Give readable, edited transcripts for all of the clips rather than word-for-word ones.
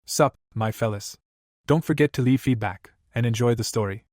Sup, my fellas. Don't forget to leave feedback, and enjoy the story.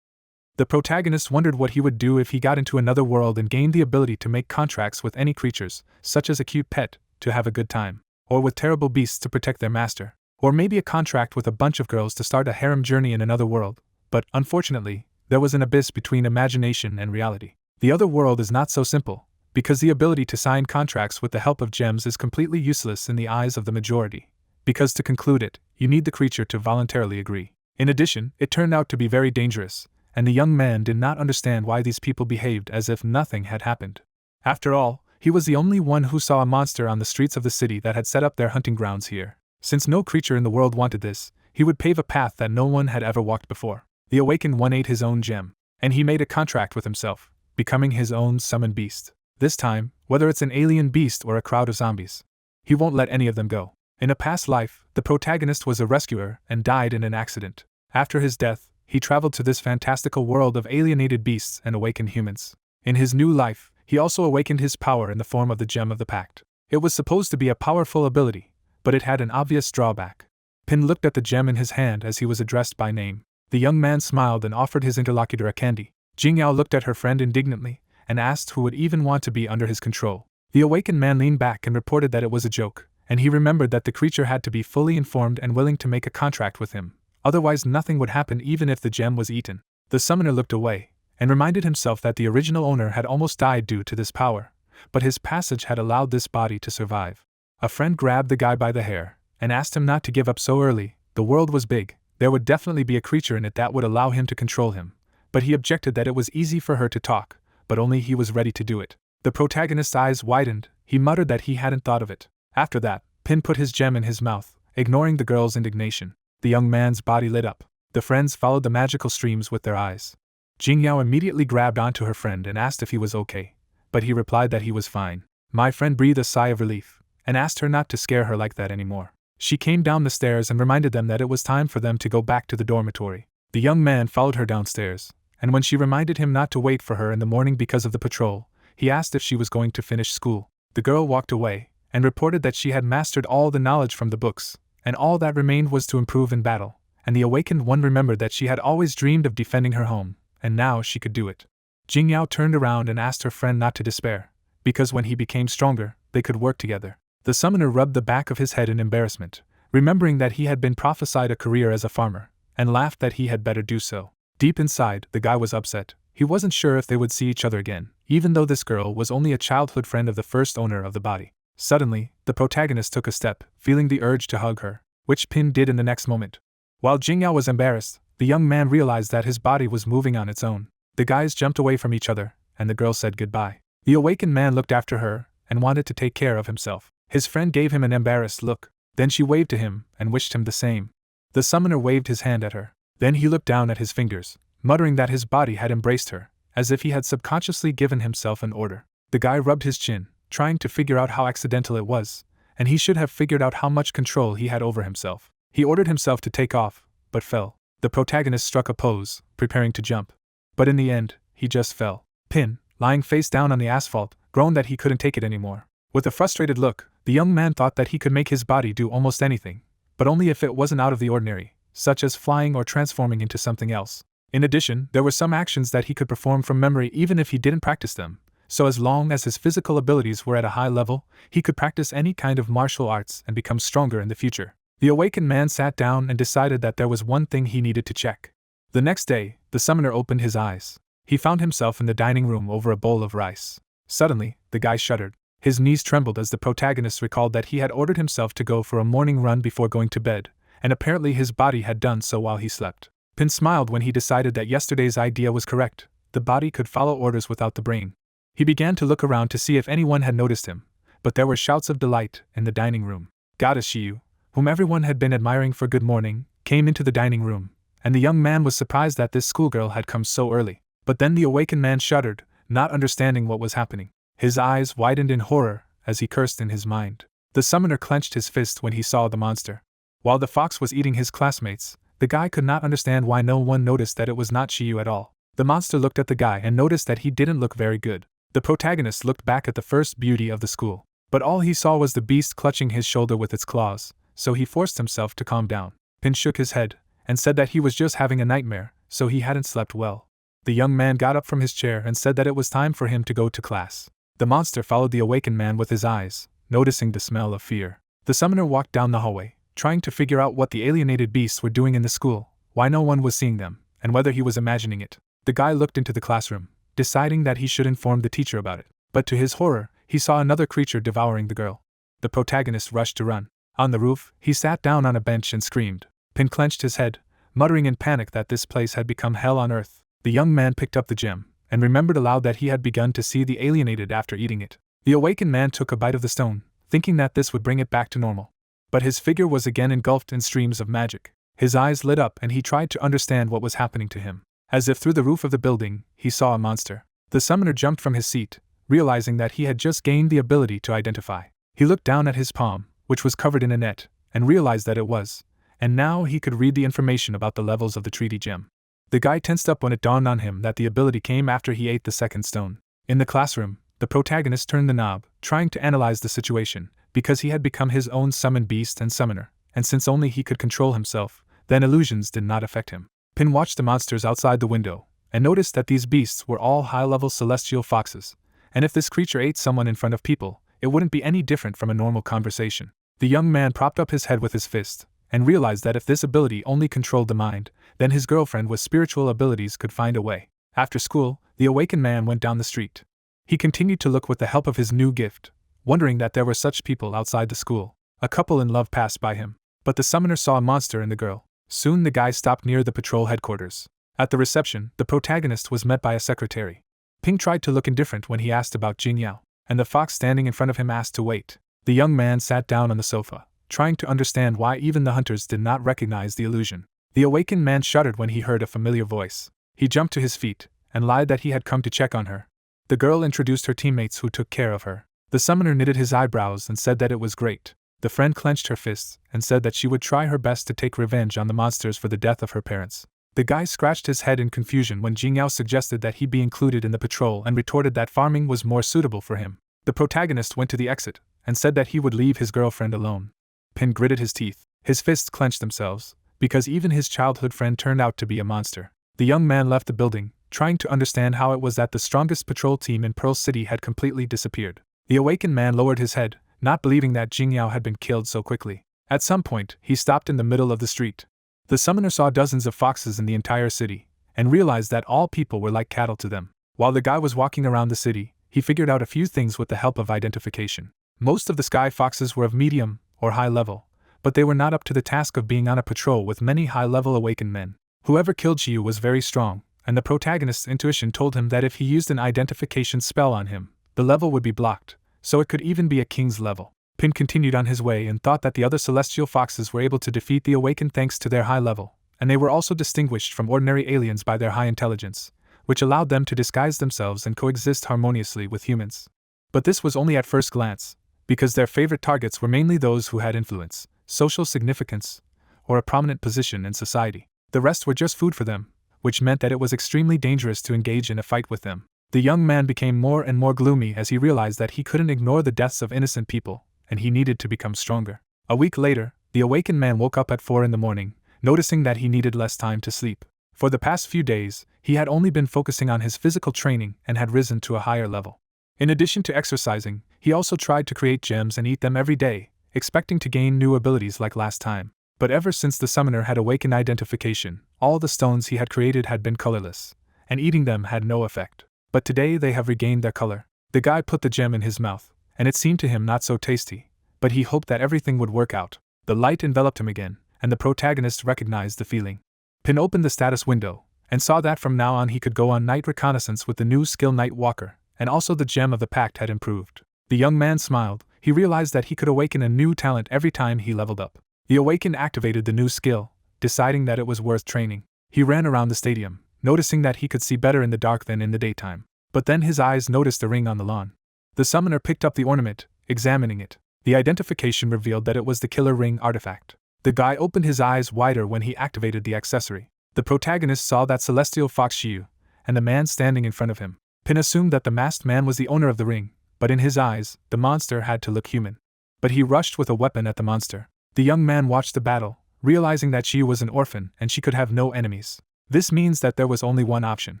The protagonist wondered what he would do if he got into another world and gained the ability to make contracts with any creatures, such as a cute pet, to have a good time, or with terrible beasts to protect their master, or maybe a contract with a bunch of girls to start a harem journey in another world. But, unfortunately, there was an abyss between imagination and reality. The other world is not so simple, because the ability to sign contracts with the help of gems is completely useless in the eyes of the majority, because to conclude it, you need the creature to voluntarily agree. In addition, it turned out to be very dangerous, and the young man did not understand why these people behaved as if nothing had happened. After all, he was the only one who saw a monster on the streets of the city that had set up their hunting grounds here. Since no creature in the world wanted this, he would pave a path that no one had ever walked before. The Awakened one ate his own gem, and he made a contract with himself, becoming his own summoned beast. This time, whether it's an alien beast or a crowd of zombies, he won't let any of them go. In a past life, the protagonist was a rescuer and died in an accident. After his death, he traveled to this fantastical world of alienated beasts and awakened humans. In his new life, he also awakened his power in the form of the Gem of the Pact. It was supposed to be a powerful ability, but it had an obvious drawback. Pin looked at the gem in his hand as he was addressed by name. The young man smiled and offered his interlocutor a candy. Jingyao looked at her friend indignantly and asked who would even want to be under his control. The awakened man leaned back and reported that it was a joke, and he remembered that the creature had to be fully informed and willing to make a contract with him. Otherwise nothing would happen even if the gem was eaten. The summoner looked away, and reminded himself that the original owner had almost died due to this power, but his passage had allowed this body to survive. A friend grabbed the guy by the hair, and asked him not to give up so early. The world was big, there would definitely be a creature in it that would allow him to control him, but he objected that it was easy for her to talk, but only he was ready to do it. The protagonist's eyes widened, he muttered that he hadn't thought of it. After that, Pin put his gem in his mouth, ignoring the girl's indignation. The young man's body lit up. The friends followed the magical streams with their eyes. Jingyao immediately grabbed onto her friend and asked if he was okay, but he replied that he was fine. My friend breathed a sigh of relief, and asked her not to scare her like that anymore. She came down the stairs and reminded them that it was time for them to go back to the dormitory. The young man followed her downstairs, and when she reminded him not to wait for her in the morning because of the patrol, he asked if she was going to finish school. The girl walked away, and reported that she had mastered all the knowledge from the books, and all that remained was to improve in battle, and the awakened one remembered that she had always dreamed of defending her home, and now she could do it. Jingyao turned around and asked her friend not to despair, because when he became stronger, they could work together. The summoner rubbed the back of his head in embarrassment, remembering that he had been prophesied a career as a farmer, and laughed that he had better do so. Deep inside, the guy was upset. He wasn't sure if they would see each other again, even though this girl was only a childhood friend of the first owner of the body. Suddenly, the protagonist took a step, feeling the urge to hug her, which Pin did in the next moment. While Jingyao was embarrassed, the young man realized that his body was moving on its own. The guys jumped away from each other, and the girl said goodbye. The awakened man looked after her, and wanted to take care of himself. His friend gave him an embarrassed look, then she waved to him, and wished him the same. The summoner waved his hand at her. Then he looked down at his fingers, muttering that his body had embraced her, as if he had subconsciously given himself an order. The guy rubbed his chin, trying to figure out how accidental it was, and he should have figured out how much control he had over himself. He ordered himself to take off, but fell. The protagonist struck a pose, preparing to jump. But in the end, he just fell. Pin, lying face down on the asphalt, groaned that he couldn't take it anymore. With a frustrated look, the young man thought that he could make his body do almost anything, but only if it wasn't out of the ordinary, such as flying or transforming into something else. In addition, there were some actions that he could perform from memory even if he didn't practice them, so as long as his physical abilities were at a high level, he could practice any kind of martial arts and become stronger in the future. The awakened man sat down and decided that there was one thing he needed to check. The next day, the summoner opened his eyes. He found himself in the dining room over a bowl of rice. Suddenly, the guy shuddered. His knees trembled as the protagonist recalled that he had ordered himself to go for a morning run before going to bed, and apparently his body had done so while he slept. Pin smiled when he decided that yesterday's idea was correct. The body could follow orders without the brain. He began to look around to see if anyone had noticed him, but there were shouts of delight in the dining room. Goddess Shiyu, whom everyone had been admiring for good morning, came into the dining room, and the young man was surprised that this schoolgirl had come so early. But then the awakened man shuddered, not understanding what was happening. His eyes widened in horror as he cursed in his mind. The summoner clenched his fist when he saw the monster. While the fox was eating his classmates, the guy could not understand why no one noticed that it was not Shiyu at all. The monster looked at the guy and noticed that he didn't look very good. The protagonist looked back at the first beauty of the school, but all he saw was the beast clutching his shoulder with its claws, so he forced himself to calm down. Pin shook his head and said that he was just having a nightmare, so he hadn't slept well. The young man got up from his chair and said that it was time for him to go to class. The monster followed the awakened man with his eyes, noticing the smell of fear. The summoner walked down the hallway, trying to figure out what the alienated beasts were doing in the school, why no one was seeing them, and whether he was imagining it. The guy looked into the classroom, deciding that he should inform the teacher about it. But to his horror, he saw another creature devouring the girl. The protagonist rushed to run. On the roof, he sat down on a bench and screamed. Pin clenched his head, muttering in panic that this place had become hell on earth. The young man picked up the gem, and remembered aloud that he had begun to see the alienated after eating it. The awakened man took a bite of the stone, thinking that this would bring it back to normal. But his figure was again engulfed in streams of magic. His eyes lit up and he tried to understand what was happening to him. As if through the roof of the building, he saw a monster. The summoner jumped from his seat, realizing that he had just gained the ability to identify. He looked down at his palm, which was covered in a net, and realized that it was, and now he could read the information about the levels of the treaty gem. The guy tensed up when it dawned on him that the ability came after he ate the second stone. In the classroom, the protagonist turned the knob, trying to analyze the situation, because he had become his own summoned beast and summoner, and since only he could control himself, then illusions did not affect him. Pin watched the monsters outside the window, and noticed that these beasts were all high-level celestial foxes, and if this creature ate someone in front of people, it wouldn't be any different from a normal conversation. The young man propped up his head with his fist, and realized that if this ability only controlled the mind, then his girlfriend with spiritual abilities could find a way. After school, the awakened man went down the street. He continued to look with the help of his new gift, wondering that there were such people outside the school. A couple in love passed by him, but the summoner saw a monster in the girl. Soon the guy stopped near the patrol headquarters. At the reception, the protagonist was met by a secretary. Ping tried to look indifferent when he asked about Jing Yao, and the fox standing in front of him asked to wait. The young man sat down on the sofa, trying to understand why even the hunters did not recognize the illusion. The awakened man shuddered when he heard a familiar voice. He jumped to his feet, and lied that he had come to check on her. The girl introduced her teammates who took care of her. The summoner knitted his eyebrows and said that it was great. The friend clenched her fists and said that she would try her best to take revenge on the monsters for the death of her parents. The guy scratched his head in confusion when Jing Yao suggested that he be included in the patrol and retorted that farming was more suitable for him. The protagonist went to the exit and said that he would leave his girlfriend alone. Pin gritted his teeth. His fists clenched themselves, because even his childhood friend turned out to be a monster. The young man left the building, trying to understand how it was that the strongest patrol team in Pearl City had completely disappeared. The awakened man lowered his head, not believing that Jing Yao had been killed so quickly. At some point, he stopped in the middle of the street. The summoner saw dozens of foxes in the entire city, and realized that all people were like cattle to them. While the guy was walking around the city, he figured out a few things with the help of identification. Most of the sky foxes were of medium or high level, but they were not up to the task of being on a patrol with many high-level awakened men. Whoever killed Chiyu was very strong, and the protagonist's intuition told him that if he used an identification spell on him, the level would be blocked, so it could even be a king's level. Pin continued on his way and thought that the other celestial foxes were able to defeat the awakened thanks to their high level, and they were also distinguished from ordinary aliens by their high intelligence, which allowed them to disguise themselves and coexist harmoniously with humans. But this was only at first glance, because their favorite targets were mainly those who had influence, social significance, or a prominent position in society. The rest were just food for them, which meant that it was extremely dangerous to engage in a fight with them. The young man became more and more gloomy as he realized that he couldn't ignore the deaths of innocent people, and he needed to become stronger. A week later, the awakened man woke up at 4 a.m, noticing that he needed less time to sleep. For the past few days, he had only been focusing on his physical training and had risen to a higher level. In addition to exercising, he also tried to create gems and eat them every day, expecting to gain new abilities like last time. But ever since the summoner had awakened identification, all the stones he had created had been colorless, and eating them had no effect. But today they have regained their color. The guy put the gem in his mouth, and it seemed to him not so tasty, but he hoped that everything would work out. The light enveloped him again, and the protagonist recognized the feeling. Pin opened the status window, and saw that from now on he could go on night reconnaissance with the new skill Night Walker, and also the gem of the pact had improved. The young man smiled. He realized that he could awaken a new talent every time he leveled up. The awakened activated the new skill, deciding that it was worth training. He ran around the stadium, noticing that he could see better in the dark than in the daytime. But then his eyes noticed a ring on the lawn. The summoner picked up the ornament, examining it. The identification revealed that it was the killer ring artifact. The guy opened his eyes wider when he activated the accessory. The protagonist saw that celestial fox Shiyu, and the man standing in front of him. Pin assumed that the masked man was the owner of the ring, but in his eyes, the monster had to look human. But he rushed with a weapon at the monster. The young man watched the battle, realizing that she was an orphan and she could have no enemies. This means that there was only one option.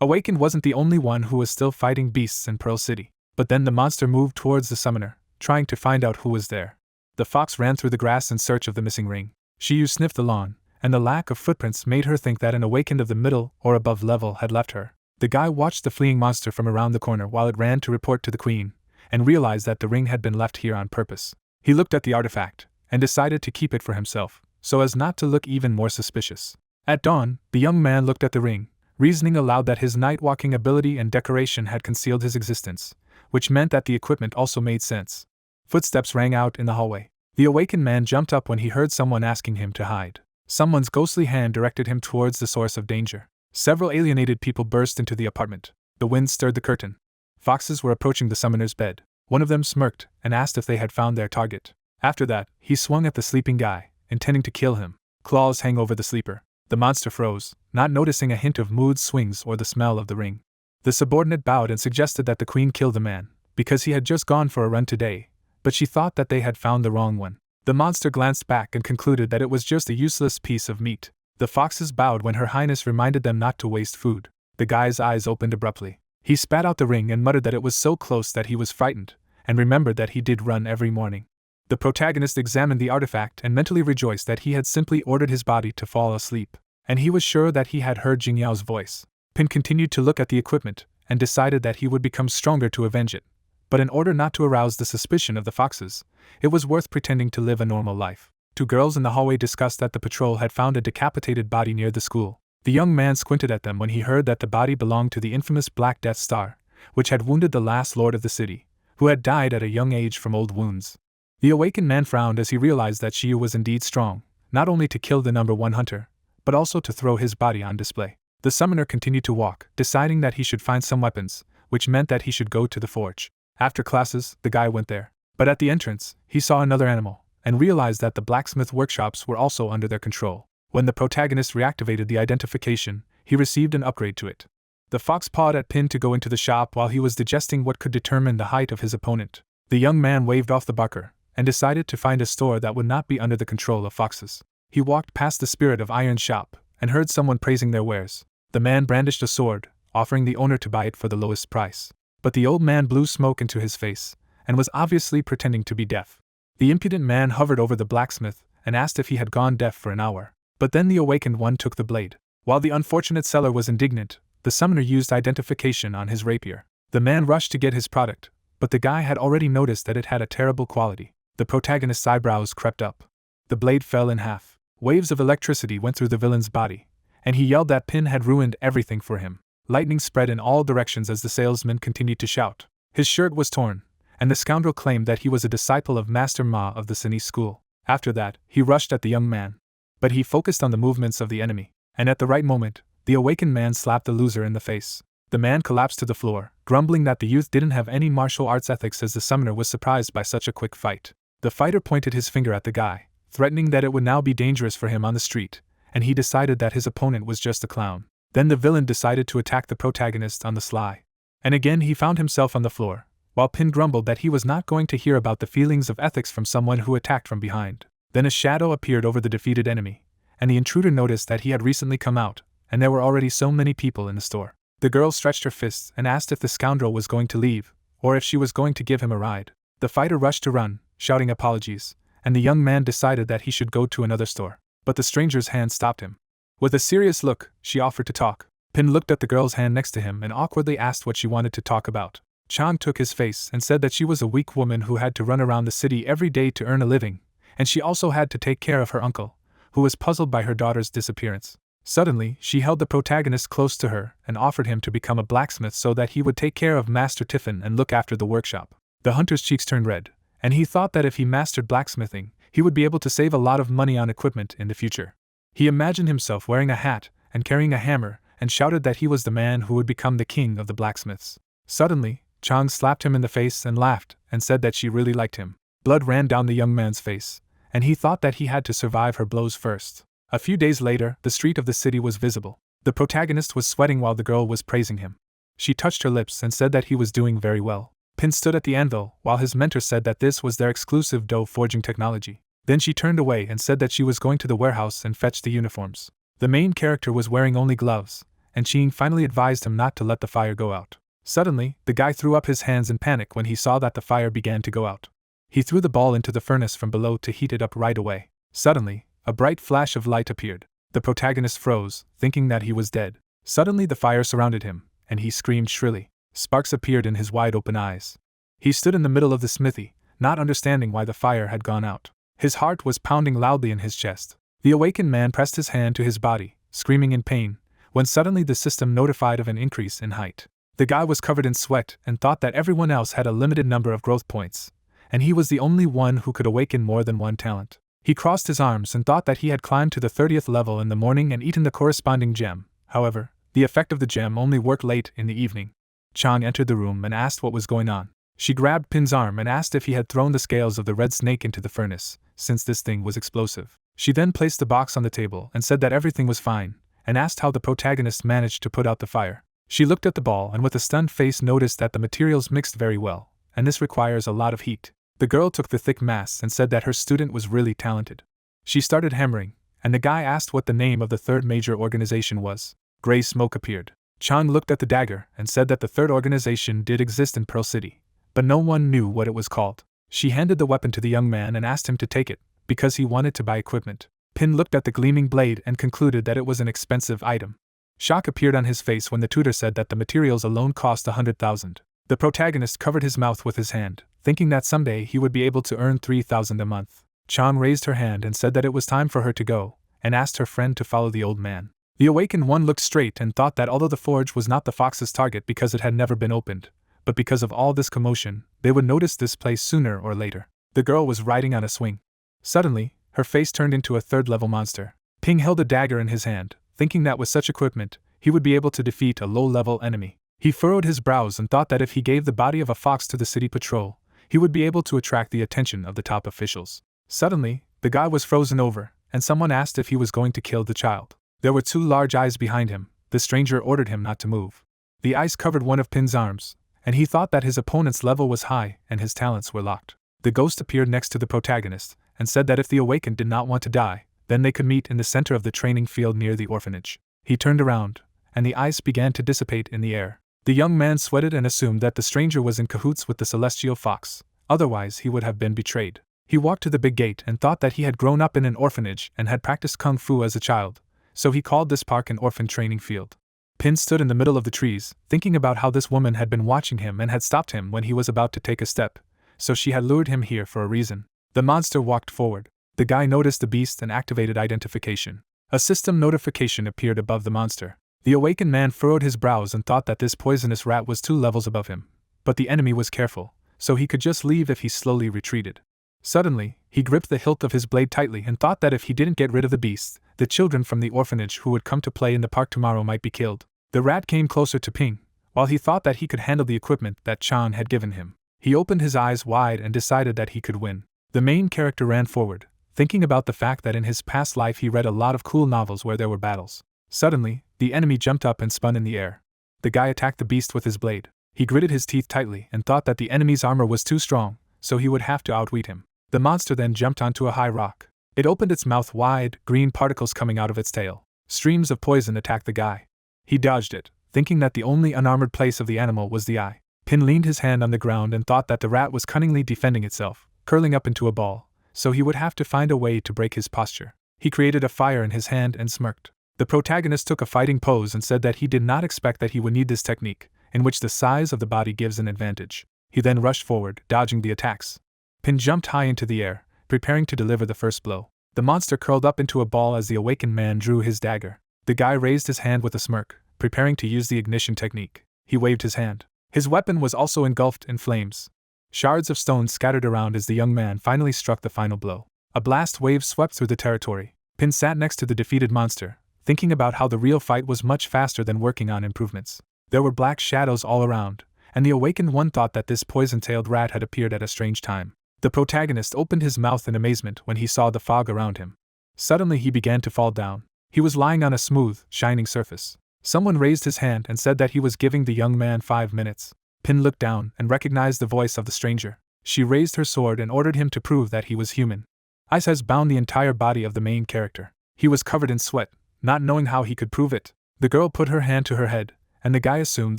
Awakened wasn't the only one who was still fighting beasts in Pearl City. But then the monster moved towards the summoner, trying to find out who was there. The fox ran through the grass in search of the missing ring. She sniffed the lawn, and the lack of footprints made her think that an awakened of the middle or above level had left her. The guy watched the fleeing monster from around the corner while it ran to report to the queen, and realized that the ring had been left here on purpose. He looked at the artifact, and decided to keep it for himself, so as not to look even more suspicious. At dawn, the young man looked at the ring, reasoning aloud that his night-walking ability and decoration had concealed his existence, which meant that the equipment also made sense. Footsteps rang out in the hallway. The awakened man jumped up when he heard someone asking him to hide. Someone's ghostly hand directed him towards the source of danger. Several alienated people burst into the apartment. The wind stirred the curtain. Foxes were approaching the summoner's bed. One of them smirked and asked if they had found their target. After that, he swung at the sleeping guy, intending to kill him. Claws hang over the sleeper. The monster froze, not noticing a hint of mood swings or the smell of the ring. The subordinate bowed and suggested that the queen kill the man, because he had just gone for a run today, but she thought that they had found the wrong one. The monster glanced back and concluded that it was just a useless piece of meat. The foxes bowed when Her Highness reminded them not to waste food. The guy's eyes opened abruptly. He spat out the ring and muttered that it was so close that he was frightened, and remembered that he did run every morning. The protagonist examined the artifact and mentally rejoiced that he had simply ordered his body to fall asleep, and he was sure that he had heard Jingyao's voice. Pin continued to look at the equipment, and decided that he would become stronger to avenge it. But in order not to arouse the suspicion of the foxes, it was worth pretending to live a normal life. Two girls in the hallway discussed that the patrol had found a decapitated body near the school. The young man squinted at them when he heard that the body belonged to the infamous Black Death Star, which had wounded the last lord of the city, who had died at a young age from old wounds. The awakened man frowned as he realized that Shiyu was indeed strong, not only to kill the number one hunter, but also to throw his body on display. The summoner continued to walk, deciding that he should find some weapons, which meant that he should go to the forge. After classes, the guy went there. But at the entrance, he saw another animal, and realized that the blacksmith workshops were also under their control. When the protagonist reactivated the identification, he received an upgrade to it. The fox pawed at Pin to go into the shop while he was digesting what could determine the height of his opponent. The young man waved off the barker, and decided to find a store that would not be under the control of foxes. He walked past the Spirit of Iron shop, and heard someone praising their wares. The man brandished a sword, offering the owner to buy it for the lowest price. But the old man blew smoke into his face, and was obviously pretending to be deaf. The impudent man hovered over the blacksmith, and asked if he had gone deaf for an hour. But then the awakened one took the blade. While the unfortunate seller was indignant, the summoner used identification on his rapier. The man rushed to get his product, but the guy had already noticed that it had a terrible quality. The protagonist's eyebrows crept up. The blade fell in half. Waves of electricity went through the villain's body, and he yelled that Pin had ruined everything for him. Lightning spread in all directions as the salesman continued to shout. His shirt was torn, and the scoundrel claimed that he was a disciple of Master Ma of the Sinise school. After that, he rushed at the young man. But he focused on the movements of the enemy, and at the right moment, the awakened man slapped the loser in the face. The man collapsed to the floor, grumbling that the youth didn't have any martial arts ethics as the summoner was surprised by such a quick fight. The fighter pointed his finger at the guy, threatening that it would now be dangerous for him on the street, and he decided that his opponent was just a clown. Then the villain decided to attack the protagonist on the sly. And again he found himself on the floor, while Pin grumbled that he was not going to hear about the feelings of ethics from someone who attacked from behind. Then a shadow appeared over the defeated enemy, and the intruder noticed that he had recently come out, and there were already so many people in the store. The girl stretched her fists and asked if the scoundrel was going to leave, or if she was going to give him a ride. The fighter rushed to run, shouting apologies, and the young man decided that he should go to another store. But the stranger's hand stopped him. With a serious look, she offered to talk. Pin looked at the girl's hand next to him and awkwardly asked what she wanted to talk about. Chang took his face and said that she was a weak woman who had to run around the city every day to earn a living, and she also had to take care of her uncle, who was puzzled by her daughter's disappearance. Suddenly, she held the protagonist close to her and offered him to become a blacksmith so that he would take care of Master Tiffin and look after the workshop. The hunter's cheeks turned red, and he thought that if he mastered blacksmithing, he would be able to save a lot of money on equipment in the future. He imagined himself wearing a hat and carrying a hammer, and shouted that he was the man who would become the king of the blacksmiths. Suddenly, Chang slapped him in the face and laughed, and said that she really liked him. Blood ran down the young man's face, and he thought that he had to survive her blows first. A few days later, the street of the city was visible. The protagonist was sweating while the girl was praising him. She touched her lips and said that he was doing very well. Pin stood at the anvil, while his mentor said that this was their exclusive dough forging technology. Then she turned away and said that she was going to the warehouse and fetch the uniforms. The main character was wearing only gloves, and Ching finally advised him not to let the fire go out. Suddenly, the guy threw up his hands in panic when he saw that the fire began to go out. He threw the ball into the furnace from below to heat it up right away. Suddenly, a bright flash of light appeared. The protagonist froze, thinking that he was dead. Suddenly the fire surrounded him, and he screamed shrilly. Sparks appeared in his wide-open eyes. He stood in the middle of the smithy, not understanding why the fire had gone out. His heart was pounding loudly in his chest. The awakened man pressed his hand to his body, screaming in pain, when suddenly the system notified of an increase in height. The guy was covered in sweat and thought that everyone else had a limited number of growth points, and he was the only one who could awaken more than one talent. He crossed his arms and thought that he had climbed to the 30th level in the morning and eaten the corresponding gem. However, the effect of the gem only worked late in the evening. Chang entered the room and asked what was going on. She grabbed Pin's arm and asked if he had thrown the scales of the red snake into the furnace, since this thing was explosive. She then placed the box on the table and said that everything was fine, and asked how the protagonist managed to put out the fire. She looked at the ball and with a stunned face noticed that the materials mixed very well, and this requires a lot of heat. The girl took the thick mass and said that her student was really talented. She started hammering, and the guy asked what the name of the third major organization was. Gray smoke appeared. Chang looked at the dagger and said that the third organization did exist in Pearl City, but no one knew what it was called. She handed the weapon to the young man and asked him to take it, because he wanted to buy equipment. Pin looked at the gleaming blade and concluded that it was an expensive item. Shock appeared on his face when the tutor said that the materials alone cost 100,000. The protagonist covered his mouth with his hand, thinking that someday he would be able to earn 3,000 a month. Chang raised her hand and said that it was time for her to go, and asked her friend to follow the old man. The awakened one looked straight and thought that although the forge was not the fox's target because it had never been opened, but because of all this commotion, they would notice this place sooner or later. The girl was riding on a swing. Suddenly, her face turned into a third-level monster. Ping held a dagger in his hand, thinking that with such equipment, he would be able to defeat a low-level enemy. He furrowed his brows and thought that if he gave the body of a fox to the city patrol, he would be able to attract the attention of the top officials. Suddenly, the guy was frozen over, and someone asked if he was going to kill the child. There were two large eyes behind him. The stranger ordered him not to move. The eyes covered one of Pin's arms, and he thought that his opponent's level was high and his talents were locked. The ghost appeared next to the protagonist, and said that if the awakened did not want to die, then they could meet in the center of the training field near the orphanage. He turned around, and the ice began to dissipate in the air. The young man sweated and assumed that the stranger was in cahoots with the celestial fox, otherwise he would have been betrayed. He walked to the big gate and thought that he had grown up in an orphanage and had practiced kung fu as a child, so he called this park an orphan training field. Pin stood in the middle of the trees, thinking about how this woman had been watching him and had stopped him when he was about to take a step, so she had lured him here for a reason. The monster walked forward. The guy noticed the beast and activated identification. A system notification appeared above the monster. The awakened man furrowed his brows and thought that this poisonous rat was 2 levels above him, but the enemy was careful, so he could just leave if he slowly retreated. Suddenly, he gripped the hilt of his blade tightly and thought that if he didn't get rid of the beast, the children from the orphanage who would come to play in the park tomorrow might be killed. The rat came closer to Ping, while he thought that he could handle the equipment that Chan had given him. He opened his eyes wide and decided that he could win. The main character ran forward, thinking about the fact that in his past life he read a lot of cool novels where there were battles. Suddenly, the enemy jumped up and spun in the air. The guy attacked the beast with his blade. He gritted his teeth tightly and thought that the enemy's armor was too strong, so he would have to outwit him. The monster then jumped onto a high rock. It opened its mouth wide, green particles coming out of its tail. Streams of poison attacked the guy. He dodged it, thinking that the only unarmored place of the animal was the eye. Pin leaned his hand on the ground and thought that the rat was cunningly defending itself, curling up into a ball, so he would have to find a way to break his posture. He created a fire in his hand and smirked. The protagonist took a fighting pose and said that he did not expect that he would need this technique, in which the size of the body gives an advantage. He then rushed forward, dodging the attacks. Pin jumped high into the air, preparing to deliver the first blow. The monster curled up into a ball as the awakened man drew his dagger. The guy raised his hand with a smirk, preparing to use the ignition technique. He waved his hand. His weapon was also engulfed in flames. Shards of stone scattered around as the young man finally struck the final blow. A blast wave swept through the territory. Pin sat next to the defeated monster, thinking about how the real fight was much faster than working on improvements. There were black shadows all around, and the awakened one thought that this poison-tailed rat had appeared at a strange time. The protagonist opened his mouth in amazement when he saw the fog around him. Suddenly he began to fall down. He was lying on a smooth, shining surface. Someone raised his hand and said that he was giving the young man 5 minutes. Pin looked down and recognized the voice of the stranger. She raised her sword and ordered him to prove that he was human. Ice has bound the entire body of the main character. He was covered in sweat, not knowing how he could prove it. The girl put her hand to her head, and the guy assumed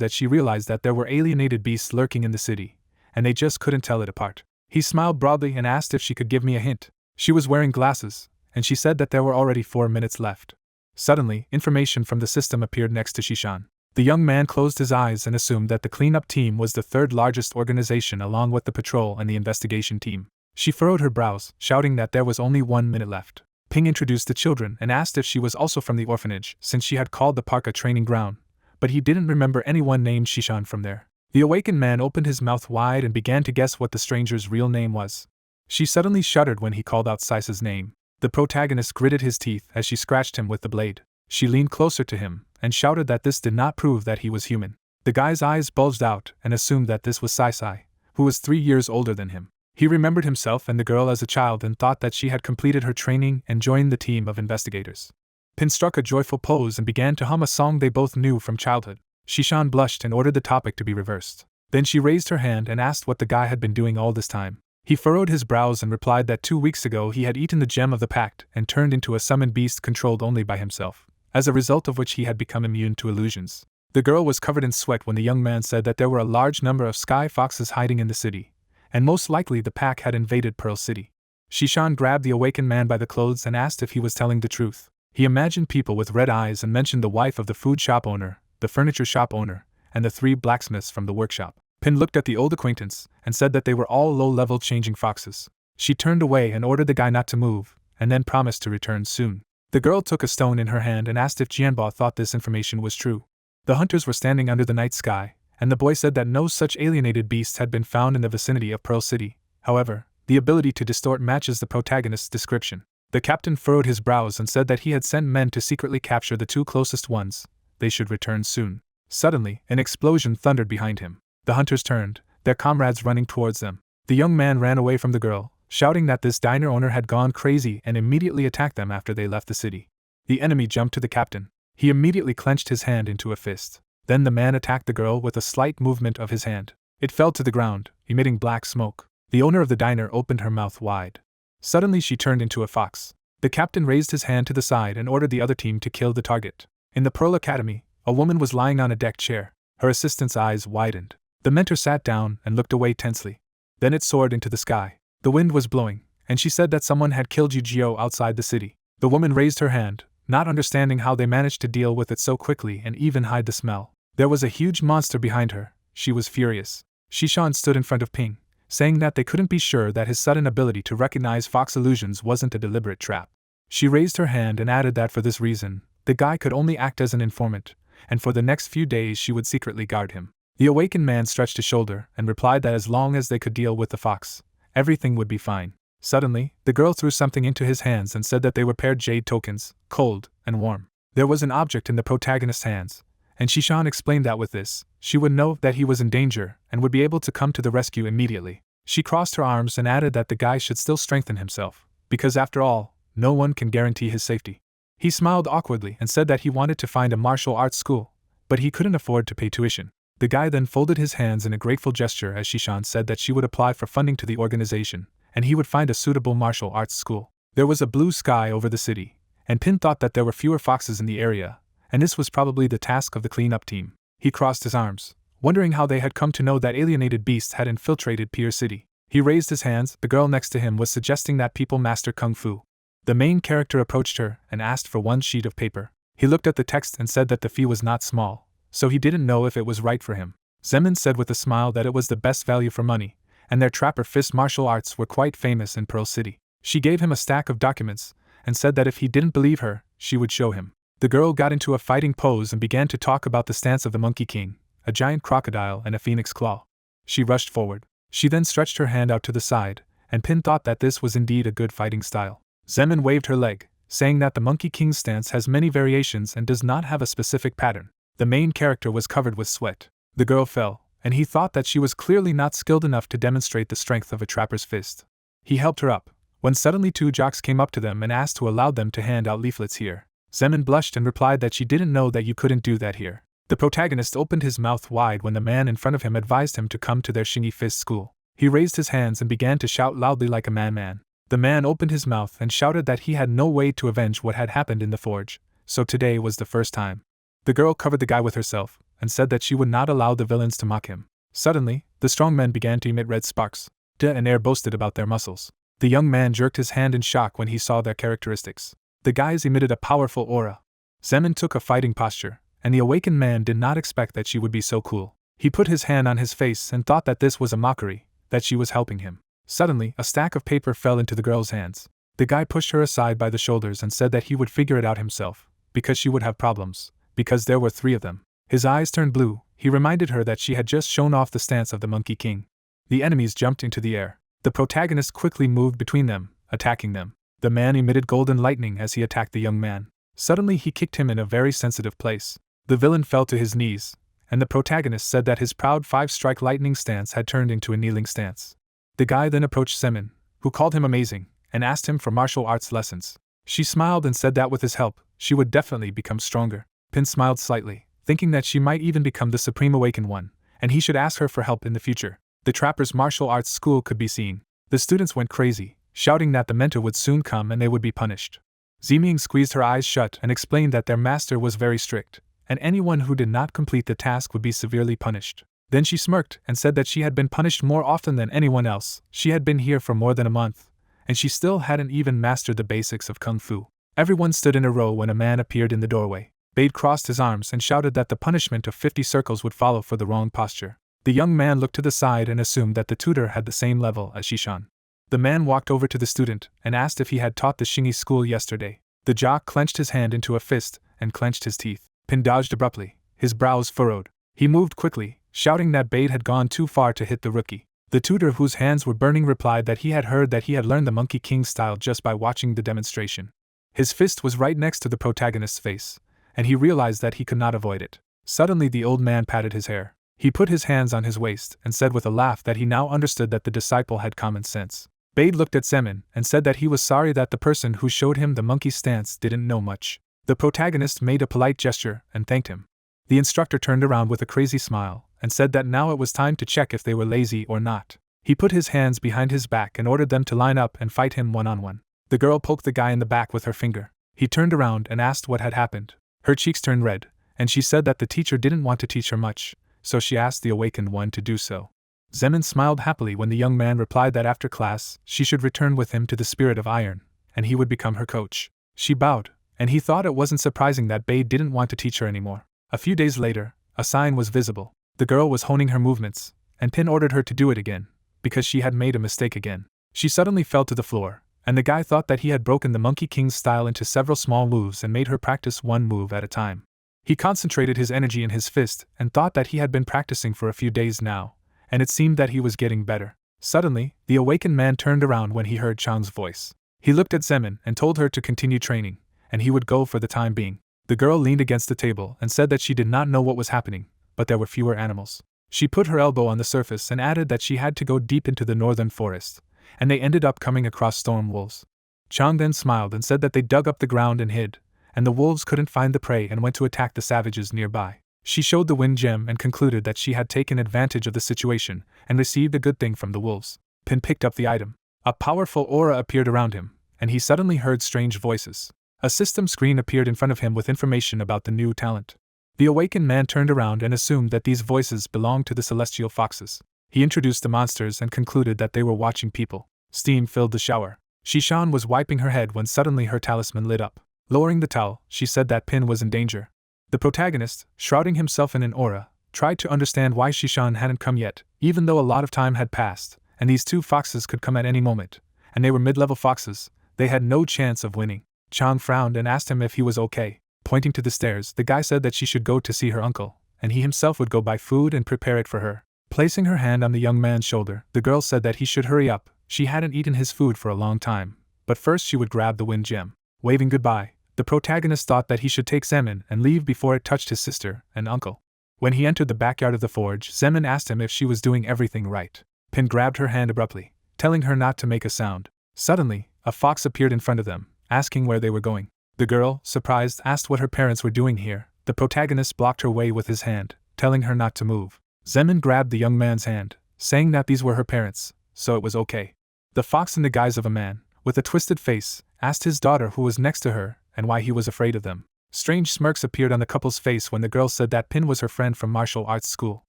that she realized that there were alienated beasts lurking in the city, and they just couldn't tell it apart. He smiled broadly and asked if she could give me a hint. She was wearing glasses, and she said that there were already 4 minutes left. Suddenly, information from the system appeared next to Shishan. The young man closed his eyes and assumed that the cleanup team was the 3rd largest organization along with the patrol and the investigation team. She furrowed her brows, shouting that there was only 1 minute left. Ping introduced the children and asked if she was also from the orphanage, since she had called the park a training ground, but he didn't remember anyone named Shishan from there. The awakened man opened his mouth wide and began to guess what the stranger's real name was. She suddenly shuddered when he called out Saisa's name. The protagonist gritted his teeth as she scratched him with the blade. She leaned closer to him and shouted that this did not prove that he was human. The guy's eyes bulged out and assumed that this was Saisai, who was 3 years older than him. He remembered himself and the girl as a child and thought that she had completed her training and joined the team of investigators. Pin struck a joyful pose and began to hum a song they both knew from childhood. Shishan blushed and ordered the topic to be reversed. Then she raised her hand and asked what the guy had been doing all this time. He furrowed his brows and replied that 2 weeks ago he had eaten the gem of the pact and turned into a summoned beast controlled only by himself, as a result of which he had become immune to illusions. The girl was covered in sweat when the young man said that there were a large number of sky foxes hiding in the city, and most likely the pack had invaded Pearl City. Shishan grabbed the awakened man by the clothes and asked if he was telling the truth. He imagined people with red eyes and mentioned the wife of the food shop owner, the furniture shop owner, and the 3 blacksmiths from the workshop. Pin looked at the old acquaintance and said that they were all low-level changing foxes. She turned away and ordered the guy not to move, and then promised to return soon. The girl took a stone in her hand and asked if Jianbo thought this information was true. The hunters were standing under the night sky, and the boy said that no such alienated beasts had been found in the vicinity of Pearl City. However, the ability to distort matches the protagonist's description. The captain furrowed his brows and said that he had sent men to secretly capture the 2 closest ones. They should return soon. Suddenly, an explosion thundered behind him. The hunters turned, their comrades running towards them. The young man ran away from the girl, shouting that this diner owner had gone crazy and immediately attacked them after they left the city. The enemy jumped to the captain. He immediately clenched his hand into a fist. Then the man attacked the girl with a slight movement of his hand. It fell to the ground, emitting black smoke. The owner of the diner opened her mouth wide. Suddenly she turned into a fox. The captain raised his hand to the side and ordered the other team to kill the target. In the Pearl Academy, a woman was lying on a deck chair. Her assistant's eyes widened. The mentor sat down and looked away tensely. Then it soared into the sky. The wind was blowing, and she said that someone had killed Yu-Gi-Oh outside the city. The woman raised her hand, not understanding how they managed to deal with it so quickly and even hide the smell. There was a huge monster behind her. She was furious. Shishan stood in front of Ping, saying that they couldn't be sure that his sudden ability to recognize fox illusions wasn't a deliberate trap. She raised her hand and added that for this reason, the guy could only act as an informant, and for the next few days she would secretly guard him. The awakened man stretched his shoulder and replied that as long as they could deal with the fox, everything would be fine. Suddenly, the girl threw something into his hands and said that they were paired jade tokens, cold and warm. There was an object in the protagonist's hands, and Shishan explained that with this, she would know that he was in danger and would be able to come to the rescue immediately. She crossed her arms and added that the guy should still strengthen himself, because after all, no one can guarantee his safety. He smiled awkwardly and said that he wanted to find a martial arts school, but he couldn't afford to pay tuition. The guy then folded his hands in a grateful gesture as Shishan said that she would apply for funding to the organization, and he would find a suitable martial arts school. There was a blue sky over the city, and Pin thought that there were fewer foxes in the area, and this was probably the task of the cleanup team. He crossed his arms, wondering how they had come to know that alienated beasts had infiltrated Pier City. He raised his hands. The girl next to him was suggesting that people master kung fu. The main character approached her and asked for 1 sheet of paper. He looked at the text and said that the fee was not small, so he didn't know if it was right for him. Zemin said with a smile that it was the best value for money, and their trapper fist martial arts were quite famous in Pearl City. She gave him a stack of documents, and said that if he didn't believe her, she would show him. The girl got into a fighting pose and began to talk about the stance of the Monkey King, a giant crocodile and a phoenix claw. She rushed forward. She then stretched her hand out to the side, and Pin thought that this was indeed a good fighting style. Zemin waved her leg, saying that the Monkey King's stance has many variations and does not have a specific pattern. The main character was covered with sweat. The girl fell, and he thought that she was clearly not skilled enough to demonstrate the strength of a trapper's fist. He helped her up, when suddenly 2 jocks came up to them and asked to allow them to hand out leaflets here. Zemin blushed and replied that she didn't know that you couldn't do that here. The protagonist opened his mouth wide when the man in front of him advised him to come to their Shingi Fist school. He raised his hands and began to shout loudly like a madman. The man opened his mouth and shouted that he had no way to avenge what had happened in the forge, so today was the first time. The girl covered the guy with herself, and said that she would not allow the villains to mock him. Suddenly, the strong men began to emit red sparks, and air boasted about their muscles. The young man jerked his hand in shock when he saw their characteristics. The guys emitted a powerful aura. Zemin took a fighting posture, and the awakened man did not expect that she would be so cool. He put his hand on his face and thought that this was a mockery, that she was helping him. Suddenly, a stack of paper fell into the girl's hands. The guy pushed her aside by the shoulders and said that he would figure it out himself, because she would have problems, because there were 3 of them. His eyes turned blue. He reminded her that she had just shown off the stance of the Monkey King. The enemies jumped into the air. The protagonist quickly moved between them, attacking them. The man emitted golden lightning as he attacked the young man. Suddenly he kicked him in a very sensitive place. The villain fell to his knees, and the protagonist said that his proud 5-strike lightning stance had turned into a kneeling stance. The guy then approached Zemin, who called him amazing, and asked him for martial arts lessons. She smiled and said that with his help, she would definitely become stronger. Pin smiled slightly, thinking that she might even become the Supreme Awakened One, and he should ask her for help in the future. The trapper's martial arts school could be seen. The students went crazy, shouting that the mentor would soon come and they would be punished. Zeming squeezed her eyes shut and explained that their master was very strict, and anyone who did not complete the task would be severely punished. Then she smirked and said that she had been punished more often than anyone else. She had been here for more than a month, and she still hadn't even mastered the basics of Kung Fu. Everyone stood in a row when a man appeared in the doorway. Bade crossed his arms and shouted that the punishment of 50 circles would follow for the wrong posture. The young man looked to the side and assumed that the tutor had the same level as Shishan. The man walked over to the student and asked if he had taught the Shingi school yesterday. The jock clenched his hand into a fist and clenched his teeth. Pin dodged abruptly, his brows furrowed. He moved quickly, shouting that Bade had gone too far to hit the rookie. The tutor, whose hands were burning, replied that he had heard that he had learned the Monkey King style just by watching the demonstration. His fist was right next to the protagonist's face, and he realized that he could not avoid it. Suddenly the old man patted his hair. He put his hands on his waist and said with a laugh that he now understood that the disciple had common sense. Bade looked at Zemin and said that he was sorry that the person who showed him the monkey stance didn't know much. The protagonist made a polite gesture and thanked him. The instructor turned around with a crazy smile and said that now it was time to check if they were lazy or not. He put his hands behind his back and ordered them to line up and fight him one-on-one. The girl poked the guy in the back with her finger. He turned around and asked what had happened. Her cheeks turned red, and she said that the teacher didn't want to teach her much, so she asked the awakened one to do so. Zemin smiled happily when the young man replied that after class she should return with him to the Spirit of Iron, and he would become her coach. She bowed, and he thought it wasn't surprising that Bade didn't want to teach her anymore. A few days later, a sign was visible. The girl was honing her movements, and Pin ordered her to do it again, because she had made a mistake again. She suddenly fell to the floor, and the guy thought that he had broken the Monkey King's style into several small moves and made her practice one move at a time. He concentrated his energy in his fist and thought that he had been practicing for a few days now, and it seemed that he was getting better. Suddenly, the awakened man turned around when he heard Chang's voice. He looked at Zemin and told her to continue training, and he would go for the time being. The girl leaned against the table and said that she did not know what was happening, but there were fewer animals. She put her elbow on the surface and added that she had to go deep into the northern forest, and they ended up coming across storm wolves. Chang then smiled and said that they dug up the ground and hid, and the wolves couldn't find the prey and went to attack the savages nearby. She showed the wind gem and concluded that she had taken advantage of the situation and received a good thing from the wolves. Pin picked up the item. A powerful aura appeared around him, and he suddenly heard strange voices. A system screen appeared in front of him with information about the new talent. The awakened man turned around and assumed that these voices belonged to the celestial foxes. He introduced the monsters and concluded that they were watching people. Steam filled the shower. Shishan was wiping her head when suddenly her talisman lit up. Lowering the towel, she said that Pin was in danger. The protagonist, shrouding himself in an aura, tried to understand why Shishan hadn't come yet, even though a lot of time had passed, and these two foxes could come at any moment, and they were mid-level foxes. They had no chance of winning. Chang frowned and asked him if he was okay. Pointing to the stairs, the guy said that she should go to see her uncle, and he himself would go buy food and prepare it for her. Placing her hand on the young man's shoulder, the girl said that he should hurry up. She hadn't eaten his food for a long time, but first she would grab the wind gem. Waving goodbye, the protagonist thought that he should take Zemin and leave before it touched his sister and uncle. When he entered the backyard of the forge, Zemin asked him if she was doing everything right. Pin grabbed her hand abruptly, telling her not to make a sound. Suddenly, a fox appeared in front of them, asking where they were going. The girl, surprised, asked what her parents were doing here. The protagonist blocked her way with his hand, telling her not to move. Zemin grabbed the young man's hand, saying that these were her parents, so it was okay. The fox, in the guise of a man, with a twisted face, asked his daughter who was next to her and why he was afraid of them. Strange smirks appeared on the couple's face when the girl said that Pin was her friend from martial arts school.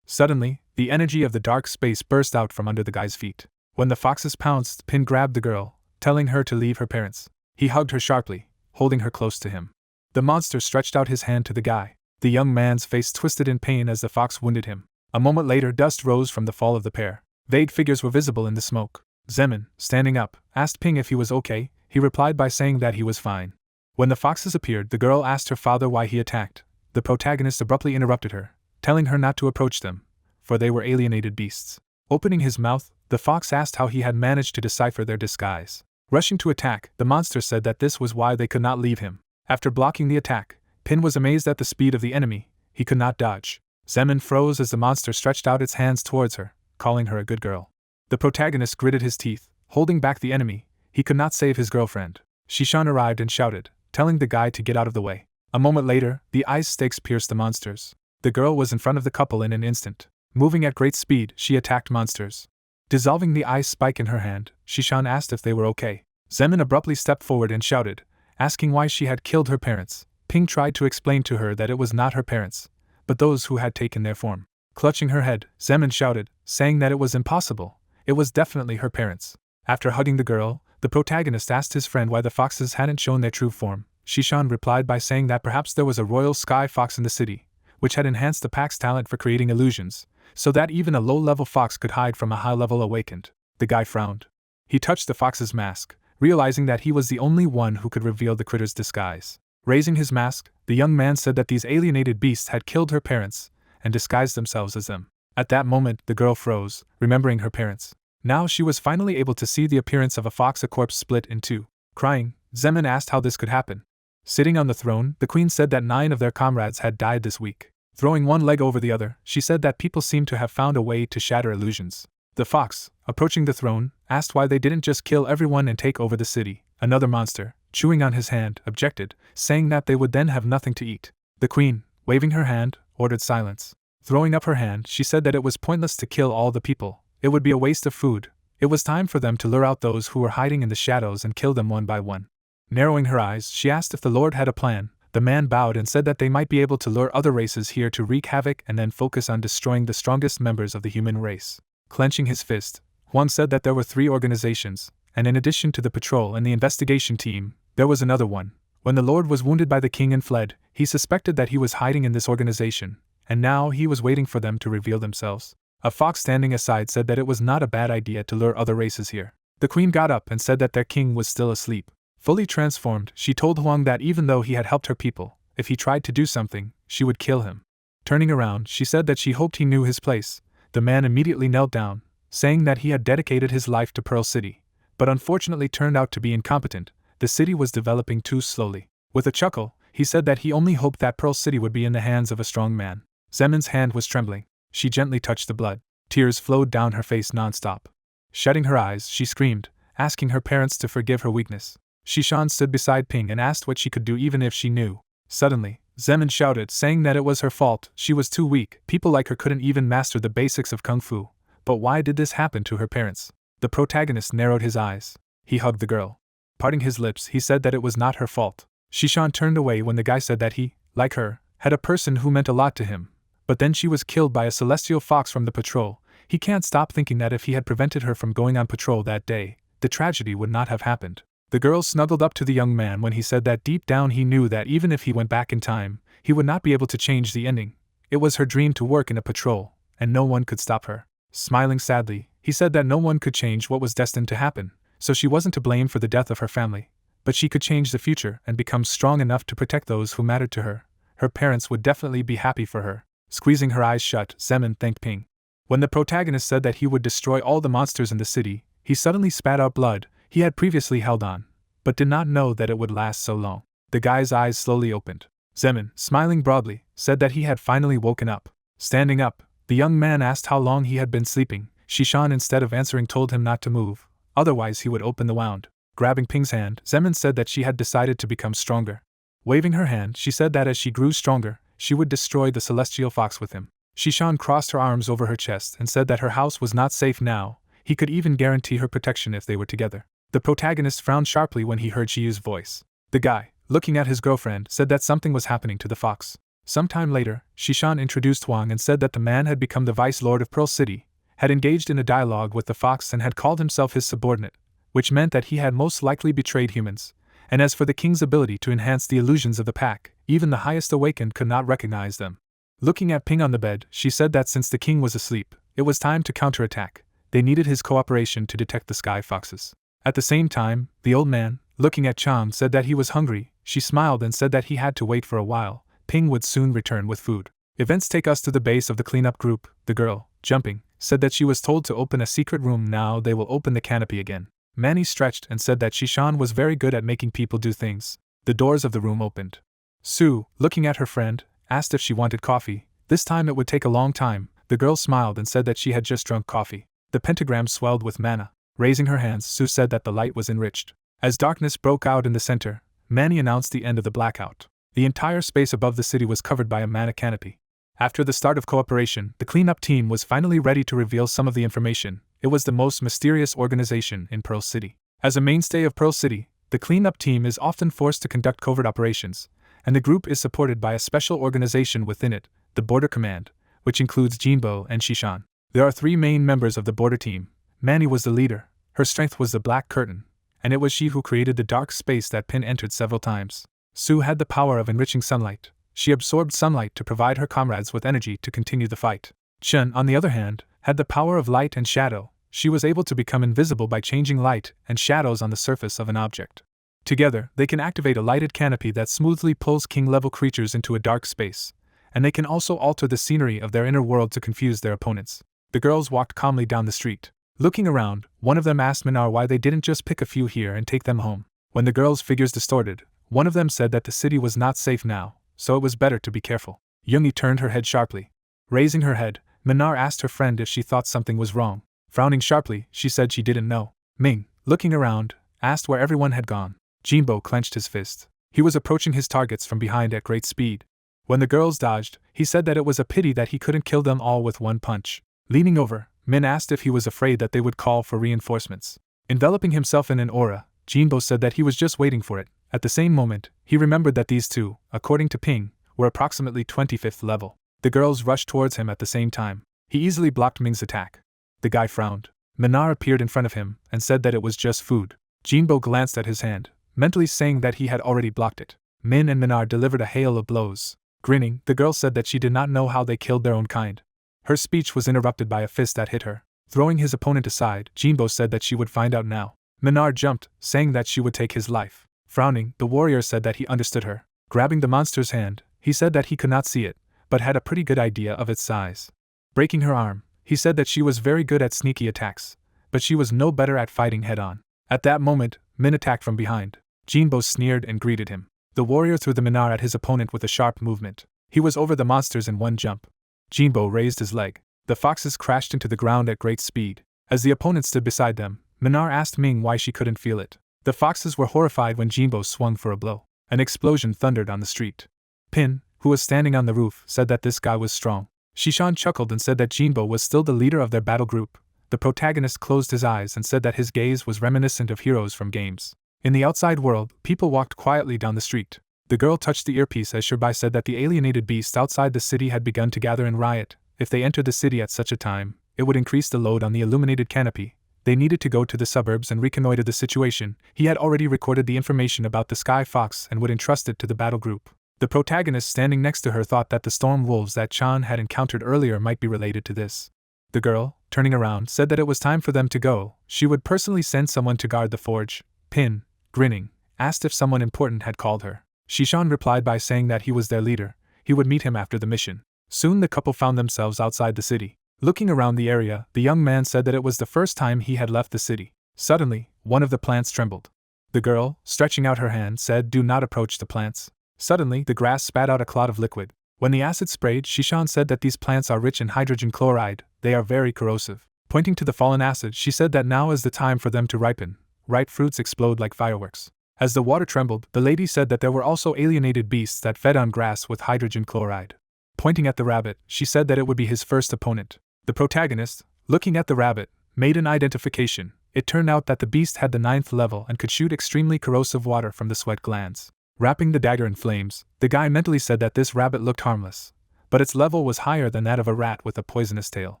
Suddenly, the energy of the dark space burst out from under the guy's feet. When the foxes pounced, Pin grabbed the girl, telling her to leave her parents. He hugged her sharply, holding her close to him. The monster stretched out his hand to the guy. The young man's face twisted in pain as the fox wounded him. A moment later, dust rose from the fall of the pair. Vague figures were visible in the smoke. Zemin, standing up, asked Ping if he was okay. He replied by saying that he was fine. When the foxes appeared, the girl asked her father why he attacked. The protagonist abruptly interrupted her, telling her not to approach them, for they were alienated beasts. Opening his mouth, the fox asked how he had managed to decipher their disguise. Rushing to attack, the monster said that this was why they could not leave him. After blocking the attack, Pin was amazed at the speed of the enemy. He could not dodge. Zemin froze as the monster stretched out its hands towards her, calling her a good girl. The protagonist gritted his teeth, holding back the enemy. He could not save his girlfriend. Shishan arrived and shouted, telling the guy to get out of the way. A moment later, the ice stakes pierced the monsters. The girl was in front of the couple in an instant. Moving at great speed, she attacked monsters. Dissolving the ice spike in her hand, Shishan asked if they were okay. Zemin abruptly stepped forward and shouted, asking why she had killed her parents. Ping tried to explain to her that it was not her parents, but those who had taken their form. Clutching her head, Zemin shouted, saying that it was impossible. It was definitely her parents. After hugging the girl, the protagonist asked his friend why the foxes hadn't shown their true form. Shishan replied by saying that perhaps there was a royal sky fox in the city, which had enhanced the pack's talent for creating illusions, so that even a low-level fox could hide from a high-level awakened. The guy frowned. He touched the fox's mask, realizing that he was the only one who could reveal the critter's disguise. Raising his mask, the young man said that these alienated beasts had killed her parents and disguised themselves as them. At that moment, the girl froze, remembering her parents. Now she was finally able to see the appearance of a fox, a corpse split in two. Crying, Zemin asked how this could happen. Sitting on the throne, the queen said that 9 of their comrades had died this week. Throwing one leg over the other, she said that people seemed to have found a way to shatter illusions. The fox, approaching the throne, asked why they didn't just kill everyone and take over the city. Another monster, chewing on his hand, objected, saying that they would then have nothing to eat. The queen, waving her hand, ordered silence. Throwing up her hand, she said that it was pointless to kill all the people. It would be a waste of food. It was time for them to lure out those who were hiding in the shadows and kill them one by one. Narrowing her eyes, she asked if the Lord had a plan. The man bowed and said that they might be able to lure other races here to wreak havoc and then focus on destroying the strongest members of the human race. Clenching his fist, Huang said that there were 3 organizations, and in addition to the patrol and the investigation team, there was another one. When the Lord was wounded by the king and fled, he suspected that he was hiding in this organization, and now he was waiting for them to reveal themselves. A fox standing aside said that it was not a bad idea to lure other races here. The queen got up and said that their king was still asleep. Fully transformed, she told Huang that even though he had helped her people, if he tried to do something, she would kill him. Turning around, she said that she hoped he knew his place. The man immediately knelt down, saying that he had dedicated his life to Pearl City, but unfortunately turned out to be incompetent. The city was developing too slowly. With a chuckle, he said that he only hoped that Pearl City would be in the hands of a strong man. Zemin's hand was trembling. She gently touched the blood. Tears flowed down her face non-stop. Shutting her eyes, she screamed, asking her parents to forgive her weakness. Shishan stood beside Ping and asked what she could do even if she knew. Suddenly, Zemin shouted, saying that it was her fault. She was too weak. People like her couldn't even master the basics of kung fu. But why did this happen to her parents? The protagonist narrowed his eyes. He hugged the girl. Parting his lips, he said that it was not her fault. Shishan turned away when the guy said that he, like her, had a person who meant a lot to him. But then she was killed by a celestial fox from the patrol. He can't stop thinking that if he had prevented her from going on patrol that day, the tragedy would not have happened. The girl snuggled up to the young man when he said that deep down he knew that even if he went back in time, he would not be able to change the ending. It was her dream to work in a patrol, and no one could stop her. Smiling sadly, he said that no one could change what was destined to happen, so she wasn't to blame for the death of her family. But she could change the future and become strong enough to protect those who mattered to her. Her parents would definitely be happy for her. Squeezing her eyes shut, Zemin thanked Ping. When the protagonist said that he would destroy all the monsters in the city, he suddenly spat out blood. He had previously held on, but did not know that it would last so long. The guy's eyes slowly opened. Zemin, smiling broadly, said that he had finally woken up. Standing up, the young man asked how long he had been sleeping. Shishan, instead of answering, told him not to move, otherwise he would open the wound. Grabbing Ping's hand, Zemin said that she had decided to become stronger. Waving her hand, she said that as she grew stronger, she would destroy the celestial fox with him. Shishan crossed her arms over her chest and said that her house was not safe now. He could even guarantee her protection if they were together. The protagonist frowned sharply when he heard Shiyu's voice. The guy, looking at his girlfriend, said that something was happening to the fox. Sometime later, Shishan introduced Huang and said that the man had become the vice lord of Pearl City, had engaged in a dialogue with the fox and had called himself his subordinate, which meant that he had most likely betrayed humans. And as for the king's ability to enhance the illusions of the pack, even the highest awakened could not recognize them. Looking at Ping on the bed, she said that since the king was asleep, it was time to counterattack. They needed his cooperation to detect the sky foxes. At the same time, the old man, looking at Chang, said that he was hungry. She smiled and said that he had to wait for a while. Ping would soon return with food. Events take us to the base of the cleanup group. The girl, jumping, said that she was told to open a secret room. Now they will open the canopy again. Manny stretched and said that Shishan was very good at making people do things. The doors of the room opened. Sue, looking at her friend, asked if she wanted coffee. This time it would take a long time. The girl smiled and said that she had just drunk coffee. The pentagram swelled with mana. Raising her hands, Sue said that the light was enriched. As darkness broke out in the center, Manny announced the end of the blackout. The entire space above the city was covered by a mana canopy. After the start of cooperation, the cleanup team was finally ready to reveal some of the information. It was the most mysterious organization in Pearl City. As a mainstay of Pearl City, the cleanup team is often forced to conduct covert operations, and the group is supported by a special organization within it, the Border Command, which includes Jinbo and Shishan. There are 3 main members of the border team. Manny was the leader, her strength was the black curtain, and it was she who created the dark space that Pin entered several times. Sue had the power of enriching sunlight. She absorbed sunlight to provide her comrades with energy to continue the fight. Chen, on the other hand, had the power of light and shadow. She was able to become invisible by changing light and shadows on the surface of an object. Together, they can activate a lighted canopy that smoothly pulls king-level creatures into a dark space, and they can also alter the scenery of their inner world to confuse their opponents. The girls walked calmly down the street. Looking around, one of them asked Minar why they didn't just pick a few here and take them home. When the girls' figures distorted, one of them said that the city was not safe now, so it was better to be careful. Yoongi turned her head sharply. Raising her head, Minar asked her friend if she thought something was wrong. Frowning sharply, she said she didn't know. Ming, looking around, asked where everyone had gone. Jinbo clenched his fist. He was approaching his targets from behind at great speed. When the girls dodged, he said that it was a pity that he couldn't kill them all with one punch. Leaning over, Min asked if he was afraid that they would call for reinforcements. Enveloping himself in an aura, Jinbo said that he was just waiting for it. At the same moment, he remembered that these two, according to Ping, were approximately 25th level. The girls rushed towards him at the same time. He easily blocked Ming's attack. The guy frowned. Minar appeared in front of him and said that it was just food. Jinbo glanced at his hand, mentally saying that he had already blocked it. Min and Minar delivered a hail of blows. Grinning, the girl said that she did not know how they killed their own kind. Her speech was interrupted by a fist that hit her. Throwing his opponent aside, Jinbo said that she would find out now. Minar jumped, saying that she would take his life. Frowning, the warrior said that he understood her. Grabbing the monster's hand, he said that he could not see it, but had a pretty good idea of its size. Breaking her arm, he said that she was very good at sneaky attacks, but she was no better at fighting head-on. At that moment, Min attacked from behind. Jinbo sneered and greeted him. The warrior threw the Minar at his opponent with a sharp movement. He was over the monsters in one jump. Jinbo raised his leg. The foxes crashed into the ground at great speed. As the opponent stood beside them, Minar asked Ming why she couldn't feel it. The foxes were horrified when Jinbo swung for a blow. An explosion thundered on the street. Pin, who was standing on the roof, said that this guy was strong. Shishan chuckled and said that Jinbo was still the leader of their battle group. The protagonist closed his eyes and said that his gaze was reminiscent of heroes from games. In the outside world, people walked quietly down the street. The girl touched the earpiece as Shirbai said that the alienated beasts outside the city had begun to gather and riot. If they entered the city at such a time, it would increase the load on the illuminated canopy. They needed to go to the suburbs and reconnoiter the situation. He had already recorded the information about the Sky Fox and would entrust it to the battle group. The protagonist standing next to her thought that the storm wolves that Chan had encountered earlier might be related to this. The girl, turning around, said that it was time for them to go. She would personally send someone to guard the forge. Pin, grinning, asked if someone important had called her. Shishan replied by saying that he was their leader. He would meet him after the mission. Soon the couple found themselves outside the city. Looking around the area, the young man said that it was the first time he had left the city. Suddenly, one of the plants trembled. The girl, stretching out her hand, said, "Do not approach the plants." Suddenly, the grass spat out a cloud of liquid. When the acid sprayed, Shishan said that these plants are rich in hydrogen chloride. They are very corrosive. Pointing to the fallen acid, she said that now is the time for them to ripen. Ripe fruits explode like fireworks. As the water trembled, the lady said that there were also alienated beasts that fed on grass with hydrogen chloride. Pointing at the rabbit, she said that it would be his first opponent. The protagonist, looking at the rabbit, made an identification. It turned out that the beast had the 9th level and could shoot extremely corrosive water from the sweat glands. Wrapping the dagger in flames, the guy mentally said that this rabbit looked harmless, but its level was higher than that of a rat with a poisonous tail.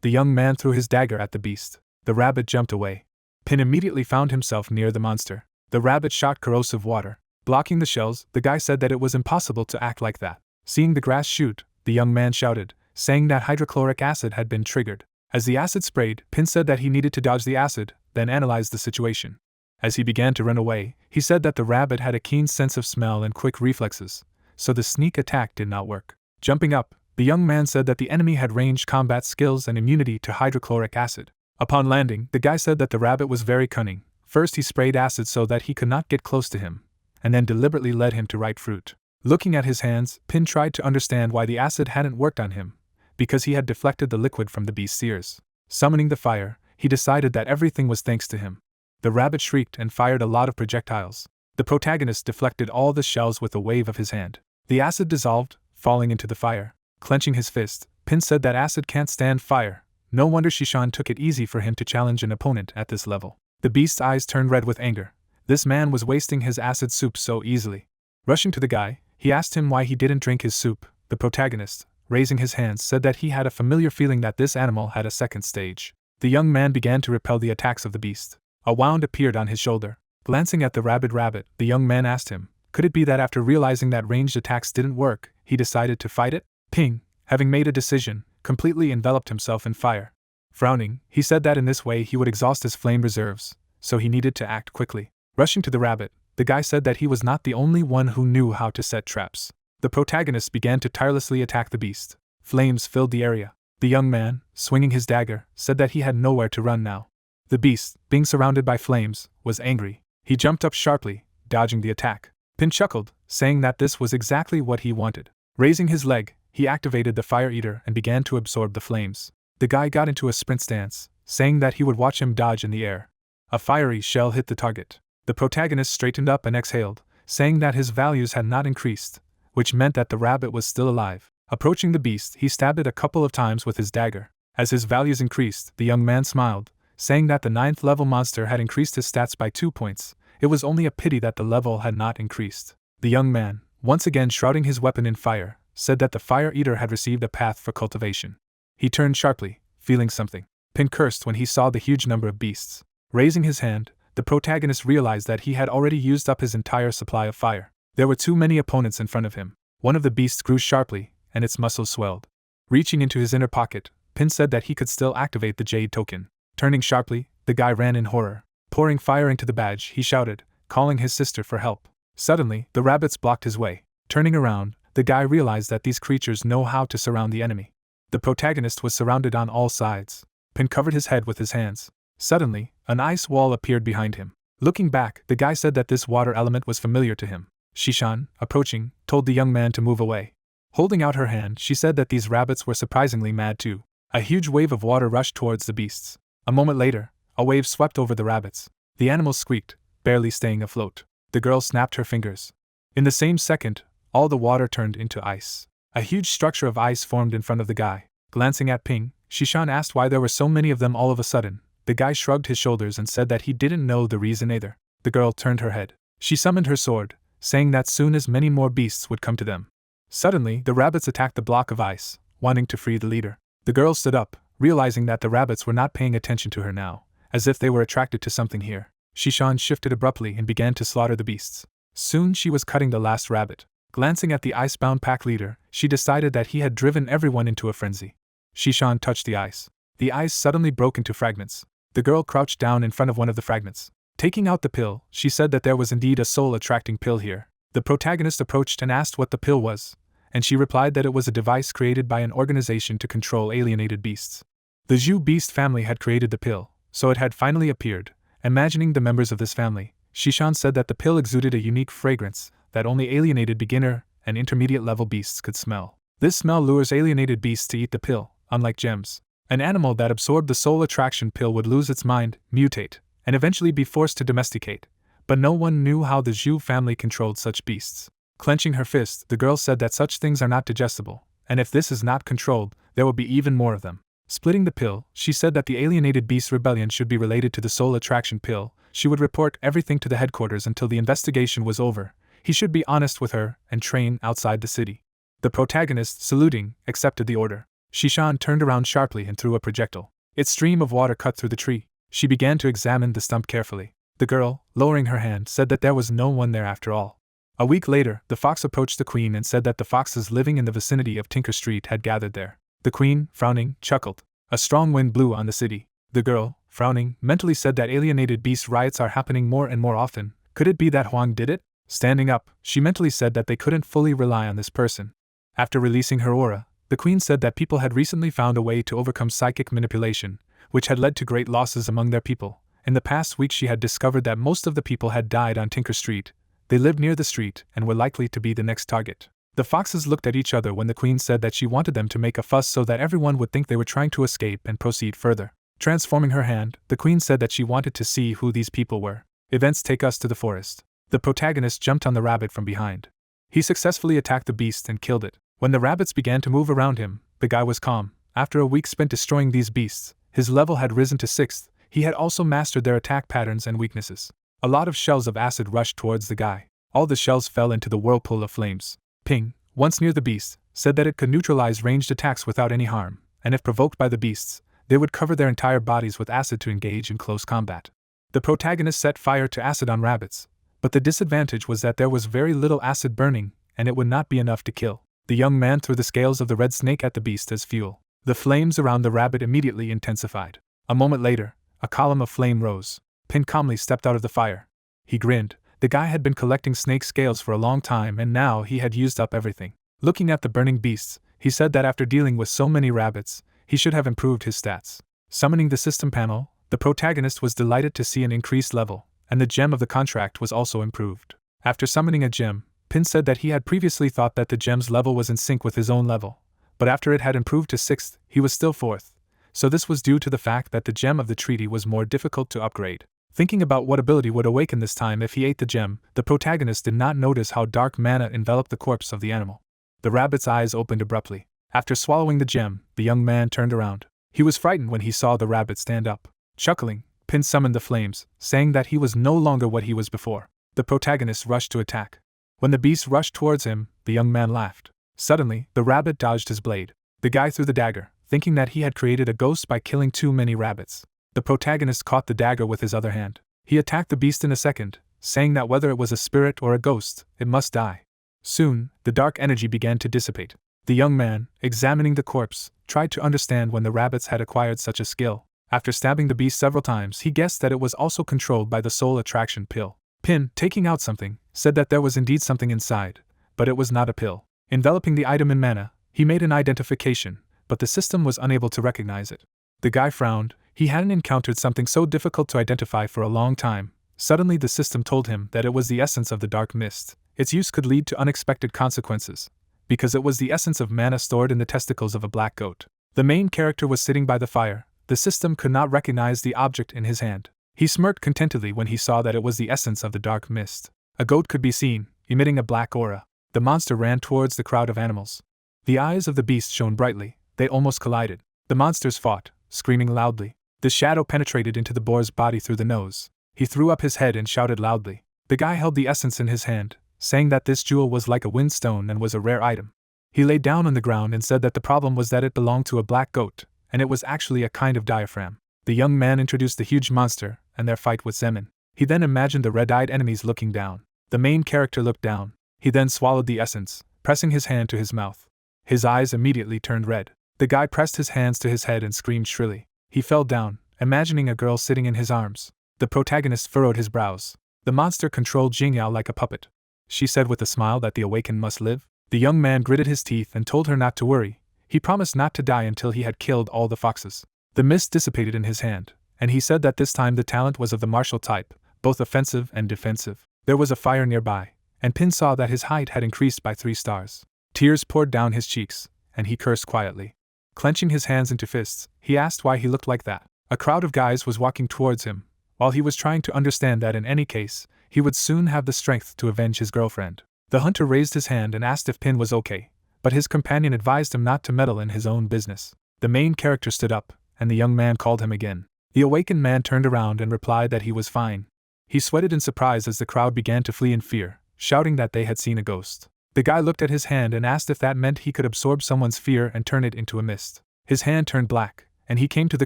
The young man threw his dagger at the beast. The rabbit jumped away. Pin immediately found himself near the monster. The rabbit shot corrosive water, blocking the shells. The guy said that it was impossible to act like that. Seeing the grass shoot, the young man shouted, saying that hydrochloric acid had been triggered. As the acid sprayed, Pin said that he needed to dodge the acid, then analyzed the situation. As he began to run away, he said that the rabbit had a keen sense of smell and quick reflexes, so the sneak attack did not work. Jumping up, the young man said that the enemy had ranged combat skills and immunity to hydrochloric acid. Upon landing, the guy said that the rabbit was very cunning. First he sprayed acid so that he could not get close to him, and then deliberately led him to ripe fruit. Looking at his hands, Pin tried to understand why the acid hadn't worked on him, because he had deflected the liquid from the beast's ears. Summoning the fire, he decided that everything was thanks to him. The rabbit shrieked and fired a lot of projectiles. The protagonist deflected all the shells with a wave of his hand. The acid dissolved, falling into the fire. Clenching his fist, Pin said that acid can't stand fire. No wonder Shishan took it easy for him to challenge an opponent at this level. The beast's eyes turned red with anger. This man was wasting his acid soup so easily. Rushing to the guy, he asked him why he didn't drink his soup. The protagonist, raising his hands, said that he had a familiar feeling that this animal had a second stage. The young man began to repel the attacks of the beast. A wound appeared on his shoulder. Glancing at the rabid rabbit, the young man asked him, could it be that after realizing that ranged attacks didn't work, he decided to fight it? Ping, having made a decision, completely enveloped himself in fire. Frowning, he said that in this way he would exhaust his flame reserves, so he needed to act quickly. Rushing to the rabbit, the guy said that he was not the only one who knew how to set traps. The protagonist began to tirelessly attack the beast. Flames filled the area. The young man, swinging his dagger, said that he had nowhere to run now. The beast, being surrounded by flames, was angry. He jumped up sharply, dodging the attack. Pin chuckled, saying that this was exactly what he wanted. Raising his leg, he activated the fire eater and began to absorb the flames. The guy got into a sprint stance, saying that he would watch him dodge in the air. A fiery shell hit the target. The protagonist straightened up and exhaled, saying that his values had not increased, which meant that the rabbit was still alive. Approaching the beast, he stabbed it a couple of times with his dagger. As his values increased, the young man smiled, saying that the 9th level monster had increased his stats by 2 points. It was only a pity that the level had not increased. The young man, once again shrouding his weapon in fire, said that the fire eater had received a path for cultivation. He turned sharply, feeling something. Pin cursed when he saw the huge number of beasts. Raising his hand, the protagonist realized that he had already used up his entire supply of fire. There were too many opponents in front of him. One of the beasts grew sharply, and its muscles swelled. Reaching into his inner pocket, Pin said that he could still activate the Jade token. Turning sharply, the guy ran in horror. Pouring fire into the badge, he shouted, calling his sister for help. Suddenly, the rabbits blocked his way. Turning around, the guy realized that these creatures know how to surround the enemy. The protagonist was surrounded on all sides. Pin covered his head with his hands. Suddenly, an ice wall appeared behind him. Looking back, the guy said that this water element was familiar to him. Shishan, approaching, told the young man to move away. Holding out her hand, she said that these rabbits were surprisingly mad too. A huge wave of water rushed towards the beasts. A moment later, a wave swept over the rabbits. The animals squeaked, barely staying afloat. The girl snapped her fingers. In the same second, all the water turned into ice. A huge structure of ice formed in front of the guy. Glancing at Ping, Shishan asked why there were so many of them all of a sudden. The guy shrugged his shoulders and said that he didn't know the reason either. The girl turned her head. She summoned her sword, saying that soon as many more beasts would come to them. Suddenly, the rabbits attacked the block of ice, wanting to free the leader. The girl stood up, realizing that the rabbits were not paying attention to her now, as if they were attracted to something here. Shishan shifted abruptly and began to slaughter the beasts. Soon she was cutting the last rabbit. Glancing at the icebound pack leader, she decided that he had driven everyone into a frenzy. Shishan touched the ice. The ice suddenly broke into fragments. The girl crouched down in front of one of the fragments. Taking out the pill, she said that there was indeed a soul-attracting pill here. The protagonist approached and asked what the pill was, and she replied that it was a device created by an organization to control alienated beasts. The Zhu beast family had created the pill, so it had finally appeared. Imagining the members of this family, Shishan said that the pill exuded a unique fragrance that only alienated beginner and intermediate level beasts could smell. This smell lures alienated beasts to eat the pill, unlike gems. An animal that absorbed the soul attraction pill would lose its mind, mutate, and eventually be forced to domesticate, but no one knew how the Zhu family controlled such beasts. Clenching her fist, the girl said that such things are not digestible, and if this is not controlled, there will be even more of them. Splitting the pill, she said that the alienated beast rebellion should be related to the soul attraction pill. She would report everything to the headquarters until the investigation was over. He should be honest with her and train outside the city. The protagonist, saluting, accepted the order. Shishan turned around sharply and threw a projectile. Its stream of water cut through the tree. She began to examine the stump carefully. The girl, lowering her hand, said that there was no one there after all. A week later, the fox approached the queen and said that the foxes living in the vicinity of Tinker Street had gathered there. The queen, frowning, chuckled. A strong wind blew on the city. The girl, frowning, mentally said that alienated beast riots are happening more and more often. Could it be that Huang did it? Standing up, she mentally said that they couldn't fully rely on this person. After releasing her aura, the queen said that people had recently found a way to overcome psychic manipulation, which had led to great losses among their people. In the past week she had discovered that most of the people had died on Tinker Street. They lived near the street and were likely to be the next target. The foxes looked at each other when the queen said that she wanted them to make a fuss so that everyone would think they were trying to escape and proceed further. Transforming her hand, the queen said that she wanted to see who these people were. Events take us to the forest. The protagonist jumped on the rabbit from behind. He successfully attacked the beast and killed it. When the rabbits began to move around him, the guy was calm. After a week spent destroying these beasts, his level had risen to 6th. He had also mastered their attack patterns and weaknesses. A lot of shells of acid rushed towards the guy. All the shells fell into the whirlpool of flames. Ping, once near the beast, said that it could neutralize ranged attacks without any harm, and if provoked by the beasts, they would cover their entire bodies with acid to engage in close combat. The protagonist set fire to acid on rabbits, but the disadvantage was that there was very little acid burning, and it would not be enough to kill. The young man threw the scales of the red snake at the beast as fuel. The flames around the rabbit immediately intensified. A moment later, a column of flame rose. Pin calmly stepped out of the fire. He grinned. The guy had been collecting snake scales for a long time and now he had used up everything. Looking at the burning beasts, he said that after dealing with so many rabbits, he should have improved his stats. Summoning the system panel, the protagonist was delighted to see an increased level, and the gem of the contract was also improved. After summoning a gem, Pin said that he had previously thought that the gem's level was in sync with his own level, but after it had improved to 6th, he was still 4th. So this was due to the fact that the gem of the treaty was more difficult to upgrade. Thinking about what ability would awaken this time if he ate the gem, the protagonist did not notice how dark mana enveloped the corpse of the animal. The rabbit's eyes opened abruptly. After swallowing the gem, the young man turned around. He was frightened when he saw the rabbit stand up. Chuckling, Pin summoned the flames, saying that he was no longer what he was before. The protagonist rushed to attack. When the beast rushed towards him, the young man laughed. Suddenly, the rabbit dodged his blade. The guy threw the dagger, thinking that he had created a ghost by killing too many rabbits. The protagonist caught the dagger with his other hand. He attacked the beast in a second, saying that whether it was a spirit or a ghost, it must die. Soon, the dark energy began to dissipate. The young man, examining the corpse, tried to understand when the rabbits had acquired such a skill. After stabbing the beast several times, he guessed that it was also controlled by the soul attraction pill. Pin, taking out something, said that there was indeed something inside, but it was not a pill. Enveloping the item in mana, he made an identification, but the system was unable to recognize it. The guy frowned. He hadn't encountered something so difficult to identify for a long time. Suddenly the system told him that it was the essence of the dark mist. Its use could lead to unexpected consequences, because it was the essence of mana stored in the testicles of a black goat. The main character was sitting by the fire. The system could not recognize the object in his hand. He smirked contentedly when he saw that it was the essence of the dark mist. A goat could be seen, emitting a black aura. The monster ran towards the crowd of animals. The eyes of the beast shone brightly. They almost collided. The monsters fought, screaming loudly. The shadow penetrated into the boar's body through the nose. He threw up his head and shouted loudly. The guy held the essence in his hand, saying that this jewel was like a windstone and was a rare item. He lay down on the ground and said that the problem was that it belonged to a black goat, and it was actually a kind of diaphragm. The young man introduced the huge monster and their fight with Zemin. He then imagined the red-eyed enemies looking down. The main character looked down. He then swallowed the essence, pressing his hand to his mouth. His eyes immediately turned red. The guy pressed his hands to his head and screamed shrilly. He fell down, imagining a girl sitting in his arms. The protagonist furrowed his brows. The monster controlled Jingyao like a puppet. She said with a smile that the Awakened must live. The young man gritted his teeth and told her not to worry. He promised not to die until he had killed all the foxes. The mist dissipated in his hand, and he said that this time the talent was of the martial type, both offensive and defensive. There was a fire nearby, and Pin saw that his height had increased by 3 stars. Tears poured down his cheeks, and he cursed quietly. Clenching his hands into fists, he asked why he looked like that. A crowd of guys was walking towards him, while he was trying to understand that in any case, he would soon have the strength to avenge his girlfriend. The hunter raised his hand and asked if Pin was okay, but his companion advised him not to meddle in his own business. The main character stood up, and the young man called him again. The awakened man turned around and replied that he was fine. He sweated in surprise as the crowd began to flee in fear, shouting that they had seen a ghost. The guy looked at his hand and asked if that meant he could absorb someone's fear and turn it into a mist. His hand turned black, and he came to the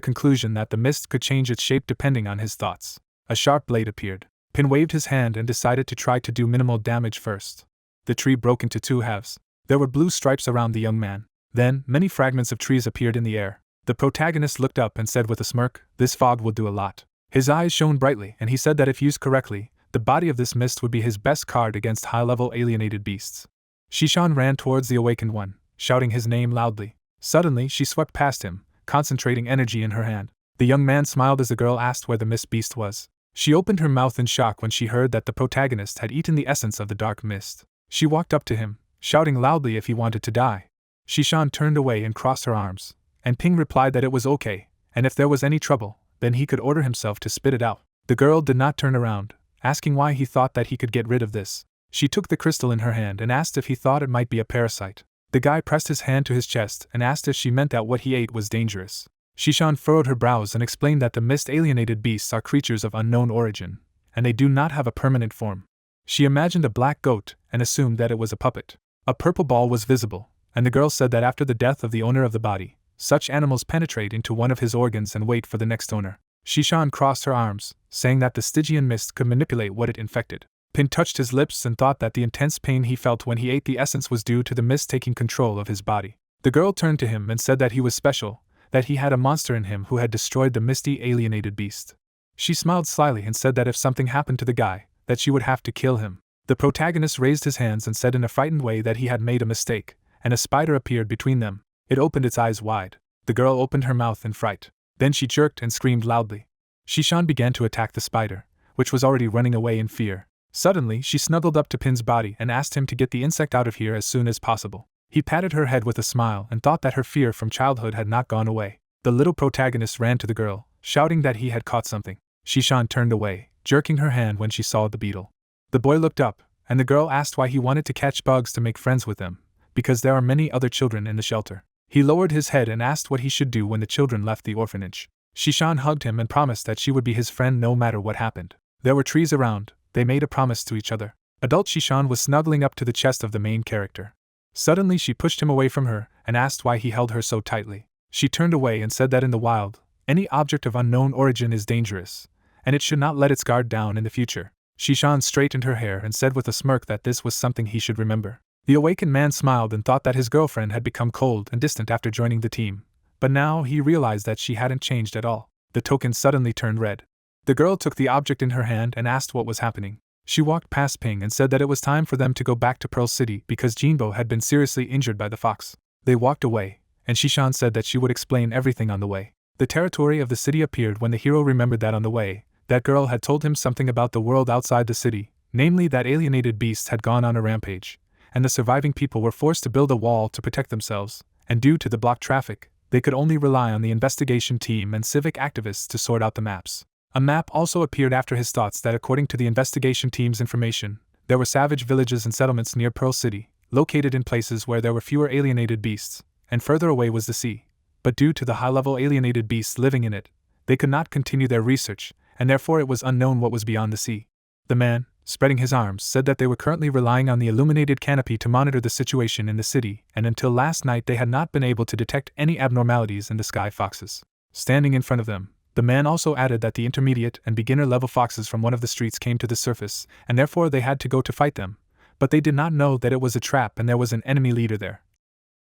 conclusion that the mist could change its shape depending on his thoughts. A sharp blade appeared. Pin waved his hand and decided to try to do minimal damage first. The tree broke into two halves. There were blue stripes around the young man. Then, many fragments of trees appeared in the air. The protagonist looked up and said with a smirk, "This fog will do a lot." His eyes shone brightly, and he said that if used correctly, the body of this mist would be his best card against high-level alienated beasts. Shishan ran towards the awakened one, shouting his name loudly. Suddenly, she swept past him, concentrating energy in her hand. The young man smiled as the girl asked where the mist beast was. She opened her mouth in shock when she heard that the protagonist had eaten the essence of the dark mist. She walked up to him, shouting loudly if he wanted to die. Shishan turned away and crossed her arms, and Ping replied that it was okay, and if there was any trouble, then he could order himself to spit it out. The girl did not turn around, asking why he thought that he could get rid of this. She took the crystal in her hand and asked if he thought it might be a parasite. The guy pressed his hand to his chest and asked if she meant that what he ate was dangerous. Shishan furrowed her brows and explained that the mist-alienated beasts are creatures of unknown origin, and they do not have a permanent form. She imagined a black goat and assumed that it was a puppet. A purple ball was visible, and the girl said that after the death of the owner of the body, such animals penetrate into one of his organs and wait for the next owner. Shishan crossed her arms, saying that the Stygian mist could manipulate what it infected. Pin touched his lips and thought that the intense pain he felt when he ate the essence was due to the mist taking control of his body. The girl turned to him and said that he was special, that he had a monster in him who had destroyed the misty alienated beast. She smiled slyly and said that if something happened to the guy, that she would have to kill him. The protagonist raised his hands and said in a frightened way that he had made a mistake, and a spider appeared between them. It opened its eyes wide. The girl opened her mouth in fright. Then she jerked and screamed loudly. Shishan began to attack the spider, which was already running away in fear. Suddenly, she snuggled up to Pin's body and asked him to get the insect out of here as soon as possible. He patted her head with a smile and thought that her fear from childhood had not gone away. The little protagonist ran to the girl, shouting that he had caught something. Shishan turned away, jerking her hand when she saw the beetle. The boy looked up, and the girl asked why he wanted to catch bugs to make friends with them, because there are many other children in the shelter. He lowered his head and asked what he should do when the children left the orphanage. Shishan hugged him and promised that she would be his friend no matter what happened. There were trees around. They made a promise to each other. Adult Shishan was snuggling up to the chest of the main character. Suddenly she pushed him away from her and asked why he held her so tightly. She turned away and said that in the wild, any object of unknown origin is dangerous, and it should not let its guard down in the future. Shishan straightened her hair and said with a smirk that this was something he should remember. The awakened man smiled and thought that his girlfriend had become cold and distant after joining the team, but now he realized that she hadn't changed at all. The token suddenly turned red. The girl took the object in her hand and asked what was happening. She walked past Ping and said that it was time for them to go back to Pearl City because Jinbo had been seriously injured by the fox. They walked away, and Shishan said that she would explain everything on the way. The territory of the city appeared when the hero remembered that on the way, that girl had told him something about the world outside the city, namely that alienated beasts had gone on a rampage, and the surviving people were forced to build a wall to protect themselves, and due to the blocked traffic, they could only rely on the investigation team and civic activists to sort out the maps. A map also appeared after his thoughts that according to the investigation team's information, there were savage villages and settlements near Pearl City, located in places where there were fewer alienated beasts, and further away was the sea. But due to the high-level alienated beasts living in it, they could not continue their research, and therefore it was unknown what was beyond the sea. The man, spreading his arms, said that they were currently relying on the illuminated canopy to monitor the situation in the city, and until last night they had not been able to detect any abnormalities in the sky foxes. Standing in front of them, the man also added that the intermediate and beginner-level foxes from one of the streets came to the surface, and therefore they had to go to fight them, but they did not know that it was a trap and there was an enemy leader there.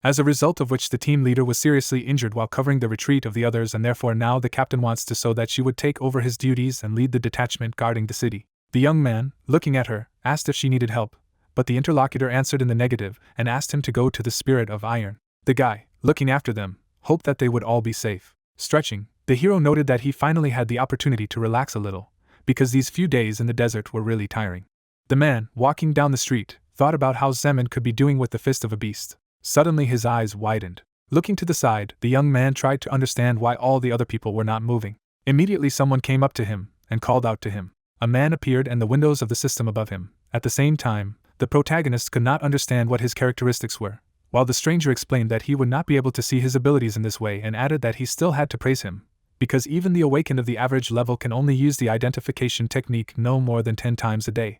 As a result of which the team leader was seriously injured while covering the retreat of the others, and therefore now the captain wants to so that she would take over his duties and lead the detachment guarding the city. The young man, looking at her, asked if she needed help, but the interlocutor answered in the negative and asked him to go to the Spirit of Iron. The guy, looking after them, hoped that they would all be safe. Stretching, the hero noted that he finally had the opportunity to relax a little, because these few days in the desert were really tiring. The man, walking down the street, thought about how Zeman could be doing with the fist of a beast. Suddenly his eyes widened. Looking to the side, the young man tried to understand why all the other people were not moving. Immediately someone came up to him and called out to him. A man appeared and the windows of the system above him. At the same time, the protagonist could not understand what his characteristics were. while the stranger explained that he would not be able to see his abilities in this way and added that he still had to praise him, because even the awakened of the average level can only use the identification technique no more than 10 times a day,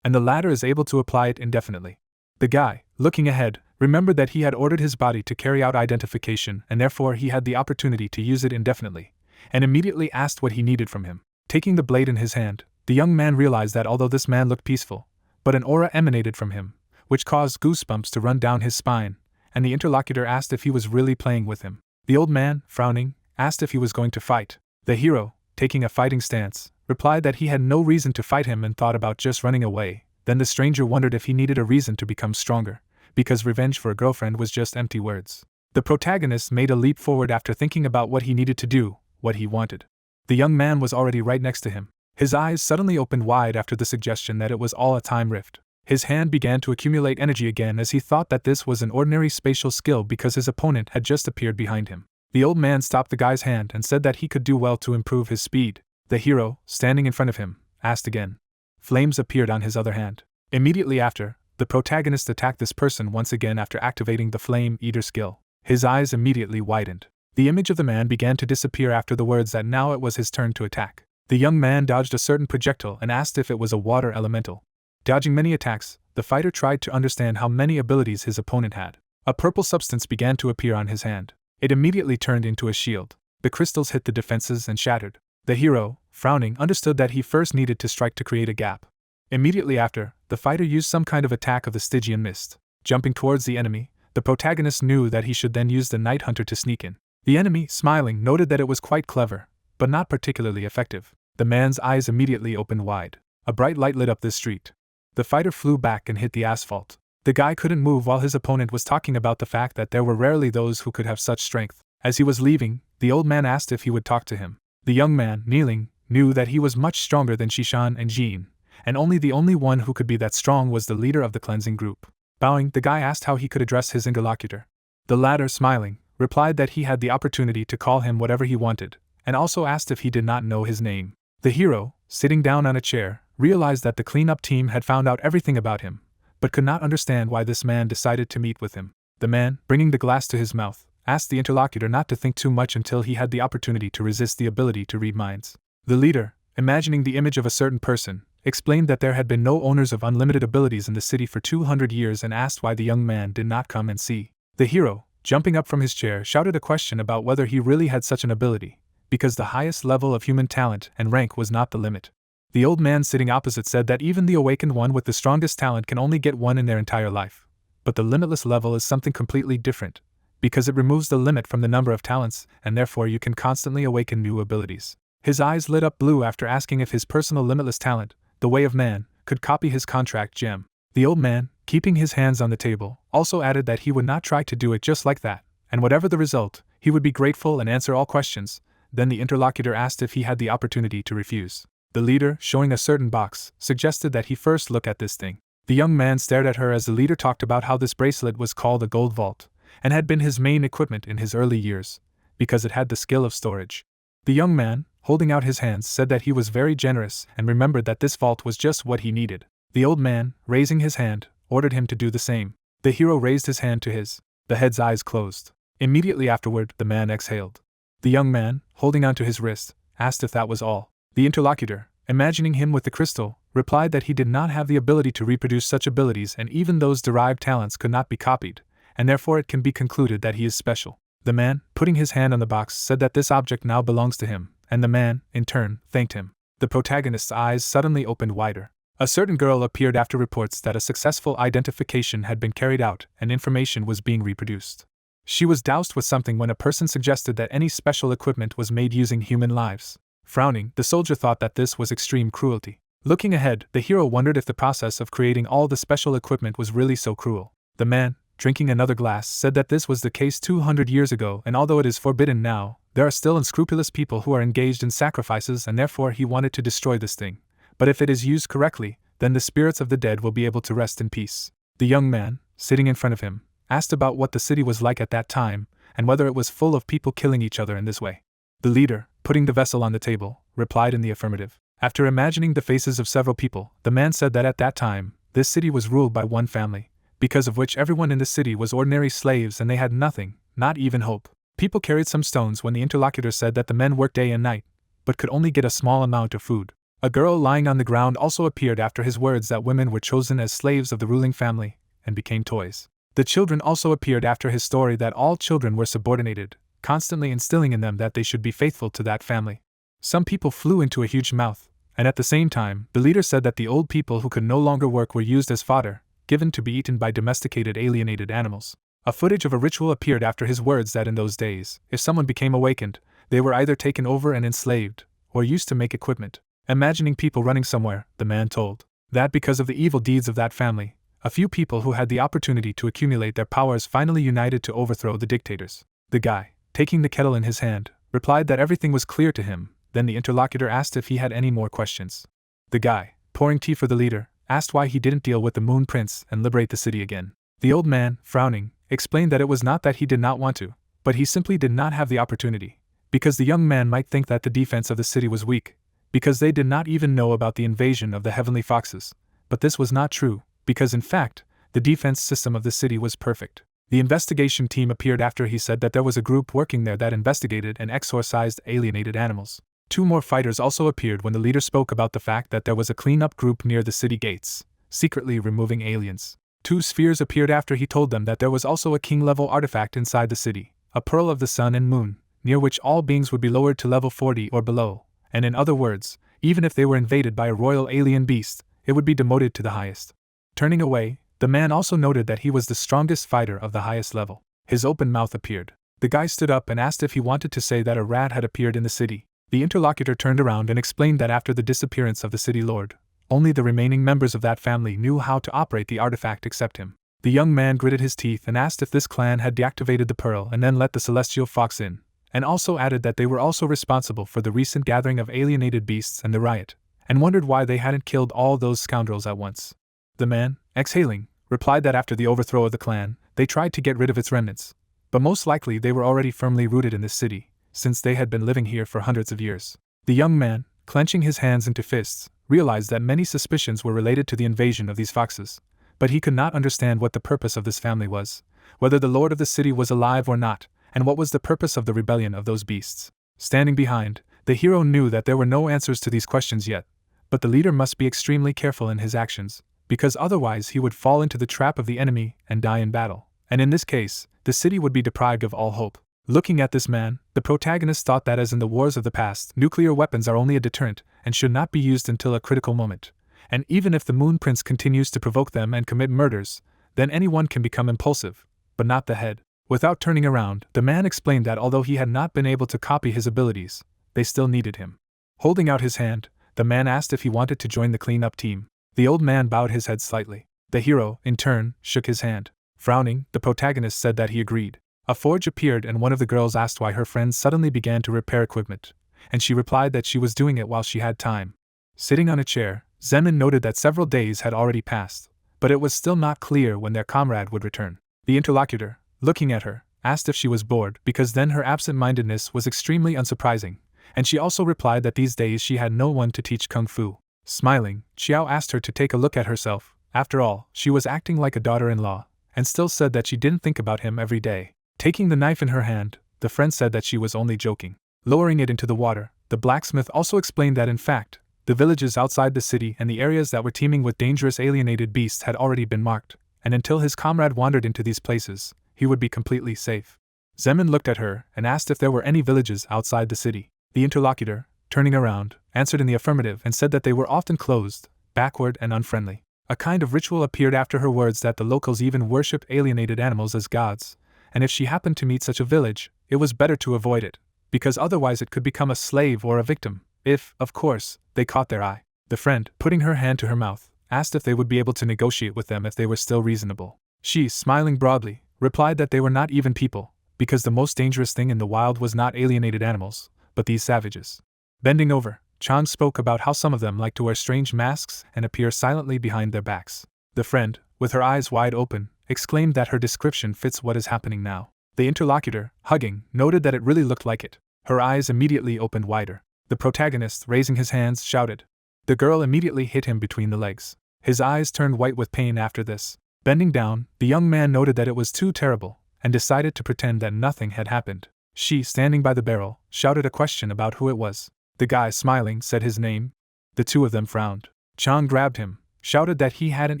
and the latter is able to apply it indefinitely. The guy, looking ahead, remembered that he had ordered his body to carry out identification and therefore he had the opportunity to use it indefinitely, and immediately asked what he needed from him. Taking the blade in his hand, the young man realized that although this man looked peaceful, but an aura emanated from him, which caused goosebumps to run down his spine, and the interlocutor asked if he was really playing with him. The old man, frowning, asked if he was going to fight. The hero, taking a fighting stance, replied that he had no reason to fight him and thought about just running away. Then the stranger wondered if he needed a reason to become stronger, because revenge for a girlfriend was just empty words. The protagonist made a leap forward after thinking about what he needed to do, what he wanted. The young man was already right next to him. His eyes suddenly opened wide after the suggestion that it was all a time rift. His hand began to accumulate energy again as he thought that this was an ordinary spatial skill because his opponent had just appeared behind him. The old man stopped the guy's hand and said that he could do well to improve his speed. The hero, standing in front of him, asked again. Flames appeared on his other hand. Immediately after, the protagonist attacked this person once again after activating the Flame Eater skill. His eyes immediately widened. The image of the man began to disappear after the words that now it was his turn to attack. The young man dodged a certain projectile and asked if it was a water elemental. Dodging many attacks, the fighter tried to understand how many abilities his opponent had. A purple substance began to appear on his hand. It immediately turned into a shield. The crystals hit the defenses and shattered. The hero, frowning, understood that he first needed to strike to create a gap. Immediately after, the fighter used some kind of attack of the Stygian mist. Jumping towards the enemy, the protagonist knew that he should then use the Night Hunter to sneak in. The enemy, smiling, noted that it was quite clever, but not particularly effective. The man's eyes immediately opened wide. A bright light lit up this street. The fighter flew back and hit the asphalt. The guy couldn't move while his opponent was talking about the fact that there were rarely those who could have such strength. As he was leaving, the old man asked if he would talk to him. The young man, kneeling, knew that he was much stronger than Shishan and Jean, and the only one who could be that strong was the leader of the cleansing group. Bowing, the guy asked how he could address his interlocutor. The latter, smiling, replied that he had the opportunity to call him whatever he wanted, and also asked if he did not know his name. The hero, sitting down on a chair, realized that the cleanup team had found out everything about him, but could not understand why this man decided to meet with him. The man, bringing the glass to his mouth, asked the interlocutor not to think too much until he had the opportunity to resist the ability to read minds. The leader, imagining the image of a certain person, explained that there had been no owners of unlimited abilities in the city for 200 years and asked why the young man did not come and see. The hero, jumping up from his chair, shouted a question about whether he really had such an ability, because the highest level of human talent and rank was not the limit. The old man sitting opposite said that even the awakened one with the strongest talent can only get one in their entire life. But the limitless level is something completely different, because it removes the limit from the number of talents, and therefore you can constantly awaken new abilities. His eyes lit up blue after asking if his personal limitless talent, the Way of Man, could copy his contract gem. The old man, keeping his hands on the table, also added that he would not try to do it just like that, and whatever the result, he would be grateful and answer all questions. Then the interlocutor asked if he had the opportunity to refuse. The leader, showing a certain box, suggested that he first look at this thing. The young man stared at her as the leader talked about how this bracelet was called a gold vault, and had been his main equipment in his early years, because it had the skill of storage. The young man, holding out his hands, said that he was very generous and remembered that this vault was just what he needed. The old man, raising his hand, ordered him to do the same. The hero raised his hand to his. The head's eyes closed. Immediately afterward, the man exhaled. The young man, holding onto his wrist, asked if that was all. The interlocutor, imagining him with the crystal, replied that he did not have the ability to reproduce such abilities and even those derived talents could not be copied, and therefore it can be concluded that he is special. The man, putting his hand on the box, said that this object now belongs to him, and the man, in turn, thanked him. The protagonist's eyes suddenly opened wider. A certain girl appeared after reports that a successful identification had been carried out and information was being reproduced. She was doused with something when a person suggested that any special equipment was made using human lives. Frowning, the soldier thought that this was extreme cruelty. Looking ahead, the hero wondered if the process of creating all the special equipment was really so cruel. The man, drinking another glass, said that this was the case 200 years ago, and although it is forbidden now, there are still unscrupulous people who are engaged in sacrifices, and therefore he wanted to destroy this thing. But if it is used correctly, then the spirits of the dead will be able to rest in peace. The young man, sitting in front of him, asked about what the city was like at that time, and whether it was full of people killing each other in this way. The leader, putting the vessel on the table, replied in the affirmative. After imagining the faces of several people, the man said that at that time, this city was ruled by one family, because of which everyone in the city was ordinary slaves and they had nothing, not even hope. People carried some stones when the interlocutor said that the men worked day and night, but could only get a small amount of food. A girl lying on the ground also appeared after his words that women were chosen as slaves of the ruling family and became toys. The children also appeared after his story that all children were subordinated, constantly instilling in them that they should be faithful to that family. Some people flew into a huge mouth, and at the same time, the leader said that the old people who could no longer work were used as fodder, given to be eaten by domesticated alienated animals. A footage of a ritual appeared after his words that in those days, if someone became awakened, they were either taken over and enslaved, or used to make equipment. Imagining people running somewhere, the man told that because of the evil deeds of that family, a few people who had the opportunity to accumulate their powers finally united to overthrow the dictators. The guy, taking the kettle in his hand, replied that everything was clear to him. Then the interlocutor asked if he had any more questions. The guy, pouring tea for the leader, asked why he didn't deal with the Moon Prince and liberate the city again. The old man, frowning, explained that it was not that he did not want to, but he simply did not have the opportunity, because the young man might think that the defense of the city was weak, because they did not even know about the invasion of the Heavenly Foxes. But this was not true, because in fact, the defense system of the city was perfect. The investigation team appeared after he said that there was a group working there that investigated and exorcised alienated animals. 2 more fighters also appeared when the leader spoke about the fact that there was a cleanup group near the city gates, secretly removing aliens. 2 spheres appeared after he told them that there was also a king-level artifact inside the city, a pearl of the sun and moon, near which all beings would be lowered to level 40 or below, and in other words, even if they were invaded by a royal alien beast, it would be demoted to the highest. Turning away, the man also noted that he was the strongest fighter of the highest level. His open mouth appeared. The guy stood up and asked if he wanted to say that a rat had appeared in the city. The interlocutor turned around and explained that after the disappearance of the city lord, only the remaining members of that family knew how to operate the artifact except him. The young man gritted his teeth and asked if this clan had deactivated the pearl and then let the celestial fox in, and also added that they were also responsible for the recent gathering of alienated beasts and the riot, and wondered why they hadn't killed all those scoundrels at once. The man, exhaling, replied that after the overthrow of the clan, they tried to get rid of its remnants, but most likely they were already firmly rooted in this city, since they had been living here for hundreds of years. The young man, clenching his hands into fists, realized that many suspicions were related to the invasion of these foxes, but he could not understand what the purpose of this family was, whether the lord of the city was alive or not, and what was the purpose of the rebellion of those beasts. Standing behind, the hero knew that there were no answers to these questions yet, but the leader must be extremely careful in his actions, because otherwise he would fall into the trap of the enemy and die in battle, and in this case, the city would be deprived of all hope. Looking at this man, the protagonist thought that as in the wars of the past, nuclear weapons are only a deterrent and should not be used until a critical moment, and even if the Moon Prince continues to provoke them and commit murders, then anyone can become impulsive, but not the head. Without turning around, the man explained that although he had not been able to copy his abilities, they still needed him. Holding out his hand, the man asked if he wanted to join the cleanup team. The old man bowed his head slightly. The hero, in turn, shook his hand. Frowning, the protagonist said that he agreed. A forge appeared and one of the girls asked why her friends suddenly began to repair equipment, and she replied that she was doing it while she had time. Sitting on a chair, Zemin noted that several days had already passed, but it was still not clear when their comrade would return. The interlocutor, looking at her, asked if she was bored because then her absent-mindedness was extremely unsurprising, and she also replied that these days she had no one to teach kung fu. Smiling, Xiao asked her to take a look at herself. After all, she was acting like a daughter-in-law, and still said that she didn't think about him every day. Taking the knife in her hand, the friend said that she was only joking. Lowering it into the water, the blacksmith also explained that in fact, the villages outside the city and the areas that were teeming with dangerous alienated beasts had already been marked, and until his comrade wandered into these places, he would be completely safe. Zemin looked at her and asked if there were any villages outside the city. The interlocutor, turning around, answered in the affirmative and said that they were often closed, backward and unfriendly. A kind of ritual appeared after her words that the locals even worshipped alienated animals as gods, and if she happened to meet such a village, it was better to avoid it, because otherwise it could become a slave or a victim, if, of course, they caught their eye. The friend, putting her hand to her mouth, asked if they would be able to negotiate with them if they were still reasonable. She, smiling broadly, replied that they were not even people, because the most dangerous thing in the wild was not alienated animals, but these savages. Bending over, Chang spoke about how some of them like to wear strange masks and appear silently behind their backs. The friend, with her eyes wide open, exclaimed that her description fits what is happening now. The interlocutor, hugging, noted that it really looked like it. Her eyes immediately opened wider. The protagonist, raising his hands, shouted. The girl immediately hit him between the legs. His eyes turned white with pain after this. Bending down, the young man noted that it was too terrible, and decided to pretend that nothing had happened. She, standing by the barrel, shouted a question about who it was. The guy, smiling, said his name. The two of them frowned. Chang grabbed him, shouted that he hadn't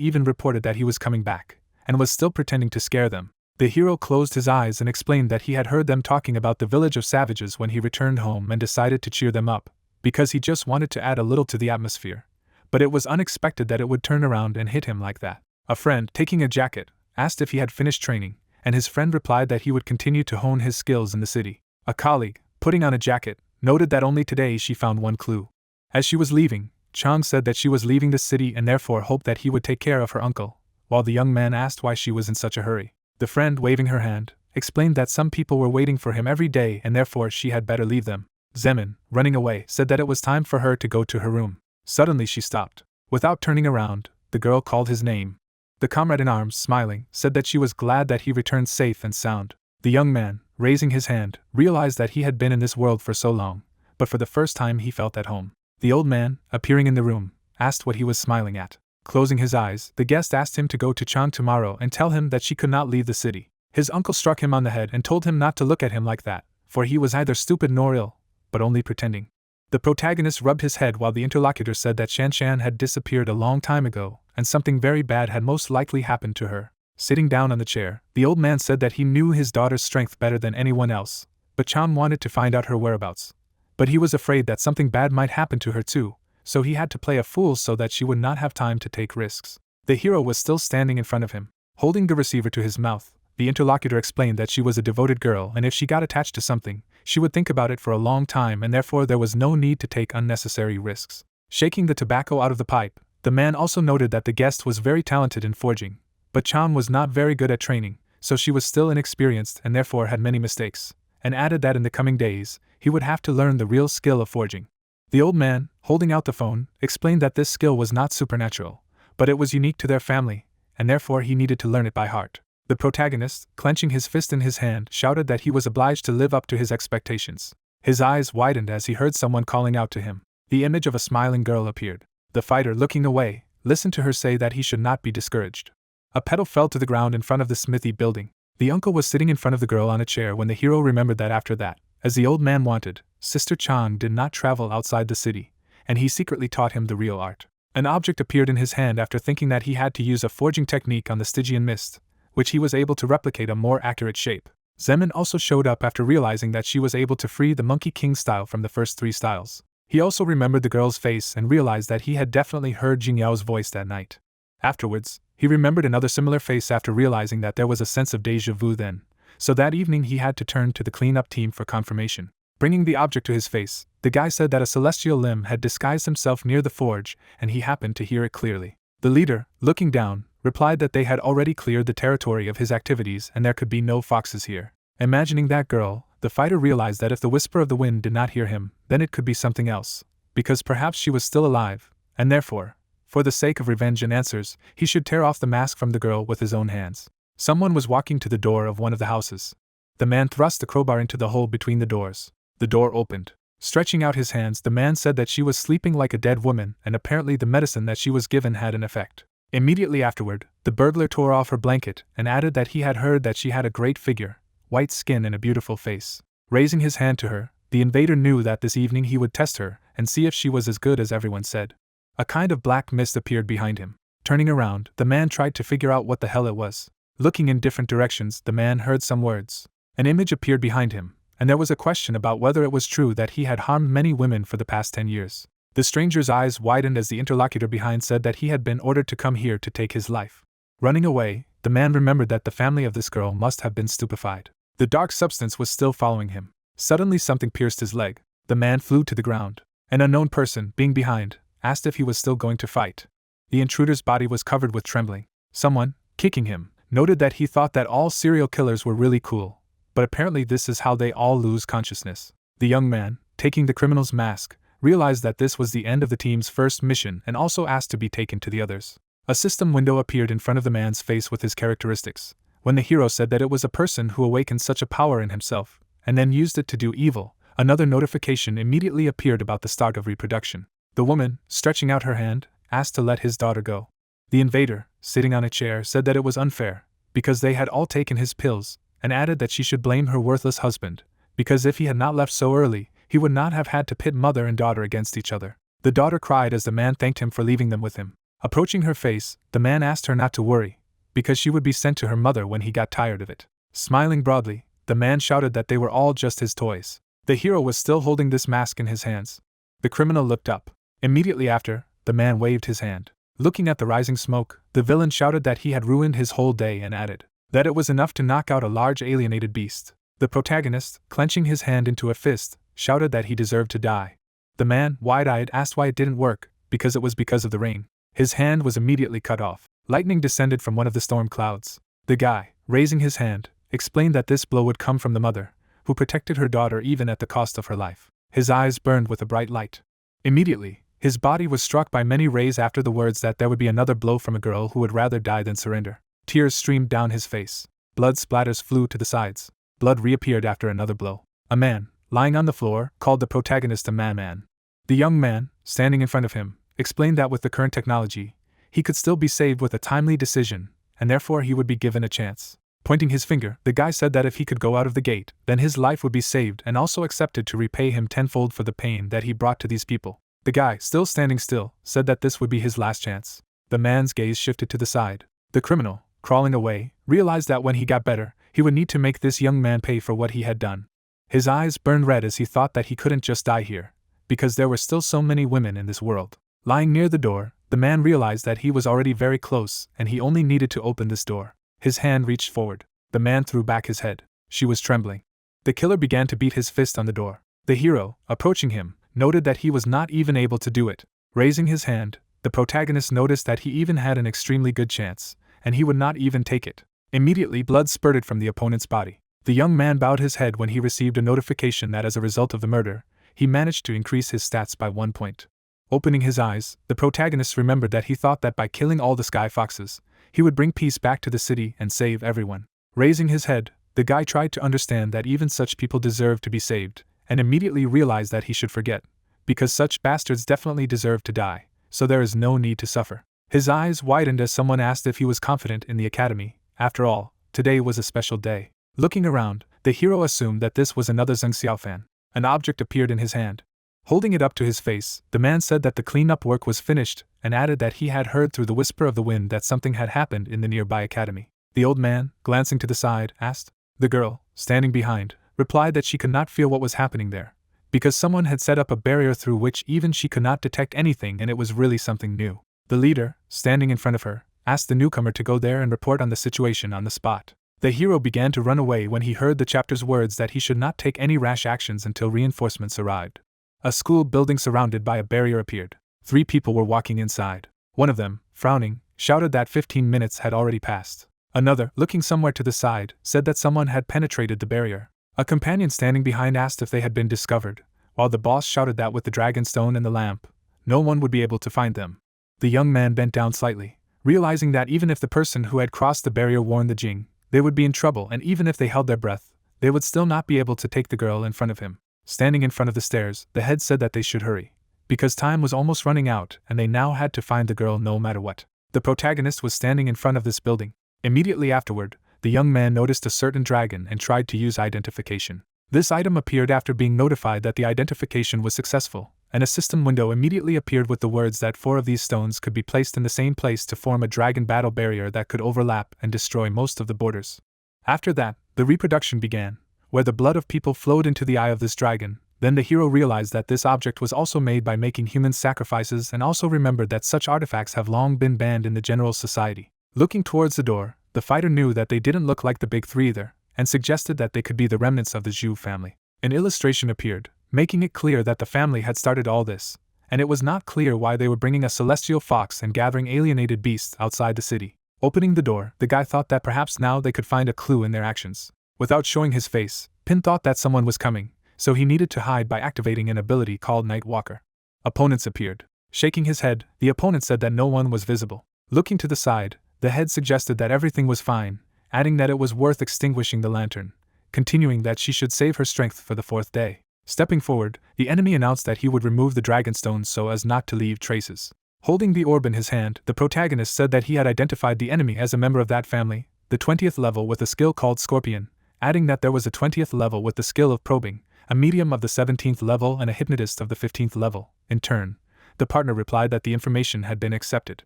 even reported that he was coming back, and was still pretending to scare them. The hero closed his eyes and explained that he had heard them talking about the village of savages when he returned home and decided to cheer them up, because he just wanted to add a little to the atmosphere. But it was unexpected that it would turn around and hit him like that. A friend, taking a jacket, asked if he had finished training, and his friend replied that he would continue to hone his skills in the city. A colleague, putting on a jacket, noted that only today she found one clue. As she was leaving, Chang said that she was leaving the city and therefore hoped that he would take care of her uncle, while the young man asked why she was in such a hurry. The friend, waving her hand, explained that some people were waiting for him every day and therefore she had better leave them. Zemin, running away, said that it was time for her to go to her room. Suddenly she stopped. Without turning around, the girl called his name. The comrade-in-arms, smiling, said that she was glad that he returned safe and sound. The young man, raising his hand, realized that he had been in this world for so long, but for the first time he felt at home. The old man, appearing in the room, asked what he was smiling at. Closing his eyes, the guest asked him to go to Chang tomorrow and tell him that she could not leave the city. His uncle struck him on the head and told him not to look at him like that, for he was neither stupid nor ill, but only pretending. The protagonist rubbed his head while the interlocutor said that Shanshan had disappeared a long time ago, and something very bad had most likely happened to her. Sitting down on the chair, the old man said that he knew his daughter's strength better than anyone else, but Chang wanted to find out her whereabouts. But he was afraid that something bad might happen to her too, so he had to play a fool so that she would not have time to take risks. The hero was still standing in front of him. Holding the receiver to his mouth, the interlocutor explained that she was a devoted girl and if she got attached to something, she would think about it for a long time and therefore there was no need to take unnecessary risks. Shaking the tobacco out of the pipe, the man also noted that the guest was very talented in forging, but Chang was not very good at training, so she was still inexperienced and therefore had many mistakes, and added that in the coming days, he would have to learn the real skill of forging. The old man, holding out the phone, explained that this skill was not supernatural, but it was unique to their family, and therefore he needed to learn it by heart. The protagonist, clenching his fist in his hand, shouted that he was obliged to live up to his expectations. His eyes widened as he heard someone calling out to him. The image of a smiling girl appeared. The fighter, looking away, listened to her say that he should not be discouraged. A petal fell to the ground in front of the smithy building. The uncle was sitting in front of the girl on a chair when the hero remembered that after that, as the old man wanted, Sister Chang did not travel outside the city, and he secretly taught him the real art. An object appeared in his hand after thinking that he had to use a forging technique on the Stygian mist, which he was able to replicate a more accurate shape. Zemin also showed up after realizing that she was able to free the Monkey King style from the first three styles. He also remembered the girl's face and realized that he had definitely heard Jingyao's voice that night. Afterwards, he remembered another similar face after realizing that there was a sense of déjà vu then, so that evening he had to turn to the cleanup team for confirmation. Bringing the object to his face, the guy said that a celestial limb had disguised himself near the forge, and he happened to hear it clearly. The leader, looking down, replied that they had already cleared the territory of his activities and there could be no foxes here. Imagining that girl, the fighter realized that if the whisper of the wind did not hear him, then it could be something else, because perhaps she was still alive, and therefore, for the sake of revenge and answers, he should tear off the mask from the girl with his own hands. Someone was walking to the door of one of the houses. The man thrust the crowbar into the hole between the doors. The door opened. Stretching out his hands, the man said that she was sleeping like a dead woman and apparently the medicine that she was given had an effect. Immediately afterward, the burglar tore off her blanket and added that he had heard that she had a great figure, white skin and a beautiful face. Raising his hand to her, the invader knew that this evening he would test her and see if she was as good as everyone said. A kind of black mist appeared behind him. Turning around, the man tried to figure out what the hell it was. Looking in different directions, the man heard some words. An image appeared behind him, and there was a question about whether it was true that he had harmed many women for the past 10 years. The stranger's eyes widened as the interlocutor behind said that he had been ordered to come here to take his life. Running away, the man remembered that the family of this girl must have been stupefied. The dark substance was still following him. Suddenly something pierced his leg. The man flew to the ground. An unknown person, being behind, asked if he was still going to fight. The intruder's body was covered with trembling. Someone, kicking him, noted that he thought that all serial killers were really cool, but apparently this is how they all lose consciousness. The young man, taking the criminal's mask, realized that this was the end of the team's first mission and also asked to be taken to the others. A system window appeared in front of the man's face with his characteristics. When the hero said that it was a person who awakened such a power in himself, and then used it to do evil, another notification immediately appeared about the start of reproduction. The woman, stretching out her hand, asked to let his daughter go. The invader, sitting on a chair, said that it was unfair, because they had all taken his pills, and added that she should blame her worthless husband, because if he had not left so early, he would not have had to pit mother and daughter against each other. The daughter cried as the man thanked him for leaving them with him. Approaching her face, the man asked her not to worry, because she would be sent to her mother when he got tired of it. Smiling broadly, the man shouted that they were all just his toys. The hero was still holding this mask in his hands. The criminal looked up. Immediately after, the man waved his hand. Looking at the rising smoke, the villain shouted that he had ruined his whole day and added that it was enough to knock out a large alienated beast. The protagonist, clenching his hand into a fist, shouted that he deserved to die. The man, wide-eyed, asked why it didn't work, because it was because of the rain. His hand was immediately cut off. Lightning descended from one of the storm clouds. The guy, raising his hand, explained that this blow would come from the mother, who protected her daughter even at the cost of her life. His eyes burned with a bright light. Immediately, his body was struck by many rays after the words that there would be another blow from a girl who would rather die than surrender. Tears streamed down his face. Blood splatters flew to the sides. Blood reappeared after another blow. A man, lying on the floor, called the protagonist a man. The young man, standing in front of him, explained that with the current technology, he could still be saved with a timely decision, and therefore he would be given a chance. Pointing his finger, the guy said that if he could go out of the gate, then his life would be saved and also accepted to repay him tenfold for the pain that he brought to these people. The guy, still standing still, said that this would be his last chance. The man's gaze shifted to the side. The criminal, crawling away, realized that when he got better, he would need to make this young man pay for what he had done. His eyes burned red as he thought that he couldn't just die here, because there were still so many women in this world. Lying near the door, the man realized that he was already very close and he only needed to open this door. His hand reached forward. The man threw back his head. She was trembling. The killer began to beat his fist on the door. The hero, approaching him, noted that he was not even able to do it. Raising his hand, the protagonist noticed that he even had an extremely good chance, and he would not even take it. Immediately, blood spurted from the opponent's body. The young man bowed his head when he received a notification that as a result of the murder, he managed to increase his stats by 1 point. Opening his eyes, the protagonist remembered that he thought that by killing all the sky foxes, he would bring peace back to the city and save everyone. Raising his head, the guy tried to understand that even such people deserve to be saved, and immediately realized that he should forget, because such bastards definitely deserve to die, so there is no need to suffer. His eyes widened as someone asked if he was confident in the academy. After all, today was a special day. Looking around, the hero assumed that this was another Zheng Xiao fan. An object appeared in his hand. Holding it up to his face, the man said that the cleanup work was finished, and added that he had heard through the whisper of the wind that something had happened in the nearby academy. The old man, glancing to the side, asked. The girl, standing behind, replied that she could not feel what was happening there, because someone had set up a barrier through which even she could not detect anything, and it was really something new. The leader, standing in front of her, asked the newcomer to go there and report on the situation on the spot. The hero began to run away when he heard the chapter's words that he should not take any rash actions until reinforcements arrived. A school building surrounded by a barrier appeared. 3 people were walking inside. One of them, frowning, shouted that 15 minutes had already passed. Another, looking somewhere to the side, said that someone had penetrated the barrier. A companion standing behind asked if they had been discovered, while the boss shouted that with the dragon stone and the lamp, no one would be able to find them. The young man bent down slightly, realizing that even if the person who had crossed the barrier warned the Jing, they would be in trouble, and even if they held their breath, they would still not be able to take the girl in front of him. Standing in front of the stairs, the head said that they should hurry, because time was almost running out and they now had to find the girl no matter what. The protagonist was standing in front of this building. Immediately afterward, the young man noticed a certain dragon and tried to use identification. This item appeared after being notified that the identification was successful, and a system window immediately appeared with the words that 4 of these stones could be placed in the same place to form a dragon battle barrier that could overlap and destroy most of the borders. After that, the reproduction began, where the blood of people flowed into the eye of this dragon. Then the hero realized that this object was also made by making human sacrifices, and also remembered that such artifacts have long been banned in the general society. Looking towards the door, the fighter knew that they didn't look like the big 3 either, and suggested that they could be the remnants of the Zhu family. An illustration appeared, making it clear that the family had started all this, and it was not clear why they were bringing a celestial fox and gathering alienated beasts outside the city. Opening the door, the guy thought that perhaps now they could find a clue in their actions. Without showing his face, Pin thought that someone was coming, so he needed to hide by activating an ability called Night Walker. Opponents appeared. Shaking his head, the opponent said that no one was visible. Looking to the side, the head suggested that everything was fine, adding that it was worth extinguishing the lantern, continuing that she should save her strength for the 4th day. Stepping forward, the enemy announced that he would remove the dragon stones so as not to leave traces. Holding the orb in his hand, the protagonist said that he had identified the enemy as a member of that family, the 20th level with a skill called Scorpion, adding that there was a 20th level with the skill of Probing, a medium of the 17th level and a hypnotist of the 15th level. In turn, the partner replied that the information had been accepted,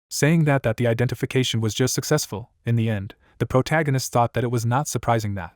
saying that the identification was just successful. In the end, the protagonist thought that it was not surprising that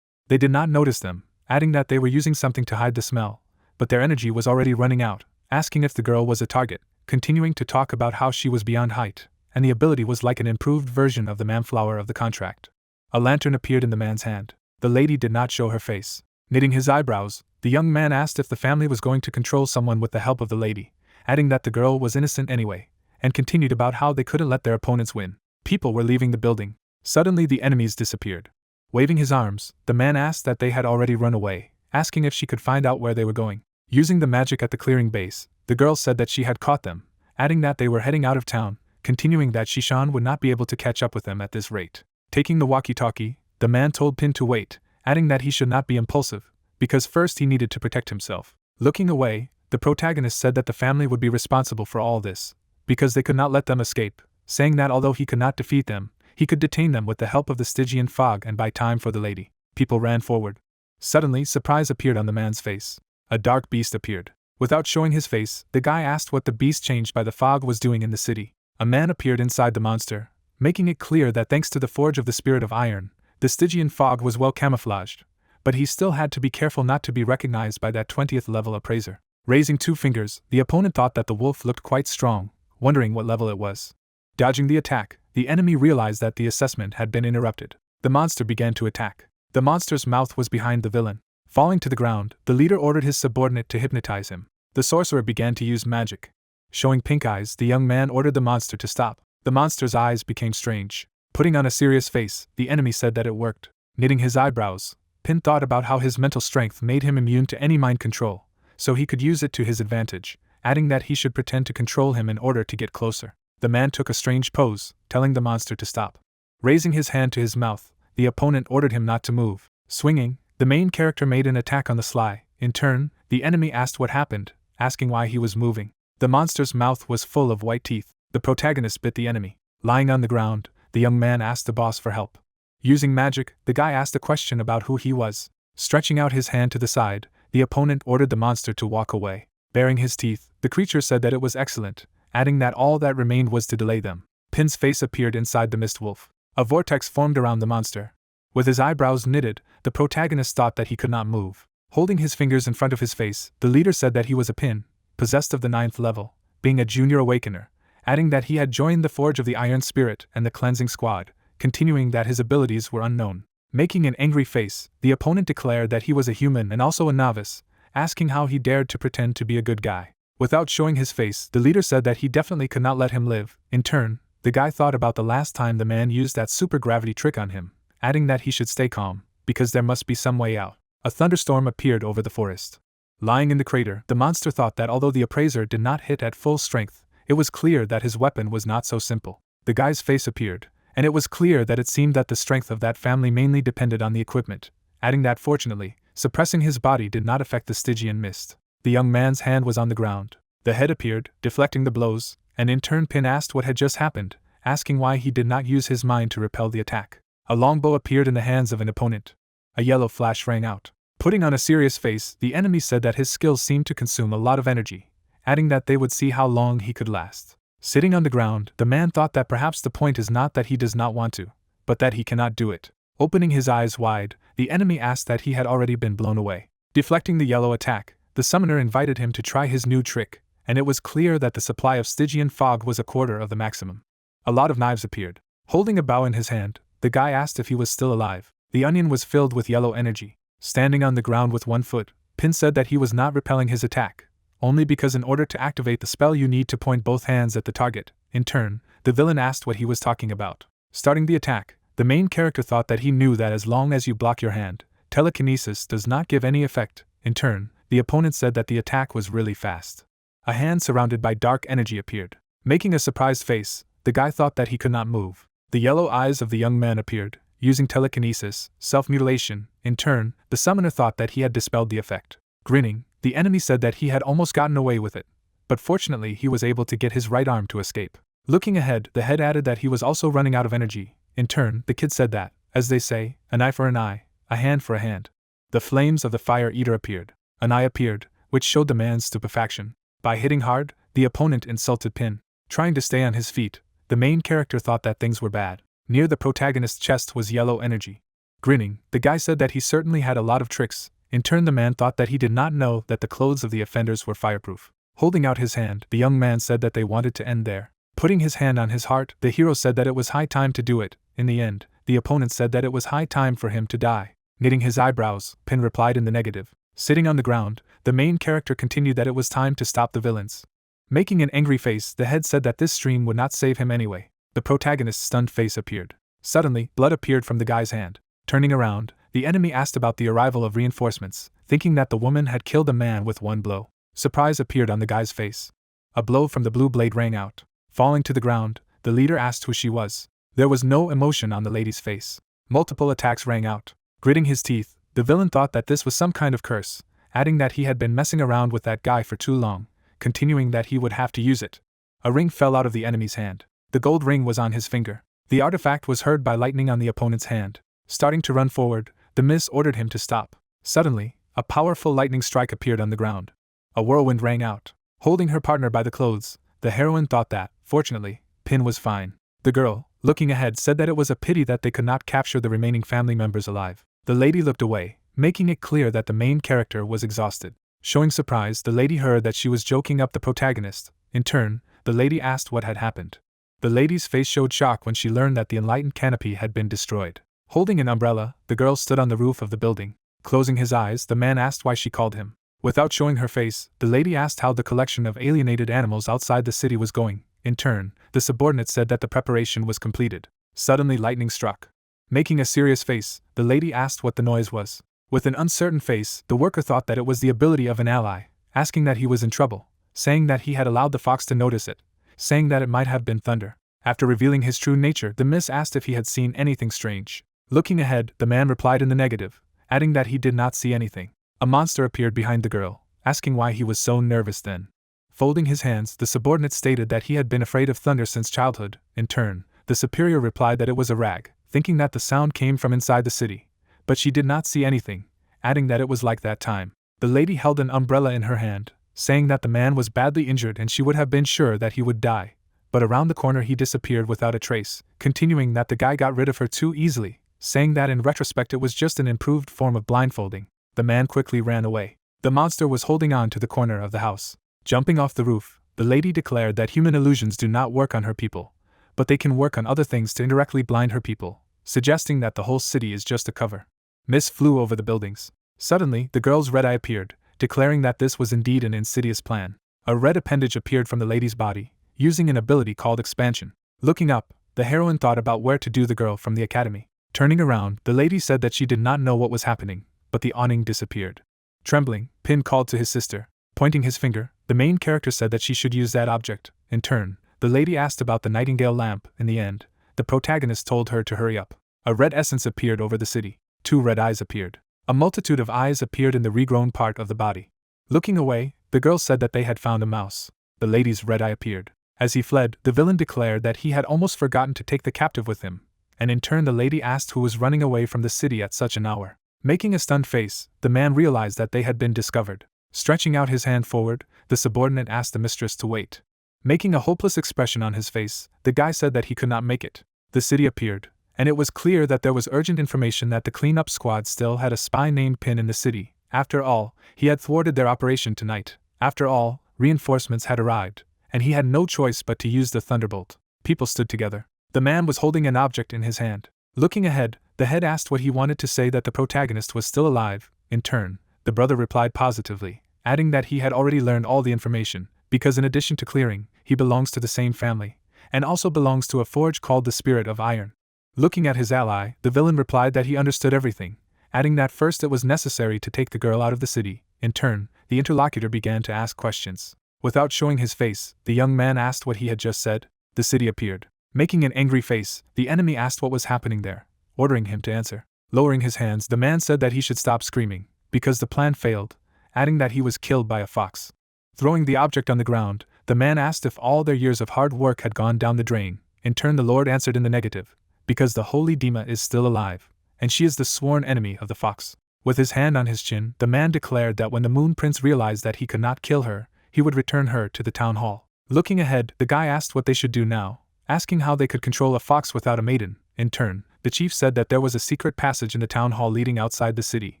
they did not notice them, adding that they were using something to hide the smell, but their energy was already running out, asking if the girl was a target, continuing to talk about how she was beyond height, and the ability was like an improved version of the manflower of the contract. A lantern appeared in the man's hand. The lady did not show her face. Knitting his eyebrows, the young man asked if the family was going to control someone with the help of the lady, adding that the girl was innocent anyway, and continued about how they couldn't let their opponents win. People were leaving the building. Suddenly the enemies disappeared. Waving his arms, the man asked that they had already run away, asking if she could find out where they were going. Using the magic at the clearing base, the girl said that she had caught them, adding that they were heading out of town, continuing that Shishan would not be able to catch up with them at this rate. Taking the walkie-talkie, the man told Pin to wait, adding that he should not be impulsive, because first he needed to protect himself. Looking away, the protagonist said that the family would be responsible for all this, because they could not let them escape, saying that although he could not defeat them, he could detain them with the help of the Stygian fog and buy time for the lady. People ran forward. Suddenly, surprise appeared on the man's face. A dark beast appeared. Without showing his face, the guy asked what the beast changed by the fog was doing in the city. A man appeared inside the monster, making it clear that thanks to the forge of the spirit of iron, the Stygian fog was well camouflaged, but he still had to be careful not to be recognized by that 20th level appraiser. Raising 2 fingers, the opponent thought that the wolf looked quite strong, wondering what level it was. Dodging the attack, the enemy realized that the assessment had been interrupted. The monster began to attack. The monster's mouth was behind the villain. Falling to the ground, the leader ordered his subordinate to hypnotize him. The sorcerer began to use magic. Showing pink eyes, the young man ordered the monster to stop. The monster's eyes became strange. Putting on a serious face, the enemy said that it worked. Knitting his eyebrows, Pin thought about how his mental strength made him immune to any mind control, so he could use it to his advantage, adding that he should pretend to control him in order to get closer. The man took a strange pose, telling the monster to stop. Raising his hand to his mouth, the opponent ordered him not to move. Swinging, the main character made an attack on the sly. In turn, the enemy asked what happened, asking why he was moving. The monster's mouth was full of white teeth. The protagonist bit the enemy. Lying on the ground, the young man asked the boss for help. Using magic, the guy asked a question about who he was. Stretching out his hand to the side, the opponent ordered the monster to walk away. Baring his teeth, the creature said that it was excellent, adding that all that remained was to delay them. Pin's face appeared inside the mist wolf. A vortex formed around the monster. With his eyebrows knitted, the protagonist thought that he could not move. Holding his fingers in front of his face, the leader said that he was a Pin, possessed of the 9th level, being a junior Awakener, adding that he had joined the Forge of the Iron Spirit and the Cleansing Squad, continuing that his abilities were unknown. Making an angry face, the opponent declared that he was a human and also a novice, asking how he dared to pretend to be a good guy. Without showing his face, the leader said that he definitely could not let him live. In turn, the guy thought about the last time the man used that super gravity trick on him, adding that he should stay calm, because there must be some way out. A thunderstorm appeared over the forest. Lying in the crater, the monster thought that although the appraiser did not hit at full strength, it was clear that his weapon was not so simple. The guy's face appeared, and it was clear that it seemed that the strength of that family mainly depended on the equipment, adding that fortunately, suppressing his body did not affect the Stygian mist. The young man's hand was on the ground. The head appeared, deflecting the blows, and in turn Pin asked what had just happened, asking why he did not use his mind to repel the attack. A longbow appeared in the hands of an opponent. A yellow flash rang out. Putting on a serious face, the enemy said that his skills seemed to consume a lot of energy, adding that they would see how long he could last. Sitting on the ground, the man thought that perhaps the point is not that he does not want to, but that he cannot do it. Opening his eyes wide, the enemy asked that he had already been blown away. Deflecting the yellow attack, the summoner invited him to try his new trick, and it was clear that the supply of Stygian fog was a quarter of the maximum. A lot of knives appeared. Holding a bow in his hand, the guy asked if he was still alive. The onion was filled with yellow energy. Standing on the ground with one foot, Pin said that he was not repelling his attack, only because in order to activate the spell you need to point both hands at the target. In turn, the villain asked what he was talking about. Starting the attack, the main character thought that he knew that as long as you block your hand, telekinesis does not give any effect. In turn, the opponent said that the attack was really fast. A hand surrounded by dark energy appeared. Making a surprised face, the guy thought that he could not move. The yellow eyes of the young man appeared, using telekinesis, self-mutilation. In turn, the summoner thought that he had dispelled the effect. Grinning, the enemy said that he had almost gotten away with it, but fortunately he was able to get his right arm to escape. Looking ahead, the head added that he was also running out of energy. In turn, the kid said that, as they say, an eye for an eye, a hand for a hand. The flames of the fire eater appeared. An eye appeared, which showed the man's stupefaction. By hitting hard, the opponent insulted Pin. Trying to stay on his feet, the main character thought that things were bad. Near the protagonist's chest was yellow energy. Grinning, the guy said that he certainly had a lot of tricks. In turn, the man thought that he did not know that the clothes of the offenders were fireproof. Holding out his hand, the young man said that they wanted to end there. Putting his hand on his heart, the hero said that it was high time to do it. In the end, the opponent said that it was high time for him to die. Knitting his eyebrows, Pin replied in the negative. Sitting on the ground, the main character continued that it was time to stop the villains. Making an angry face, the head said that this stream would not save him anyway. The protagonist's stunned face appeared. Suddenly, blood appeared from the guy's hand. Turning around, the enemy asked about the arrival of reinforcements, thinking that the woman had killed a man with one blow. Surprise appeared on the guy's face. A blow from the blue blade rang out. Falling to the ground, the leader asked who she was. There was no emotion on the lady's face. Multiple attacks rang out. Gritting his teeth, the villain thought that this was some kind of curse, adding that he had been messing around with that guy for too long, continuing that he would have to use it. A ring fell out of the enemy's hand. The gold ring was on his finger. The artifact was hurt by lightning on the opponent's hand. Starting to run forward, the miss ordered him to stop. Suddenly, a powerful lightning strike appeared on the ground. A whirlwind rang out. Holding her partner by the clothes, the heroine thought that, fortunately, Pin was fine. The girl, looking ahead, said that it was a pity that they could not capture the remaining family members alive. The lady looked away, making it clear that the main character was exhausted. Showing surprise, the lady heard that she was joking up the protagonist. In turn, the lady asked what had happened. The lady's face showed shock when she learned that the enlightened canopy had been destroyed. Holding an umbrella, the girl stood on the roof of the building. Closing his eyes, the man asked why she called him. Without showing her face, the lady asked how the collection of alienated animals outside the city was going. In turn, the subordinate said that the preparation was completed. Suddenly lightning struck. Making a serious face, the lady asked what the noise was. With an uncertain face, the worker thought that it was the ability of an ally, asking that he was in trouble, saying that he had allowed the fox to notice it, saying that it might have been thunder. After revealing his true nature, the miss asked if he had seen anything strange. Looking ahead, the man replied in the negative, adding that he did not see anything. A monster appeared behind the girl, asking why he was so nervous then. Folding his hands, the subordinate stated that he had been afraid of thunder since childhood. In turn, the superior replied that it was a rag, thinking that the sound came from inside the city. But she did not see anything, adding that it was like that time. The lady held an umbrella in her hand, saying that the man was badly injured and she would have been sure that he would die. But around the corner he disappeared without a trace, continuing that the guy got rid of her too easily, saying that in retrospect it was just an improved form of blindfolding. The man quickly ran away. The monster was holding on to the corner of the house. Jumping off the roof, the lady declared that human illusions do not work on her people, but they can work on other things to indirectly blind her people, suggesting that the whole city is just a cover. Mist flew over the buildings. Suddenly, the girl's red eye appeared, declaring that this was indeed an insidious plan. A red appendage appeared from the lady's body, using an ability called expansion. Looking up, the heroine thought about where to do the girl from the academy. Turning around, the lady said that she did not know what was happening, but the awning disappeared. Trembling, Pin called to his sister. Pointing his finger, the main character said that she should use that object. In turn, the lady asked about the nightingale lamp. In the end, the protagonist told her to hurry up. A red essence appeared over the city. 2 red eyes appeared. A multitude of eyes appeared in the regrown part of the body. Looking away, the girl said that they had found a mouse. The lady's red eye appeared. As he fled, the villain declared that he had almost forgotten to take the captive with him, and in turn the lady asked who was running away from the city at such an hour. Making a stunned face, the man realized that they had been discovered. Stretching out his hand forward, the subordinate asked the mistress to wait. Making a hopeless expression on his face, the guy said that he could not make it. The city appeared, and it was clear that there was urgent information that the cleanup squad still had a spy named Pin in the city. After all, he had thwarted their operation tonight. After all, reinforcements had arrived, and he had no choice but to use the thunderbolt. People stood together. The man was holding an object in his hand. Looking ahead, the head asked what he wanted to say that the protagonist was still alive. In turn, the brother replied positively, adding that he had already learned all the information, because in addition to clearing, he belongs to the same family, and also belongs to a forge called the Spirit of Iron. Looking at his ally, the villain replied that he understood everything, adding that first it was necessary to take the girl out of the city. In turn, the interlocutor began to ask questions. Without showing his face, the young man asked what he had just said. The city appeared. Making an angry face, the enemy asked what was happening there, ordering him to answer. Lowering his hands, the man said that he should stop screaming, because the plan failed, adding that he was killed by a fox. Throwing the object on the ground, the man asked if all their years of hard work had gone down the drain. In turn, the Lord answered in the negative, because the holy Dima is still alive, and she is the sworn enemy of the fox. With his hand on his chin, the man declared that when the Moon Prince realized that he could not kill her, he would return her to the town hall. Looking ahead, the guy asked what they should do now, asking how they could control a fox without a maiden. In turn, the chief said that there was a secret passage in the town hall leading outside the city,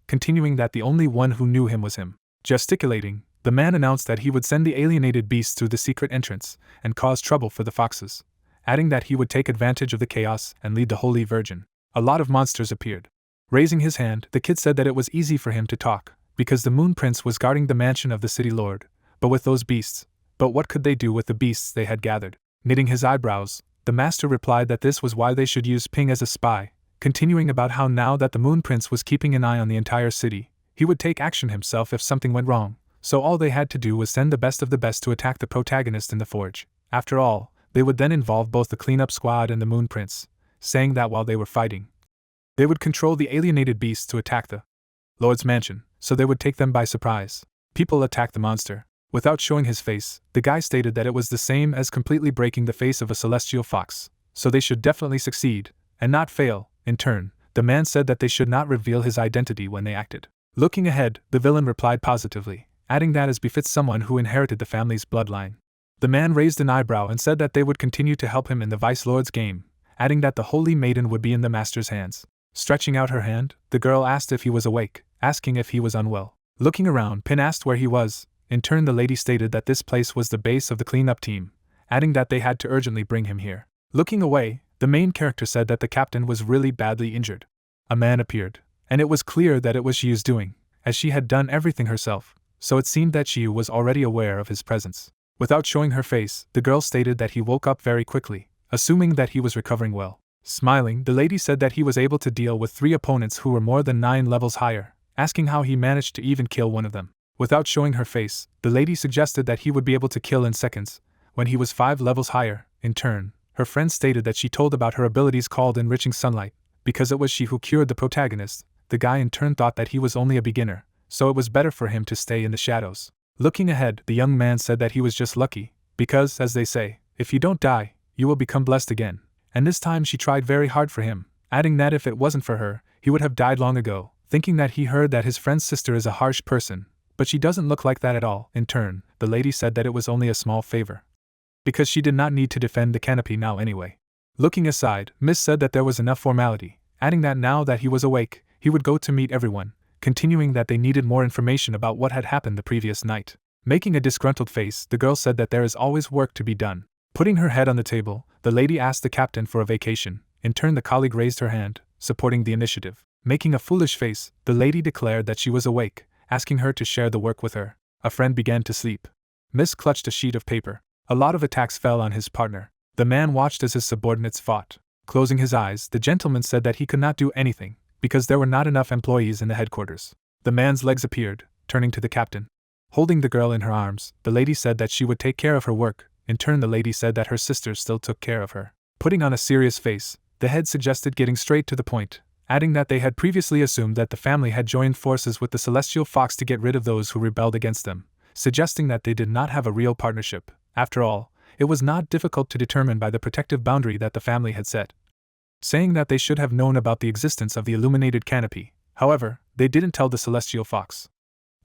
continuing that the only one who knew him was him. Gesticulating, the man announced that he would send the alienated beasts through the secret entrance and cause trouble for the foxes, adding that he would take advantage of the chaos and lead the Holy Virgin. A lot of monsters appeared. Raising his hand, the kid said that it was easy for him to talk, because the Moon Prince was guarding the mansion of the city lord, but with those beasts. But what could they do with the beasts they had gathered? Knitting his eyebrows, the master replied that this was why they should use Ping as a spy, continuing about how now that the Moon Prince was keeping an eye on the entire city, he would take action himself if something went wrong, so all they had to do was send the best of the best to attack the protagonist in the forge. After all, they would then involve both the cleanup squad and the Moon Prince, saying that while they were fighting, they would control the alienated beasts to attack the Lord's mansion, so they would take them by surprise. People attacked the monster. Without showing his face, the guy stated that it was the same as completely breaking the face of a celestial fox, so they should definitely succeed, and not fail. In turn, the man said that they should not reveal his identity when they acted. Looking ahead, the villain replied positively, adding that as befits someone who inherited the family's bloodline. The man raised an eyebrow and said that they would continue to help him in the Vice Lord's game, adding that the Holy Maiden would be in the master's hands. Stretching out her hand, the girl asked if he was awake, asking if he was unwell. Looking around, Pin asked where he was. In turn, the lady stated that this place was the base of the cleanup team, adding that they had to urgently bring him here. Looking away, the main character said that the captain was really badly injured. A man appeared, and it was clear that it was Xiu's doing, as she had done everything herself, so it seemed that Xiu was already aware of his presence. Without showing her face, the girl stated that he woke up very quickly, assuming that he was recovering well. Smiling, the lady said that he was able to deal with 3 opponents who were more than 9 levels higher, asking how he managed to even kill one of them. Without showing her face, the lady suggested that he would be able to kill in seconds, when he was 5 levels higher. In turn, her friend stated that she told about her abilities called Enriching Sunlight, because it was she who cured the protagonist. The guy in turn thought that he was only a beginner, so it was better for him to stay in the shadows. Looking ahead, the young man said that he was just lucky, because, as they say, if you don't die, you will become blessed again. And this time she tried very hard for him, adding that if it wasn't for her, he would have died long ago, thinking that he heard that his friend's sister is a harsh person, but she doesn't look like that at all. In turn, the lady said that it was only a small favor, because she did not need to defend the canopy now anyway. Looking aside, Miss said that there was enough formality, adding that now that he was awake, he would go to meet everyone, continuing that they needed more information about what had happened the previous night. Making a disgruntled face, the girl said that there is always work to be done. Putting her head on the table, the lady asked the captain for a vacation. In turn, the colleague raised her hand, supporting the initiative. Making a foolish face, the lady declared that she was awake, asking her to share the work with her. A friend began to sleep. Miss clutched a sheet of paper. A lot of attacks fell on his partner. The man watched as his subordinates fought. Closing his eyes, the gentleman said that he could not do anything, because there were not enough employees in the headquarters. The man's legs appeared, turning to the captain. Holding the girl in her arms, the lady said that she would take care of her work. In turn, the lady said that her sisters still took care of her. Putting on a serious face, the head suggested getting straight to the point, adding that they had previously assumed that the family had joined forces with the Celestial Fox to get rid of those who rebelled against them, suggesting that they did not have a real partnership. After all, it was not difficult to determine by the protective boundary that the family had set, saying that they should have known about the existence of the illuminated canopy. However, they didn't tell the Celestial Fox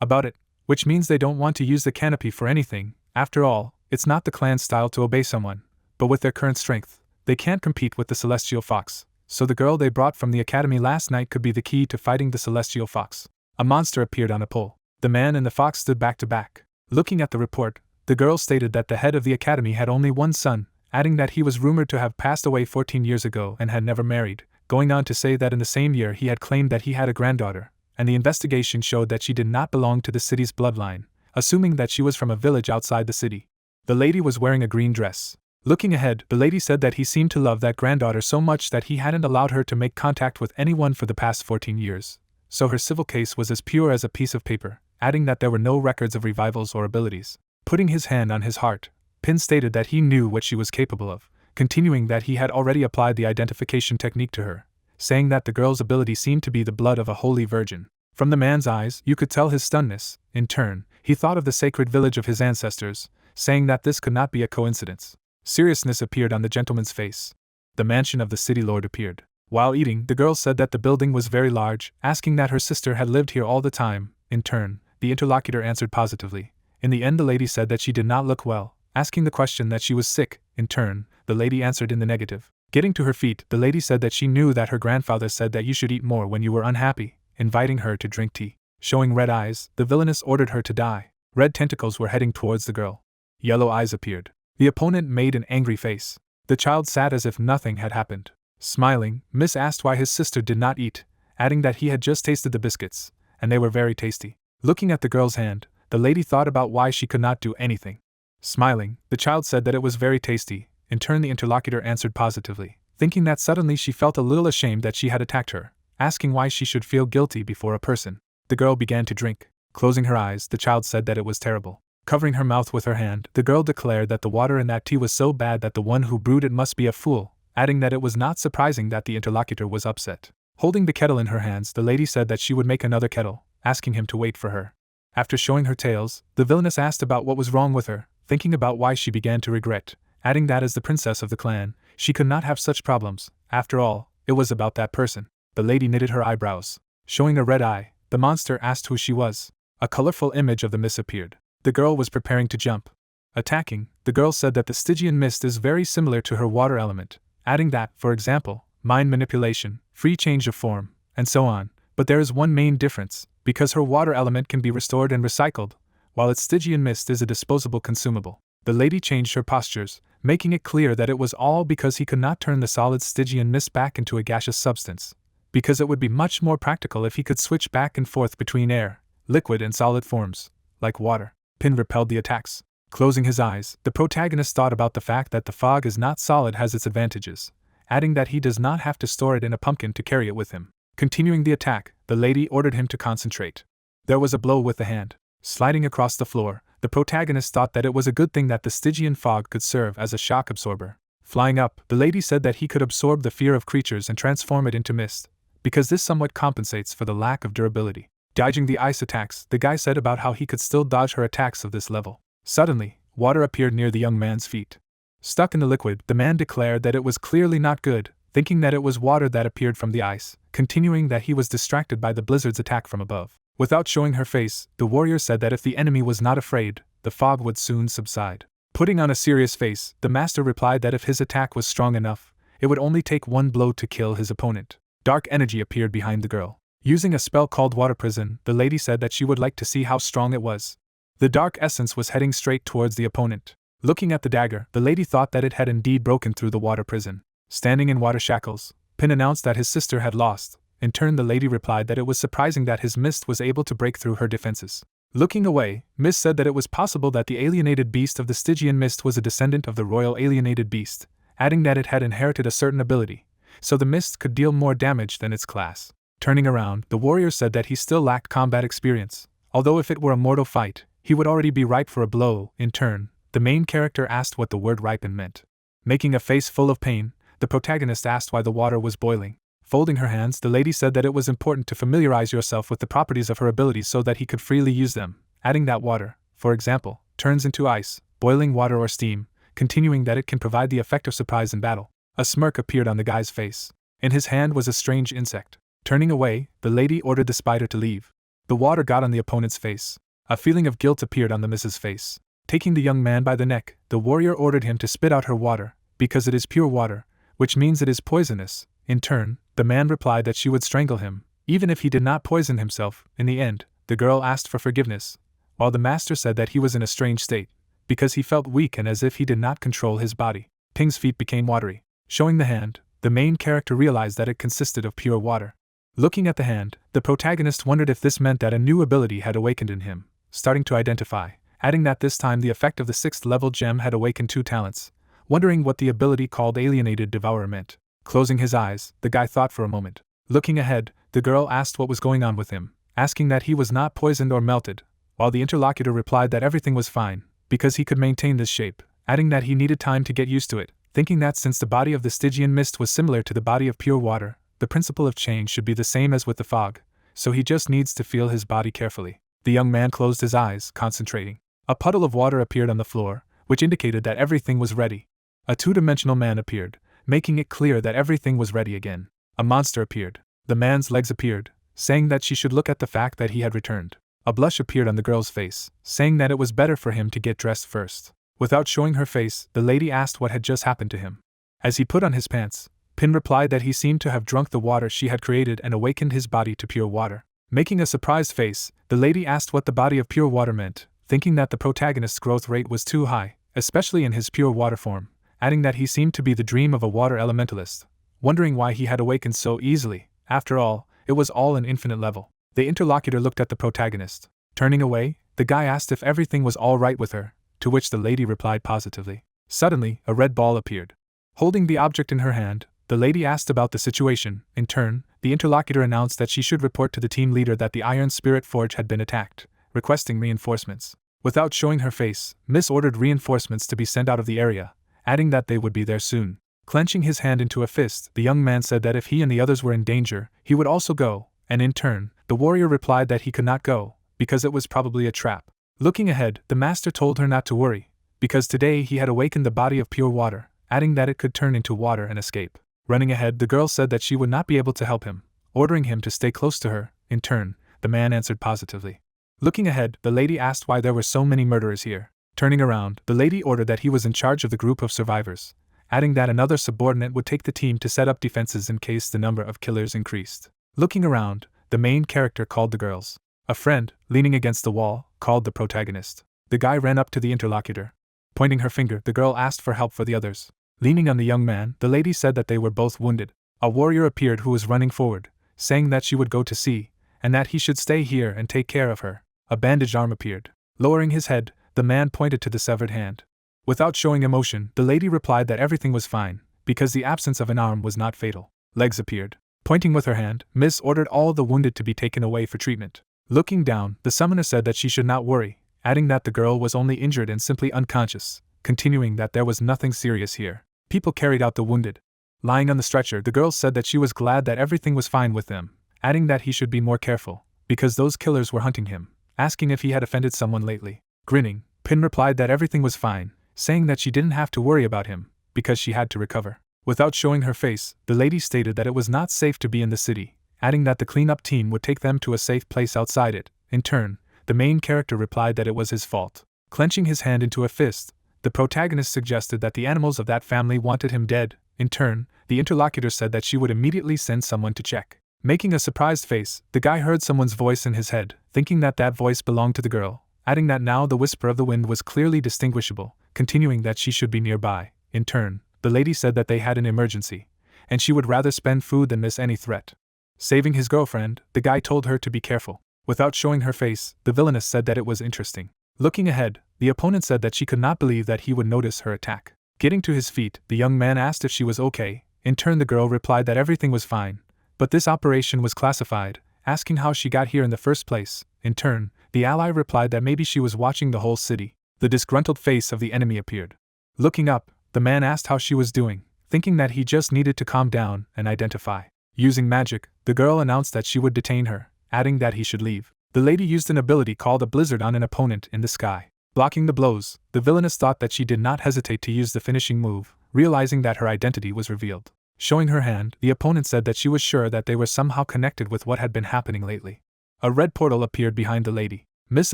about it, which means they don't want to use the canopy for anything. After all, it's not the clan's style to obey someone, but with their current strength, they can't compete with the Celestial Fox, so the girl they brought from the academy last night could be the key to fighting the Celestial Fox. A monster appeared on a pole. The man and the fox stood back to back. Looking at the report, the girl stated that the head of the academy had only one son, adding that he was rumored to have passed away 14 years ago and had never married, going on to say that in the same year he had claimed that he had a granddaughter, and the investigation showed that she did not belong to the city's bloodline, assuming that she was from a village outside the city. The lady was wearing a green dress. Looking ahead, the lady said that he seemed to love that granddaughter so much that he hadn't allowed her to make contact with anyone for the past 14 years, so her civil case was as pure as a piece of paper, adding that there were no records of revivals or abilities. Putting his hand on his heart, Pin stated that he knew what she was capable of, continuing that he had already applied the identification technique to her, saying that the girl's ability seemed to be the blood of a holy virgin. From the man's eyes, you could tell his stunnedness. In turn, He thought of the sacred village of his ancestors, saying that this could not be a coincidence. Seriousness appeared on the gentleman's face. The mansion of the city lord appeared. While eating, the girl said that the building was very large, asking that her sister had lived here all the time. In turn, the interlocutor answered positively. In the end, the lady said that she did not look well, asking the question that she was sick. In turn, the lady answered in the negative. Getting to her feet, the lady said that she knew that her grandfather said that you should eat more when you were unhappy, inviting her to drink tea. Showing red eyes, the villainess ordered her to die. Red tentacles were heading towards the girl. Yellow eyes appeared. The opponent made an angry face. The child sat as if nothing had happened. Smiling, Miss asked why his sister did not eat, adding that he had just tasted the biscuits, and they were very tasty. Looking at the girl's hand, the lady thought about why she could not do anything. Smiling, the child said that it was very tasty. In turn, the interlocutor answered positively, thinking that suddenly she felt a little ashamed that she had attacked her, asking why she should feel guilty before a person. The girl began to drink. Closing her eyes, the child said that it was terrible. Covering her mouth with her hand, the girl declared that the water in that tea was so bad that the one who brewed it must be a fool, adding that it was not surprising that the interlocutor was upset. Holding the kettle in her hands, the lady said that she would make another kettle, asking him to wait for her. After showing her tails, the villainess asked about what was wrong with her, thinking about why she began to regret, adding that as the princess of the clan, she could not have such problems. After all, it was about that person. The lady knitted her eyebrows. Showing a red eye, the monster asked who she was. A colorful image of the mist appeared. The girl was preparing to jump. Attacking, the girl said that the Stygian mist is very similar to her water element, adding that, for example, mind manipulation, free change of form, and so on, but there is one main difference, because her water element can be restored and recycled, while its Stygian mist is a disposable consumable. The lady changed her postures, making it clear that it was all because he could not turn the solid Stygian mist back into a gaseous substance, because it would be much more practical if he could switch back and forth between air, liquid and solid forms, like water. Pin repelled the attacks. Closing his eyes, the protagonist thought about the fact that the fog is not solid has its advantages, adding that he does not have to store it in a pumpkin to carry it with him. Continuing the attack, the lady ordered him to concentrate. There was a blow with the hand. Sliding across the floor, the protagonist thought that it was a good thing that the Stygian fog could serve as a shock absorber. Flying up, the lady said that he could absorb the fear of creatures and transform it into mist, because this somewhat compensates for the lack of durability. Dodging the ice attacks, the guy said about how he could still dodge her attacks of this level. Suddenly, water appeared near the young man's feet. Stuck in the liquid, the man declared that it was clearly not good, thinking that it was water that appeared from the ice, continuing that he was distracted by the blizzard's attack from above. Without showing her face, the warrior said that if the enemy was not afraid, the fog would soon subside. Putting on a serious face, the master replied that if his attack was strong enough, it would only take one blow to kill his opponent. Dark energy appeared behind the girl. Using a spell called Water Prison, the lady said that she would like to see how strong it was. The dark essence was heading straight towards the opponent. Looking at the dagger, the lady thought that it had indeed broken through the water prison. Standing in water shackles, Pin announced that his sister had lost. In turn, the lady replied that it was surprising that his mist was able to break through her defenses. Looking away, Miss said that it was possible that the alienated beast of the Stygian mist was a descendant of the royal alienated beast, adding that it had inherited a certain ability, so the mist could deal more damage than its class. Turning around, the warrior said that he still lacked combat experience, although if it were a mortal fight, he would already be ripe for a blow. In turn, the main character asked what the word ripen meant. Making a face full of pain, the protagonist asked why the water was boiling. Folding her hands, the lady said that it was important to familiarize yourself with the properties of her abilities so that he could freely use them, adding that water, for example, turns into ice, boiling water or steam, continuing that it can provide the effect of surprise in battle. A smirk appeared on the guy's face. In his hand was a strange insect. Turning away, the lady ordered the spider to leave. The water got on the opponent's face. A feeling of guilt appeared on the miss's face. Taking the young man by the neck, the warrior ordered him to spit out her water, because it is pure water, which means it is poisonous. In turn, the man replied that she would strangle him, even if he did not poison himself. In the end, the girl asked for forgiveness, while the master said that he was in a strange state, because he felt weak and as if he did not control his body. Ping's feet became watery. Showing the hand, the main character realized that it consisted of pure water. Looking at the hand, the protagonist wondered if this meant that a new ability had awakened in him, starting to identify, adding that this time the effect of the 6th level gem had awakened 2 talents, wondering what the ability called Alienated Devourer meant. Closing his eyes, the guy thought for a moment. Looking ahead, the girl asked what was going on with him, asking that he was not poisoned or melted, while the interlocutor replied that everything was fine, because he could maintain this shape, adding that he needed time to get used to it, thinking that since the body of the Stygian mist was similar to the body of pure water, the principle of change should be the same as with the fog, so he just needs to feel his body carefully. The young man closed his eyes, concentrating. A puddle of water appeared on the floor, which indicated that everything was ready. A two-dimensional man appeared, making it clear that everything was ready again. A monster appeared. The man's legs appeared, saying that she should look at the fact that he had returned. A blush appeared on the girl's face, saying that it was better for him to get dressed first. Without showing her face, the lady asked what had just happened to him. As he put on his pants, Pin replied that he seemed to have drunk the water she had created and awakened his body to pure water. Making a surprised face, the lady asked what the body of pure water meant, thinking that the protagonist's growth rate was too high, especially in his pure water form, adding that he seemed to be the dream of a water elementalist, wondering why he had awakened so easily. After all, it was all an infinite level. The interlocutor looked at the protagonist. Turning away, the guy asked if everything was all right with her, to which the lady replied positively. Suddenly, a red ball appeared. Holding the object in her hand, the lady asked about the situation. In turn, the interlocutor announced that she should report to the team leader that the Iron Spirit Forge had been attacked, requesting reinforcements. Without showing her face, Miss ordered reinforcements to be sent out of the area, adding that they would be there soon. Clenching his hand into a fist, the young man said that if he and the others were in danger, he would also go, and in turn, the warrior replied that he could not go, because it was probably a trap. Looking ahead, the master told her not to worry, because today he had awakened the body of pure water, adding that it could turn into water and escape. Running ahead, the girl said that she would not be able to help him, ordering him to stay close to her. In turn, the man answered positively. Looking ahead, the lady asked why there were so many murderers here. Turning around, the lady ordered that he was in charge of the group of survivors, adding that another subordinate would take the team to set up defenses in case the number of killers increased. Looking around, the main character called the girls. A friend, leaning against the wall, called the protagonist. The guy ran up to the interlocutor. Pointing her finger, the girl asked for help for the others. Leaning on the young man, the lady said that they were both wounded. A warrior appeared who was running forward, saying that she would go to see, and that he should stay here and take care of her. A bandaged arm appeared. Lowering his head, the man pointed to the severed hand. Without showing emotion, the lady replied that everything was fine, because the absence of an arm was not fatal. Legs appeared. Pointing with her hand, Miss ordered all the wounded to be taken away for treatment. Looking down, the summoner said that she should not worry, adding that the girl was only injured and simply unconscious, continuing that there was nothing serious here. People carried out the wounded. Lying on the stretcher, the girl said that she was glad that everything was fine with them, adding that he should be more careful, because those killers were hunting him, asking if he had offended someone lately. Grinning, Pin replied that everything was fine, saying that she didn't have to worry about him, because she had to recover. Without showing her face, the lady stated that it was not safe to be in the city, adding that the cleanup team would take them to a safe place outside it. In turn, the main character replied that it was his fault. Clenching his hand into a fist, the protagonist suggested that the animals of that family wanted him dead. In turn, the interlocutor said that she would immediately send someone to check. Making a surprised face, the guy heard someone's voice in his head, thinking that that voice belonged to the girl, adding that now the whisper of the wind was clearly distinguishable, continuing that she should be nearby. In turn, the lady said that they had an emergency, and she would rather spend food than miss any threat. Saving his girlfriend, the guy told her to be careful. Without showing her face, the villainess said that it was interesting. Looking ahead, the opponent said that she could not believe that he would notice her attack. Getting to his feet, the young man asked if she was okay. In turn, the girl replied that everything was fine, but this operation was classified, asking how she got here in the first place. In turn, the ally replied that maybe she was watching the whole city. The disgruntled face of the enemy appeared. Looking up, the man asked how she was doing, thinking that he just needed to calm down and identify. Using magic, the girl announced that she would detain her, adding that he should leave. The lady used an ability called a blizzard on an opponent in the sky. Blocking the blows, the villainess thought that she did not hesitate to use the finishing move, realizing that her identity was revealed. Showing her hand, the opponent said that she was sure that they were somehow connected with what had been happening lately. A red portal appeared behind the lady. Miss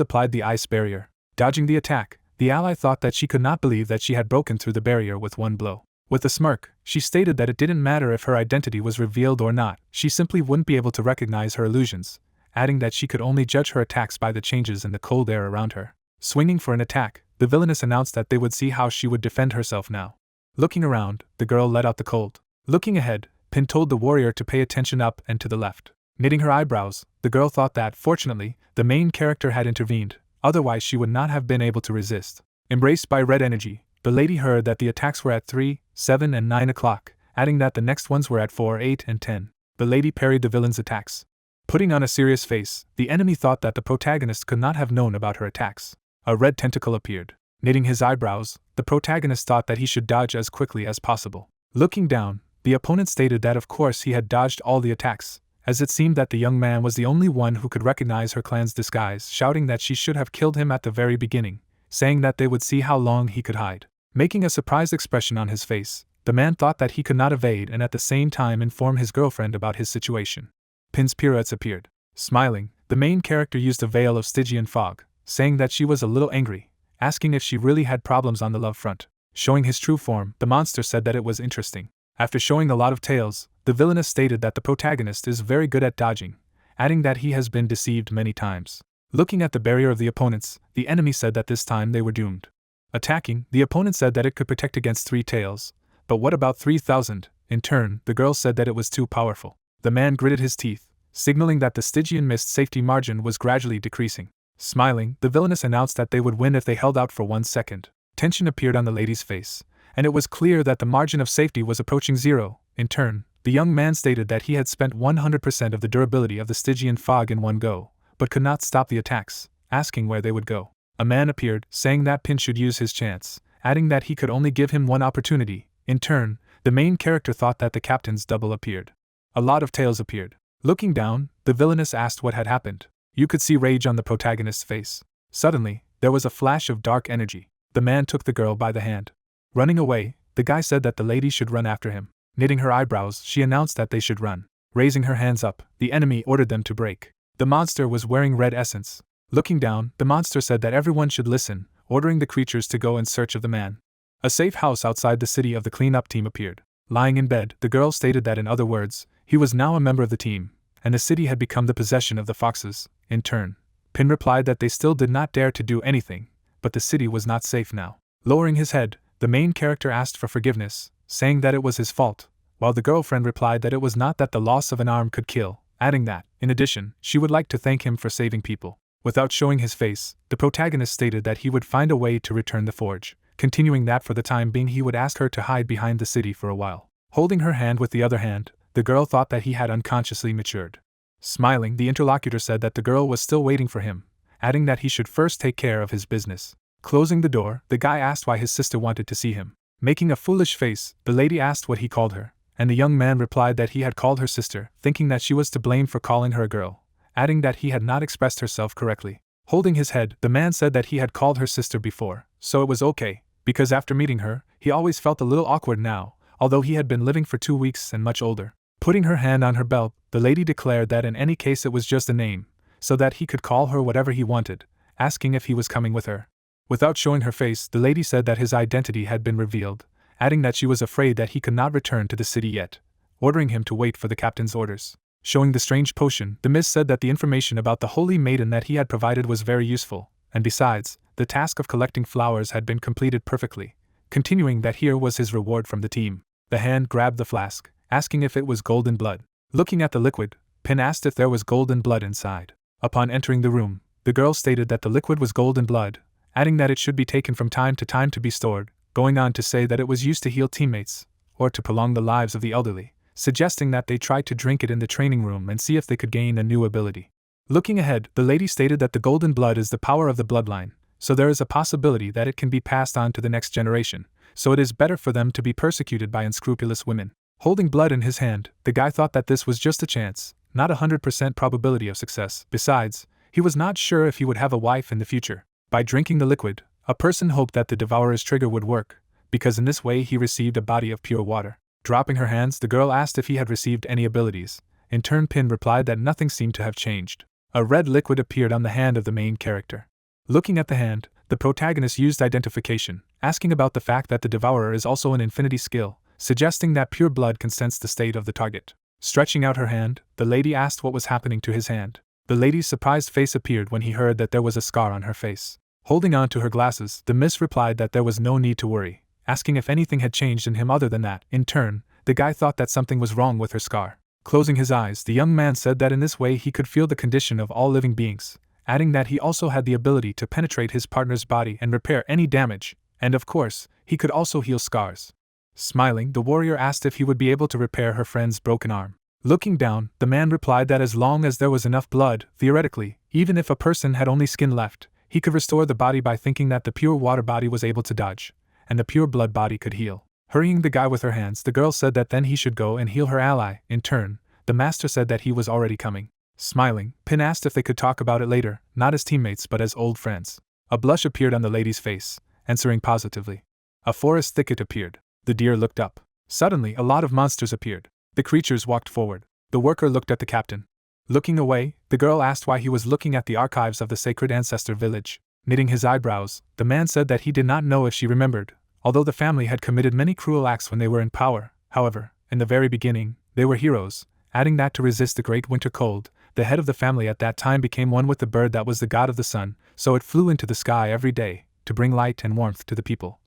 applied the ice barrier. Dodging the attack, the ally thought that she could not believe that she had broken through the barrier with one blow. With a smirk, she stated that it didn't matter if her identity was revealed or not, she simply wouldn't be able to recognize her illusions, adding that she could only judge her attacks by the changes in the cold air around her. Swinging for an attack, the villainess announced that they would see how she would defend herself now. Looking around, the girl let out the cold. Looking ahead, Pin told the warrior to pay attention up and to the left. Knitting her eyebrows, the girl thought that, fortunately, the main character had intervened, otherwise she would not have been able to resist. Embraced by red energy, the lady heard that the attacks were at 3, 7 and 9 o'clock, adding that the next ones were at 4, 8 and 10. The lady parried the villain's attacks. Putting on a serious face, the enemy thought that the protagonist could not have known about her attacks. A red tentacle appeared. Knitting his eyebrows, the protagonist thought that he should dodge as quickly as possible. Looking down, the opponent stated that of course he had dodged all the attacks, as it seemed that the young man was the only one who could recognize her clan's disguise, shouting that she should have killed him at the very beginning, saying that they would see how long he could hide. Making a surprised expression on his face, the man thought that he could not evade and at the same time inform his girlfriend about his situation. Pin's pirouettes appeared. Smiling, the main character used a veil of Stygian fog, saying that she was a little angry, asking if she really had problems on the love front. Showing his true form, the monster said that it was interesting. After showing a lot of tails, the villainess stated that the protagonist is very good at dodging, adding that he has been deceived many times. Looking at the barrier of the opponents, the enemy said that this time they were doomed. Attacking, the opponent said that it could protect against 3 tails, but what about 3,000? In turn, the girl said that it was too powerful. The man gritted his teeth, signaling that the Stygian mist safety margin was gradually decreasing. Smiling, the villainess announced that they would win if they held out for 1 second. Tension appeared on the lady's face, and it was clear that the margin of safety was approaching 0. In turn, the young man stated that he had spent 100% of the durability of the Stygian fog in one go, but could not stop the attacks, asking where they would go. A man appeared, saying that Pin should use his chance, adding that he could only give him 1 opportunity. In turn, the main character thought that the captain's double appeared. A lot of tails appeared. Looking down, the villainess asked what had happened. You could see rage on the protagonist's face. Suddenly, there was a flash of dark energy. The man took the girl by the hand. Running away, the guy said that the lady should run after him. Knitting her eyebrows, she announced that they should run. Raising her hands up, the enemy ordered them to break. The monster was wearing red essence. Looking down, the monster said that everyone should listen, ordering the creatures to go in search of the man. A safe house outside the city of the cleanup team appeared. Lying in bed, the girl stated that in other words, he was now a member of the team, and the city had become the possession of the foxes. In turn, Pin replied that they still did not dare to do anything, but the city was not safe now. Lowering his head, the main character asked for forgiveness, saying that it was his fault, while the girlfriend replied that it was not, that the loss of an arm could kill, adding that, in addition, she would like to thank him for saving people. Without showing his face, the protagonist stated that he would find a way to return the forge, continuing that for the time being he would ask her to hide behind the city for a while. Holding her hand with the other hand, the girl thought that he had unconsciously matured. Smiling, the interlocutor said that the girl was still waiting for him, adding that he should first take care of his business. Closing the door, the guy asked why his sister wanted to see him. Making a foolish face, the lady asked what he called her, and the young man replied that he had called her sister, thinking that she was to blame for calling her a girl, adding that he had not expressed herself correctly. Holding his head, the man said that he had called her sister before, so it was okay, because after meeting her, he always felt a little awkward now, although he had been living for 2 weeks and much older. Putting her hand on her belt, the lady declared that in any case it was just a name, so that he could call her whatever he wanted, asking if he was coming with her. Without showing her face, the lady said that his identity had been revealed, adding that she was afraid that he could not return to the city yet, ordering him to wait for the captain's orders. Showing the strange potion, the mist said that the information about the holy maiden that he had provided was very useful, and besides, the task of collecting flowers had been completed perfectly, continuing that here was his reward from the team. The hand grabbed the flask, asking if it was golden blood. Looking at the liquid, Pin asked if there was golden blood inside. Upon entering the room, the girl stated that the liquid was golden blood, adding that it should be taken from time to time to be stored, going on to say that it was used to heal teammates, or to prolong the lives of the elderly, suggesting that they try to drink it in the training room and see if they could gain a new ability. Looking ahead, the lady stated that the golden blood is the power of the bloodline, so there is a possibility that it can be passed on to the next generation, so it is better for them to be persecuted by unscrupulous women. Holding blood in his hand, the guy thought that this was just a chance, not 100% probability of success. Besides, he was not sure if he would have a wife in the future. By drinking the liquid, a person hoped that the devourer's trigger would work, because in this way he received a body of pure water. Dropping her hands, the girl asked if he had received any abilities. In turn, Pin replied that nothing seemed to have changed. A red liquid appeared on the hand of the main character. Looking at the hand, the protagonist used identification, asking about the fact that the devourer is also an infinity skill, suggesting that pure blood can sense the state of the target. Stretching out her hand, the lady asked what was happening to his hand. The lady's surprised face appeared when he heard that there was a scar on her face. Holding on to her glasses, the miss replied that there was no need to worry, asking if anything had changed in him other than that. In turn, the guy thought that something was wrong with her scar. Closing his eyes, the young man said that in this way he could feel the condition of all living beings, adding that he also had the ability to penetrate his partner's body and repair any damage, and of course, he could also heal scars. Smiling, the warrior asked if he would be able to repair her friend's broken arm. Looking down, the man replied that as long as there was enough blood, theoretically, even if a person had only skin left, he could restore the body by thinking that the pure water body was able to dodge, and the pure blood body could heal. Hurrying the guy with her hands, the girl said that then he should go and heal her ally. In turn, the master said that he was already coming. Smiling, Pin asked if they could talk about it later, not as teammates but as old friends. A blush appeared on the lady's face, answering positively. A forest thicket appeared. The deer looked up. Suddenly, a lot of monsters appeared. The creatures walked forward. The worker looked at the captain. Looking away, the girl asked why he was looking at the archives of the sacred ancestor village. Knitting his eyebrows, the man said that he did not know if she remembered, although the family had committed many cruel acts when they were in power. However, in the very beginning, they were heroes, adding that to resist the great winter cold, the head of the family at that time became one with the bird that was the god of the sun, so it flew into the sky every day, to bring light and warmth to the people.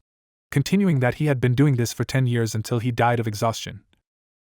Continuing that he had been doing this for 10 years until he died of exhaustion.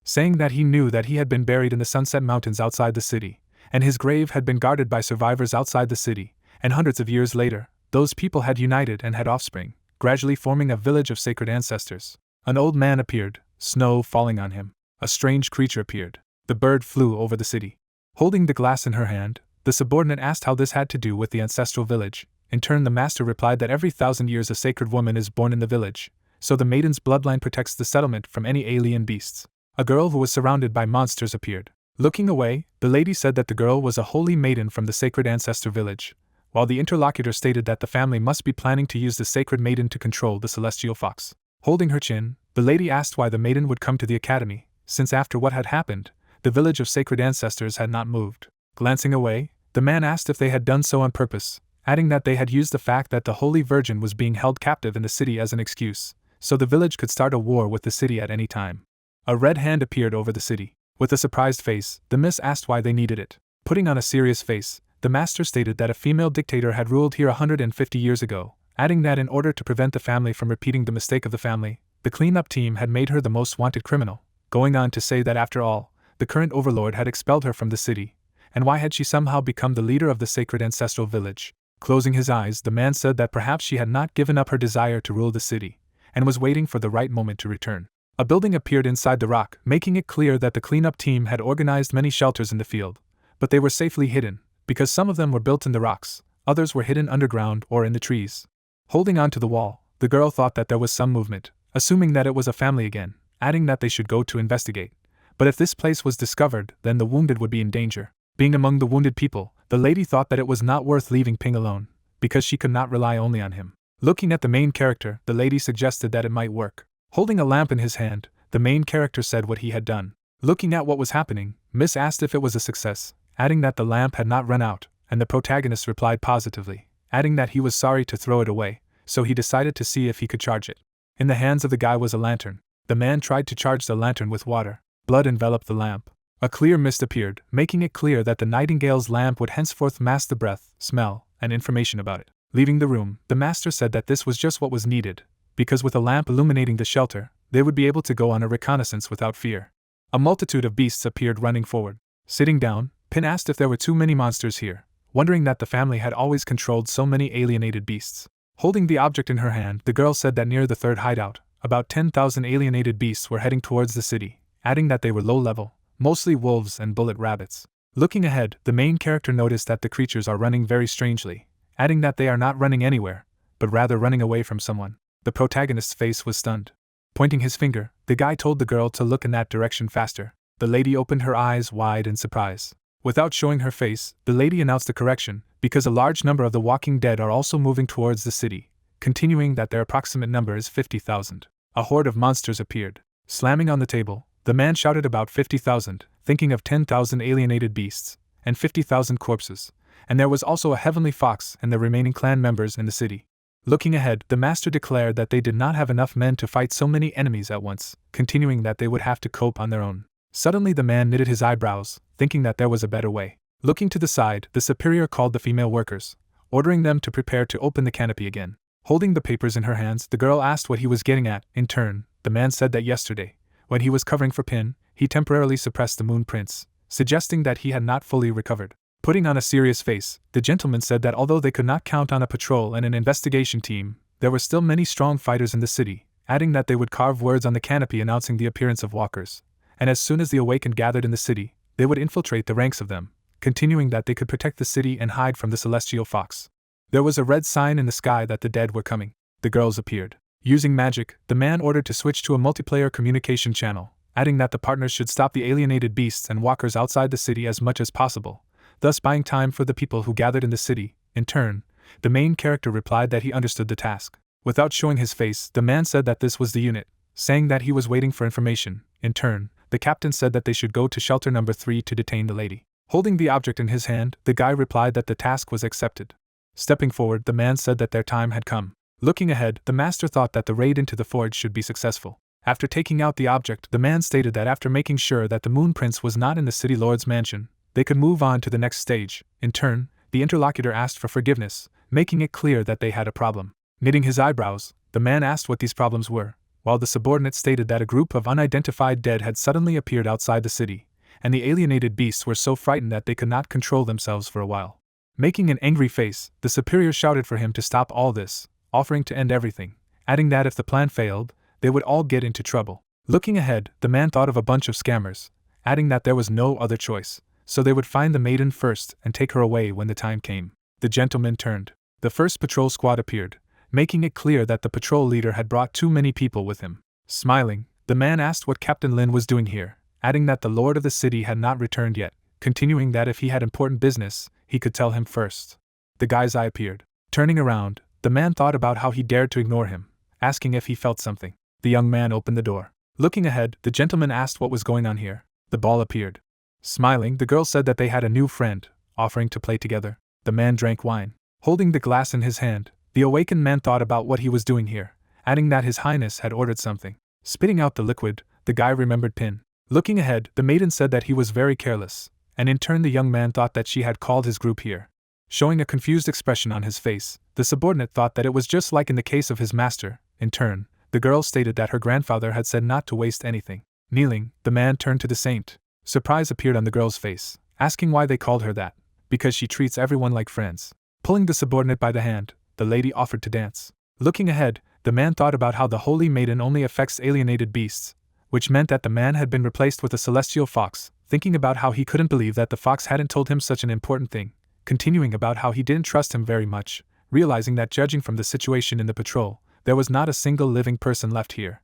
Saying that he knew that he had been buried in the Sunset Mountains outside the city, and his grave had been guarded by survivors outside the city, and hundreds of years later, those people had united and had offspring, gradually forming a village of sacred ancestors. An old man appeared, snow falling on him. A strange creature appeared. The bird flew over the city. Holding the glass in her hand, the subordinate asked how this had to do with the ancestral village. In turn, the master replied that every 1,000 years a sacred woman is born in the village, so the maiden's bloodline protects the settlement from any alien beasts. A girl who was surrounded by monsters appeared. Looking away, the lady said that the girl was a holy maiden from the sacred ancestor village, while the interlocutor stated that the family must be planning to use the sacred maiden to control the celestial fox. Holding her chin, the lady asked why the maiden would come to the academy, since after what had happened, the village of sacred ancestors had not moved. Glancing away, the man asked if they had done so on purpose, adding that they had used the fact that the Holy Virgin was being held captive in the city as an excuse, so the village could start a war with the city at any time. A red hand appeared over the city. With a surprised face, the miss asked why they needed it. Putting on a serious face, the master stated that a female dictator had ruled here 150 years ago, adding that in order to prevent the family from repeating the mistake of the family, the cleanup team had made her the most wanted criminal, going on to say that after all, the current overlord had expelled her from the city, and why had she somehow become the leader of the sacred ancestral village? Closing his eyes, the man said that perhaps she had not given up her desire to rule the city, and was waiting for the right moment to return. A building appeared inside the rock, making it clear that the cleanup team had organized many shelters in the field, but they were safely hidden, because some of them were built in the rocks, others were hidden underground or in the trees. Holding on to the wall, the girl thought that there was some movement, assuming that it was a family again, adding that they should go to investigate. But if this place was discovered, then the wounded would be in danger. Being among the wounded people, the lady thought that it was not worth leaving Ping alone, because she could not rely only on him. Looking at the main character, the lady suggested that it might work. Holding a lamp in his hand, the main character said what he had done. Looking at what was happening, Miss asked if it was a success, adding that the lamp had not run out, and the protagonist replied positively, adding that he was sorry to throw it away, so he decided to see if he could charge it. In the hands of the guy was a lantern. The man tried to charge the lantern with water. Blood enveloped the lamp. A clear mist appeared, making it clear that the nightingale's lamp would henceforth mask the breath, smell, and information about it. Leaving the room, the master said that this was just what was needed, because with a lamp illuminating the shelter, they would be able to go on a reconnaissance without fear. A multitude of beasts appeared running forward. Sitting down, Pin asked if there were too many monsters here, wondering that the family had always controlled so many alienated beasts. Holding the object in her hand, the girl said that near the third hideout, about 10,000 alienated beasts were heading towards the city, adding that they were low-level, mostly wolves and bullet rabbits. Looking ahead, the main character noticed that the creatures are running very strangely, adding that they are not running anywhere, but rather running away from someone. The protagonist's face was stunned. Pointing his finger, the guy told the girl to look in that direction faster. The lady opened her eyes wide in surprise. Without showing her face, the lady announced the correction, because a large number of the walking dead are also moving towards the city, continuing that their approximate number is 50,000. A horde of monsters appeared. Slamming on the table, the man shouted about 50,000, thinking of 10,000 alienated beasts, and 50,000 corpses, and there was also a heavenly fox and the remaining clan members in the city. Looking ahead, the master declared that they did not have enough men to fight so many enemies at once, continuing that they would have to cope on their own. Suddenly the man knitted his eyebrows, thinking that there was a better way. Looking to the side, the superior called the female workers, ordering them to prepare to open the canopy again. Holding the papers in her hands, the girl asked what he was getting at. In turn, the man said that yesterday, when he was covering for Pin, he temporarily suppressed the moon prince, suggesting that he had not fully recovered. Putting on a serious face, the gentleman said that although they could not count on a patrol and an investigation team, there were still many strong fighters in the city, adding that they would carve words on the canopy announcing the appearance of walkers, and as soon as the awakened gathered in the city, they would infiltrate the ranks of them, continuing that they could protect the city and hide from the celestial fox. There was a red sign in the sky that the dead were coming. The girls appeared. Using magic, the man ordered to switch to a multiplayer communication channel, adding that the partners should stop the alienated beasts and walkers outside the city as much as possible, thus buying time for the people who gathered in the city. In turn, the main character replied that he understood the task. Without showing his face, the man said that this was the unit, saying that he was waiting for information. In turn, the captain said that they should go to shelter number 3 to detain the lady. Holding the object in his hand, the guy replied that the task was accepted. Stepping forward, the man said that their time had come. Looking ahead, the master thought that the raid into the forge should be successful. After taking out the object, the man stated that after making sure that the Moon Prince was not in the city lord's mansion, they could move on to the next stage. In turn, the interlocutor asked for forgiveness, making it clear that they had a problem. Knitting his eyebrows, the man asked what these problems were, while the subordinate stated that a group of unidentified dead had suddenly appeared outside the city, and the alienated beasts were so frightened that they could not control themselves for a while. Making an angry face, the superior shouted for him to stop all this, offering to end everything, adding that if the plan failed, they would all get into trouble. Looking ahead, the man thought of a bunch of scammers, adding that there was no other choice, so they would find the maiden first and take her away when the time came. The gentleman turned. The first patrol squad appeared, making it clear that the patrol leader had brought too many people with him. Smiling, the man asked what Captain Lin was doing here, adding that the lord of the city had not returned yet, continuing that if he had important business, he could tell him first. The guy's eye appeared. Turning around, the man thought about how he dared to ignore him, asking if he felt something. The young man opened the door. Looking ahead, the gentleman asked what was going on here. The ball appeared. Smiling, the girl said that they had a new friend, offering to play together. The man drank wine. Holding the glass in his hand, the awakened man thought about what he was doing here, adding that his highness had ordered something. Spitting out the liquid, the guy remembered Pin. Looking ahead, the maiden said that he was very careless, and in turn the young man thought that she had called his group here. Showing a confused expression on his face, the subordinate thought that it was just like in the case of his master. In turn, the girl stated that her grandfather had said not to waste anything. Kneeling, the man turned to the saint. Surprise appeared on the girl's face, asking why they called her that. Because she treats everyone like friends. Pulling the subordinate by the hand, the lady offered to dance. Looking ahead, the man thought about how the holy maiden only affects alienated beasts, which meant that the man had been replaced with a celestial fox, thinking about how he couldn't believe that the fox hadn't told him such an important thing, continuing about how he didn't trust him very much, realizing that judging from the situation in the patrol, there was not a single living person left here.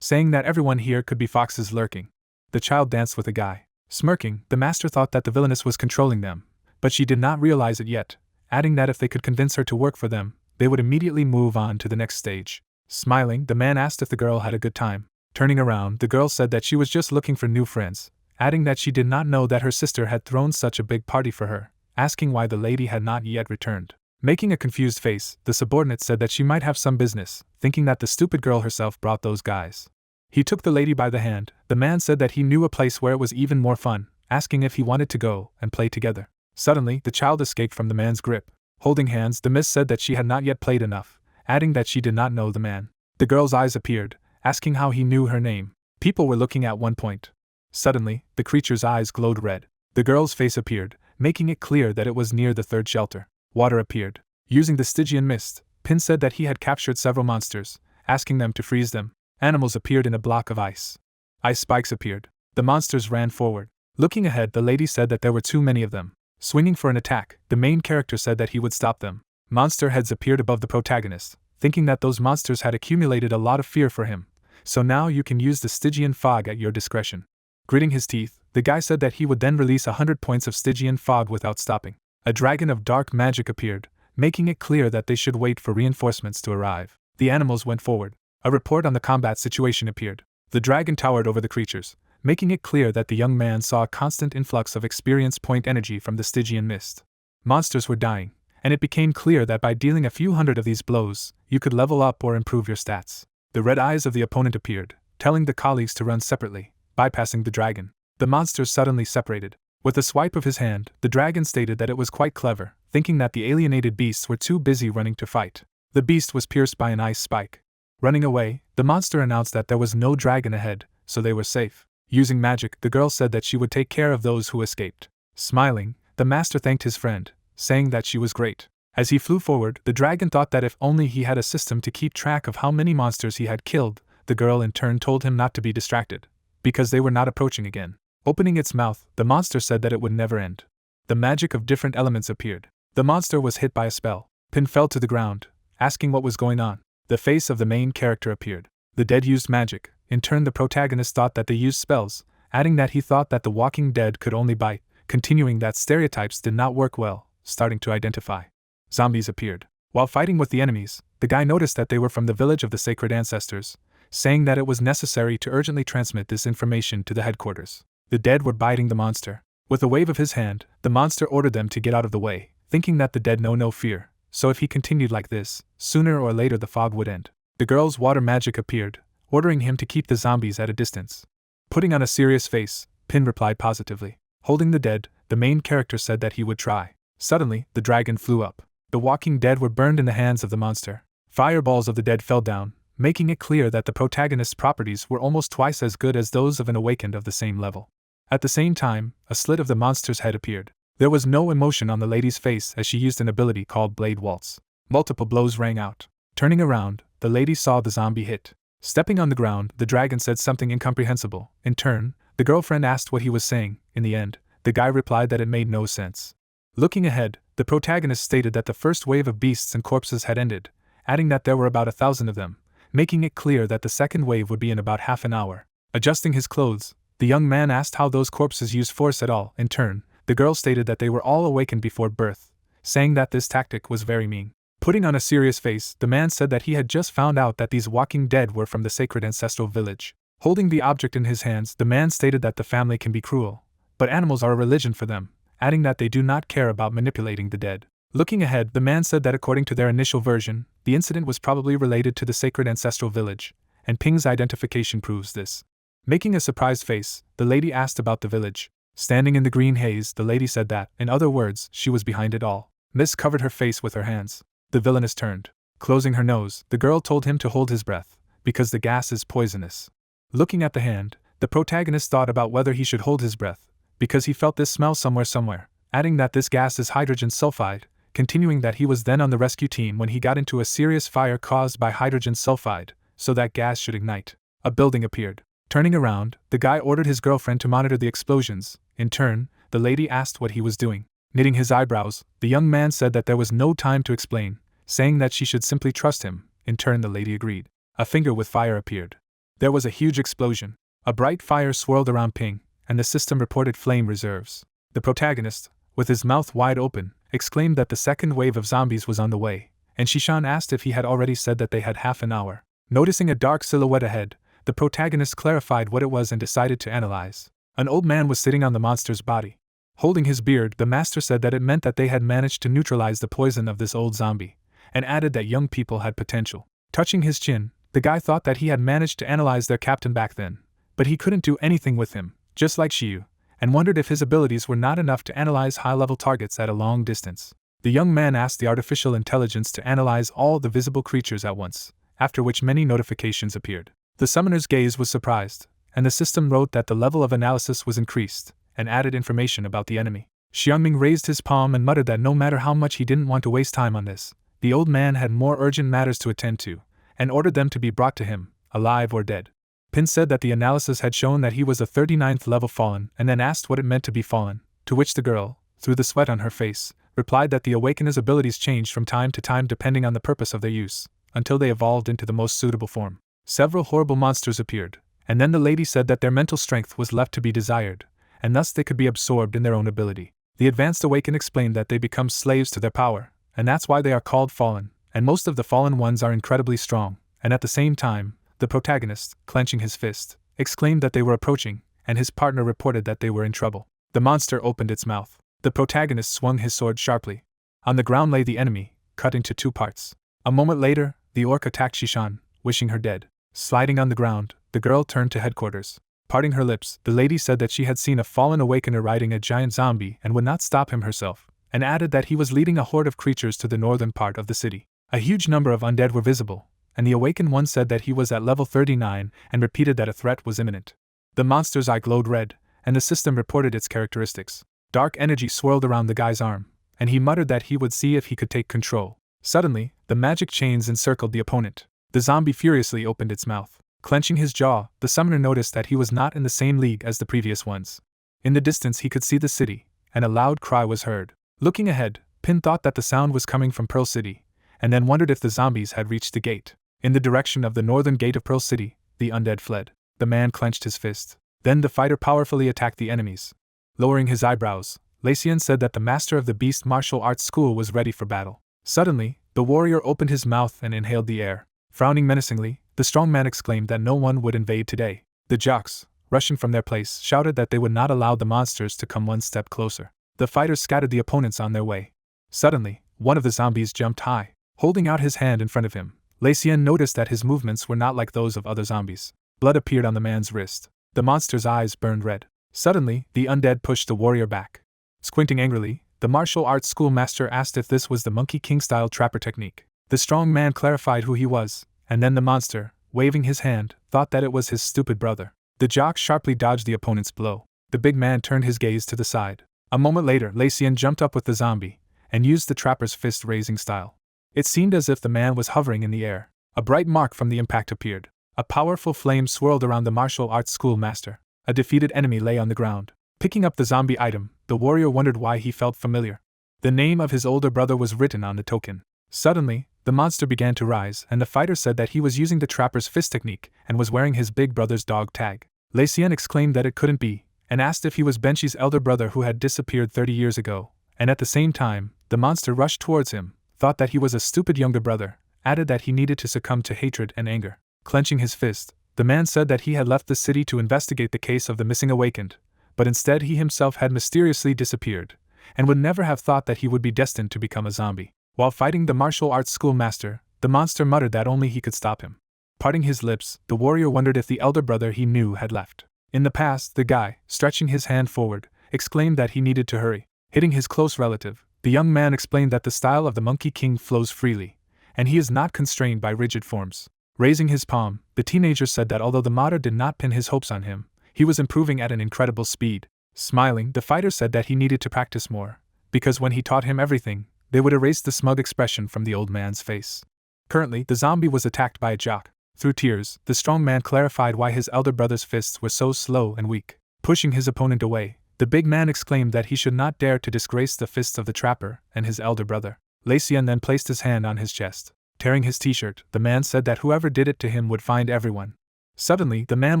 Saying that everyone here could be foxes lurking. The child danced with a guy. Smirking, the master thought that the villainess was controlling them, but she did not realize it yet, adding that if they could convince her to work for them, they would immediately move on to the next stage. Smiling, the man asked if the girl had a good time. Turning around, the girl said that she was just looking for new friends, adding that she did not know that her sister had thrown such a big party for her, asking why the lady had not yet returned. Making a confused face, the subordinate said that she might have some business, thinking that the stupid girl herself brought those guys. He took the lady by the hand. The man said that he knew a place where it was even more fun, asking if he wanted to go and play together. Suddenly, the child escaped from the man's grip. Holding hands, the miss said that she had not yet played enough, adding that she did not know the man. The girl's eyes appeared, asking how he knew her name. People were looking at one point. Suddenly, the creature's eyes glowed red. The girl's face appeared, making it clear that it was near the third shelter. Water appeared. Using the Stygian mist, Pin said that he had captured several monsters, asking them to freeze them. Animals appeared in a block of ice. Ice spikes appeared. The monsters ran forward. Looking ahead, the lady said that there were too many of them. Swinging for an attack, the main character said that he would stop them. Monster heads appeared above the protagonist, thinking that those monsters had accumulated a lot of fear for him, so now you can use the Stygian fog at your discretion. Gritting his teeth, the guy said that he would then release 100 points of Stygian fog without stopping. A dragon of dark magic appeared, making it clear that they should wait for reinforcements to arrive. The animals went forward. A report on the combat situation appeared. The dragon towered over the creatures, making it clear that the young man saw a constant influx of experience point energy from the Stygian mist. Monsters were dying, and it became clear that by dealing a few hundred of these blows, you could level up or improve your stats. The red eyes of the opponent appeared, telling the colleagues to run separately, bypassing the dragon. The monsters suddenly separated. With a swipe of his hand, the dragon stated that it was quite clever, thinking that the alienated beasts were too busy running to fight. The beast was pierced by an ice spike. Running away, the monster announced that there was no dragon ahead, so they were safe. Using magic, the girl said that she would take care of those who escaped. Smiling, the master thanked his friend, saying that she was great. As he flew forward, the dragon thought that if only he had a system to keep track of how many monsters he had killed. The girl in turn told him not to be distracted, because they were not approaching again. Opening its mouth, the monster said that it would never end. The magic of different elements appeared. The monster was hit by a spell. Pin fell to the ground, asking what was going on. The face of the main character appeared. The dead used magic, In turn, the protagonist thought that they used spells, adding that he thought that the walking dead could only bite, continuing that stereotypes did not work well, starting to identify. Zombies appeared. While fighting with the enemies, the guy noticed that they were from the village of the sacred ancestors, saying that it was necessary to urgently transmit this information to the headquarters. The dead were biting the monster. With a wave of his hand, the monster ordered them to get out of the way, thinking that the dead know no fear, so if he continued like this, sooner or later the fog would end. The girl's water magic appeared, ordering him to keep the zombies at a distance. Putting on a serious face, Pin replied positively. Holding the dead, the main character said that he would try. Suddenly, the dragon flew up. The walking dead were burned in the hands of the monster. Fireballs of the dead fell down, making it clear that the protagonist's properties were almost twice as good as those of an awakened of the same level. At the same time, a slit of the monster's head appeared. There was no emotion on the lady's face as she used an ability called Blade Waltz. Multiple blows rang out. Turning around, the lady saw the zombie hit. Stepping on the ground, the dragon said something incomprehensible. In turn, the girlfriend asked what he was saying. In the end, the guy replied that it made no sense. Looking ahead, the protagonist stated that the first wave of beasts and corpses had ended, adding that there were about 1,000 of them, making it clear that the second wave would be in about half an hour. Adjusting his clothes, the young man asked how those corpses used force at all. In turn, the girl stated that they were all awakened before birth, saying that this tactic was very mean. Putting on a serious face, the man said that he had just found out that these walking dead were from the sacred ancestral village. Holding the object in his hands, the man stated that the family can be cruel, but animals are a religion for them, adding that they do not care about manipulating the dead. Looking ahead, the man said that according to their initial version, the incident was probably related to the sacred ancestral village, and Ping's identification proves this. Making a surprised face, the lady asked about the village. Standing in the green haze, the lady said that, in other words, she was behind it all. Mist covered her face with her hands. The villainess turned. Closing her nose, the girl told him to hold his breath, because the gas is poisonous. Looking at the hand, the protagonist thought about whether he should hold his breath, because he felt this smell somewhere, adding that this gas is hydrogen sulfide, continuing that he was then on the rescue team when he got into a serious fire caused by hydrogen sulfide, so that gas should ignite. A building appeared. Turning around, the guy ordered his girlfriend to monitor the explosions. In turn, the lady asked what he was doing. Knitting his eyebrows, the young man said that there was no time to explain, saying that she should simply trust him. In turn, the lady agreed. A finger with fire appeared. There was a huge explosion. A bright fire swirled around Ping, and the system reported flame reserves. The protagonist, with his mouth wide open, exclaimed that the second wave of zombies was on the way, and Shishan asked if he had already said that they had half an hour. Noticing a dark silhouette ahead, the protagonist clarified what it was and decided to analyze. An old man was sitting on the monster's body. Holding his beard, the master said that it meant that they had managed to neutralize the poison of this old zombie, and added that young people had potential. Touching his chin, the guy thought that he had managed to analyze their captain back then, but he couldn't do anything with him, just like Shiyu, and wondered if his abilities were not enough to analyze high-level targets at a long distance. The young man asked the artificial intelligence to analyze all the visible creatures at once, after which many notifications appeared. The summoner's gaze was surprised, and the system wrote that the level of analysis was increased, and added information about the enemy. Xiangming raised his palm and muttered that no matter how much he didn't want to waste time on this, the old man had more urgent matters to attend to, and ordered them to be brought to him, alive or dead. Pin said that the analysis had shown that he was a 39th level fallen, and then asked what it meant to be fallen, to which the girl, through the sweat on her face, replied that the Awakener's abilities changed from time to time depending on the purpose of their use, until they evolved into the most suitable form. Several horrible monsters appeared, and then the lady said that their mental strength was left to be desired, and thus they could be absorbed in their own ability. The advanced Awaken explained that they become slaves to their power, and that's why they are called fallen, and most of the fallen ones are incredibly strong, and at the same time, the protagonist, clenching his fist, exclaimed that they were approaching, and his partner reported that they were in trouble. The monster opened its mouth. The protagonist swung his sword sharply. On the ground lay the enemy, cut into two parts. A moment later, the orc attacked Shishan, wishing her dead. Sliding on the ground, the girl turned to headquarters. Parting her lips, the lady said that she had seen a fallen Awakener riding a giant zombie and would not stop him herself, and added that he was leading a horde of creatures to the northern part of the city. A huge number of undead were visible, and the awakened one said that he was at level 39 and repeated that a threat was imminent. The monster's eye glowed red, and the system reported its characteristics. Dark energy swirled around the guy's arm, and he muttered that he would see if he could take control. Suddenly, the magic chains encircled the opponent. The zombie furiously opened its mouth. Clenching his jaw, the summoner noticed that he was not in the same league as the previous ones. In the distance he could see the city, and a loud cry was heard. Looking ahead, Pin thought that the sound was coming from Pearl City, and then wondered if the zombies had reached the gate. In the direction of the northern gate of Pearl City, the undead fled. The man clenched his fist. Then the fighter powerfully attacked the enemies. Lowering his eyebrows, Lacian said that the master of the beast martial arts school was ready for battle. Suddenly, the warrior opened his mouth and inhaled the air. Frowning menacingly, the strong man exclaimed that no one would invade today. The jocks, rushing from their place, shouted that they would not allow the monsters to come one step closer. The fighters scattered the opponents on their way. Suddenly, one of the zombies jumped high. Holding out his hand in front of him, Lacian noticed that his movements were not like those of other zombies. Blood appeared on the man's wrist. The monster's eyes burned red. Suddenly, the undead pushed the warrior back. Squinting angrily, the martial arts schoolmaster asked if this was the Monkey King-style trapper technique. The strong man clarified who he was, and then the monster, waving his hand, thought that it was his stupid brother. The jock sharply dodged the opponent's blow. The big man turned his gaze to the side. A moment later, Lacian jumped up with the zombie, and used the trapper's fist-raising style. It seemed as if the man was hovering in the air. A bright mark from the impact appeared. A powerful flame swirled around the martial arts schoolmaster. A defeated enemy lay on the ground. Picking up the zombie item, the warrior wondered why he felt familiar. The name of his older brother was written on the token. Suddenly, the monster began to rise, and the fighter said that he was using the trapper's fist technique and was wearing his big brother's dog tag. Lacian exclaimed that it couldn't be, and asked if he was Benchy's elder brother who had disappeared 30 years ago, and at the same time, the monster rushed towards him, thought that he was a stupid younger brother, added that he needed to succumb to hatred and anger. Clenching his fist, the man said that he had left the city to investigate the case of the missing Awakened, but instead he himself had mysteriously disappeared, and would never have thought that he would be destined to become a zombie. While fighting the martial arts schoolmaster, the monster muttered that only he could stop him. Parting his lips, the warrior wondered if the elder brother he knew had left. In the past, the guy, stretching his hand forward, exclaimed that he needed to hurry. Hitting his close relative, the young man explained that the style of the Monkey King flows freely, and he is not constrained by rigid forms. Raising his palm, the teenager said that although the martyr did not pin his hopes on him, he was improving at an incredible speed. Smiling, the fighter said that he needed to practice more, because when he taught him everything, they would erase the smug expression from the old man's face. Currently, the zombie was attacked by a jock. Through tears, the strong man clarified why his elder brother's fists were so slow and weak. Pushing his opponent away, the big man exclaimed that he should not dare to disgrace the fists of the trapper and his elder brother. Lacian then placed his hand on his chest. Tearing his t-shirt, the man said that whoever did it to him would find everyone. Suddenly, the man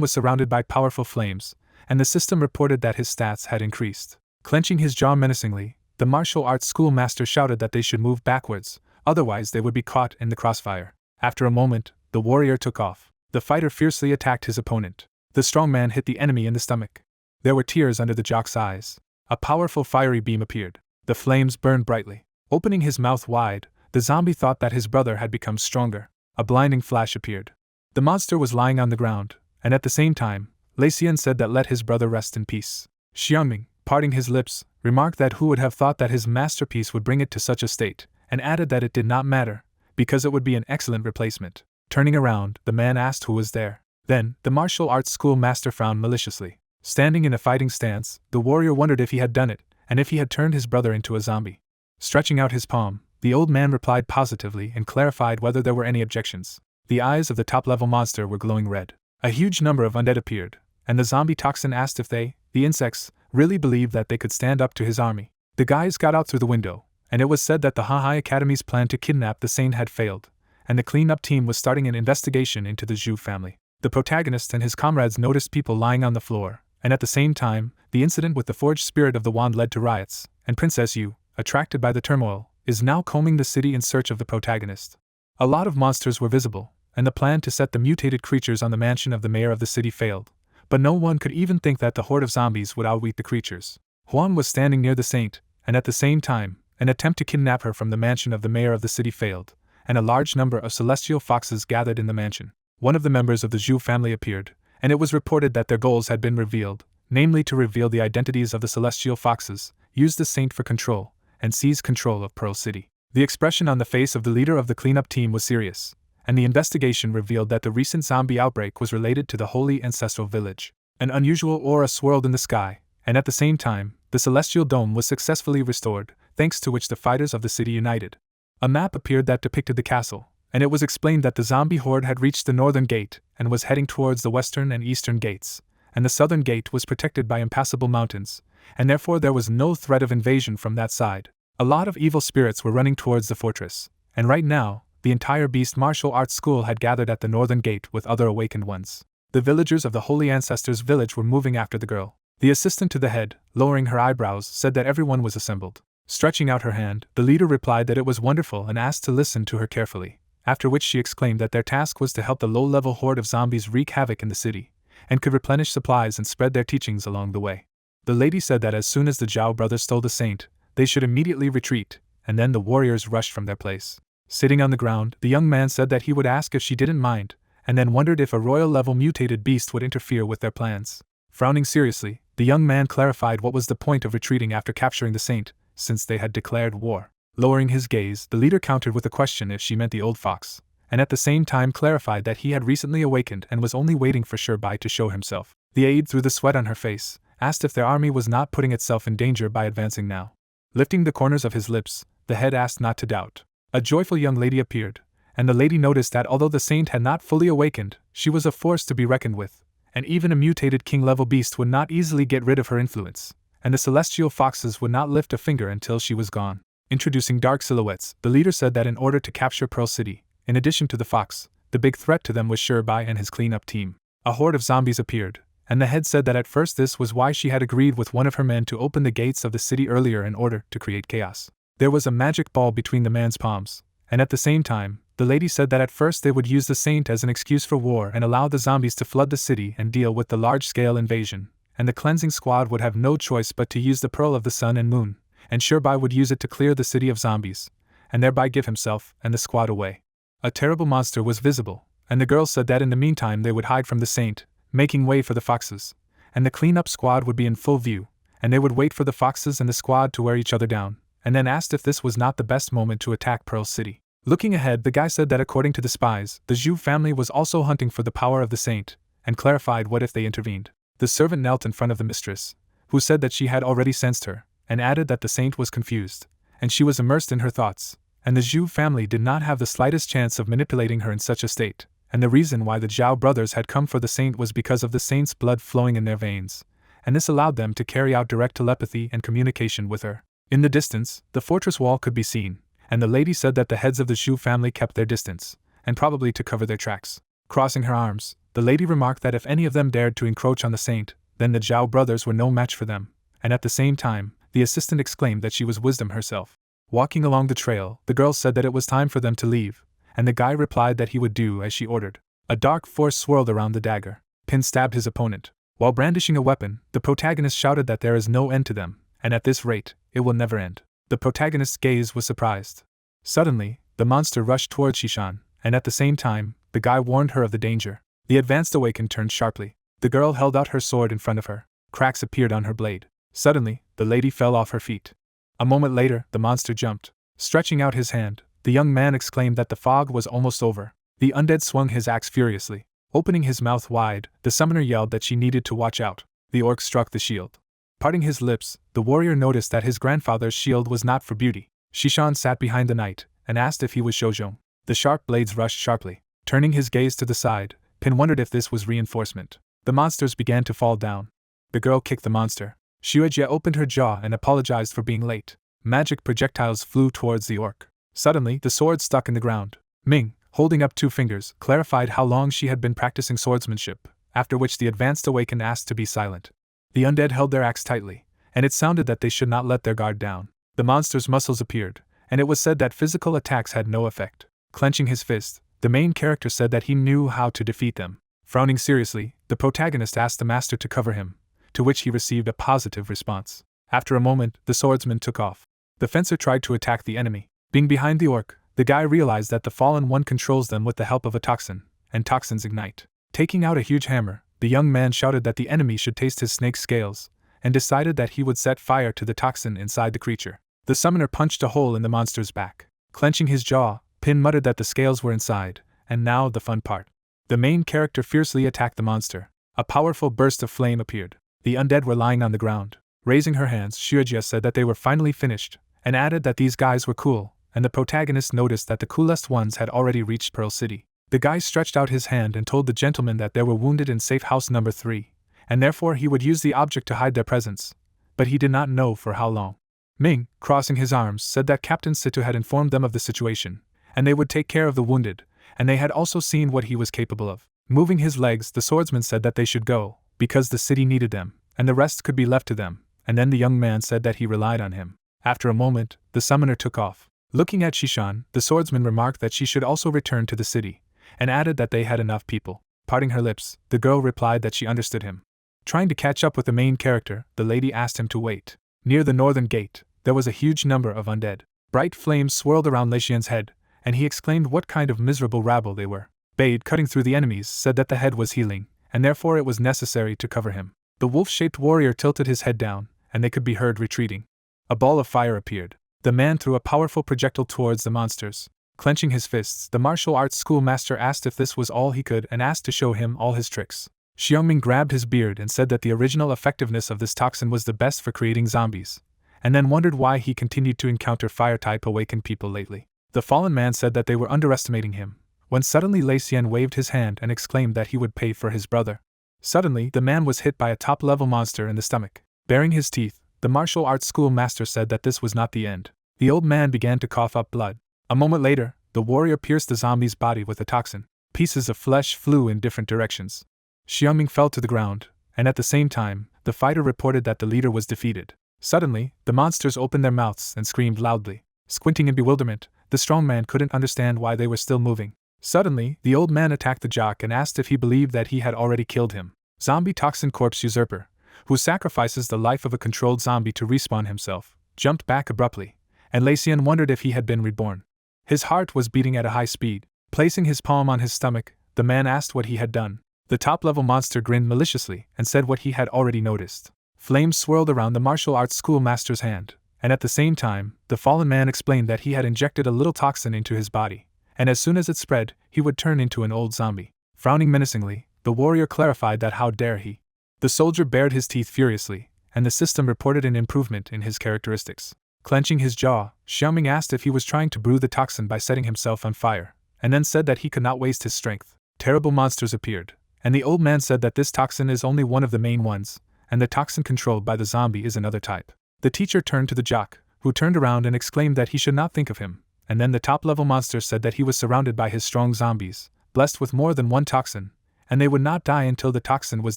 was surrounded by powerful flames, and the system reported that his stats had increased. Clenching his jaw menacingly, the martial arts schoolmaster shouted that they should move backwards, otherwise they would be caught in the crossfire. After a moment, the warrior took off. The fighter fiercely attacked his opponent. The strong man hit the enemy in the stomach. There were tears under the jock's eyes. A powerful fiery beam appeared. The flames burned brightly. Opening his mouth wide, the zombie thought that his brother had become stronger. A blinding flash appeared. The monster was lying on the ground, and at the same time, Lacian said that let his brother rest in peace. Xiangming, parting his lips, remarked that who would have thought that his masterpiece would bring it to such a state, and added that it did not matter, because it would be an excellent replacement. Turning around, the man asked who was there. Then, the martial arts schoolmaster frowned maliciously. Standing in a fighting stance, the warrior wondered if he had done it, and if he had turned his brother into a zombie. Stretching out his palm, the old man replied positively and clarified whether there were any objections. The eyes of the top-level monster were glowing red. A huge number of undead appeared, and the zombie toxin asked if they, the insects, really believed that they could stand up to his army. The guys got out through the window, and it was said that the Hahai Academy's plan to kidnap the Saint had failed, and the cleanup team was starting an investigation into the Zhu family. The protagonist and his comrades noticed people lying on the floor, and at the same time, the incident with the forged spirit of the wand led to riots, and Princess Yu, attracted by the turmoil, is now combing the city in search of the protagonist. A lot of monsters were visible, and the plan to set the mutated creatures on the mansion of the mayor of the city failed, but no one could even think that the horde of zombies would outwit the creatures. Huan was standing near the saint, and at the same time, an attempt to kidnap her from the mansion of the mayor of the city failed, and a large number of celestial foxes gathered in the mansion. One of the members of the Zhu family appeared, and it was reported that their goals had been revealed, namely to reveal the identities of the celestial foxes, use the saint for control, and seize control of Pearl City. The expression on the face of the leader of the cleanup team was serious, and the investigation revealed that the recent zombie outbreak was related to the holy ancestral village. An unusual aura swirled in the sky, and at the same time, the celestial dome was successfully restored, thanks to which the fighters of the city united. A map appeared that depicted the castle, and it was explained that the zombie horde had reached the northern gate and was heading towards the western and eastern gates, and the southern gate was protected by impassable mountains, and therefore there was no threat of invasion from that side. A lot of evil spirits were running towards the fortress, and right now, the entire beast martial arts school had gathered at the northern gate with other awakened ones. The villagers of the Holy Ancestors village were moving after the girl. The assistant to the head, lowering her eyebrows, said that everyone was assembled. Stretching out her hand, the leader replied that it was wonderful and asked to listen to her carefully, after which she exclaimed that their task was to help the low-level horde of zombies wreak havoc in the city, and could replenish supplies and spread their teachings along the way. The lady said that as soon as the Zhao brothers stole the saint, they should immediately retreat, and then the warriors rushed from their place. Sitting on the ground, the young man said that he would ask if she didn't mind, and then wondered if a royal-level mutated beast would interfere with their plans. Frowning seriously, the young man clarified what was the point of retreating after capturing the saint, since they had declared war. Lowering his gaze, the leader countered with a question if she meant the old fox, and at the same time clarified that he had recently awakened and was only waiting for Surbai to show himself. The aide, through the sweat on her face, asked if their army was not putting itself in danger by advancing now. Lifting the corners of his lips, the head asked not to doubt. A joyful young lady appeared, and the lady noticed that although the saint had not fully awakened, she was a force to be reckoned with, and even a mutated king-level beast would not easily get rid of her influence, and the celestial foxes would not lift a finger until she was gone. Introducing dark silhouettes, the leader said that in order to capture Pearl City, in addition to the fox, the big threat to them was Surbai and his cleanup team. A horde of zombies appeared, and the head said that at first this was why she had agreed with one of her men to open the gates of the city earlier in order to create chaos. There was a magic ball between the man's palms, and at the same time, the lady said that at first they would use the saint as an excuse for war and allow the zombies to flood the city and deal with the large-scale invasion, and the cleansing squad would have no choice but to use the Pearl of the Sun and Moon, and Surbai would use it to clear the city of zombies, and thereby give himself and the squad away. A terrible monster was visible, and the girl said that in the meantime they would hide from the saint, making way for the foxes, and the cleanup squad would be in full view, and they would wait for the foxes and the squad to wear each other down, and then asked if this was not the best moment to attack Pearl City. Looking ahead, the guy said that according to the spies, the Zhu family was also hunting for the power of the saint, and clarified what if they intervened. The servant knelt in front of the mistress, who said that she had already sensed her, and added that the saint was confused, and she was immersed in her thoughts, and the Zhu family did not have the slightest chance of manipulating her in such a state, and the reason why the Zhao brothers had come for the saint was because of the saint's blood flowing in their veins, and this allowed them to carry out direct telepathy and communication with her. In the distance, the fortress wall could be seen, and the lady said that the heads of the Zhu family kept their distance, and probably to cover their tracks. Crossing her arms, the lady remarked that if any of them dared to encroach on the saint, then the Zhao brothers were no match for them, and at the same time, the assistant exclaimed that she was wisdom herself. Walking along the trail, the girl said that it was time for them to leave, and the guy replied that he would do as she ordered. A dark force swirled around the dagger. Pin stabbed his opponent. While brandishing a weapon, the protagonist shouted that there is no end to them, and at this rate, it will never end. The protagonist's gaze was surprised. Suddenly, the monster rushed towards Shishan, and at the same time, the guy warned her of the danger. The advanced awakened turned sharply. The girl held out her sword in front of her. Cracks appeared on her blade. Suddenly, the lady fell off her feet. A moment later, the monster jumped. Stretching out his hand, the young man exclaimed that the fog was almost over. The undead swung his axe furiously. Opening his mouth wide, the summoner yelled that she needed to watch out. The orc struck the shield. Parting his lips, the warrior noticed that his grandfather's shield was not for beauty. Shishan sat behind the knight, and asked if he was Shojong. The sharp blades rushed sharply. Turning his gaze to the side, Pin wondered if this was reinforcement. The monsters began to fall down. The girl kicked the monster. Shuejia opened her jaw and apologized for being late. Magic projectiles flew towards the orc. Suddenly, the sword stuck in the ground. Ming, holding up 2 fingers, clarified how long she had been practicing swordsmanship, after which the advanced awakened asked to be silent. The undead held their axe tightly, and it sounded that they should not let their guard down. The monster's muscles appeared, and it was said that physical attacks had no effect. Clenching his fist, the main character said that he knew how to defeat them. Frowning seriously, the protagonist asked the master to cover him, to which he received a positive response. After a moment, the swordsman took off. The fencer tried to attack the enemy. Being behind the orc, the guy realized that the fallen one controls them with the help of a toxin, and toxins ignite. Taking out a huge hammer, the young man shouted that the enemy should taste his snake's scales, and decided that he would set fire to the toxin inside the creature. The summoner punched a hole in the monster's back. Clenching his jaw, Pin muttered that the scales were inside, and now the fun part. The main character fiercely attacked the monster. A powerful burst of flame appeared. The undead were lying on the ground. Raising her hands, Shuejia said that they were finally finished, and added that these guys were cool, and the protagonist noticed that the coolest ones had already reached Pearl City. The guy stretched out his hand and told the gentleman that there were wounded in safe house number 3, and therefore he would use the object to hide their presence, but he did not know for how long. Ming, crossing his arms, said that Captain Situ had informed them of the situation, and they would take care of the wounded, and they had also seen what he was capable of. Moving his legs, the swordsman said that they should go, because the city needed them, and the rest could be left to them, and then the young man said that he relied on him. After a moment, the summoner took off. Looking at Shishan, the swordsman remarked that she should also return to the city, and added that they had enough people. Parting her lips, the girl replied that she understood him. Trying to catch up with the main character, the lady asked him to wait. Near the northern gate, there was a huge number of undead. Bright flames swirled around Lei Xian's head, and he exclaimed what kind of miserable rabble they were. Bade, cutting through the enemies, said that the head was healing, and therefore it was necessary to cover him. The wolf-shaped warrior tilted his head down, and they could be heard retreating. A ball of fire appeared. The man threw a powerful projectile towards the monsters. Clenching his fists, the martial arts schoolmaster asked if this was all he could and asked to show him all his tricks. Xiangming grabbed his beard and said that the original effectiveness of this toxin was the best for creating zombies, and then wondered why he continued to encounter fire-type awakened people lately. The fallen man said that they were underestimating him, when suddenly Lei Xian waved his hand and exclaimed that he would pay for his brother. Suddenly, the man was hit by a top-level monster in the stomach. Baring his teeth, the martial arts schoolmaster said that this was not the end. The old man began to cough up blood. A moment later, the warrior pierced the zombie's body with a toxin. Pieces of flesh flew in different directions. Xiangming fell to the ground, and at the same time, the fighter reported that the leader was defeated. Suddenly, the monsters opened their mouths and screamed loudly. Squinting in bewilderment, the strong man couldn't understand why they were still moving. Suddenly, the old man attacked the jock and asked if he believed that he had already killed him. Zombie toxin corpse usurper, who sacrifices the life of a controlled zombie to respawn himself, jumped back abruptly, and Lei Xian wondered if he had been reborn. His heart was beating at a high speed. Placing his palm on his stomach, the man asked what he had done. The top-level monster grinned maliciously and said what he had already noticed. Flames swirled around the martial arts schoolmaster's hand, and at the same time, the fallen man explained that he had injected a little toxin into his body, and as soon as it spread, he would turn into an old zombie. Frowning menacingly, the warrior clarified that how dare he. The soldier bared his teeth furiously, and the system reported an improvement in his characteristics. Clenching his jaw, Xiangming asked if he was trying to brew the toxin by setting himself on fire, and then said that he could not waste his strength. Terrible monsters appeared, and the old man said that this toxin is only one of the main ones, and the toxin controlled by the zombie is another type. The teacher turned to the jock, who turned around and exclaimed that he should not think of him, and then the top-level monster said that he was surrounded by his strong zombies, blessed with more than one toxin, and they would not die until the toxin was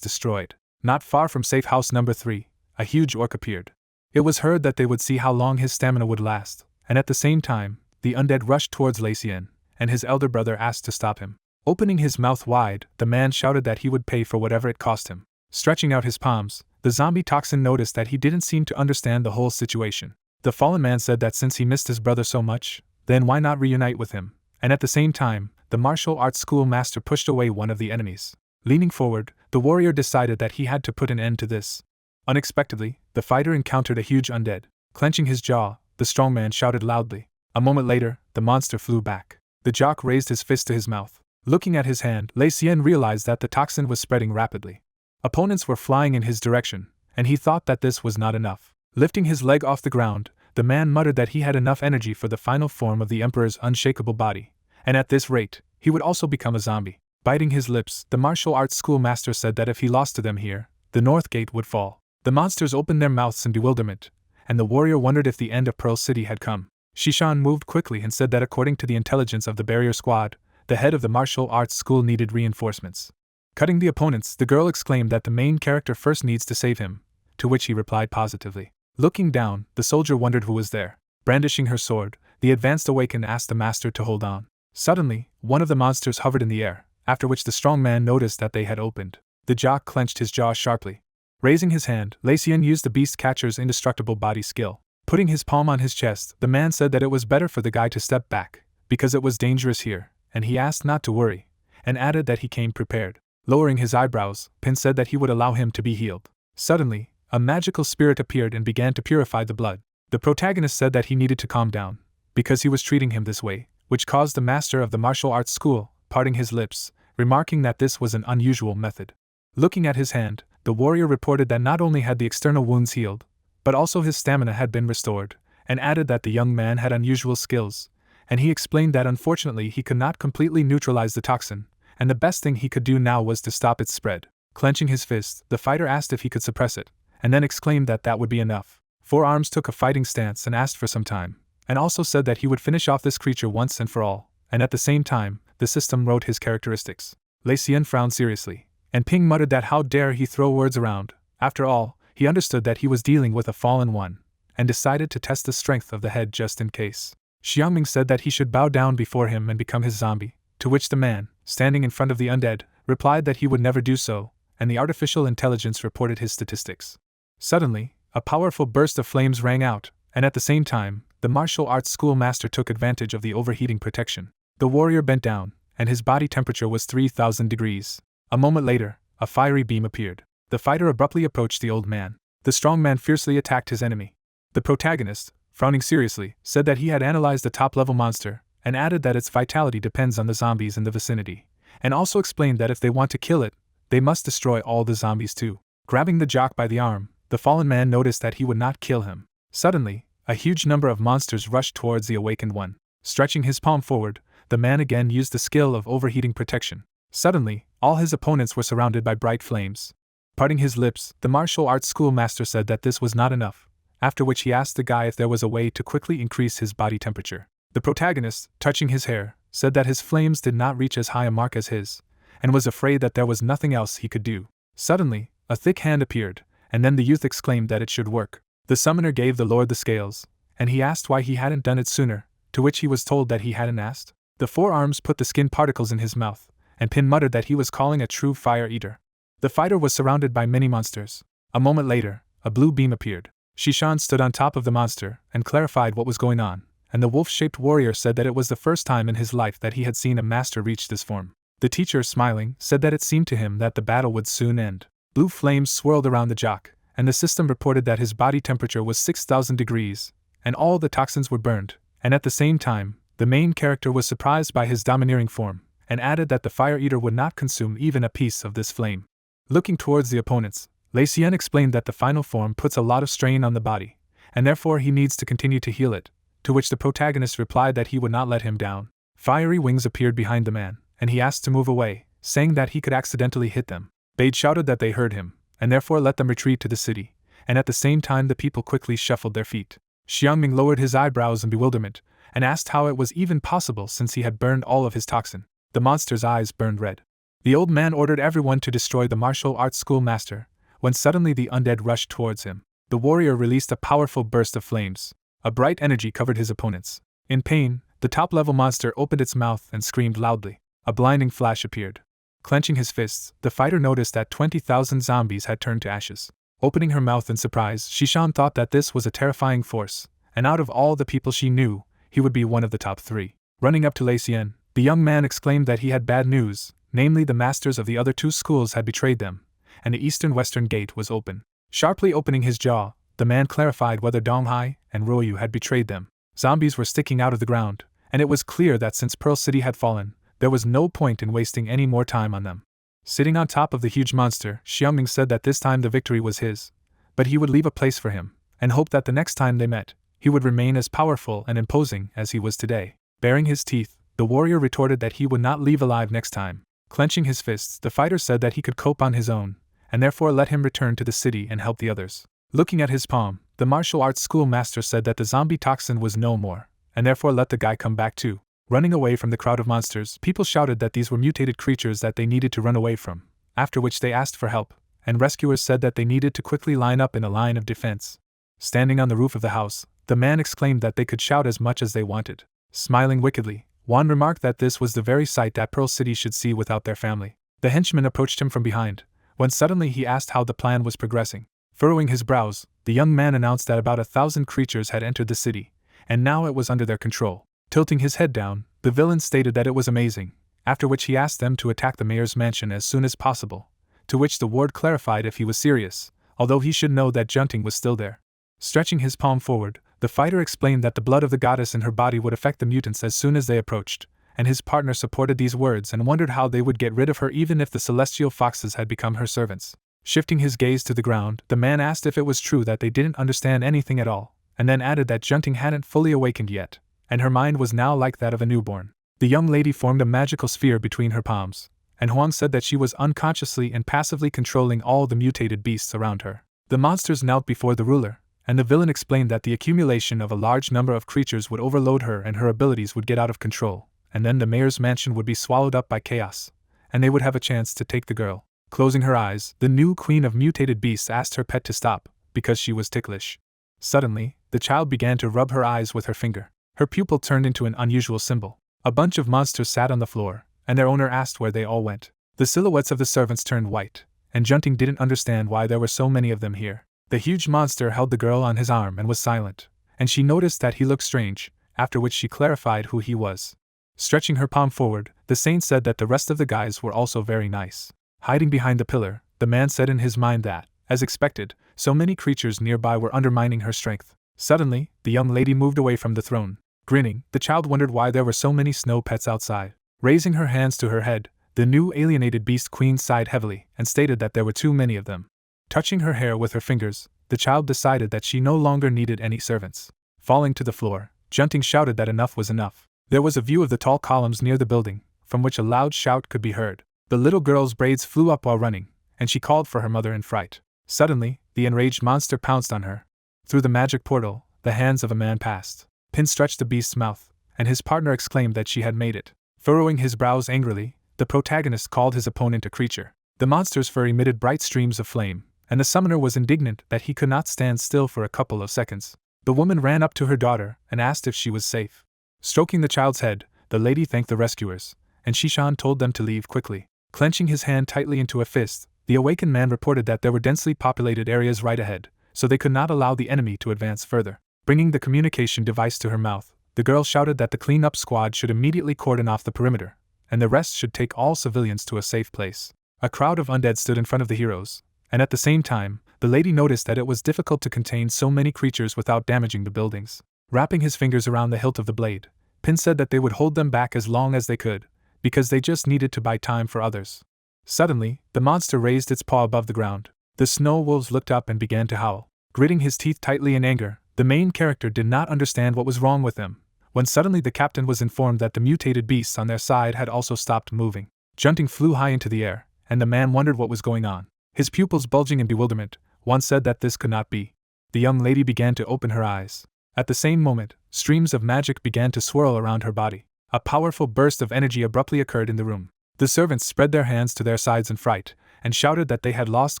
destroyed. Not far from safe house number 3, a huge orc appeared. It was heard that they would see how long his stamina would last, and at the same time, the undead rushed towards Lei Xian, and his elder brother asked to stop him. Opening his mouth wide, the man shouted that he would pay for whatever it cost him. Stretching out his palms, the zombie toxin noticed that he didn't seem to understand the whole situation. The fallen man said that since he missed his brother so much, then why not reunite with him, and at the same time, the martial arts schoolmaster pushed away one of the enemies. Leaning forward, the warrior decided that he had to put an end to this. Unexpectedly, the fighter encountered a huge undead. Clenching his jaw, the strong man shouted loudly. A moment later, the monster flew back. The jock raised his fist to his mouth. Looking at his hand, Lei Xian realized that the toxin was spreading rapidly. Opponents were flying in his direction, and he thought that this was not enough. Lifting his leg off the ground, the man muttered that he had enough energy for the final form of the Emperor's unshakable body, and at this rate, he would also become a zombie. Biting his lips, the martial arts schoolmaster said that if he lost to them here, the North Gate would fall. The monsters opened their mouths in bewilderment, and the warrior wondered if the end of Pearl City had come. Shishan moved quickly and said that according to the intelligence of the barrier squad, the head of the martial arts school needed reinforcements. Cutting the opponents, the girl exclaimed that the main character first needs to save him, to which he replied positively. Looking down, the soldier wondered who was there. Brandishing her sword, the advanced Awakener asked the master to hold on. Suddenly, one of the monsters hovered in the air, after which the strong man noticed that they had opened. The jock clenched his jaw sharply. Raising his hand, Lei Xian used the beast catcher's indestructible body skill. Putting his palm on his chest, the man said that it was better for the guy to step back, because it was dangerous here, and he asked not to worry, and added that he came prepared. Lowering his eyebrows, Pin said that he would allow him to be healed. Suddenly, a magical spirit appeared and began to purify the blood. The protagonist said that he needed to calm down, because he was treating him this way, which caused the master of the martial arts school, parting his lips, remarking that this was an unusual method. Looking at his hand, the warrior reported that not only had the external wounds healed, but also his stamina had been restored, and added that the young man had unusual skills, and he explained that unfortunately he could not completely neutralize the toxin, and the best thing he could do now was to stop its spread. Clenching his fist, the fighter asked if he could suppress it, and then exclaimed that that would be enough. Four Arms took a fighting stance and asked for some time, and also said that he would finish off this creature once and for all, and at the same time, the system wrote his characteristics. Lei Xian frowned seriously, and Ping muttered that how dare he throw words around. After all, he understood that he was dealing with a fallen one, and decided to test the strength of the head just in case. Xiangming said that he should bow down before him and become his zombie, to which the man, standing in front of the undead, replied that he would never do so, and the artificial intelligence reported his statistics. Suddenly, a powerful burst of flames rang out, and at the same time, the martial arts schoolmaster took advantage of the overheating protection. The warrior bent down, and his body temperature was 3,000 degrees. A moment later, a fiery beam appeared. The fighter abruptly approached the old man. The strong man fiercely attacked his enemy. The protagonist, frowning seriously, said that he had analyzed the top-level monster, and added that its vitality depends on the zombies in the vicinity, and also explained that if they want to kill it, they must destroy all the zombies too. Grabbing the jock by the arm, the fallen man noticed that he would not kill him. Suddenly, a huge number of monsters rushed towards the awakened one. Stretching his palm forward, the man again used the skill of overheating protection. Suddenly, all his opponents were surrounded by bright flames. Parting his lips, the martial arts schoolmaster said that this was not enough, after which he asked the guy if there was a way to quickly increase his body temperature. The protagonist, touching his hair, said that his flames did not reach as high a mark as his, and was afraid that there was nothing else he could do. Suddenly, a thick hand appeared, and then the youth exclaimed that it should work. The summoner gave the lord the scales, and he asked why he hadn't done it sooner, to which he was told that he hadn't asked. The four arms put the skin particles in his mouth, and Pin muttered that he was calling a true fire eater. The fighter was surrounded by many monsters. A moment later, a blue beam appeared. Shishan stood on top of the monster and clarified what was going on, and the wolf-shaped warrior said that it was the first time in his life that he had seen a master reach this form. The teacher, smiling, said that it seemed to him that the battle would soon end. Blue flames swirled around the jock, and the system reported that his body temperature was 6,000 degrees, and all the toxins were burned, and at the same time, the main character was surprised by his domineering form, and added that the fire eater would not consume even a piece of this flame. Looking towards the opponents, Lei Xian explained that the final form puts a lot of strain on the body, and therefore he needs to continue to heal it, to which the protagonist replied that he would not let him down. Fiery wings appeared behind the man, and he asked to move away, saying that he could accidentally hit them. Bade shouted that they heard him, and therefore let them retreat to the city, and at the same time the people quickly shuffled their feet. Xiangming lowered his eyebrows in bewilderment, and asked how it was even possible since he had burned all of his toxin. The monster's eyes burned red. The old man ordered everyone to destroy the martial arts schoolmaster, when suddenly the undead rushed towards him. The warrior released a powerful burst of flames. A bright energy covered his opponents. In pain, the top-level monster opened its mouth and screamed loudly. A blinding flash appeared. Clenching his fists, the fighter noticed that 20,000 zombies had turned to ashes. Opening her mouth in surprise, Shishan thought that this was a terrifying force, and out of all the people she knew, he would be one of the top three. Running up to Lei Xian, the young man exclaimed that he had bad news, namely the masters of the other two schools had betrayed them, and the eastern-western gate was open. Sharply opening his jaw, the man clarified whether Donghai and Royu had betrayed them. Zombies were sticking out of the ground, and it was clear that since Pearl City had fallen, there was no point in wasting any more time on them. Sitting on top of the huge monster, Xiangming said that this time the victory was his, but he would leave a place for him, and hoped that the next time they met, he would remain as powerful and imposing as he was today. Baring his teeth, the warrior retorted that he would not leave alive next time. Clenching his fists, the fighter said that he could cope on his own, and therefore let him return to the city and help the others. Looking at his palm, the martial arts schoolmaster said that the zombie toxin was no more, and therefore let the guy come back too. Running away from the crowd of monsters, people shouted that these were mutated creatures that they needed to run away from, after which they asked for help, and rescuers said that they needed to quickly line up in a line of defense. Standing on the roof of the house, the man exclaimed that they could shout as much as they wanted. Smiling wickedly, Juan remarked that this was the very sight that Pearl City should see without their family. The henchman approached him from behind, when suddenly he asked how the plan was progressing. Furrowing his brows, the young man announced that about 1,000 creatures had entered the city, and now it was under their control. Tilting his head down, the villain stated that it was amazing, after which he asked them to attack the mayor's mansion as soon as possible, to which the ward clarified if he was serious, although he should know that Junting was still there. Stretching his palm forward, the fighter explained that the blood of the goddess in her body would affect the mutants as soon as they approached, and his partner supported these words and wondered how they would get rid of her even if the celestial foxes had become her servants. Shifting his gaze to the ground, the man asked if it was true that they didn't understand anything at all, and then added that Junting hadn't fully awakened yet, and her mind was now like that of a newborn. The young lady formed a magical sphere between her palms, and Huang said that she was unconsciously and passively controlling all the mutated beasts around her. The monsters knelt before the ruler, and the villain explained that the accumulation of a large number of creatures would overload her and her abilities would get out of control, and then the mayor's mansion would be swallowed up by chaos, and they would have a chance to take the girl. Closing her eyes, the new queen of mutated beasts asked her pet to stop, because she was ticklish. Suddenly, the child began to rub her eyes with her finger. Her pupil turned into an unusual symbol. A bunch of monsters sat on the floor, and their owner asked where they all went. The silhouettes of the servants turned white, and Junting didn't understand why there were so many of them here. The huge monster held the girl on his arm and was silent, and she noticed that he looked strange, after which she clarified who he was. Stretching her palm forward, the saint said that the rest of the guys were also very nice. Hiding behind the pillar, the man said in his mind that, as expected, so many creatures nearby were undermining her strength. Suddenly, the young lady moved away from the throne. Grinning, the child wondered why there were so many snow pets outside. Raising her hands to her head, the new alienated beast queen sighed heavily and stated that there were too many of them. Touching her hair with her fingers, the child decided that she no longer needed any servants. Falling to the floor, Junting shouted that enough was enough. There was a view of the tall columns near the building, from which a loud shout could be heard. The little girl's braids flew up while running, and she called for her mother in fright. Suddenly, the enraged monster pounced on her. Through the magic portal, the hands of a man passed. Pin stretched the beast's mouth, and his partner exclaimed that she had made it. Furrowing his brows angrily, the protagonist called his opponent a creature. The monster's fur emitted bright streams of flame, and the summoner was indignant that he could not stand still for a couple of seconds. The woman ran up to her daughter and asked if she was safe. Stroking the child's head, the lady thanked the rescuers, and Shishan told them to leave quickly. Clenching his hand tightly into a fist, the awakened man reported that there were densely populated areas right ahead, so they could not allow the enemy to advance further. Bringing the communication device to her mouth, the girl shouted that the cleanup squad should immediately cordon off the perimeter, and the rest should take all civilians to a safe place. A crowd of undead stood in front of the heroes, and at the same time, the lady noticed that it was difficult to contain so many creatures without damaging the buildings. Wrapping his fingers around the hilt of the blade, Pin said that they would hold them back as long as they could, because they just needed to buy time for others. Suddenly, the monster raised its paw above the ground. The snow wolves looked up and began to howl. Gritting his teeth tightly in anger, the main character did not understand what was wrong with them, when suddenly the captain was informed that the mutated beasts on their side had also stopped moving. Junting flew high into the air, and the man wondered what was going on. His pupils bulging in bewilderment, one said that this could not be. The young lady began to open her eyes. At the same moment, streams of magic began to swirl around her body. A powerful burst of energy abruptly occurred in the room. The servants spread their hands to their sides in fright, and shouted that they had lost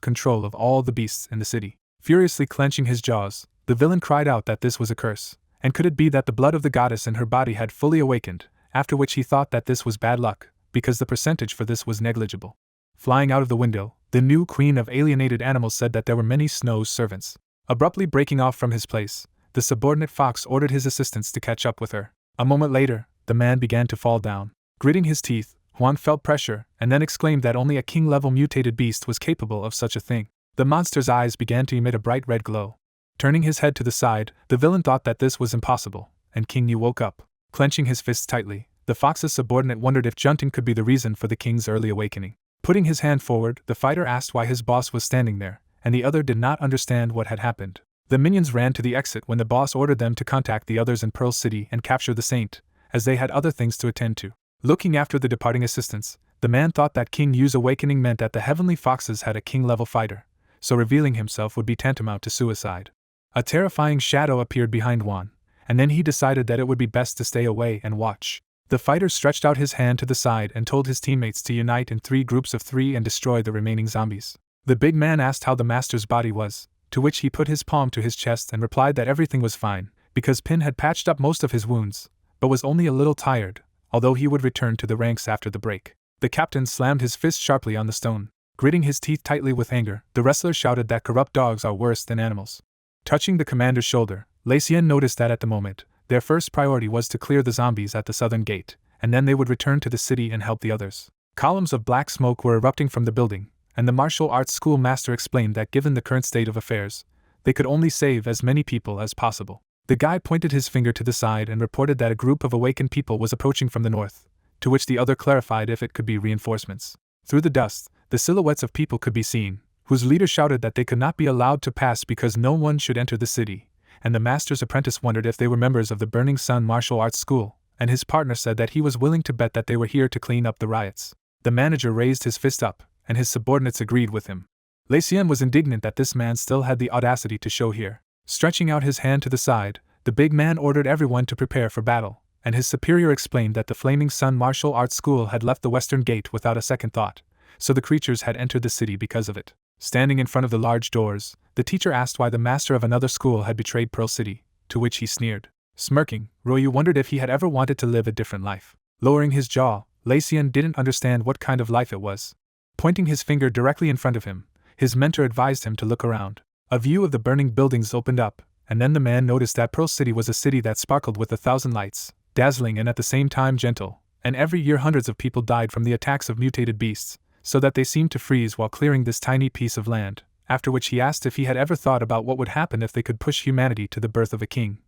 control of all the beasts in the city. Furiously clenching his jaws, the villain cried out that this was a curse, and could it be that the blood of the goddess in her body had fully awakened, after which he thought that this was bad luck, because the percentage for this was negligible. Flying out of the window, the new queen of alienated animals said that there were many Snow's servants. Abruptly breaking off from his place, the subordinate fox ordered his assistants to catch up with her. A moment later, the man began to fall down. Gritting his teeth, Juan felt pressure and then exclaimed that only a king-level mutated beast was capable of such a thing. The monster's eyes began to emit a bright red glow. Turning his head to the side, the villain thought that this was impossible, and King Yu woke up. Clenching his fists tightly, the fox's subordinate wondered if Junting could be the reason for the king's early awakening. Putting his hand forward, the fighter asked why his boss was standing there, and the other did not understand what had happened. The minions ran to the exit when the boss ordered them to contact the others in Pearl City and capture the saint, as they had other things to attend to. Looking after the departing assistants, the man thought that King Yu's awakening meant that the heavenly foxes had a king-level fighter, so revealing himself would be tantamount to suicide. A terrifying shadow appeared behind Juan, and then he decided that it would be best to stay away and watch. The fighter stretched out his hand to the side and told his teammates to unite in 3 groups of 3 and destroy the remaining zombies. The big man asked how the master's body was, to which he put his palm to his chest and replied that everything was fine, because Pin had patched up most of his wounds, but was only a little tired, although he would return to the ranks after the break. The captain slammed his fist sharply on the stone. Gritting his teeth tightly with anger, the wrestler shouted that corrupt dogs are worse than animals. Touching the commander's shoulder, Lacien noticed that at the moment, their first priority was to clear the zombies at the southern gate, and then they would return to the city and help the others. Columns of black smoke were erupting from the building, and the martial arts school master explained that given the current state of affairs, they could only save as many people as possible. The guy pointed his finger to the side and reported that a group of awakened people was approaching from the north, to which the other clarified if it could be reinforcements. Through the dust, the silhouettes of people could be seen, whose leader shouted that they could not be allowed to pass because no one should enter the city, and the master's apprentice wondered if they were members of the Burning Sun Martial Arts School, and his partner said that he was willing to bet that they were here to clean up the riots. The manager raised his fist up, and his subordinates agreed with him. Lacien was indignant that this man still had the audacity to show here. Stretching out his hand to the side, the big man ordered everyone to prepare for battle, and his superior explained that the Flaming Sun Martial Arts School had left the western gate without a second thought, so the creatures had entered the city because of it. Standing in front of the large doors, the teacher asked why the master of another school had betrayed Pearl City, to which he sneered. Smirking, Ryu wondered if he had ever wanted to live a different life. Lowering his jaw, Lacian didn't understand what kind of life it was. Pointing his finger directly in front of him, his mentor advised him to look around. A view of the burning buildings opened up, and then the man noticed that Pearl City was a city that sparkled with 1,000 lights, dazzling and at the same time gentle, and every year hundreds of people died from the attacks of mutated beasts, so that they seemed to freeze while clearing this tiny piece of land, after which he asked if he had ever thought about what would happen if they could push humanity to the birth of a king.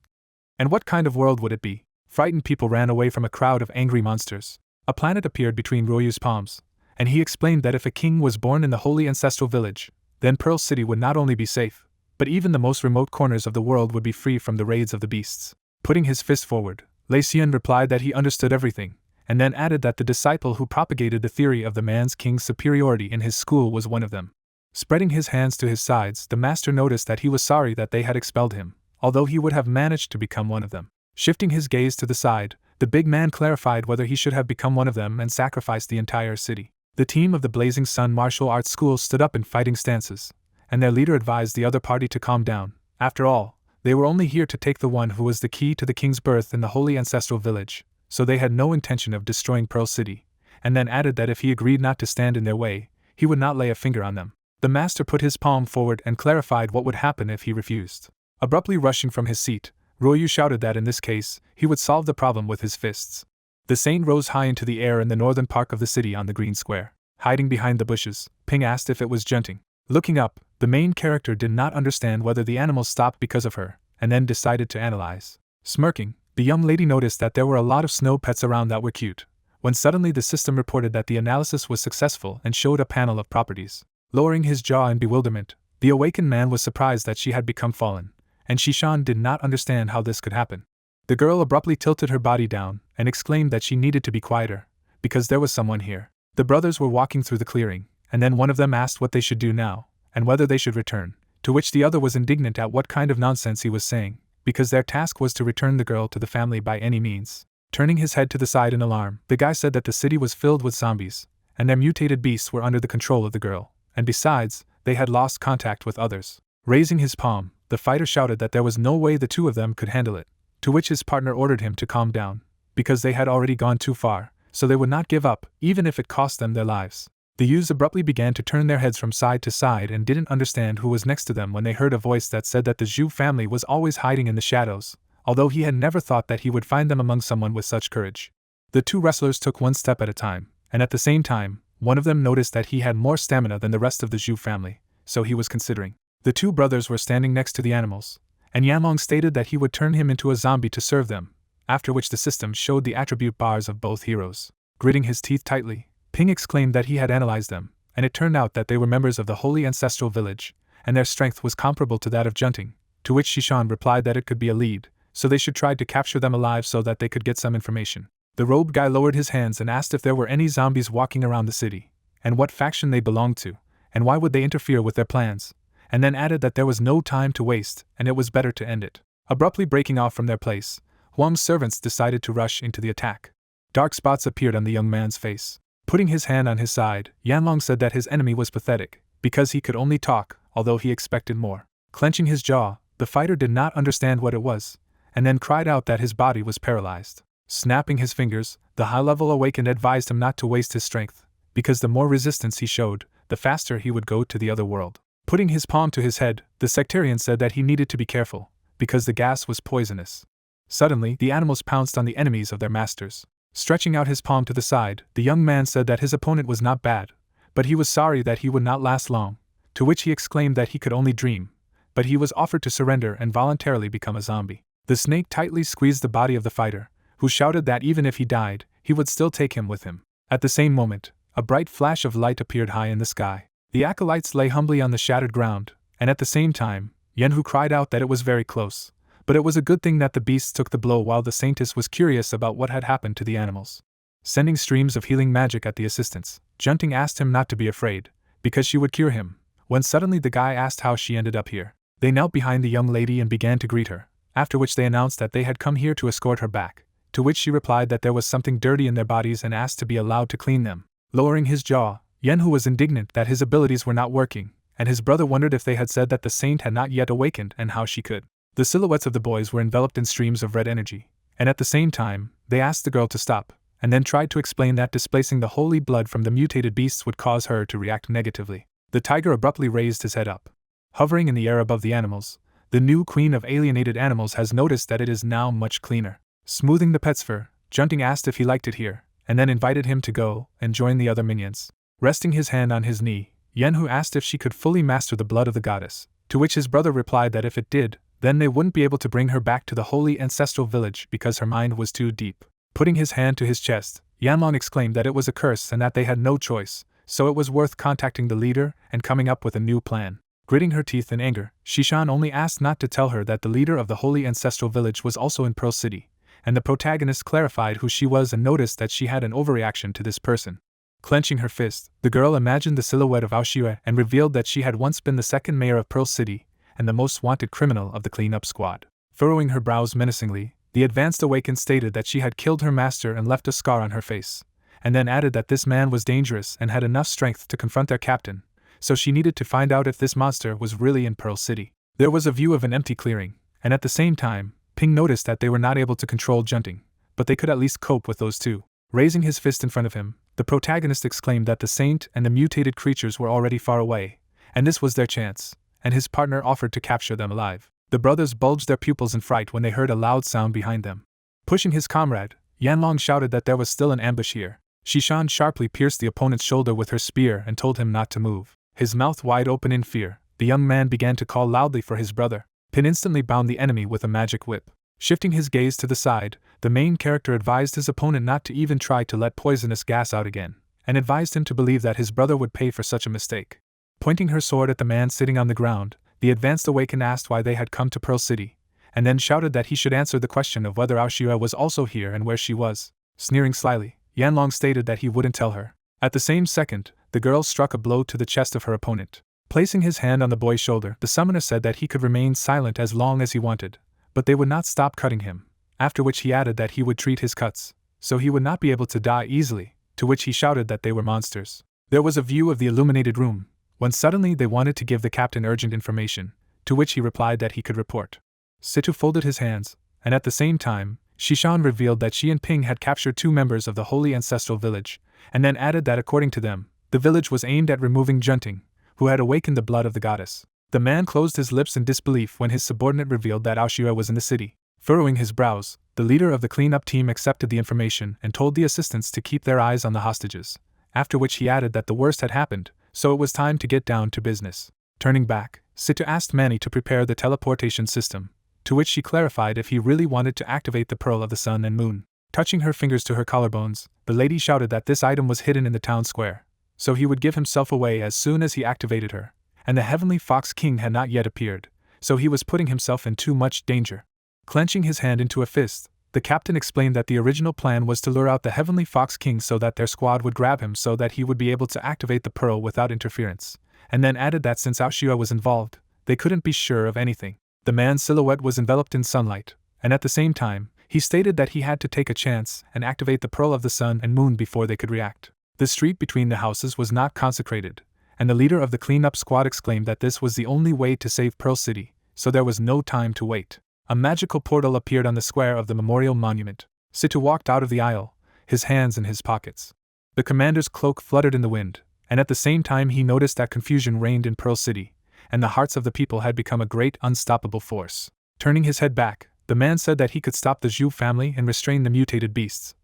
And what kind of world would it be? Frightened people ran away from a crowd of angry monsters. A planet appeared between Ryu's palms, and he explained that if a king was born in the holy ancestral village, then Pearl City would not only be safe, but even the most remote corners of the world would be free from the raids of the beasts. Putting his fist forward, Lacian replied that he understood everything, and then added that the disciple who propagated the theory of the man's king's superiority in his school was one of them. Spreading his hands to his sides, the master noticed that he was sorry that they had expelled him, although he would have managed to become one of them. Shifting his gaze to the side, the big man clarified whether he should have become one of them and sacrificed the entire city. The team of the Blazing Sun Martial Arts School stood up in fighting stances, and their leader advised the other party to calm down. After all, they were only here to take the one who was the key to the king's birth in the holy ancestral village, so they had no intention of destroying Pearl City, and then added that if he agreed not to stand in their way, he would not lay a finger on them. The master put his palm forward and clarified what would happen if he refused. Abruptly rushing from his seat, Ryu shouted that in this case, he would solve the problem with his fists. The saint rose high into the air in the northern park of the city on the green square. Hiding behind the bushes, Ping asked if it was Junting. Looking up, the main character did not understand whether the animals stopped because of her, and then decided to analyze. Smirking, the young lady noticed that there were a lot of snow pets around that were cute, when suddenly the system reported that the analysis was successful and showed a panel of properties. Lowering his jaw in bewilderment, the awakened man was surprised that she had become fallen, and Shishan did not understand how this could happen. The girl abruptly tilted her body down and exclaimed that she needed to be quieter, because there was someone here. The brothers were walking through the clearing, and then one of them asked what they should do now, and whether they should return, to which the other was indignant at what kind of nonsense he was saying, because their task was to return the girl to the family by any means. Turning his head to the side in alarm, the guy said that the city was filled with zombies, and their mutated beasts were under the control of the girl, and besides, they had lost contact with others. Raising his palm, the fighter shouted that there was no way the two of them could handle it, to which his partner ordered him to calm down, because they had already gone too far, so they would not give up, even if it cost them their lives. The youths abruptly began to turn their heads from side to side and didn't understand who was next to them when they heard a voice that said that the Zhu family was always hiding in the shadows, although he had never thought that he would find them among someone with such courage. The two wrestlers took one step at a time, and at the same time, one of them noticed that he had more stamina than the rest of the Zhu family, so he was considering. The two brothers were standing next to the animals, and Yanlong stated that he would turn him into a zombie to serve them, after which the system showed the attribute bars of both heroes. Gritting his teeth tightly, Ping exclaimed that he had analyzed them, and it turned out that they were members of the holy ancestral village, and their strength was comparable to that of Junting, to which Shishan replied that it could be a lead, so they should try to capture them alive so that they could get some information. The robed guy lowered his hands and asked if there were any zombies walking around the city, and what faction they belonged to, and why would they interfere with their plans, and then added that there was no time to waste, and it was better to end it. Abruptly breaking off from their place, Huang's servants decided to rush into the attack. Dark spots appeared on the young man's face. Putting his hand on his side, Yanlong said that his enemy was pathetic, because he could only talk, although he expected more. Clenching his jaw, the fighter did not understand what it was, and then cried out that his body was paralyzed. Snapping his fingers, the high-level awakened advised him not to waste his strength, because the more resistance he showed, the faster he would go to the other world. Putting his palm to his head, the sectarian said that he needed to be careful, because the gas was poisonous. Suddenly, the animals pounced on the enemies of their masters. Stretching out his palm to the side, the young man said that his opponent was not bad, but he was sorry that he would not last long, to which he exclaimed that he could only dream, but he was offered to surrender and voluntarily become a zombie. The snake tightly squeezed the body of the fighter, who shouted that even if he died, he would still take him with him. At the same moment, a bright flash of light appeared high in the sky. The acolytes lay humbly on the shattered ground, and at the same time, Yenhu cried out that it was very close. But it was a good thing that the beasts took the blow while the saintess was curious about what had happened to the animals. Sending streams of healing magic at the assistants, Junting asked him not to be afraid, because she would cure him, when suddenly the guy asked how she ended up here. They knelt behind the young lady and began to greet her, after which they announced that they had come here to escort her back, to which she replied that there was something dirty in their bodies and asked to be allowed to clean them. Lowering his jaw, Yenhu was indignant that his abilities were not working, and his brother wondered if they had said that the saint had not yet awakened and how she could. The silhouettes of the boys were enveloped in streams of red energy, and at the same time, they asked the girl to stop, and then tried to explain that displacing the holy blood from the mutated beasts would cause her to react negatively. The tiger abruptly raised his head up. Hovering in the air above the animals, the new queen of alienated animals has noticed that it is now much cleaner. Smoothing the pet's fur, Junting asked if he liked it here, and then invited him to go and join the other minions. Resting his hand on his knee, Yenhu asked if she could fully master the blood of the goddess, to which his brother replied that if it did, then they wouldn't be able to bring her back to the holy ancestral village because her mind was too deep. Putting his hand to his chest, Yanlong exclaimed that it was a curse and that they had no choice, so it was worth contacting the leader and coming up with a new plan. Gritting her teeth in anger, Shishan only asked not to tell her that the leader of the holy ancestral village was also in Pearl City, and the protagonist clarified who she was and noticed that she had an overreaction to this person. Clenching her fist, the girl imagined the silhouette of Aoshue and revealed that she had once been the second mayor of Pearl City and the most wanted criminal of the cleanup squad. Furrowing her brows menacingly, the advanced awakened stated that she had killed her master and left a scar on her face, and then added that this man was dangerous and had enough strength to confront their captain, so she needed to find out if this monster was really in Pearl City. There was a view of an empty clearing, and at the same time, Ping noticed that they were not able to control Junting, but they could at least cope with those two. Raising his fist in front of him, the protagonist exclaimed that the saint and the mutated creatures were already far away, and this was their chance, and his partner offered to capture them alive. The brothers bulged their pupils in fright when they heard a loud sound behind them. Pushing his comrade, Yanlong shouted that there was still an ambush here. Shishan sharply pierced the opponent's shoulder with her spear and told him not to move. His mouth wide open in fear, the young man began to call loudly for his brother. Pin instantly bound the enemy with a magic whip. Shifting his gaze to the side, the main character advised his opponent not to even try to let poisonous gas out again, and advised him to believe that his brother would pay for such a mistake. Pointing her sword at the man sitting on the ground, the advanced awakened asked why they had come to Pearl City, and then shouted that he should answer the question of whether Aoshue was also here and where she was. Sneering slyly, Yanlong stated that he wouldn't tell her. At the same second, the girl struck a blow to the chest of her opponent. Placing his hand on the boy's shoulder, the summoner said that he could remain silent as long as he wanted, but they would not stop cutting him, after which he added that he would treat his cuts, so he would not be able to die easily, to which he shouted that they were monsters. There was a view of the illuminated room, when suddenly they wanted to give the captain urgent information, to which he replied that he could report. Situ folded his hands, and at the same time, Shishan revealed that she and Ping had captured 2 members of the holy ancestral village, and then added that according to them, the village was aimed at removing Junting, who had awakened the blood of the goddess. The man closed his lips in disbelief when his subordinate revealed that Aoshue was in the city. Furrowing his brows, the leader of the cleanup team accepted the information and told the assistants to keep their eyes on the hostages, after which he added that the worst had happened, so it was time to get down to business. Turning back, Situ asked Manny to prepare the teleportation system, to which she clarified if he really wanted to activate the Pearl of the Sun and Moon. Touching her fingers to her collarbones, the lady shouted that this item was hidden in the town square, so he would give himself away as soon as he activated her, and the Heavenly Fox King had not yet appeared, so he was putting himself in too much danger. Clenching his hand into a fist, the captain explained that the original plan was to lure out the Heavenly Fox King so that their squad would grab him so that he would be able to activate the Pearl without interference, and then added that since Aoshue was involved, they couldn't be sure of anything. The man's silhouette was enveloped in sunlight, and at the same time, he stated that he had to take a chance and activate the Pearl of the Sun and Moon before they could react. The street between the houses was not consecrated, and the leader of the cleanup squad exclaimed that this was the only way to save Pearl City, so there was no time to wait. A magical portal appeared on the square of the memorial monument. Situ walked out of the aisle, his hands in his pockets. The commander's cloak fluttered in the wind, and at the same time he noticed that confusion reigned in Pearl City, and the hearts of the people had become a great unstoppable force. Turning his head back, the man said that he could stop the Zhu family and restrain the mutated beasts,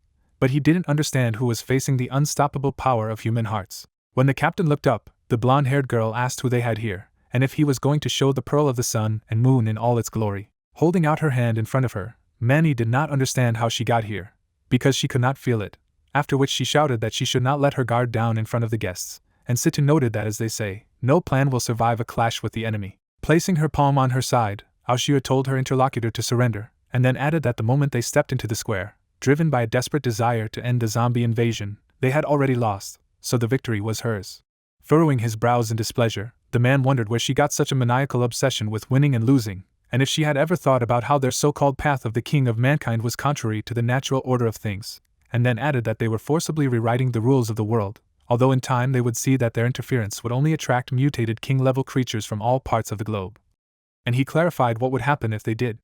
but he didn't understand who was facing the unstoppable power of human hearts. When the captain looked up, the blonde-haired girl asked who they had here, and if he was going to show the Pearl of the Sun and Moon in all its glory. Holding out her hand in front of her, Manny did not understand how she got here, because she could not feel it, after which she shouted that she should not let her guard down in front of the guests, and Situ noted that as they say, no plan will survive a clash with the enemy. Placing her palm on her side, Aoshue told her interlocutor to surrender, and then added that the moment they stepped into the square, driven by a desperate desire to end the zombie invasion, they had already lost, so the victory was hers. Furrowing his brows in displeasure, the man wondered where she got such a maniacal obsession with winning and losing, and if she had ever thought about how their so-called path of the king of mankind was contrary to the natural order of things, and then added that they were forcibly rewriting the rules of the world, although in time they would see that their interference would only attract mutated king-level creatures from all parts of the globe. And he clarified what would happen if they did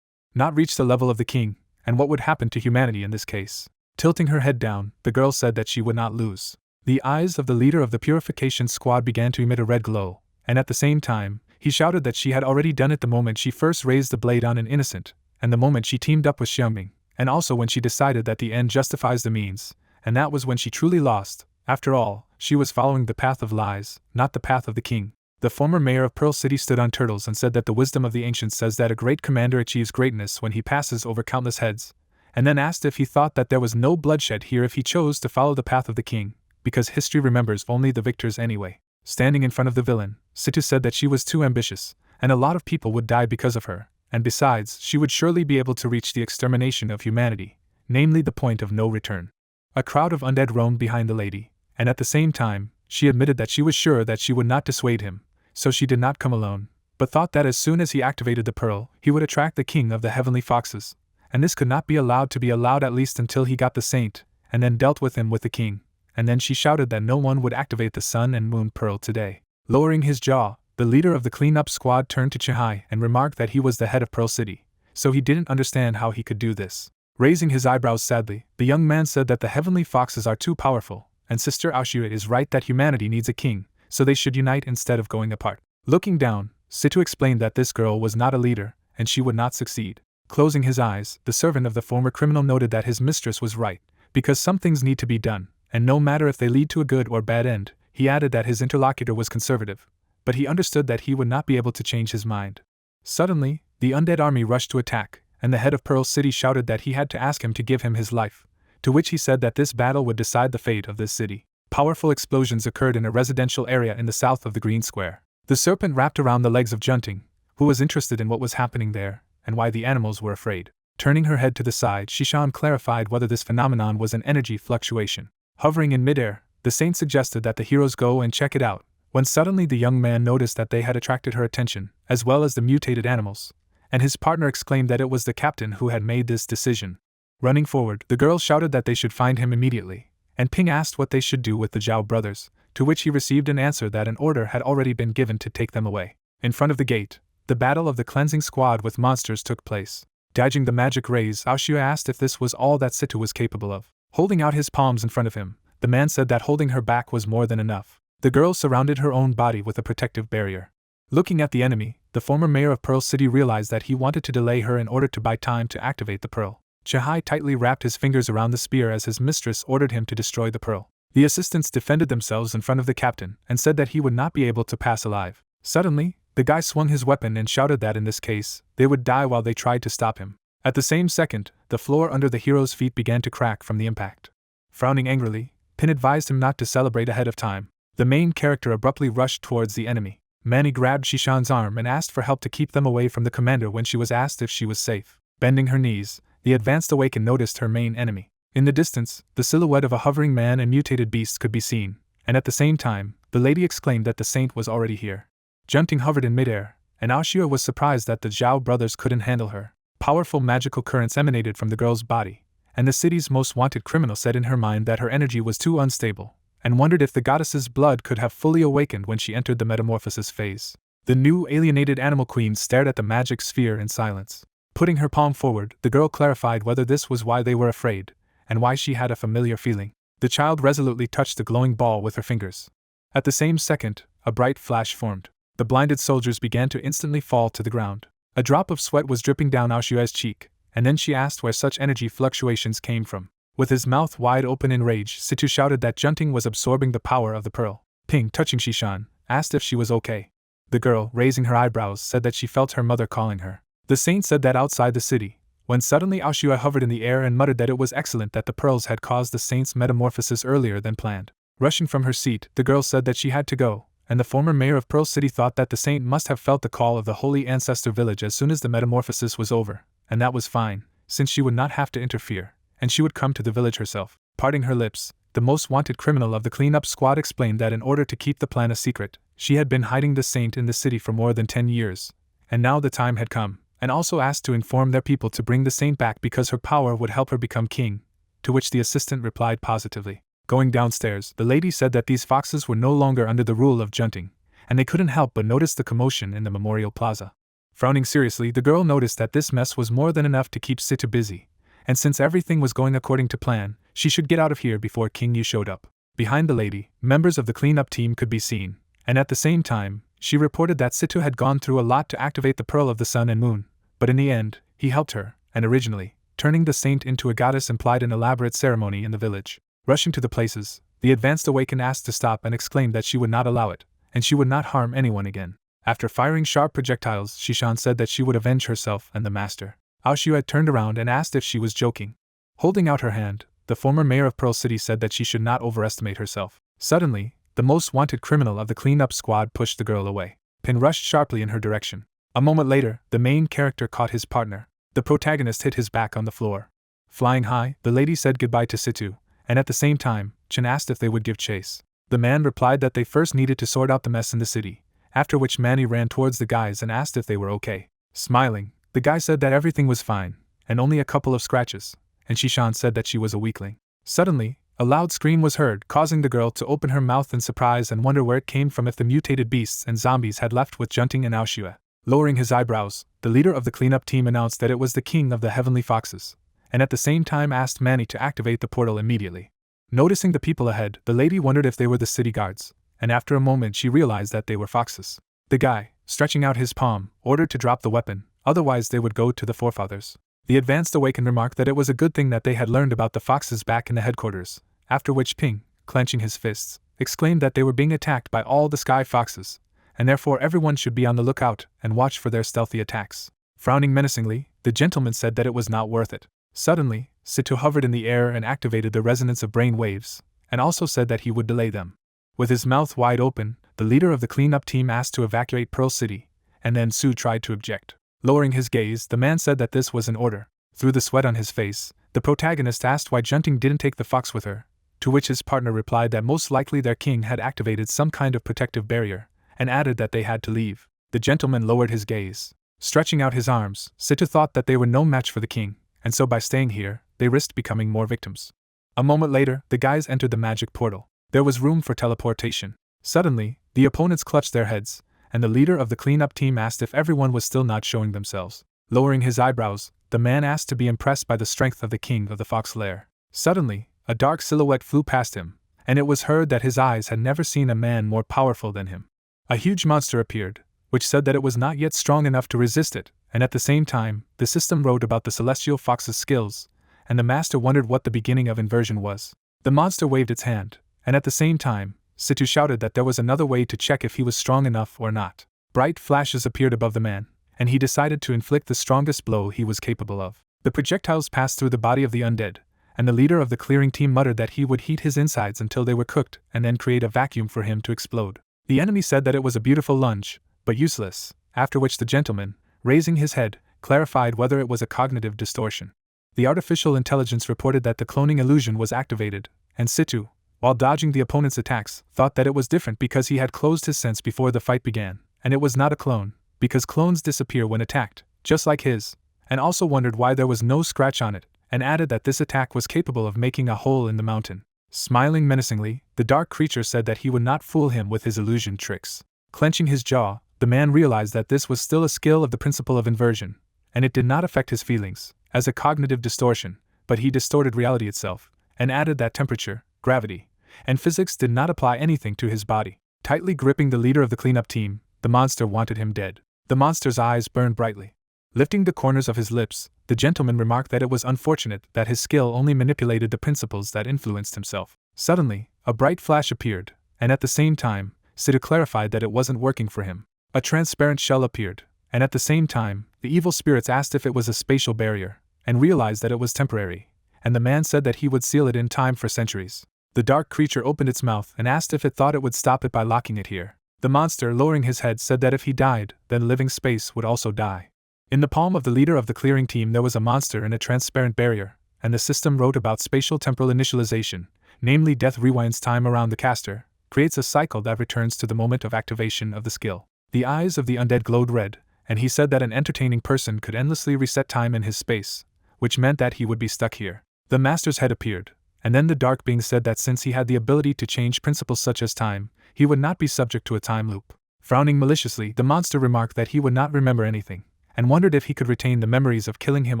not reach the level of the king, and what would happen to humanity in this case. Tilting her head down, the girl said that she would not lose. The eyes of the leader of the purification squad began to emit a red glow, and at the same time, he shouted that she had already done it the moment she first raised the blade on an innocent, and the moment she teamed up with Xiangming, and also when she decided that the end justifies the means, and that was when she truly lost. After all, she was following the path of lies, not the path of the king. The former mayor of Pearl City stood on turtles and said that the wisdom of the ancients says that a great commander achieves greatness when he passes over countless heads, and then asked if he thought that there was no bloodshed here if he chose to follow the path of the king, because history remembers only the victors anyway. Standing in front of the villain, Situ said that she was too ambitious, and a lot of people would die because of her, and besides, she would surely be able to reach the extermination of humanity, namely the point of no return. A crowd of undead roamed behind the lady, and at the same time, she admitted that she was sure that she would not dissuade him, so she did not come alone, but thought that as soon as he activated the pearl, he would attract the king of the heavenly foxes, and this could not be allowed to be allowed at least until he got the saint, and then dealt with him with the king, and then she shouted that no one would activate the sun and moon pearl today. Lowering his jaw, the leader of the cleanup squad turned to Chihai and remarked that he was the head of Pearl City, so he didn't understand how he could do this. Raising his eyebrows sadly, the young man said that the heavenly foxes are too powerful, and Sister Aoshue is right that humanity needs a king, so they should unite instead of going apart. Looking down, Situ explained that this girl was not a leader, and she would not succeed. Closing his eyes, the servant of the former criminal noted that his mistress was right, because some things need to be done, and no matter if they lead to a good or bad end. He added that his interlocutor was conservative, but he understood that he would not be able to change his mind. Suddenly, the undead army rushed to attack, and the head of Pearl City shouted that he had to ask him to give him his life, to which he said that this battle would decide the fate of this city. Powerful explosions occurred in a residential area in the south of the Green Square. The serpent wrapped around the legs of Junting, who was interested in what was happening there, and why the animals were afraid. Turning her head to the side, Shishan clarified whether this phenomenon was an energy fluctuation. Hovering in midair, the saint suggested that the heroes go and check it out, when suddenly the young man noticed that they had attracted her attention, as well as the mutated animals, and his partner exclaimed that it was the captain who had made this decision. Running forward, the girl shouted that they should find him immediately, and Ping asked what they should do with the Zhao brothers, to which he received an answer that an order had already been given to take them away. In front of the gate, the battle of the cleansing squad with monsters took place. Dodging the magic rays, Aoshue asked if this was all that Situ was capable of. Holding out his palms in front of him, the man said that holding her back was more than enough. The girl surrounded her own body with a protective barrier. Looking at the enemy, the former mayor of Pearl City realized that he wanted to delay her in order to buy time to activate the pearl. Chihai tightly wrapped his fingers around the spear as his mistress ordered him to destroy the pearl. The assistants defended themselves in front of the captain and said that he would not be able to pass alive. Suddenly, the guy swung his weapon and shouted that in this case, they would die while they tried to stop him. At the same second, the floor under the hero's feet began to crack from the impact. Frowning angrily, Pin advised him not to celebrate ahead of time. The main character abruptly rushed towards the enemy. Manny grabbed Shishan's arm and asked for help to keep them away from the commander when she was asked if she was safe. Bending her knees, the advanced Awakener noticed her main enemy. In the distance, the silhouette of a hovering man and mutated beast could be seen, and at the same time, the lady exclaimed that the saint was already here. Junting hovered in midair, and Aoshue was surprised that the Zhao brothers couldn't handle her. Powerful magical currents emanated from the girl's body, and the city's most wanted criminal said in her mind that her energy was too unstable, and wondered if the goddess's blood could have fully awakened when she entered the metamorphosis phase. The new alienated animal queen stared at the magic sphere in silence. Putting her palm forward, the girl clarified whether this was why they were afraid, and why she had a familiar feeling. The child resolutely touched the glowing ball with her fingers. At the same second, a bright flash formed. The blinded soldiers began to instantly fall to the ground. A drop of sweat was dripping down Aoshue's cheek, and then she asked where such energy fluctuations came from. With his mouth wide open in rage, Situ shouted that Junting was absorbing the power of the pearl. Ping, touching Shishan, asked if she was okay. The girl, raising her eyebrows, said that she felt her mother calling her. The saint said that outside the city, when suddenly Aoshue hovered in the air and muttered that it was excellent that the pearls had caused the saint's metamorphosis earlier than planned. Rushing from her seat, the girl said that she had to go, and the former mayor of Pearl City thought that the saint must have felt the call of the holy ancestor village as soon as the metamorphosis was over, and that was fine, since she would not have to interfere, and she would come to the village herself. Parting her lips, the most wanted criminal of the cleanup squad explained that in order to keep the plan a secret, she had been hiding the saint in the city for more than 10 years, and now the time had come, and also asked to inform their people to bring the saint back because her power would help her become king, to which the assistant replied positively. Going downstairs, the lady said that these foxes were no longer under the rule of Junting, and they couldn't help but notice the commotion in the memorial plaza. Frowning seriously, the girl noticed that this mess was more than enough to keep Situ busy, and since everything was going according to plan, she should get out of here before King Yu showed up. Behind the lady, members of the cleanup team could be seen, and at the same time, she reported that Situ had gone through a lot to activate the Pearl of the Sun and Moon, but in the end, he helped her, and originally, turning the saint into a goddess implied an elaborate ceremony in the village. Rushing to the places, the advanced Awakener asked to stop and exclaimed that she would not allow it, and she would not harm anyone again. After firing sharp projectiles, Shishan said that she would avenge herself and the master. Aoshu had turned around and asked if she was joking. Holding out her hand, the former mayor of Pearl City said that she should not overestimate herself. Suddenly, the most wanted criminal of the cleanup squad pushed the girl away. Pin rushed sharply in her direction. A moment later, the main character caught his partner. The protagonist hit his back on the floor. Flying high, the lady said goodbye to Situ, and at the same time, Chen asked if they would give chase. The man replied that they first needed to sort out the mess in the city, after which Manny ran towards the guys and asked if they were okay. Smiling, the guy said that everything was fine, and only a couple of scratches, and Shishan said that she was a weakling. Suddenly, a loud scream was heard, causing the girl to open her mouth in surprise and wonder where it came from if the mutated beasts and zombies had left with Junting and Aoshue. Lowering his eyebrows, the leader of the cleanup team announced that it was the king of the heavenly foxes, and at the same time asked Manny to activate the portal immediately. Noticing the people ahead, the lady wondered if they were the city guards, and after a moment she realized that they were foxes. The guy, stretching out his palm, ordered to drop the weapon, otherwise they would go to the forefathers. The advanced Awakened remarked that it was a good thing that they had learned about the foxes back in the headquarters, after which Ping, clenching his fists, exclaimed that they were being attacked by all the sky foxes, and therefore everyone should be on the lookout and watch for their stealthy attacks. Frowning menacingly, the gentleman said that it was not worth it. Suddenly, Situ hovered in the air and activated the resonance of brain waves, and also said that he would delay them. With his mouth wide open, the leader of the cleanup team asked to evacuate Pearl City, and then Su tried to object. Lowering his gaze, the man said that this was an order. Through the sweat on his face, the protagonist asked why Junting didn't take the fox with her, to which his partner replied that most likely their king had activated some kind of protective barrier, and added that they had to leave. The gentleman lowered his gaze. Stretching out his arms, Situ thought that they were no match for the king, and so by staying here, they risked becoming more victims. A moment later, the guys entered the magic portal. There was room for teleportation. Suddenly, the opponents clutched their heads, and the leader of the cleanup team asked if everyone was still not showing themselves. Lowering his eyebrows, the man asked to be impressed by the strength of the king of the fox lair. Suddenly, a dark silhouette flew past him, and it was heard that his eyes had never seen a man more powerful than him. A huge monster appeared, which said that it was not yet strong enough to resist it, and at the same time, the system wrote about the celestial fox's skills, and the master wondered what the beginning of inversion was. The monster waved its hand, and at the same time, Situ shouted that there was another way to check if he was strong enough or not. Bright flashes appeared above the man, and he decided to inflict the strongest blow he was capable of. The projectiles passed through the body of the undead, and the leader of the clearing team muttered that he would heat his insides until they were cooked and then create a vacuum for him to explode. The enemy said that it was a beautiful lunge, but useless, after which the gentleman, raising his head, clarified whether it was a cognitive distortion. The artificial intelligence reported that the cloning illusion was activated, and Situ, while dodging the opponent's attacks, thought that it was different because he had closed his sense before the fight began, and it was not a clone, because clones disappear when attacked, just like his, and also wondered why there was no scratch on it, and added that this attack was capable of making a hole in the mountain. Smiling menacingly, the dark creature said that he would not fool him with his illusion tricks. Clenching his jaw, the man realized that this was still a skill of the principle of inversion, and it did not affect his feelings, as a cognitive distortion, but he distorted reality itself, and added that temperature, gravity, and physics did not apply anything to his body. Tightly gripping the leader of the cleanup team, the monster wanted him dead. The monster's eyes burned brightly. Lifting the corners of his lips, the gentleman remarked that it was unfortunate that his skill only manipulated the principles that influenced himself. Suddenly, a bright flash appeared, and at the same time, Situ clarified that it wasn't working for him. A transparent shell appeared, and at the same time, the evil spirits asked if it was a spatial barrier, and realized that it was temporary, and the man said that he would seal it in time for centuries. The dark creature opened its mouth and asked if it thought it would stop it by locking it here. The monster, lowering his head, said that if he died, then living space would also die. In the palm of the leader of the clearing team there was a monster in a transparent barrier, and the system wrote about spatial temporal initialization, namely death rewinds time around the caster, creates a cycle that returns to the moment of activation of the skill. The eyes of the undead glowed red, and he said that an entertaining person could endlessly reset time in his space, which meant that he would be stuck here. The master's head appeared, and then the dark being said that since he had the ability to change principles such as time, he would not be subject to a time loop. Frowning maliciously, the monster remarked that he would not remember anything, and wondered if he could retain the memories of killing him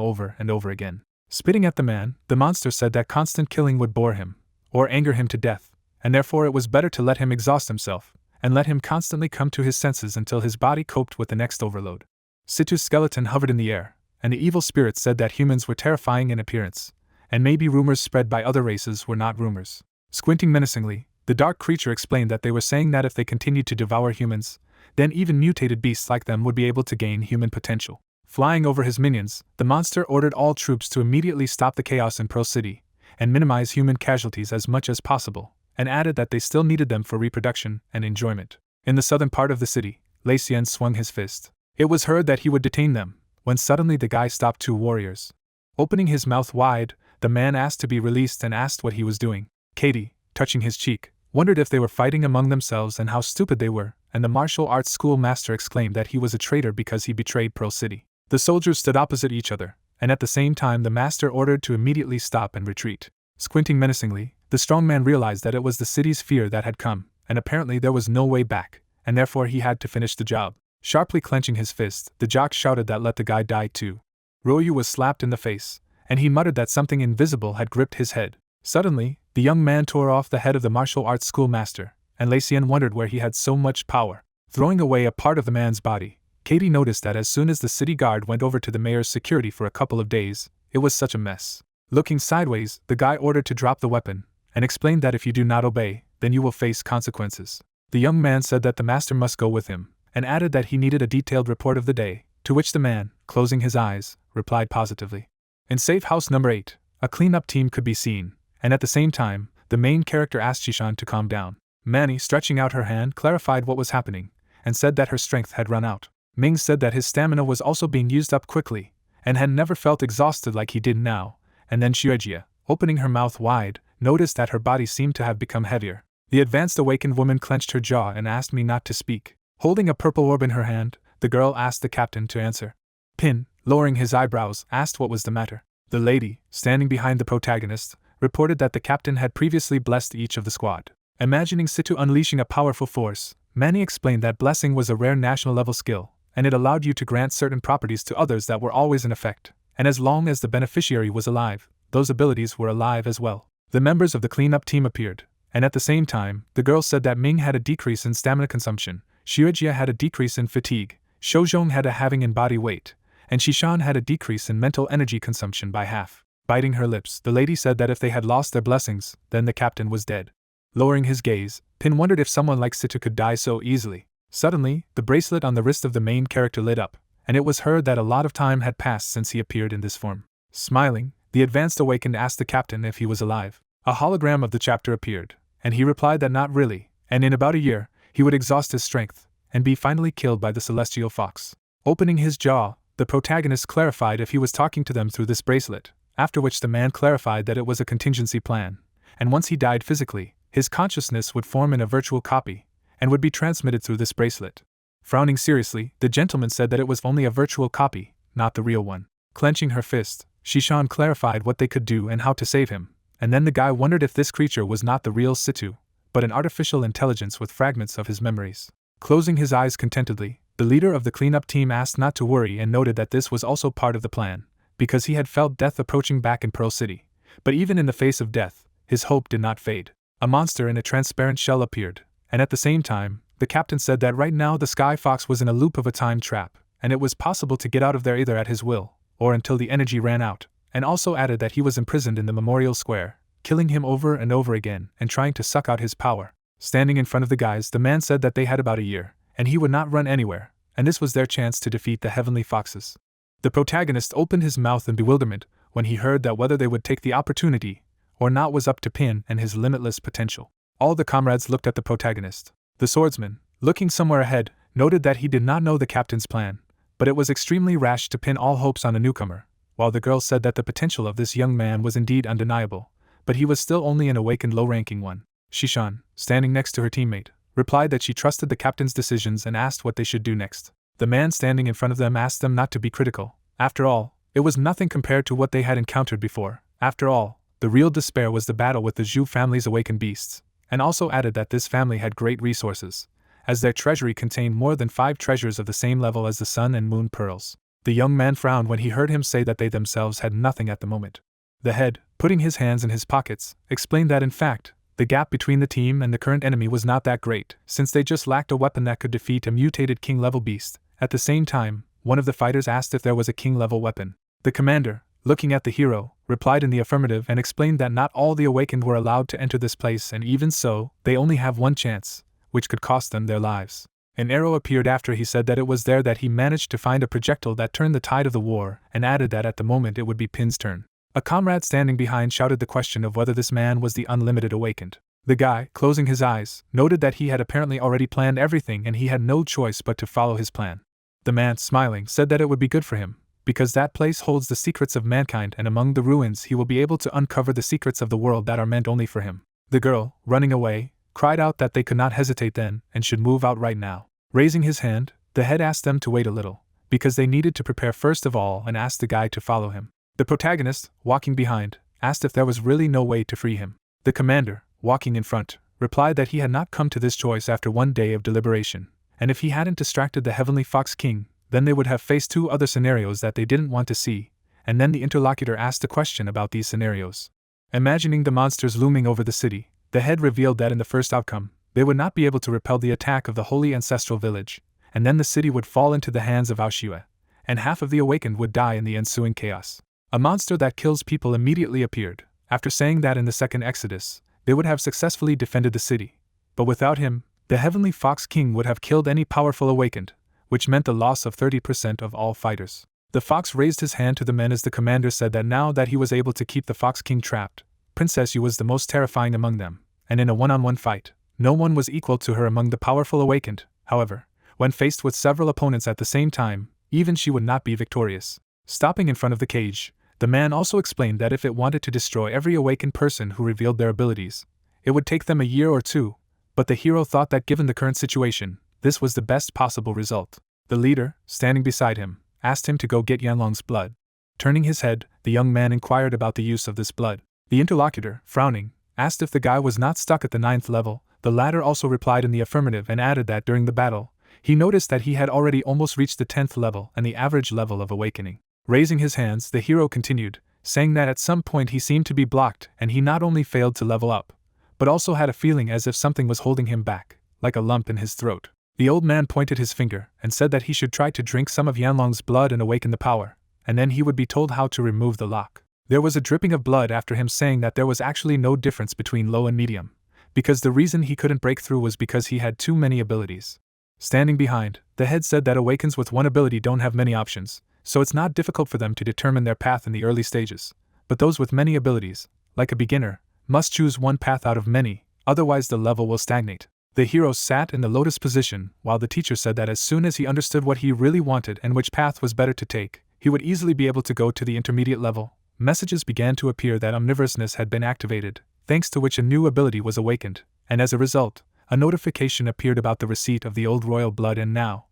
over and over again. Spitting at the man, the monster said that constant killing would bore him, or anger him to death, and therefore it was better to let him exhaust himself, and let him constantly come to his senses until his body coped with the next overload. Situ's skeleton hovered in the air, and the evil spirit said that humans were terrifying in appearance, and maybe rumors spread by other races were not rumors. Squinting menacingly, the dark creature explained that they were saying that if they continued to devour humans, then even mutated beasts like them would be able to gain human potential. Flying over his minions, the monster ordered all troops to immediately stop the chaos in Pearl City, and minimize human casualties as much as possible, and added that they still needed them for reproduction and enjoyment. In the southern part of the city, Lei Xian swung his fist. It was heard that he would detain them, when suddenly the guy stopped two warriors. Opening his mouth wide, the man asked to be released and asked what he was doing. Katie, touching his cheek, wondered if they were fighting among themselves and how stupid they were, and the martial arts school master exclaimed that he was a traitor because he betrayed Pearl City. The soldiers stood opposite each other, and at the same time the master ordered to immediately stop and retreat. Squinting menacingly, the strong man realized that it was the city's fear that had come, and apparently there was no way back, and therefore he had to finish the job. Sharply clenching his fist, the jock shouted that let the guy die too. Ryu was slapped in the face, and he muttered that something invisible had gripped his head. Suddenly, the young man tore off the head of the martial arts schoolmaster, and Lei Xian wondered where he had so much power. Throwing away a part of the man's body, Katie noticed that as soon as the city guard went over to the mayor's security for a couple of days, it was such a mess. Looking sideways, the guy ordered to drop the weapon, and explained that if you do not obey, then you will face consequences. The young man said that the master must go with him, and added that he needed a detailed report of the day, to which the man, closing his eyes, replied positively. In safe house number 8, a cleanup team could be seen, and at the same time, the main character asked Shishan to calm down. Manny, stretching out her hand, clarified what was happening, and said that her strength had run out. Ming said that his stamina was also being used up quickly, and had never felt exhausted like he did now, and then Xuejia, opening her mouth wide, noticed that her body seemed to have become heavier. The advanced awakened woman clenched her jaw and asked me not to speak. Holding a purple orb in her hand, the girl asked the captain to answer. Pin, lowering his eyebrows, asked what was the matter. The lady, standing behind the protagonist, reported that the captain had previously blessed each of the squad. Imagining Situ unleashing a powerful force, Manny explained that blessing was a rare national-level skill, and it allowed you to grant certain properties to others that were always in effect, and as long as the beneficiary was alive, those abilities were alive as well. The members of the cleanup team appeared, and at the same time, the girl said that Ming had a decrease in stamina consumption, Xuejia had a decrease in fatigue, Shouzhong had a halving in body weight, and Shishan had a decrease in mental energy consumption by half. Biting her lips, the lady said that if they had lost their blessings, then the captain was dead. Lowering his gaze, Pin wondered if someone like Situ could die so easily. Suddenly, the bracelet on the wrist of the main character lit up, and it was heard that a lot of time had passed since he appeared in this form. Smiling, the advanced awakened asked the captain if he was alive. A hologram of the chapter appeared, and he replied that not really, and in about a year, he would exhaust his strength, and be finally killed by the celestial fox. Opening his jaw, the protagonist clarified if he was talking to them through this bracelet, after which the man clarified that it was a contingency plan, and once he died physically, his consciousness would form in a virtual copy, and would be transmitted through this bracelet. Frowning seriously, the gentleman said that it was only a virtual copy, not the real one. Clenching her fist, Shishan clarified what they could do and how to save him, and then the guy wondered if this creature was not the real Situ, but an artificial intelligence with fragments of his memories. Closing his eyes contentedly, the leader of the cleanup team asked not to worry and noted that this was also part of the plan, because he had felt death approaching back in Pearl City. But even in the face of death, his hope did not fade. A monster in a transparent shell appeared, and at the same time, the captain said that right now the Sky Fox was in a loop of a time trap, and it was possible to get out of there either at his will, or until the energy ran out, and also added that he was imprisoned in the memorial square, killing him over and over again and trying to suck out his power. Standing in front of the guys, the man said that they had about a year, and he would not run anywhere, and this was their chance to defeat the heavenly foxes. The protagonist opened his mouth in bewilderment when he heard that whether they would take the opportunity or not was up to Pin and his limitless potential. All the comrades looked at the protagonist. The swordsman, looking somewhere ahead, noted that he did not know the captain's plan, but it was extremely rash to pin all hopes on a newcomer, while the girl said that the potential of this young man was indeed undeniable, but he was still only an awakened low-ranking one. Shishan, standing next to her teammate, replied that she trusted the captain's decisions and asked what they should do next. The man standing in front of them asked them not to be critical. After all, it was nothing compared to what they had encountered before. After all, the real despair was the battle with the Zhu family's awakened beasts, and also added that this family had great resources, as their treasury contained more than 5 treasures of the same level as the sun and moon pearls. The young man frowned when he heard him say that they themselves had nothing at the moment. The head, putting his hands in his pockets, explained that in fact, the gap between the team and the current enemy was not that great, since they just lacked a weapon that could defeat a mutated king-level beast. At the same time, one of the fighters asked if there was a king-level weapon. The commander, looking at the hero, replied in the affirmative and explained that not all the awakened were allowed to enter this place, and even so, they only have one chance, which could cost them their lives. An arrow appeared after he said that it was there that he managed to find a projectile that turned the tide of the war, and added that at the moment it would be Pin's turn. A comrade standing behind shouted the question of whether this man was the unlimited awakened. The guy, closing his eyes, noted that he had apparently already planned everything and he had no choice but to follow his plan. The man, smiling, said that it would be good for him, because that place holds the secrets of mankind, and among the ruins he will be able to uncover the secrets of the world that are meant only for him. The girl, running away, cried out that they could not hesitate then, and should move out right now. Raising his hand, the head asked them to wait a little, because they needed to prepare first of all, and asked the guy to follow him. The protagonist, walking behind, asked if there was really no way to free him. The commander, walking in front, replied that he had not come to this choice after one day of deliberation, and if he hadn't distracted the Heavenly Fox King, then they would have faced 2 other scenarios that they didn't want to see, and then the interlocutor asked a question about these scenarios. Imagining the monsters looming over the city, the head revealed that in the first outcome, they would not be able to repel the attack of the holy ancestral village, and then the city would fall into the hands of Aoshue, and half of the awakened would die in the ensuing chaos. A monster that kills people immediately appeared, after saying that in the second Exodus, they would have successfully defended the city, but without him, the Heavenly Fox King would have killed any powerful awakened, which meant the loss of 30% of all fighters. The fox raised his hand to the men as the commander said that now that he was able to keep the Fox King trapped, Princess Yu was the most terrifying among them, and in a one-on-one fight, no one was equal to her among the powerful awakened. However, when faced with several opponents at the same time, even she would not be victorious. Stopping in front of the cage, the man also explained that if it wanted to destroy every awakened person who revealed their abilities, it would take them a year or 2, but the hero thought that given the current situation, this was the best possible result. The leader, standing beside him, asked him to go get Yanlong's blood. Turning his head, the young man inquired about the use of this blood. The interlocutor, frowning, asked if the guy was not stuck at the 9th level. The latter also replied in the affirmative and added that during the battle, he noticed that he had already almost reached the 10th level and the average level of awakening. Raising his hands, the hero continued, saying that at some point he seemed to be blocked and he not only failed to level up, but also had a feeling as if something was holding him back, like a lump in his throat. The old man pointed his finger and said that he should try to drink some of Yanlong's blood and awaken the power, and then he would be told how to remove the lock. There was a dripping of blood after him saying that there was actually no difference between low and medium, because the reason he couldn't break through was because he had too many abilities. Standing behind, the head said that awakens with one ability don't have many options, so it's not difficult for them to determine their path in the early stages, but those with many abilities, like a beginner, must choose one path out of many, otherwise the level will stagnate. The hero sat in the lotus position, while the teacher said that as soon as he understood what he really wanted and which path was better to take, he would easily be able to go to the intermediate level. Messages began to appear that omnivorousness had been activated, thanks to which a new ability was awakened, and as a result, a notification appeared about the receipt of the old royal blood, and now,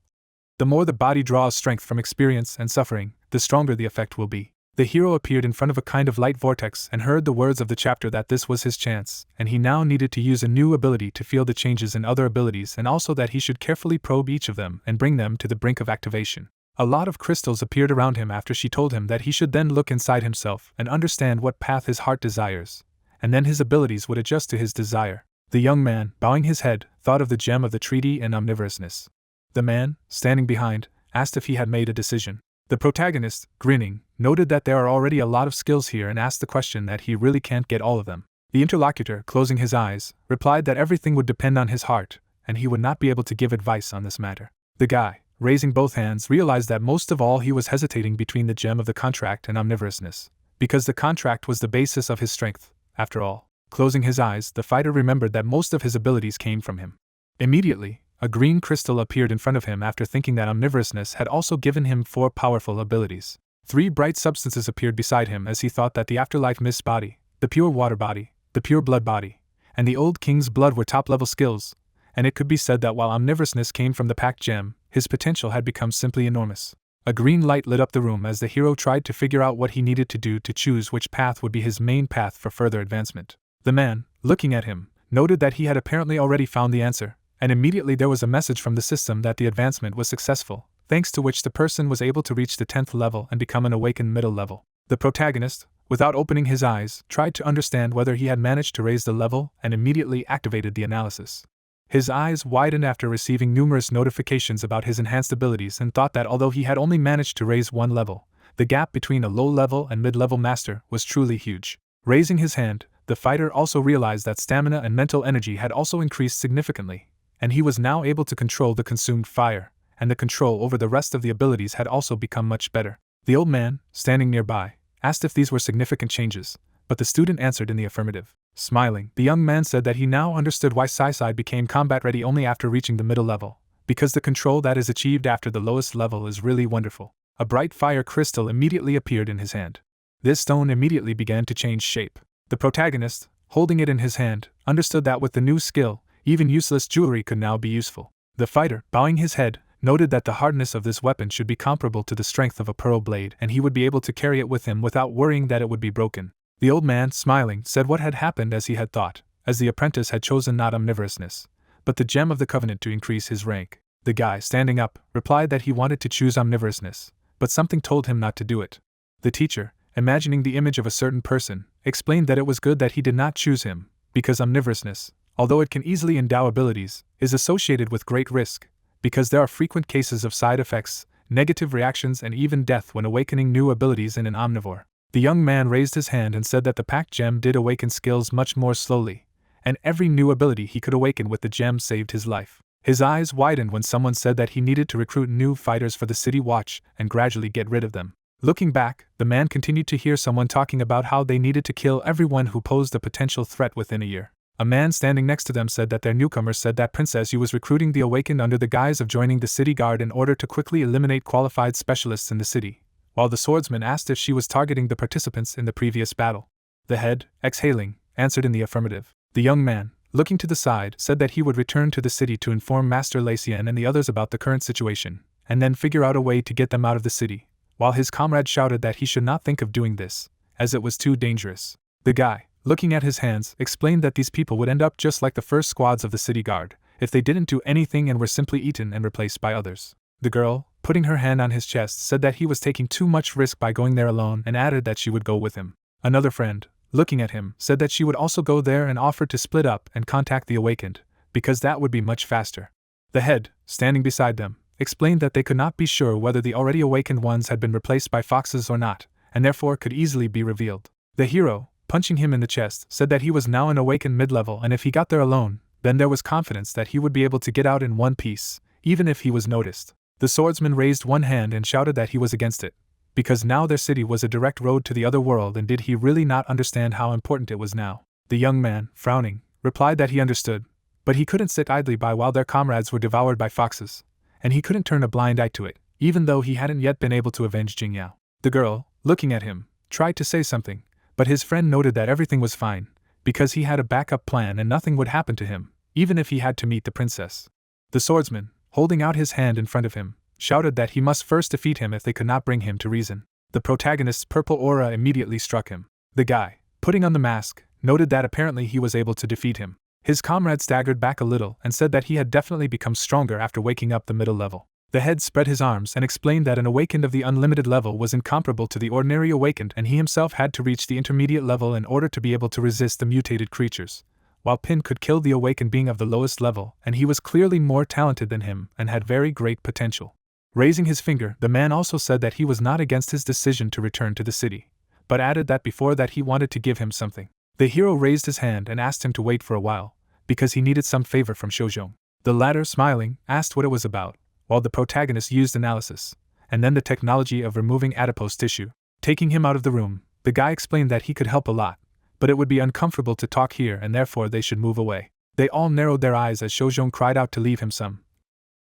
the more the body draws strength from experience and suffering, the stronger the effect will be. The hero appeared in front of a kind of light vortex and heard the words of the chapter that this was his chance, and he now needed to use a new ability to feel the changes in other abilities, and also that he should carefully probe each of them and bring them to the brink of activation. A lot of crystals appeared around him after she told him that he should then look inside himself and understand what path his heart desires, and then his abilities would adjust to his desire. The young man, bowing his head, thought of the gem of the treaty and omnivorousness. The man, standing behind, asked if he had made a decision. The protagonist, grinning, noted that there are already a lot of skills here and asked the question that he really can't get all of them. The interlocutor, closing his eyes, replied that everything would depend on his heart, and he would not be able to give advice on this matter. The guy, raising both hands, realized that most of all he was hesitating between the gem of the contract and omnivorousness, because the contract was the basis of his strength, after all. Closing his eyes, the fighter remembered that most of his abilities came from him. Immediately, a green crystal appeared in front of him after thinking that omnivorousness had also given him 4 powerful abilities. 3 bright substances appeared beside him as he thought that the afterlife mist body, the pure water body, the pure blood body, and the old king's blood were top-level skills, and it could be said that while omnivorousness came from the packed gem, His potential had become simply enormous. A green light lit up the room as the hero tried to figure out what he needed to do to choose which path would be his main path for further advancement. The man, looking at him, noted that he had apparently already found the answer, and immediately there was a message from the system that the advancement was successful, thanks to which the person was able to reach the 10th level and become an awakened middle level. The protagonist, without opening his eyes, tried to understand whether he had managed to raise the level and immediately activated the analysis. His eyes widened after receiving numerous notifications about his enhanced abilities and thought that although he had only managed to raise one level, the gap between a low-level and mid-level master was truly huge. Raising his hand, the fighter also realized that stamina and mental energy had also increased significantly, and he was now able to control the consumed fire, and the control over the rest of the abilities had also become much better. The old man, standing nearby, asked if these were significant changes, but the student answered in the affirmative. Smiling, the young man said that he now understood why Sai became combat-ready only after reaching the middle level, because the control that is achieved after the lowest level is really wonderful. A bright fire crystal immediately appeared in his hand. This stone immediately began to change shape. The protagonist, holding it in his hand, understood that with the new skill, even useless jewelry could now be useful. The fighter, bowing his head, noted that the hardness of this weapon should be comparable to the strength of a pearl blade and he would be able to carry it with him without worrying that it would be broken. The old man, smiling, said what had happened as he had thought, as the apprentice had chosen not omnivorousness, but the gem of the covenant to increase his rank. The guy, standing up, replied that he wanted to choose omnivorousness, but something told him not to do it. The teacher, imagining the image of a certain person, explained that it was good that he did not choose him, because omnivorousness, although it can easily endow abilities, is associated with great risk, because there are frequent cases of side effects, negative reactions and even death when awakening new abilities in an omnivore. The young man raised his hand and said that the packed gem did awaken skills much more slowly, and every new ability he could awaken with the gem saved his life. His eyes widened when someone said that he needed to recruit new fighters for the city watch and gradually get rid of them. Looking back, the man continued to hear someone talking about how they needed to kill everyone who posed a potential threat within a year. A man standing next to them said that their newcomer said that Princess Yu was recruiting the awakened under the guise of joining the city guard in order to quickly eliminate qualified specialists in the city, while the swordsman asked if she was targeting the participants in the previous battle. The head, exhaling, answered in the affirmative. The young man, looking to the side, said that he would return to the city to inform Master Lacian and the others about the current situation, and then figure out a way to get them out of the city, while his comrade shouted that he should not think of doing this, as it was too dangerous. The guy, looking at his hands, explained that these people would end up just like the first squads of the city guard, if they didn't do anything and were simply eaten and replaced by others. The girl, putting her hand on his chest, said that he was taking too much risk by going there alone and added that she would go with him. Another friend, looking at him, said that she would also go there and offered to split up and contact the awakened, because that would be much faster. The head, standing beside them, explained that they could not be sure whether the already awakened ones had been replaced by foxes or not, and therefore could easily be revealed. The hero, punching him in the chest, said that he was now an awakened mid-level and if he got there alone, then there was confidence that he would be able to get out in one piece, even if he was noticed. The swordsman raised one hand and shouted that he was against it, because now their city was a direct road to the other world and did he really not understand how important it was now? The young man, frowning, replied that he understood, but he couldn't sit idly by while their comrades were devoured by foxes, and he couldn't turn a blind eye to it, even though he hadn't yet been able to avenge Jingyao. The girl, looking at him, tried to say something, but his friend noted that everything was fine, because he had a backup plan and nothing would happen to him, even if he had to meet the princess. The swordsman, holding out his hand in front of him, shouted that he must first defeat him if they could not bring him to reason. The protagonist's purple aura immediately struck him. The guy, putting on the mask, noted that apparently he was able to defeat him. His comrade staggered back a little and said that he had definitely become stronger after waking up the middle level. The head spread his arms and explained that an awakened of the unlimited level was incomparable to the ordinary awakened and he himself had to reach the intermediate level in order to be able to resist the mutated creatures, while Pin could kill the awakened being of the lowest level and he was clearly more talented than him and had very great potential. Raising his finger, the man also said that he was not against his decision to return to the city, but added that before that he wanted to give him something. The hero raised his hand and asked him to wait for a while, because he needed some favor from Shoujong. The latter, smiling, asked what it was about, while the protagonist used analysis, and then the technology of removing adipose tissue. Taking him out of the room, the guy explained that he could help a lot, but it would be uncomfortable to talk here and therefore they should move away. They all narrowed their eyes as Shoujong cried out to leave him some.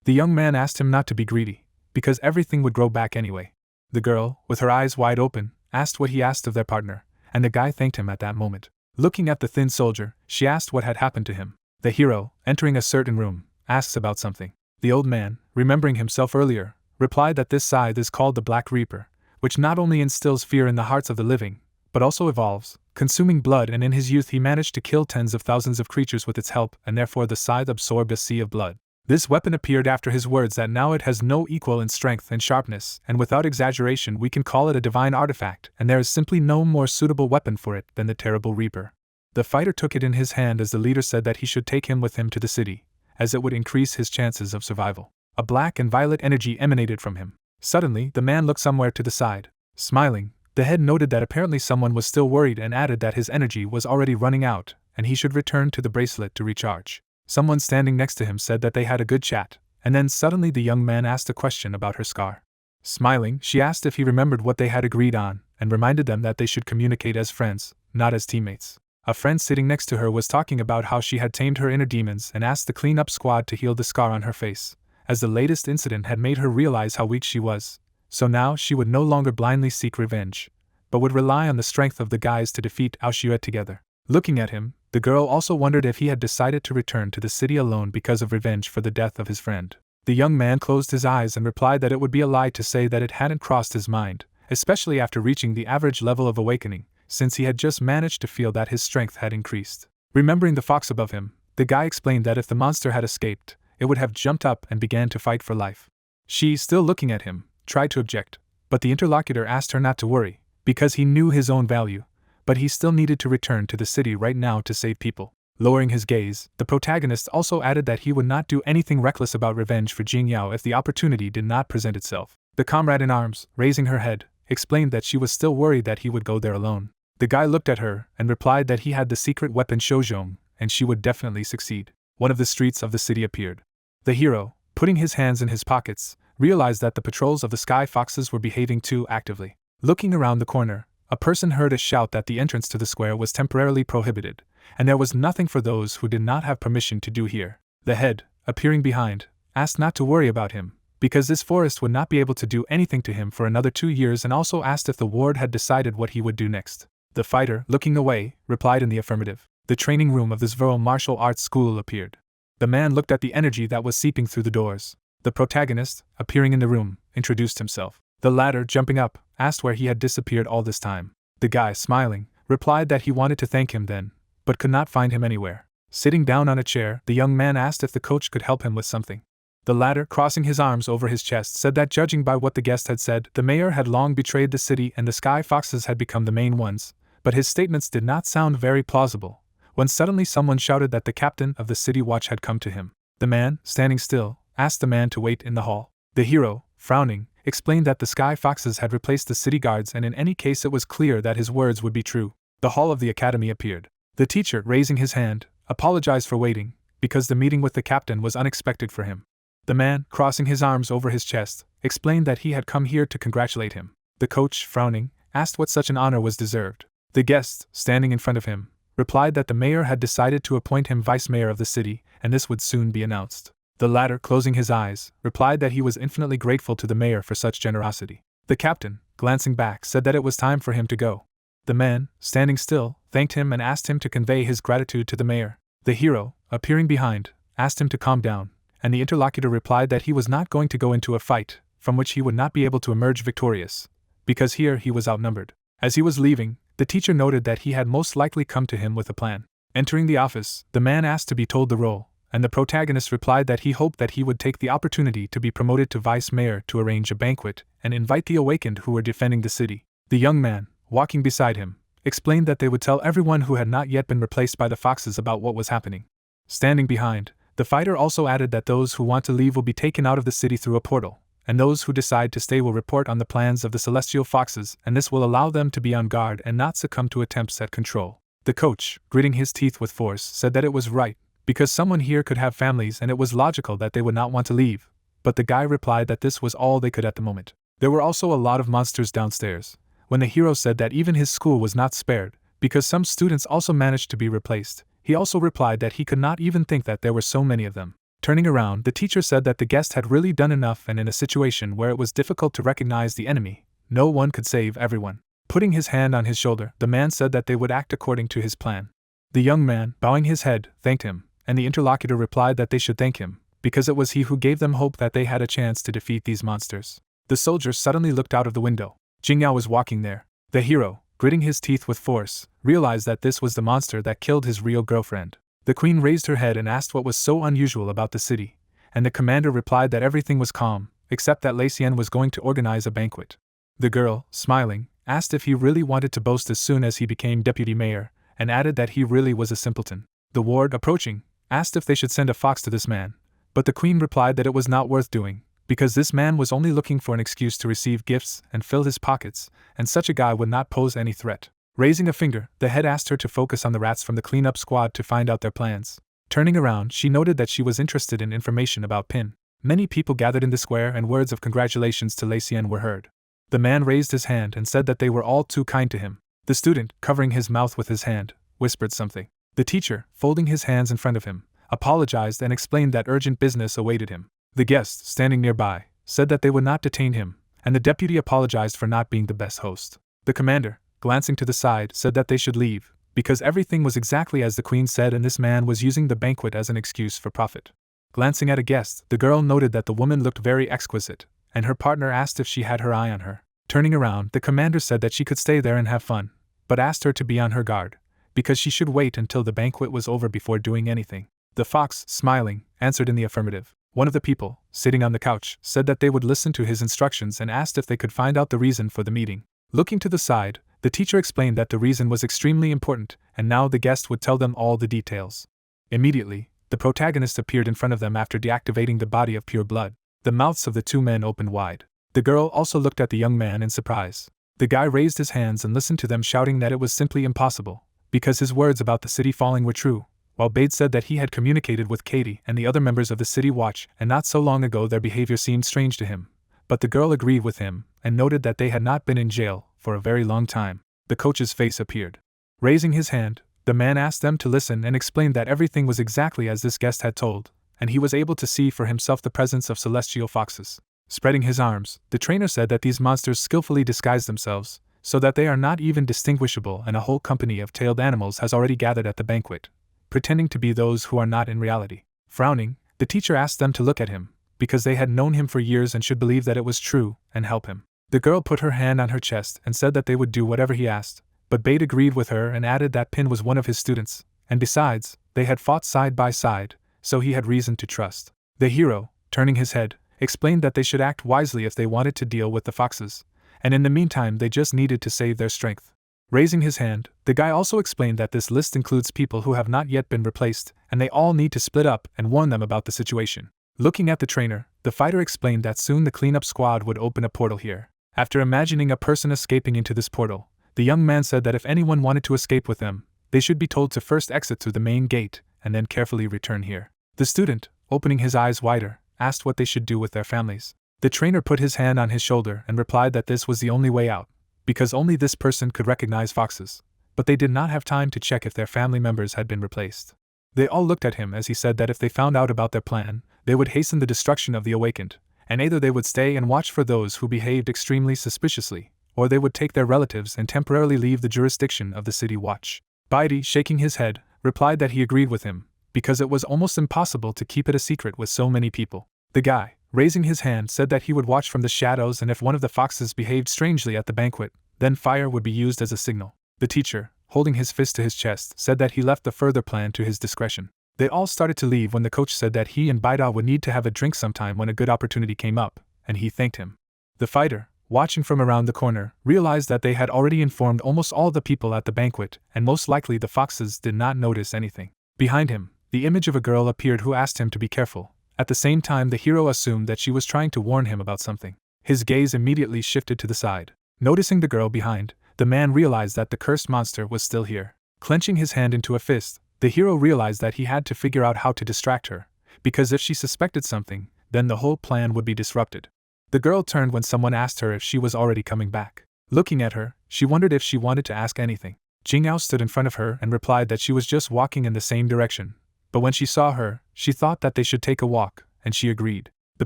The young man asked him not to be greedy, because everything would grow back anyway. The girl, with her eyes wide open, asked what he asked of their partner, and the guy thanked him at that moment. Looking at the thin soldier, she asked what had happened to him. The hero, entering a certain room, asks about something. The old man, remembering himself earlier, replied that this scythe is called the Black Reaper, which not only instills fear in the hearts of the living, but also evolves, consuming blood, and in his youth he managed to kill tens of thousands of creatures with its help, and therefore the scythe absorbed a sea of blood. This weapon appeared after his words that now it has no equal in strength and sharpness, and without exaggeration we can call it a divine artifact, and there is simply no more suitable weapon for it than the terrible Reaper. The fighter took it in his hand as the leader said that he should take him with him to the city, as it would increase his chances of survival. A black and violet energy emanated from him. Suddenly, the man looked somewhere to the side. Smiling, the head noted that apparently someone was still worried and added that his energy was already running out, and he should return to the bracelet to recharge. Someone standing next to him said that they had a good chat, and then suddenly the young man asked a question about her scar. Smiling, she asked if he remembered what they had agreed on, and reminded them that they should communicate as friends, not as teammates. A friend sitting next to her was talking about how she had tamed her inner demons and asked the cleanup squad to heal the scar on her face, as the latest incident had made her realize how weak she was, so now she would no longer blindly seek revenge, but would rely on the strength of the guys to defeat outskirts together. Looking at him, the girl also wondered if he had decided to return to the city alone because of revenge for the death of his friend. The young man closed his eyes and replied that it would be a lie to say that it hadn't crossed his mind, especially after reaching the average level of awakening, since he had just managed to feel that his strength had increased. Remembering the fox above him, the guy explained that if the monster had escaped, it would have jumped up and began to fight for life. She, still looking at him, tried to object, but the interlocutor asked her not to worry, because he knew his own value, but he still needed to return to the city right now to save people. Lowering his gaze, the protagonist also added that he would not do anything reckless about revenge for Jingyao if the opportunity did not present itself. The comrade in arms, raising her head, explained that she was still worried that he would go there alone. The guy looked at her and replied that he had the secret weapon Shozhong, and she would definitely succeed. One of the streets of the city appeared. The hero, putting his hands in his pockets, realized that the patrols of the Sky Foxes were behaving too actively. Looking around the corner, a person heard a shout that the entrance to the square was temporarily prohibited, and there was nothing for those who did not have permission to do here. The head, appearing behind, asked not to worry about him, because this forest would not be able to do anything to him for another 2 years, and also asked if the ward had decided what he would do next. The fighter, looking away, replied in the affirmative. The training room of the Zvero martial arts school appeared. The man looked at the energy that was seeping through the doors. The protagonist, appearing in the room, introduced himself. The latter, jumping up, asked where he had disappeared all this time. The guy, smiling, replied that he wanted to thank him then, but could not find him anywhere. Sitting down on a chair, the young man asked if the coach could help him with something. The latter, crossing his arms over his chest, said that judging by what the guest had said, the mayor had long betrayed the city and the Sky Foxes had become the main ones, but his statements did not sound very plausible, when suddenly someone shouted that the captain of the city watch had come to him. The man, standing still, asked the man to wait in the hall. The hero, frowning, explained that the Sky Foxes had replaced the city guards, and in any case it was clear that his words would be true. The hall of the academy appeared. The teacher, raising his hand, apologized for waiting, because the meeting with the captain was unexpected for him. The man, crossing his arms over his chest, explained that he had come here to congratulate him. The coach, frowning, asked what such an honor was deserved. The guest, standing in front of him, replied that the mayor had decided to appoint him vice mayor of the city, and this would soon be announced. The latter, closing his eyes, replied that he was infinitely grateful to the mayor for such generosity. The captain, glancing back, said that it was time for him to go. The man, standing still, thanked him and asked him to convey his gratitude to the mayor. The hero, appearing behind, asked him to calm down, and the interlocutor replied that he was not going to go into a fight, from which he would not be able to emerge victorious, because here he was outnumbered. As he was leaving, the teacher noted that he had most likely come to him with a plan. Entering the office, the man asked to be told the role, and the protagonist replied that he hoped that he would take the opportunity to be promoted to vice mayor to arrange a banquet and invite the awakened who were defending the city. The young man, walking beside him, explained that they would tell everyone who had not yet been replaced by the foxes about what was happening. Standing behind, the fighter also added that those who want to leave will be taken out of the city through a portal, and those who decide to stay will report on the plans of the celestial foxes, and this will allow them to be on guard and not succumb to attempts at control. The coach, gritting his teeth with force, said that it was right, because someone here could have families and it was logical that they would not want to leave, but the guy replied that this was all they could at the moment. There were also a lot of monsters downstairs, when the hero said that even his school was not spared, because some students also managed to be replaced. He also replied that he could not even think that there were so many of them. Turning around, the teacher said that the guest had really done enough, and in a situation where it was difficult to recognize the enemy, no one could save everyone. Putting his hand on his shoulder, the man said that they would act according to his plan. The young man, bowing his head, thanked him, and the interlocutor replied that they should thank him, because it was he who gave them hope that they had a chance to defeat these monsters. The soldier suddenly looked out of the window. Jingyao was walking there. The hero, gritting his teeth with force, realized that this was the monster that killed his real girlfriend. The queen raised her head and asked what was so unusual about the city, and the commander replied that everything was calm, except that Lei Xian was going to organize a banquet. The girl, smiling, asked if he really wanted to boast as soon as he became deputy mayor, and added that he really was a simpleton. The ward, approaching, asked if they should send a fox to this man, but the queen replied that it was not worth doing, because this man was only looking for an excuse to receive gifts and fill his pockets, and such a guy would not pose any threat. Raising a finger, the head asked her to focus on the rats from the cleanup squad to find out their plans. Turning around, she noted that she was interested in information about Pin. Many people gathered in the square and words of congratulations to Lei Xian were heard. The man raised his hand and said that they were all too kind to him. The student, covering his mouth with his hand, whispered something. The teacher, folding his hands in front of him, apologized and explained that urgent business awaited him. The guest, standing nearby, said that they would not detain him, and the deputy apologized for not being the best host. The commander, glancing to the side, said that they should leave, because everything was exactly as the queen said and this man was using the banquet as an excuse for profit. Glancing at a guest, the girl noted that the woman looked very exquisite, and her partner asked if she had her eye on her. Turning around, the commander said that she could stay there and have fun, but asked her to be on her guard, because she should wait until the banquet was over before doing anything. The fox, smiling, answered in the affirmative. One of the people, sitting on the couch, said that they would listen to his instructions and asked if they could find out the reason for the meeting. Looking to the side, the teacher explained that the reason was extremely important, and now the guest would tell them all the details. Immediately, the protagonist appeared in front of them after deactivating the body of pure blood. The mouths of the two men opened wide. The girl also looked at the young man in surprise. The guy raised his hands and listened to them shouting that it was simply impossible, because his words about the city falling were true, while Bade said that he had communicated with Katie and the other members of the city watch and not so long ago their behavior seemed strange to him. But the girl agreed with him and noted that they had not been in jail for a very long time. The coach's face appeared. Raising his hand, the man asked them to listen and explained that everything was exactly as this guest had told, and he was able to see for himself the presence of celestial foxes. Spreading his arms, the trainer said that these monsters skillfully disguise themselves, so that they are not even distinguishable, and a whole company of tailed animals has already gathered at the banquet, pretending to be those who are not in reality. Frowning, the teacher asked them to look at him, because they had known him for years and should believe that it was true, and help him. The girl put her hand on her chest and said that they would do whatever he asked, but Bade agreed with her and added that Pin was one of his students, and besides, they had fought side by side, so he had reason to trust. The hero, turning his head, explained that they should act wisely if they wanted to deal with the foxes, and in the meantime they just needed to save their strength. Raising his hand, the guy also explained that this list includes people who have not yet been replaced, and they all need to split up and warn them about the situation. Looking at the trainer, the fighter explained that soon the cleanup squad would open a portal here. After imagining a person escaping into this portal, the young man said that if anyone wanted to escape with them, they should be told to first exit through the main gate and then carefully return here. The student, opening his eyes wider, asked what they should do with their families. The trainer put his hand on his shoulder and replied that this was the only way out, because only this person could recognize foxes, but they did not have time to check if their family members had been replaced. They all looked at him as he said that if they found out about their plan, they would hasten the destruction of the Awakened, and either they would stay and watch for those who behaved extremely suspiciously, or they would take their relatives and temporarily leave the jurisdiction of the city watch. Baidi, shaking his head, replied that he agreed with him, because it was almost impossible to keep it a secret with so many people. The guy, raising his hand, said that he would watch from the shadows, and if one of the foxes behaved strangely at the banquet, then fire would be used as a signal. The teacher, holding his fist to his chest, said that he left the further plan to his discretion. They all started to leave when the coach said that he and Baida would need to have a drink sometime when a good opportunity came up, and he thanked him. The fighter, watching from around the corner, realized that they had already informed almost all the people at the banquet, and most likely the foxes did not notice anything. Behind him, the image of a girl appeared who asked him to be careful. At the same time, the hero assumed that she was trying to warn him about something. His gaze immediately shifted to the side. Noticing the girl behind, the man realized that the cursed monster was still here. Clenching his hand into a fist, the hero realized that he had to figure out how to distract her, because if she suspected something, then the whole plan would be disrupted. The girl turned when someone asked her if she was already coming back. Looking at her, she wondered if she wanted to ask anything. Jingyao stood in front of her and replied that she was just walking in the same direction, but when she saw her, she thought that they should take a walk, and she agreed. The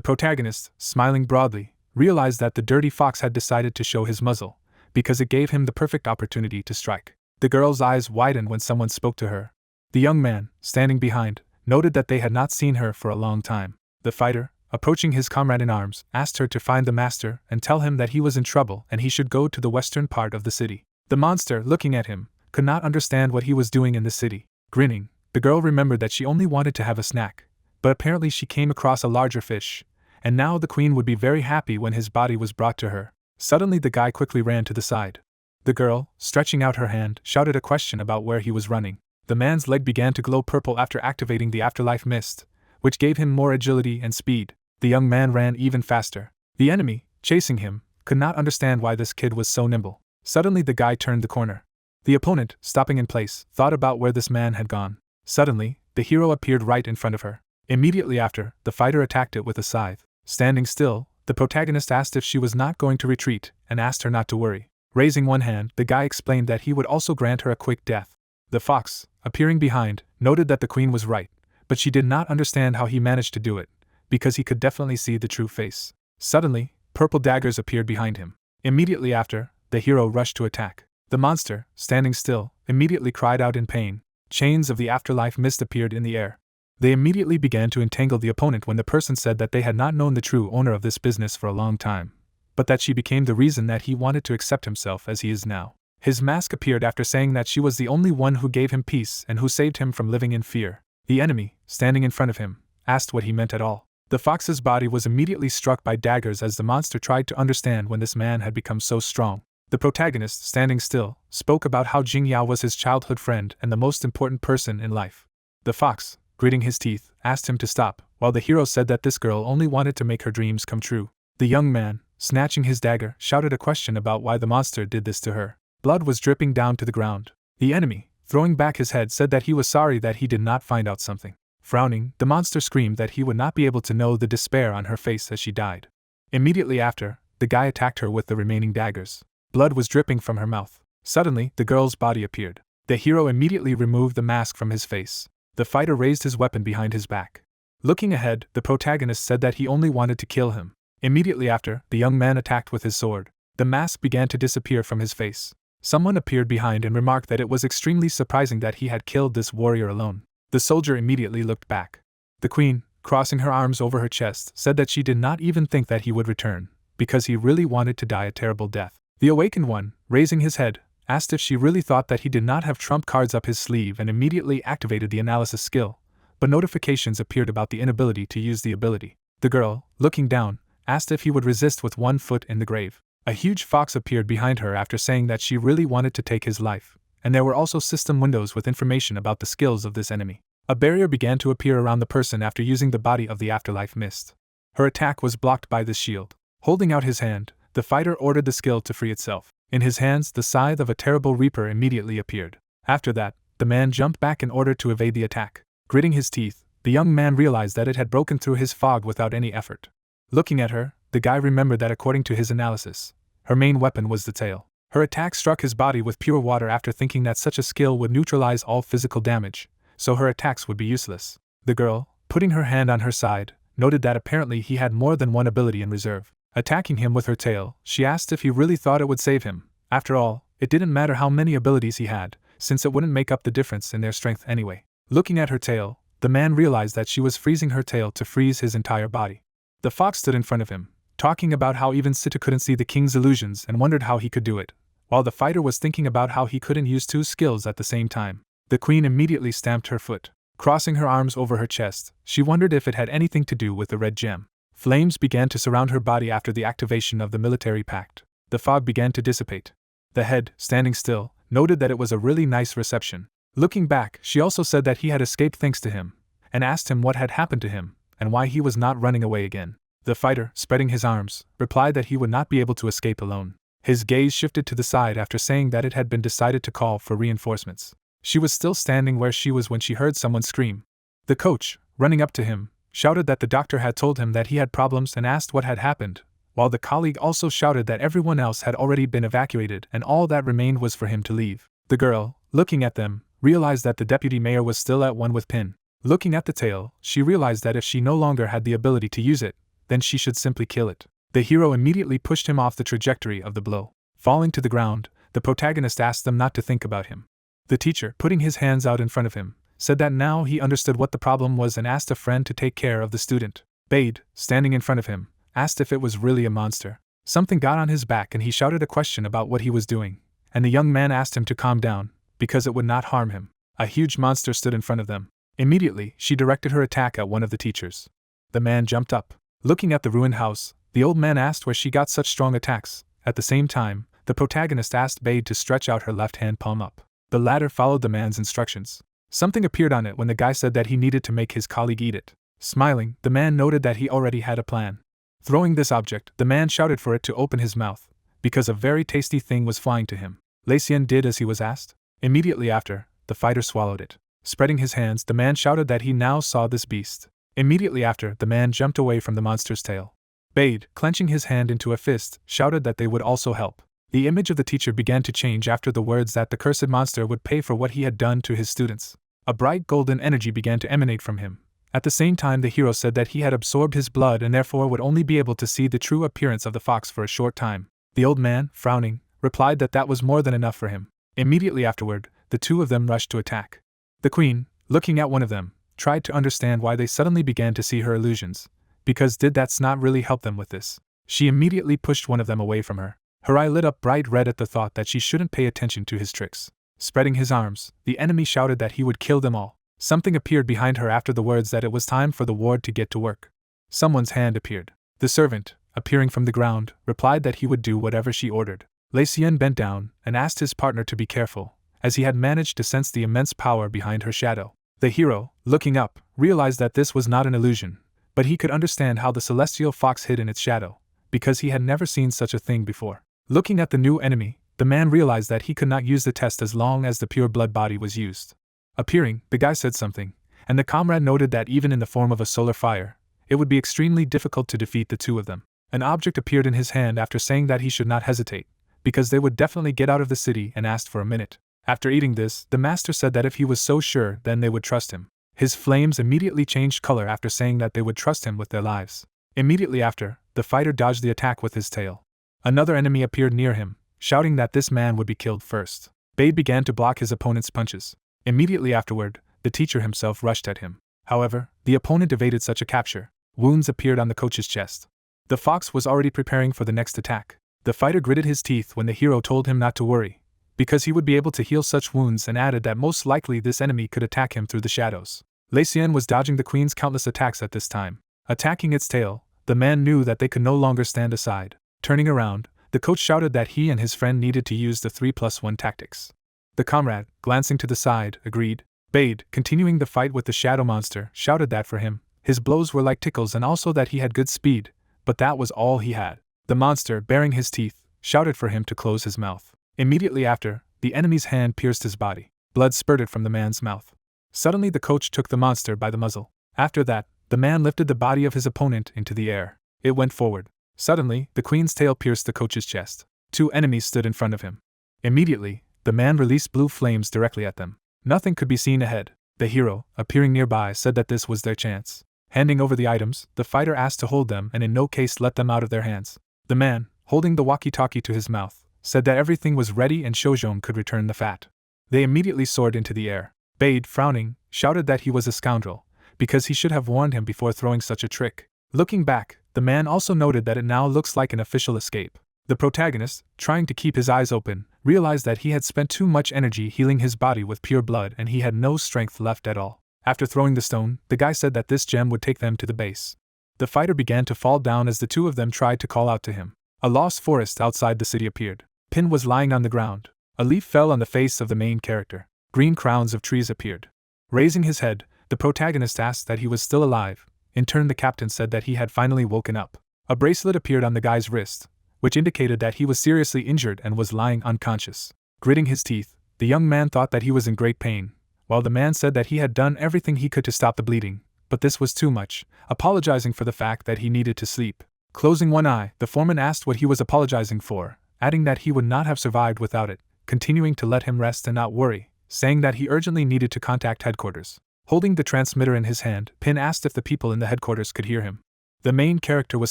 protagonist, smiling broadly, realized that the dirty fox had decided to show his muzzle, because it gave him the perfect opportunity to strike. The girl's eyes widened when someone spoke to her. The young man, standing behind, noted that they had not seen her for a long time. The fighter, approaching his comrade in arms, asked her to find the master and tell him that he was in trouble and he should go to the western part of the city. The monster, looking at him, could not understand what he was doing in the city. Grinning, the girl remembered that she only wanted to have a snack, but apparently she came across a larger fish, and now the queen would be very happy when his body was brought to her. Suddenly the guy quickly ran to the side. The girl, stretching out her hand, shouted a question about where he was running. The man's leg began to glow purple after activating the afterlife mist, which gave him more agility and speed. The young man ran even faster. The enemy, chasing him, could not understand why this kid was so nimble. Suddenly the guy turned the corner. The opponent, stopping in place, thought about where this man had gone. Suddenly, the hero appeared right in front of her. Immediately after, the fighter attacked it with a scythe. Standing still, the protagonist asked if she was not going to retreat, and asked her not to worry. Raising one hand, the guy explained that he would also grant her a quick death. The fox, appearing behind, noted that the queen was right, but she did not understand how he managed to do it, because he could definitely see the true face. Suddenly, purple daggers appeared behind him. Immediately after, the hero rushed to attack. The monster, standing still, immediately cried out in pain. Chains of the afterlife mist appeared in the air. They immediately began to entangle the opponent when the person said that they had not known the true owner of this business for a long time, but that she became the reason that he wanted to accept himself as he is now. His mask appeared after saying that she was the only one who gave him peace and who saved him from living in fear. The enemy, standing in front of him, asked what he meant at all. The fox's body was immediately struck by daggers as the monster tried to understand when this man had become so strong. The protagonist, standing still, spoke about how Jingyao was his childhood friend and the most important person in life. The fox, gritting his teeth, asked him to stop, while the hero said that this girl only wanted to make her dreams come true. The young man, snatching his dagger, shouted a question about why the monster did this to her. Blood was dripping down to the ground. The enemy, throwing back his head, said that he was sorry that he did not find out something. Frowning, the monster screamed that he would not be able to know the despair on her face as she died. Immediately after, the guy attacked her with the remaining daggers. Blood was dripping from her mouth. Suddenly, the girl's body appeared. The hero immediately removed the mask from his face. The fighter raised his weapon behind his back. Looking ahead, the protagonist said that he only wanted to kill him. Immediately after, the young man attacked with his sword. The mask began to disappear from his face. Someone appeared behind and remarked that it was extremely surprising that he had killed this warrior alone. The soldier immediately looked back. The queen, crossing her arms over her chest, said that she did not even think that he would return, because he really wanted to die a terrible death. The awakened one, raising his head, asked if she really thought that he did not have trump cards up his sleeve and immediately activated the analysis skill, but notifications appeared about the inability to use the ability. The girl, looking down, asked if he would resist with one foot in the grave. A huge fox appeared behind her after saying that she really wanted to take his life, and there were also system windows with information about the skills of this enemy. A barrier began to appear around the person after using the body of the afterlife mist. Her attack was blocked by this shield. Holding out his hand, the fighter ordered the skill to free itself. In his hands, the scythe of a terrible reaper immediately appeared. After that, the man jumped back in order to evade the attack. Gritting his teeth, the young man realized that it had broken through his fog without any effort. Looking at her, the guy remembered that according to his analysis, her main weapon was the tail. Her attack struck his body with pure water after thinking that such a skill would neutralize all physical damage, so her attacks would be useless. The girl, putting her hand on her side, noted that apparently he had more than one ability in reserve. Attacking him with her tail, she asked if he really thought it would save him. After all, it didn't matter how many abilities he had, since it wouldn't make up the difference in their strength anyway. Looking at her tail, the man realized that she was freezing her tail to freeze his entire body. The fox stood in front of him, talking about how even Sita couldn't see the king's illusions and wondered how he could do it, while the fighter was thinking about how he couldn't use two skills at the same time. The queen immediately stamped her foot. Crossing her arms over her chest, she wondered if it had anything to do with the red gem. Flames began to surround her body after the activation of the military pact. The fog began to dissipate. The head, standing still, noted that it was a really nice reception. Looking back, she also said that he had escaped thanks to him, and asked him what had happened to him, and why he was not running away again. The fighter, spreading his arms, replied that he would not be able to escape alone. His gaze shifted to the side after saying that it had been decided to call for reinforcements. She was still standing where she was when she heard someone scream. The coach, running up to him, shouted that the doctor had told him that he had problems and asked what had happened, while the colleague also shouted that everyone else had already been evacuated and all that remained was for him to leave. The girl, looking at them, realized that the deputy mayor was still at one with Pin. Looking at the tail, she realized that if she no longer had the ability to use it, then she should simply kill it. The hero immediately pushed him off the trajectory of the blow. Falling to the ground, the protagonist asked them not to think about him. The teacher, putting his hands out in front of him, said that now he understood what the problem was and asked a friend to take care of the student. Bade, standing in front of him, asked if it was really a monster. Something got on his back and he shouted a question about what he was doing, and the young man asked him to calm down, because it would not harm him. A huge monster stood in front of them. Immediately, she directed her attack at one of the teachers. The man jumped up. Looking at the ruined house, the old man asked where she got such strong attacks. At the same time, the protagonist asked Bade to stretch out her left hand palm up. The latter followed the man's instructions. Something appeared on it when the guy said that he needed to make his colleague eat it. Smiling, the man noted that he already had a plan. Throwing this object, the man shouted for it to open his mouth, because a very tasty thing was flying to him. Lacien did as he was asked. Immediately after, the fighter swallowed it. Spreading his hands, the man shouted that he now saw this beast. Immediately after, the man jumped away from the monster's tail. Bade, clenching his hand into a fist, shouted that they would also help. The image of the teacher began to change after the words that the cursed monster would pay for what he had done to his students. A bright golden energy began to emanate from him. At the same time, the hero said that he had absorbed his blood and therefore would only be able to see the true appearance of the fox for a short time. The old man, frowning, replied that that was more than enough for him. Immediately afterward, the two of them rushed to attack. The queen, looking at one of them, tried to understand why they suddenly began to see her illusions, because did that's not really help them with this. She immediately pushed one of them away from her. Her eye lit up bright red at the thought that she shouldn't pay attention to his tricks. Spreading his arms, the enemy shouted that he would kill them all. Something appeared behind her after the words that it was time for the ward to get to work. Someone's hand appeared. The servant, appearing from the ground, replied that he would do whatever she ordered. Lacien bent down and asked his partner to be careful, as he had managed to sense the immense power behind her shadow. The hero, looking up, realized that this was not an illusion, but he could understand how the celestial fox hid in its shadow, because he had never seen such a thing before. Looking at the new enemy, the man realized that he could not use the test as long as the pure blood body was used. Appearing, the guy said something, and the comrade noted that even in the form of a solar fire, it would be extremely difficult to defeat the two of them. An object appeared in his hand after saying that he should not hesitate, because they would definitely get out of the city, and asked for a minute. After eating this, the master said that if he was so sure, then they would trust him. His flames immediately changed color after saying that they would trust him with their lives. Immediately after, the fighter dodged the attack with his tail. Another enemy appeared near him, shouting that this man would be killed first. Bade began to block his opponent's punches. Immediately afterward, the teacher himself rushed at him. However, the opponent evaded such a capture. Wounds appeared on the coach's chest. The fox was already preparing for the next attack. The fighter gritted his teeth when the hero told him not to worry, because he would be able to heal such wounds, and added that most likely this enemy could attack him through the shadows. Lacien was dodging the queen's countless attacks at this time. Attacking its tail, the man knew that they could no longer stand aside. Turning around, the coach shouted that he and his friend needed to use the 3+1 tactics. The comrade, glancing to the side, agreed. Bade, continuing the fight with the shadow monster, shouted that for him, his blows were like tickles and also that he had good speed, but that was all he had. The monster, baring his teeth, shouted for him to close his mouth. Immediately after, the enemy's hand pierced his body. Blood spurted from the man's mouth. Suddenly the coach took the monster by the muzzle. After that, the man lifted the body of his opponent into the air. It went forward. Suddenly, the queen's tail pierced the coach's chest. Two enemies stood in front of him. Immediately, the man released blue flames directly at them. Nothing could be seen ahead. The hero, appearing nearby, said that this was their chance. Handing over the items, the fighter asked to hold them and in no case let them out of their hands. The man, holding the walkie-talkie to his mouth, said that everything was ready and Shojong could return the fat. They immediately soared into the air. Bade, frowning, shouted that he was a scoundrel, because he should have warned him before throwing such a trick. Looking back, the man also noted that it now looks like an official escape. The protagonist, trying to keep his eyes open, realized that he had spent too much energy healing his body with pure blood and he had no strength left at all. After throwing the stone, the guy said that this gem would take them to the base. The fighter began to fall down as the two of them tried to call out to him. A lost forest outside the city appeared. Pin was lying on the ground. A leaf fell on the face of the main character. Green crowns of trees appeared. Raising his head, the protagonist asked that he was still alive. In turn, the captain said that he had finally woken up. A bracelet appeared on the guy's wrist, which indicated that he was seriously injured and was lying unconscious. Gritting his teeth, the young man thought that he was in great pain, while the man said that he had done everything he could to stop the bleeding, but this was too much, apologizing for the fact that he needed to sleep. Closing one eye, the foreman asked what he was apologizing for, adding that he would not have survived without it, continuing to let him rest and not worry, saying that he urgently needed to contact headquarters. Holding the transmitter in his hand, Pin asked if the people in the headquarters could hear him. The main character was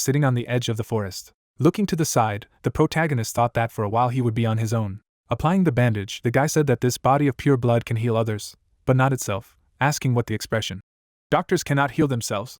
sitting on the edge of the forest. Looking to the side, the protagonist thought that for a while he would be on his own. Applying the bandage, the guy said that this body of pure blood can heal others, but not itself, asking what the expression, "doctors cannot heal themselves,"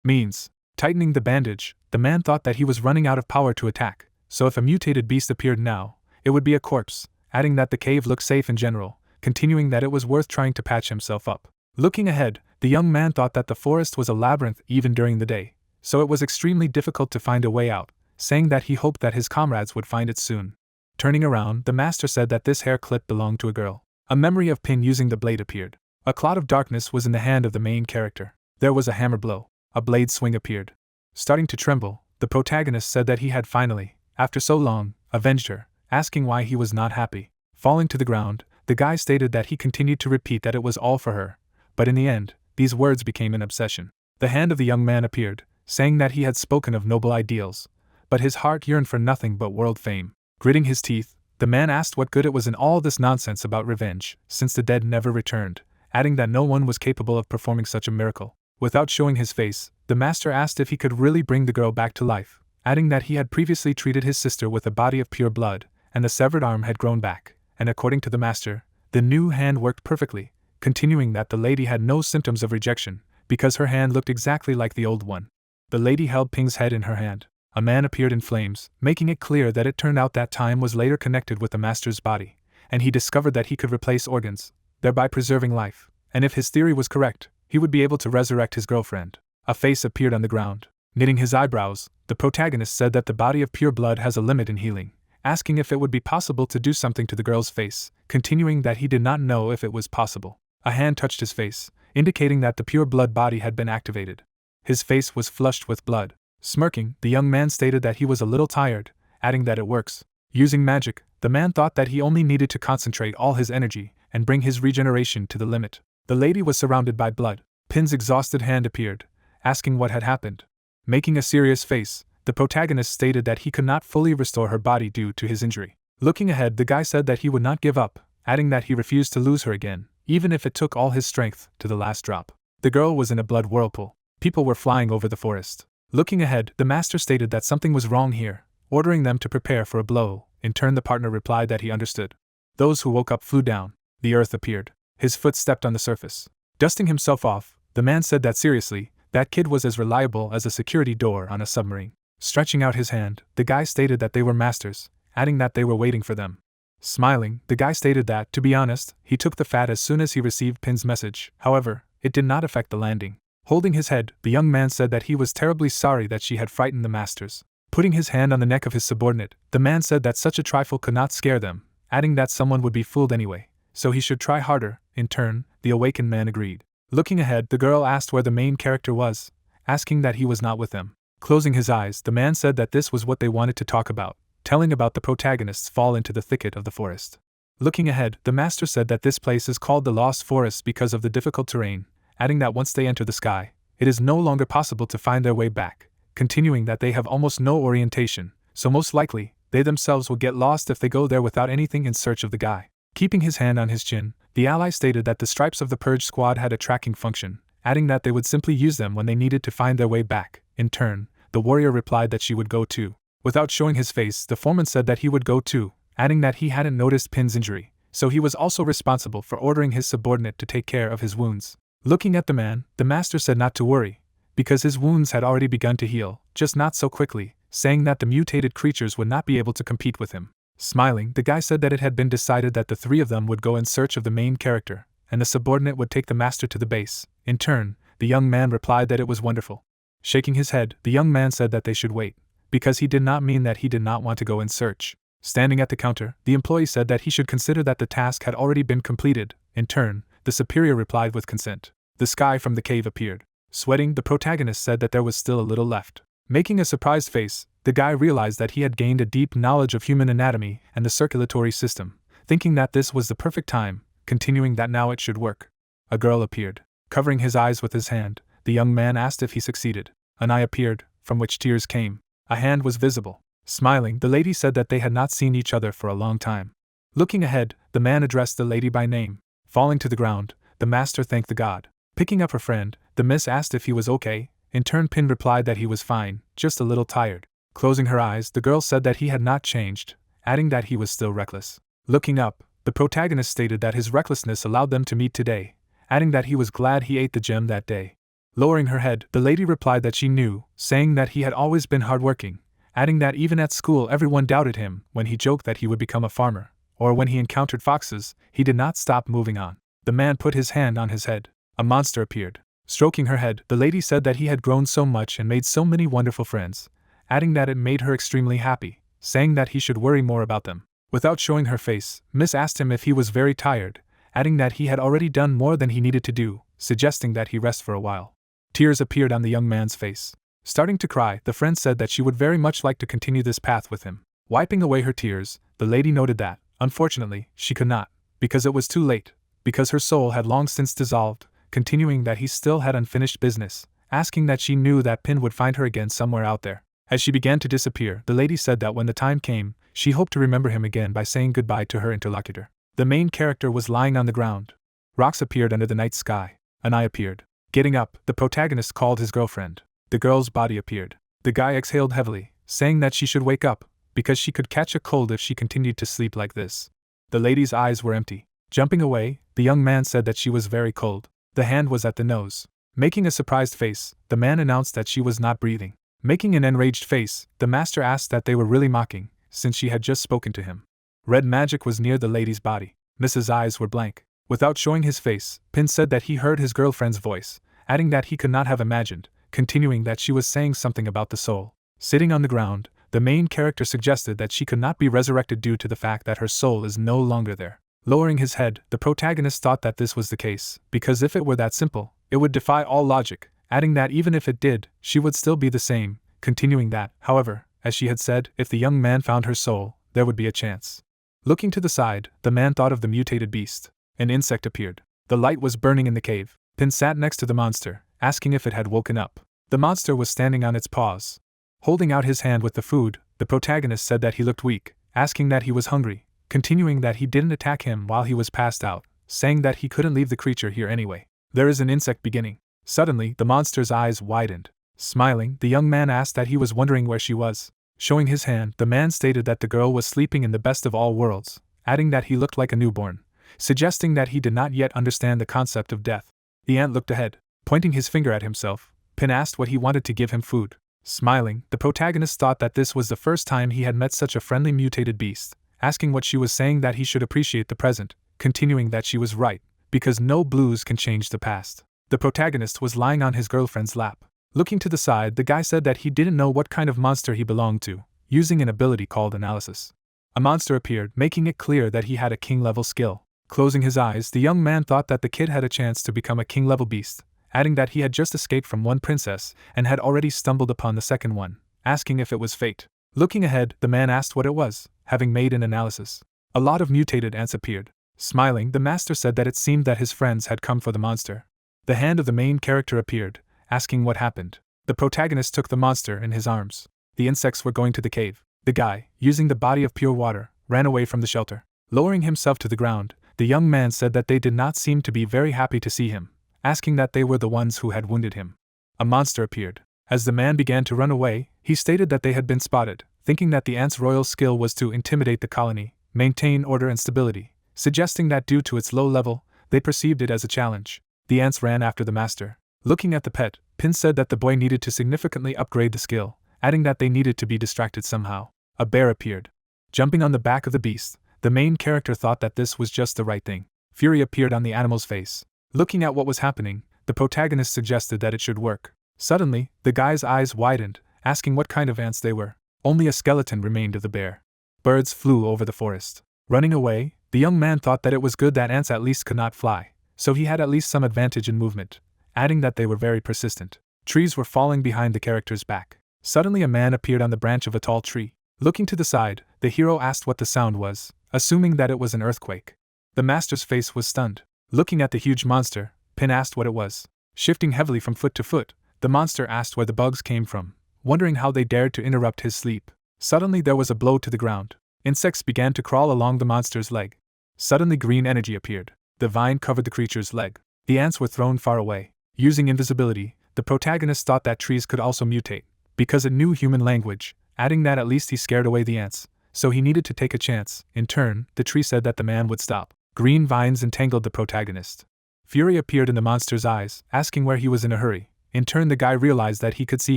means. Tightening the bandage, the man thought that he was running out of power to attack, so if a mutated beast appeared now, it would be a corpse, adding that the cave looked safe in general, continuing that it was worth trying to patch himself up. Looking ahead, the young man thought that the forest was a labyrinth even during the day, so it was extremely difficult to find a way out, saying that he hoped that his comrades would find it soon. Turning around, the master said that this hair clip belonged to a girl. A memory of Pin using the blade appeared. A cloud of darkness was in the hand of the main character. There was a hammer blow. A blade swing appeared. Starting to tremble, the protagonist said that he had finally, after so long, avenged her, asking why he was not happy. Falling to the ground, the guy stated that he continued to repeat that it was all for her, but in the end, these words became an obsession. The hand of the young man appeared, saying that he had spoken of noble ideals, but his heart yearned for nothing but world fame. Gritting his teeth, the man asked what good it was in all this nonsense about revenge, since the dead never returned, adding that no one was capable of performing such a miracle. Without showing his face, the master asked if he could really bring the girl back to life, adding that he had previously treated his sister with a body of pure blood, and the severed arm had grown back, and according to the master, the new hand worked perfectly, continuing that the lady had no symptoms of rejection, because her hand looked exactly like the old one. The lady held Ping's head in her hand. A man appeared in flames, making it clear that it turned out that time was later connected with the master's body, and he discovered that he could replace organs, thereby preserving life, and if his theory was correct, he would be able to resurrect his girlfriend. A face appeared on the ground. Knitting his eyebrows, the protagonist said that the body of pure blood has a limit in healing, asking if it would be possible to do something to the girl's face, continuing that he did not know if it was possible. A hand touched his face, indicating that the pure blood body had been activated. His face was flushed with blood. Smirking, the young man stated that he was a little tired, adding that it works. Using magic, the man thought that he only needed to concentrate all his energy and bring his regeneration to the limit. The lady was surrounded by blood. Pin's exhausted hand appeared, asking what had happened. Making a serious face, the protagonist stated that he could not fully restore her body due to his injury. Looking ahead, the guy said that he would not give up, adding that he refused to lose her again, even if it took all his strength to the last drop. The girl was in a blood whirlpool. People were flying over the forest. Looking ahead, the master stated that something was wrong here, ordering them to prepare for a blow. In turn, the partner replied that he understood. Those who woke up flew down. The earth appeared. His foot stepped on the surface. Dusting himself off, the man said that seriously, that kid was as reliable as a security door on a submarine. Stretching out his hand, the guy stated that they were masters, adding that they were waiting for them. Smiling, the guy stated that, to be honest, he took the fat as soon as he received Pin's message. However, it did not affect the landing. Holding his head, the young man said that he was terribly sorry that she had frightened the masters. Putting his hand on the neck of his subordinate, the man said that such a trifle could not scare them, adding that someone would be fooled anyway, so he should try harder. In turn, the awakened man agreed. Looking ahead, the girl asked where the main character was, asking that he was not with them. Closing his eyes, the man said that this was what they wanted to talk about, telling about the protagonist's fall into the thicket of the forest. Looking ahead, the master said that this place is called the Lost Forest because of the difficult terrain, adding that once they enter the sky, it is no longer possible to find their way back, continuing that they have almost no orientation, so most likely, they themselves will get lost if they go there without anything in search of the guy. Keeping his hand on his chin, the ally stated that the stripes of the Purge squad had a tracking function, adding that they would simply use them when they needed to find their way back. In turn, the warrior replied that she would go too. Without showing his face, the foreman said that he would go too, adding that he hadn't noticed Pin's injury, so he was also responsible for ordering his subordinate to take care of his wounds. Looking at the man, the master said not to worry, because his wounds had already begun to heal, just not so quickly, saying that the mutated creatures would not be able to compete with him. Smiling, the guy said that it had been decided that the three of them would go in search of the main character, and the subordinate would take the master to the base. In turn, the young man replied that it was wonderful. Shaking his head, the young man said that they should wait, because he did not mean that he did not want to go in search. Standing at the counter, the employee said that he should consider that the task had already been completed. In turn, the superior replied with consent. The sky from the cave appeared. Sweating, the protagonist said that there was still a little left. Making a surprised face, the guy realized that he had gained a deep knowledge of human anatomy and the circulatory system, thinking that this was the perfect time, continuing that now it should work. A girl appeared. Covering his eyes with his hand, the young man asked if he succeeded. An eye appeared, from which tears came. A hand was visible. Smiling, the lady said that they had not seen each other for a long time. Looking ahead, the man addressed the lady by name. Falling to the ground, the master thanked the god. Picking up her friend, the miss asked if he was okay. In turn, Pin replied that he was fine, just a little tired. Closing her eyes, the girl said that he had not changed, adding that he was still reckless. Looking up, the protagonist stated that his recklessness allowed them to meet today, adding that he was glad he ate the gem that day. Lowering her head, the lady replied that she knew, saying that he had always been hardworking, adding that even at school everyone doubted him when he joked that he would become a farmer, or when he encountered foxes, he did not stop moving on. The man put his hand on his head. A monster appeared. Stroking her head, the lady said that he had grown so much and made so many wonderful friends, adding that it made her extremely happy, saying that he should worry more about them. Without showing her face, Miss asked him if he was very tired, adding that he had already done more than he needed to do, suggesting that he rest for a while. Tears appeared on the young man's face. Starting to cry, the friend said that she would very much like to continue this path with him. Wiping away her tears, the lady noted that, unfortunately, she could not, because it was too late, because her soul had long since dissolved, continuing that he still had unfinished business, asking that she knew that Pin would find her again somewhere out there. As she began to disappear, the lady said that when the time came, she hoped to remember him again by saying goodbye to her interlocutor. The main character was lying on the ground. Rocks appeared under the night sky. An eye appeared. Getting up, the protagonist called his girlfriend. The girl's body appeared. The guy exhaled heavily, saying that she should wake up, because she could catch a cold if she continued to sleep like this. The lady's eyes were empty. Jumping away, the young man said that she was very cold. The hand was at the nose. Making a surprised face, the man announced that she was not breathing. Making an enraged face, the master asked that they were really mocking, since she had just spoken to him. Red magic was near the lady's body. Mrs. eyes were blank. Without showing his face, Pin said that he heard his girlfriend's voice, adding that he could not have imagined, continuing that she was saying something about the soul. Sitting on the ground, the main character suggested that she could not be resurrected due to the fact that her soul is no longer there. Lowering his head, the protagonist thought that this was the case, because if it were that simple, it would defy all logic, adding that even if it did, she would still be the same, continuing that, however, as she had said, if the young man found her soul, there would be a chance. Looking to the side, the man thought of the mutated beast. An insect appeared. The light was burning in the cave. Pin sat next to the monster, asking if it had woken up. The monster was standing on its paws. Holding out his hand with the food, the protagonist said that he looked weak, asking that he was hungry, continuing that he didn't attack him while he was passed out, saying that he couldn't leave the creature here anyway. There is an insect beginning. Suddenly, the monster's eyes widened. Smiling, the young man asked that he was wondering where she was. Showing his hand, the man stated that the girl was sleeping in the best of all worlds, adding that he looked like a newborn, suggesting that he did not yet understand the concept of death. The ant looked ahead. Pointing his finger at himself, Pin asked what he wanted to give him food. Smiling, the protagonist thought that this was the first time he had met such a friendly mutated beast, asking what she was saying that he should appreciate the present, continuing that she was right, because no blues can change the past. The protagonist was lying on his girlfriend's lap. Looking to the side, the guy said that he didn't know what kind of monster he belonged to, using an ability called analysis. A monster appeared, making it clear that he had a king-level skill. Closing his eyes, the young man thought that the kid had a chance to become a king-level beast, adding that he had just escaped from one princess and had already stumbled upon the second one, asking if it was fate. Looking ahead, the man asked what it was, having made an analysis. A lot of mutated ants appeared. Smiling, the master said that it seemed that his friends had come for the monster. The hand of the main character appeared, asking what happened. The protagonist took the monster in his arms. The insects were going to the cave. The guy, using the body of pure water, ran away from the shelter. Lowering himself to the ground, the young man said that they did not seem to be very happy to see him, asking that they were the ones who had wounded him. A monster appeared. As the man began to run away, he stated that they had been spotted, thinking that the ant's royal skill was to intimidate the colony, maintain order and stability, suggesting that due to its low level, they perceived it as a challenge. The ants ran after the master. Looking at the pet, Pin said that the boy needed to significantly upgrade the skill, adding that they needed to be distracted somehow. A bear appeared. Jumping on the back of the beast, the main character thought that this was just the right thing. Fury appeared on the animal's face. Looking at what was happening, the protagonist suggested that it should work. Suddenly, the guy's eyes widened, asking what kind of ants they were. Only a skeleton remained of the bear. Birds flew over the forest. Running away, the young man thought that it was good that ants at least could not fly, so he had at least some advantage in movement, adding that they were very persistent. Trees were falling behind the character's back. Suddenly a man appeared on the branch of a tall tree. Looking to the side, the hero asked what the sound was, assuming that it was an earthquake. The master's face was stunned. Looking at the huge monster, Pin asked what it was. Shifting heavily from foot to foot, the monster asked where the bugs came from, wondering how they dared to interrupt his sleep. Suddenly there was a blow to the ground. Insects began to crawl along the monster's leg. Suddenly green energy appeared. The vine covered the creature's leg. The ants were thrown far away. Using invisibility, the protagonist thought that trees could also mutate, because it knew human language, adding that at least he scared away the ants, so he needed to take a chance. In turn, the tree said that the man would stop. Green vines entangled the protagonist. Fury appeared in the monster's eyes, asking where he was in a hurry. In turn, the guy realized that he could see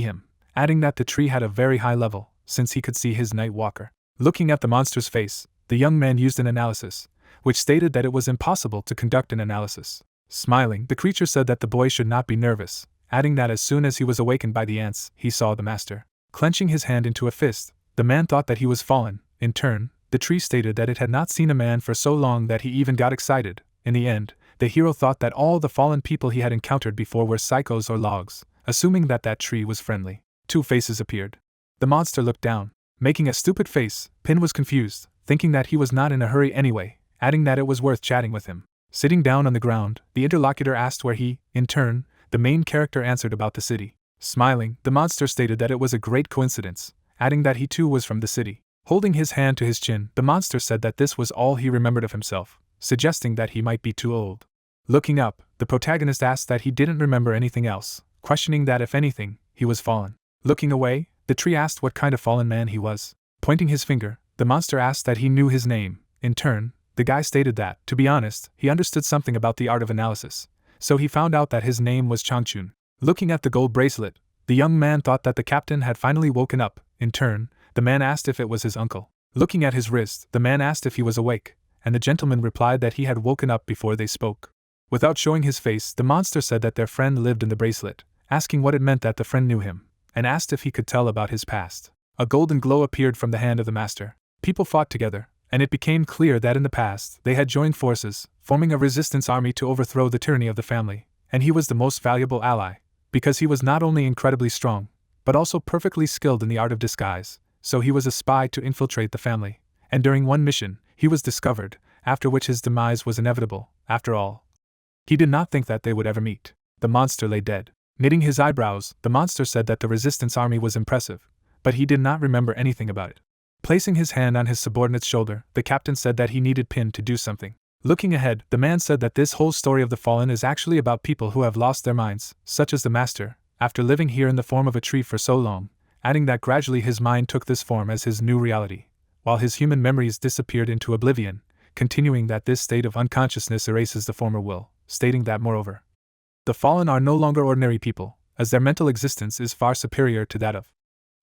him, adding that the tree had a very high level, since he could see his night walker. Looking at the monster's face, the young man used an analysis, which stated that it was impossible to conduct an analysis. Smiling, the creature said that the boy should not be nervous, adding that as soon as he was awakened by the ants, he saw the master. Clenching his hand into a fist, the man thought that he was fallen. In turn, the tree stated that it had not seen a man for so long that he even got excited. In the end, the hero thought that all the fallen people he had encountered before were psychos or logs, assuming that that tree was friendly. Two faces appeared. The monster looked down, making a stupid face. Pin was confused, thinking that he was not in a hurry anyway, adding that it was worth chatting with him. Sitting down on the ground, the interlocutor asked where he, in turn, the main character answered about the city. Smiling, the monster stated that it was a great coincidence, adding that he too was from the city. Holding his hand to his chin, the monster said that this was all he remembered of himself, suggesting that he might be too old. Looking up, the protagonist asked that he didn't remember anything else, questioning that if anything, he was fallen. Looking away, the tree asked what kind of fallen man he was. Pointing his finger, the monster asked that he knew his name. In turn, the guy stated that, to be honest, he understood something about the art of analysis, so he found out that his name was Changchun. Looking at the gold bracelet, the young man thought that the captain had finally woken up. In turn, the man asked if it was his uncle. Looking at his wrist, the man asked if he was awake, and the gentleman replied that he had woken up before they spoke. Without showing his face, the monster said that their friend lived in the bracelet, asking what it meant that the friend knew him, and asked if he could tell about his past. A golden glow appeared from the hand of the master. People fought together, and it became clear that in the past they had joined forces, forming a resistance army to overthrow the tyranny of the family, and he was the most valuable ally, because he was not only incredibly strong, but also perfectly skilled in the art of disguise, so he was a spy to infiltrate the family, and during one mission, he was discovered, after which his demise was inevitable. After all, he did not think that they would ever meet. The monster lay dead. Knitting his eyebrows, the monster said that the resistance army was impressive, but he did not remember anything about it. Placing his hand on his subordinate's shoulder, the captain said that he needed Pin to do something. Looking ahead, the man said that this whole story of the fallen is actually about people who have lost their minds, such as the master, after living here in the form of a tree for so long, adding that gradually his mind took this form as his new reality, while his human memories disappeared into oblivion, continuing that this state of unconsciousness erases the former will, stating that moreover, the fallen are no longer ordinary people, as their mental existence is far superior to that of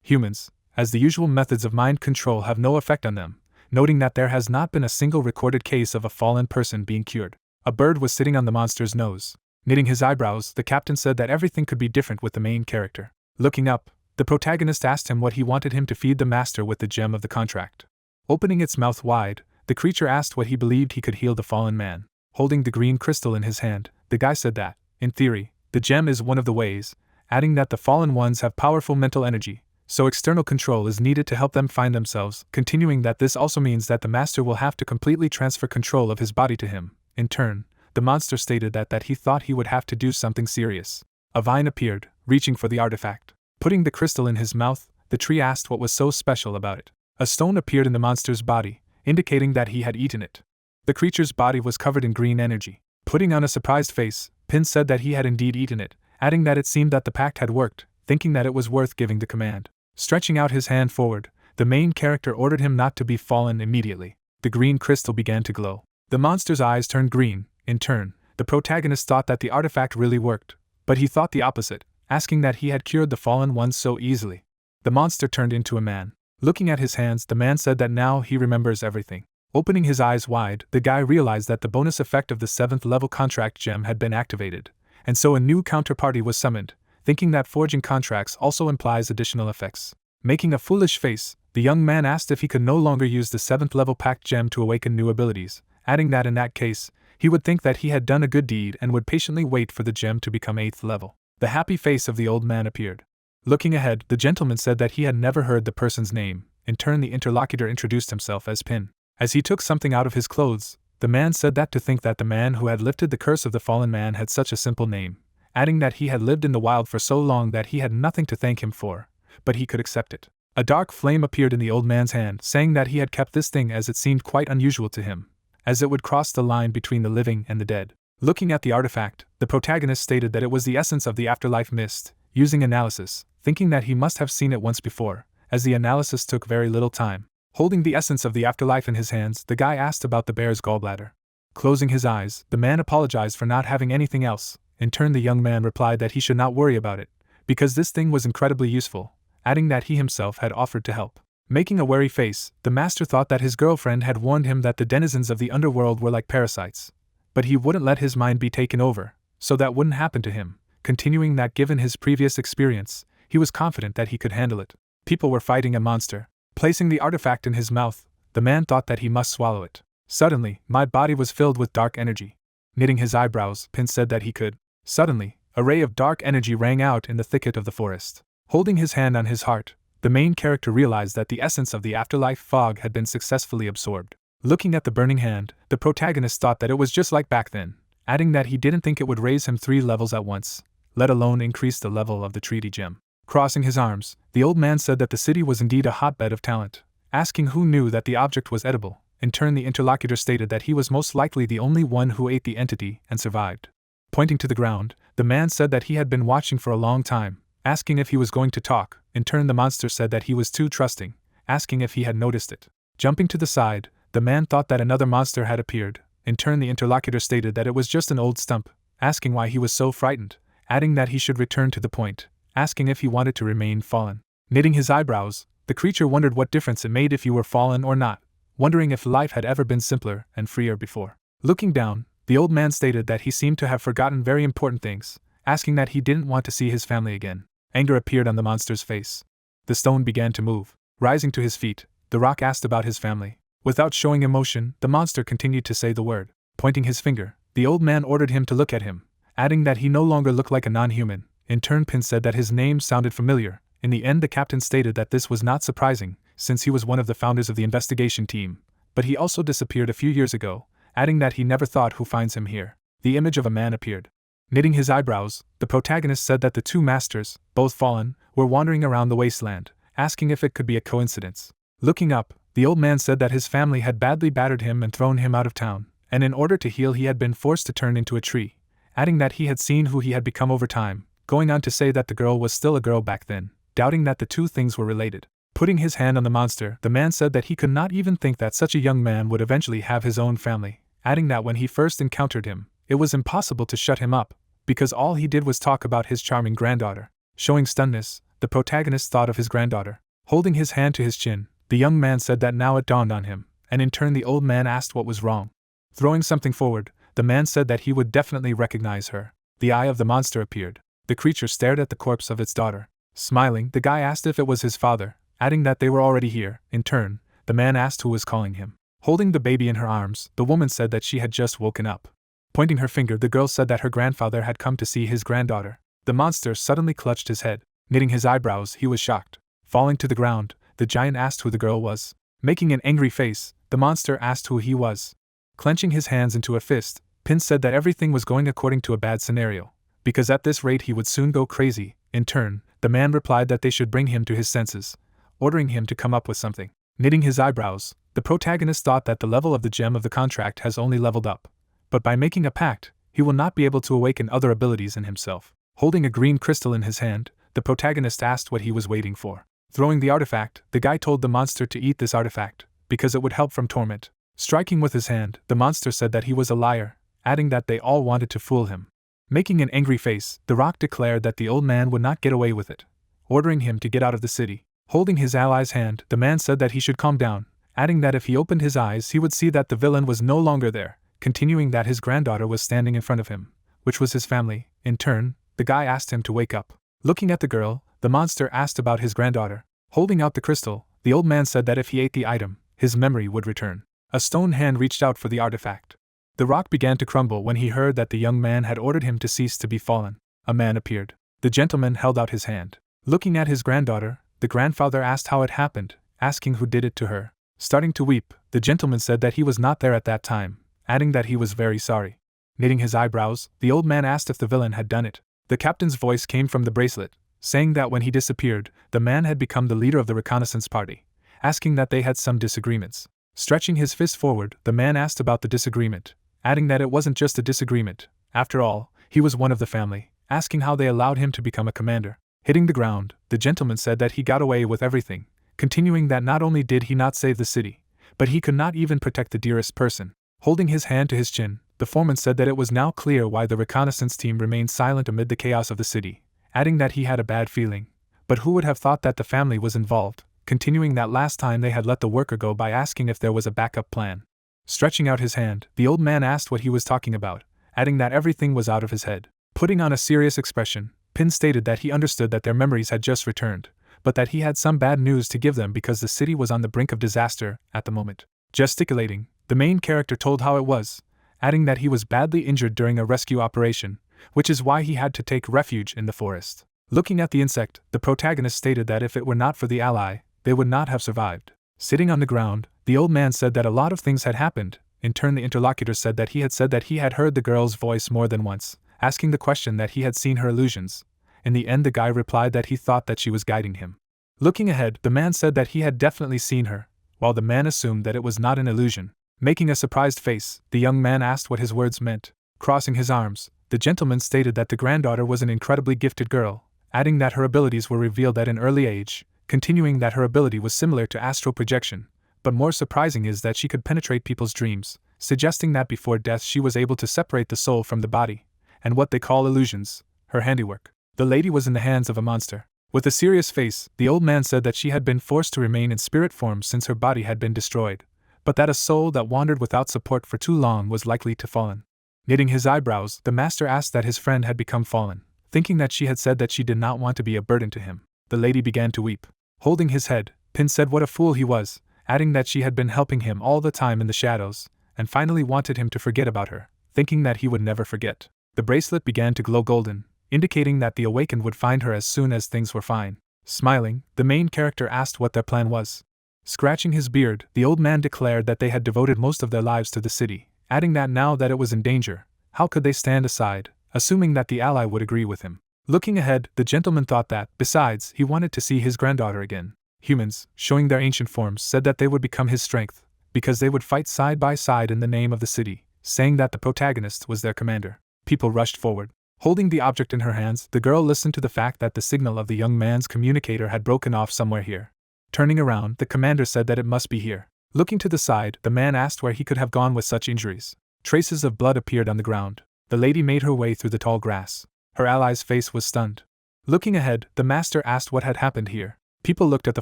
humans, as the usual methods of mind control have no effect on them, noting that there has not been a single recorded case of a fallen person being cured. A bird was sitting on the monster's nose. Knitting his eyebrows, the captain said that everything could be different with the main character. Looking up, the protagonist asked him what he wanted him to feed the master with the gem of the contract. Opening its mouth wide, the creature asked what he believed he could heal the fallen man. Holding the green crystal in his hand, the guy said that, in theory, the gem is one of the ways, adding that the fallen ones have powerful mental energy, so external control is needed to help them find themselves, continuing that this also means that the master will have to completely transfer control of his body to him. In turn, the monster stated that he thought he would have to do something serious. A vine appeared, reaching for the artifact. Putting the crystal in his mouth, the tree asked what was so special about it. A stone appeared in the monster's body, indicating that he had eaten it. The creature's body was covered in green energy. Putting on a surprised face, Pin said that he had indeed eaten it, adding that it seemed that the pact had worked, thinking that it was worth giving the command. Stretching out his hand forward, the main character ordered him not to be fallen immediately. The green crystal began to glow. The monster's eyes turned green. In turn, the protagonist thought that the artifact really worked, but he thought the opposite, asking that he had cured the fallen ones so easily. The monster turned into a man. Looking at his hands, the man said that now he remembers everything. Opening his eyes wide, the guy realized that the bonus effect of the 7th level contract gem had been activated, and so a new counterparty was summoned, thinking that forging contracts also implies additional effects. Making a foolish face, the young man asked if he could no longer use the 7th level pact gem to awaken new abilities, adding that in that case, he would think that he had done a good deed and would patiently wait for the gem to become 8th level. The happy face of the old man appeared. Looking ahead, the gentleman said that he had never heard the person's name. In turn, the interlocutor introduced himself as Pin. As he took something out of his clothes, the man said that to think that the man who had lifted the curse of the fallen man had such a simple name, adding that he had lived in the wild for so long that he had nothing to thank him for, but he could accept it. A dark flame appeared in the old man's hand, saying that he had kept this thing as it seemed quite unusual to him, as it would cross the line between the living and the dead. Looking at the artifact, the protagonist stated that it was the essence of the afterlife mist, using analysis, thinking that he must have seen it once before, as the analysis took very little time. Holding the essence of the afterlife in his hands, the guy asked about the bear's gallbladder. Closing his eyes, the man apologized for not having anything else, In turn, the young man replied that he should not worry about it, because this thing was incredibly useful, adding that he himself had offered to help. Making a wary face, the master thought that his girlfriend had warned him that the denizens of the underworld were like parasites, but he wouldn't let his mind be taken over, so that wouldn't happen to him, continuing that given his previous experience, he was confident that he could handle it. People were fighting a monster. Placing the artifact in his mouth, the man thought that he must swallow it. Suddenly, my body was filled with dark energy. Knitting his eyebrows, Pin said that he could. Suddenly, a ray of dark energy rang out in the thicket of the forest. Holding his hand on his heart, the main character realized that the essence of the afterlife fog had been successfully absorbed. Looking at the burning hand, the protagonist thought that it was just like back then, adding that he didn't think it would raise him 3 levels at once, let alone increase the level of the treaty gem. Crossing his arms, the old man said that the city was indeed a hotbed of talent, asking who knew that the object was edible. In turn, the interlocutor stated that he was most likely the only one who ate the entity and survived. Pointing to the ground, the man said that he had been watching for a long time, asking if he was going to talk. In turn, the monster said that he was too trusting, asking if he had noticed it. Jumping to the side, the man thought that another monster had appeared. In turn, the interlocutor stated that it was just an old stump, asking why he was so frightened, adding that he should return to the point, asking if he wanted to remain fallen. Knitting his eyebrows, the creature wondered what difference it made if you were fallen or not, wondering if life had ever been simpler and freer before. Looking down, the old man stated that he seemed to have forgotten very important things, asking that he didn't want to see his family again. Anger appeared on the monster's face. The stone began to move. Rising to his feet, the rock asked about his family. Without showing emotion, the monster continued to say the word. Pointing his finger, the old man ordered him to look at him, adding that he no longer looked like a non-human. In turn, Pin said that his name sounded familiar. In the end, the captain stated that this was not surprising, since he was one of the founders of the investigation team, but he also disappeared a few years ago, adding that he never thought who finds him here. The image of a man appeared. Knitting his eyebrows, the protagonist said that the 2 masters, both fallen, were wandering around the wasteland, asking if it could be a coincidence. Looking up, the old man said that his family had badly battered him and thrown him out of town, and in order to heal he had been forced to turn into a tree, adding that he had seen who he had become over time, going on to say that the girl was still a girl back then, doubting that the 2 things were related. Putting his hand on the monster, the man said that he could not even think that such a young man would eventually have his own family, adding that when he first encountered him, it was impossible to shut him up, because all he did was talk about his charming granddaughter. Showing stunness, the protagonist thought of his granddaughter. Holding his hand to his chin, the young man said that now it dawned on him, and in turn the old man asked what was wrong. Throwing something forward, the man said that he would definitely recognize her. The eye of the monster appeared. The creature stared at the corpse of its daughter. Smiling, the guy asked if it was his father, adding that they were already here. In turn, the man asked who was calling him. Holding the baby in her arms, the woman said that she had just woken up. Pointing her finger, the girl said that her grandfather had come to see his granddaughter. The monster suddenly clutched his head. Knitting his eyebrows, he was shocked. Falling to the ground, the giant asked who the girl was. Making an angry face, the monster asked who he was. Clenching his hands into a fist, Pin said that everything was going according to a bad scenario, because at this rate he would soon go crazy. In turn, the man replied that they should bring him to his senses, ordering him to come up with something. Knitting his eyebrows, the protagonist thought that the level of the gem of the contract has only leveled up, but by making a pact, he will not be able to awaken other abilities in himself. Holding a green crystal in his hand, the protagonist asked what he was waiting for. Throwing the artifact, the guy told the monster to eat this artifact, because it would help from torment. Striking with his hand, the monster said that he was a liar, adding that they all wanted to fool him. Making an angry face, the rock declared that the old man would not get away with it, ordering him to get out of the city. Holding his ally's hand, the man said that he should calm down, adding that if he opened his eyes he would see that the villain was no longer there, continuing that his granddaughter was standing in front of him, which was his family. In turn, the guy asked him to wake up. Looking at the girl, the monster asked about his granddaughter. Holding out the crystal, the old man said that if he ate the item, his memory would return. A stone hand reached out for the artifact. The rock began to crumble when he heard that the young man had ordered him to cease to be fallen. A man appeared. The gentleman held out his hand. Looking at his granddaughter, the grandfather asked how it happened, asking who did it to her. Starting to weep, the gentleman said that he was not there at that time, adding that he was very sorry. Knitting his eyebrows, the old man asked if the villain had done it. The captain's voice came from the bracelet, saying that when he disappeared, the man had become the leader of the reconnaissance party, asking that they had some disagreements. Stretching his fist forward, the man asked about the disagreement, adding that it wasn't just a disagreement. After all, he was one of the family, asking how they allowed him to become a commander. Hitting the ground, the gentleman said that he got away with everything, continuing that not only did he not save the city, but he could not even protect the dearest person. Holding his hand to his chin, The foreman said that it was now clear why the reconnaissance team remained silent amid the chaos of the city, adding that he had a bad feeling. But who would have thought that the family was involved, continuing that last time they had let the worker go by asking if there was a backup plan. Stretching out his hand, the old man asked what he was talking about, adding that everything was out of his head. Putting on a serious expression, Pin stated that he understood that their memories had just returned, but that he had some bad news to give them because the city was on the brink of disaster at the moment. Gesticulating, the main character told how it was, adding that he was badly injured during a rescue operation, which is why he had to take refuge in the forest. Looking at the insect, the protagonist stated that if it were not for the ally, they would not have survived. Sitting on the ground, the old man said that a lot of things had happened. In turn, the interlocutor said that he had heard the girl's voice more than once, asking the question that he had seen her illusions. In the end, the guy replied that he thought that she was guiding him. Looking ahead, the man said that he had definitely seen her, while the man assumed that it was not an illusion. Making a surprised face, the young man asked what his words meant. Crossing his arms, the gentleman stated that the granddaughter was an incredibly gifted girl, adding that her abilities were revealed at an early age, continuing that her ability was similar to astral projection, but more surprising is that she could penetrate people's dreams, suggesting that before death she was able to separate the soul from the body, and what they call illusions, her handiwork. The lady was in the hands of a monster. With a serious face, the old man said that she had been forced to remain in spirit form since her body had been destroyed, but that a soul that wandered without support for too long was likely to fallen. Knitting his eyebrows, the master asked that his friend had become fallen, thinking that she had said that she did not want to be a burden to him. The lady began to weep. Holding his head, Pin said what a fool he was, adding that she had been helping him all the time in the shadows, and finally wanted him to forget about her, thinking that he would never forget. The bracelet began to glow golden, indicating that the Awakened would find her as soon as things were fine. Smiling, the main character asked what their plan was. Scratching his beard, the old man declared that they had devoted most of their lives to the city, adding that now that it was in danger, how could they stand aside, assuming that the ally would agree with him. Looking ahead, the gentleman thought that, besides, he wanted to see his granddaughter again. Humans, showing their ancient forms, said that they would become his strength, because they would fight side by side in the name of the city, saying that the protagonist was their commander. People rushed forward. Holding the object in her hands, the girl listened to the fact that the signal of the young man's communicator had broken off somewhere here. Turning around, the commander said that it must be here. Looking to the side, the man asked where he could have gone with such injuries. Traces of blood appeared on the ground. The lady made her way through the tall grass. Her ally's face was stunned. Looking ahead, the master asked what had happened here. People looked at the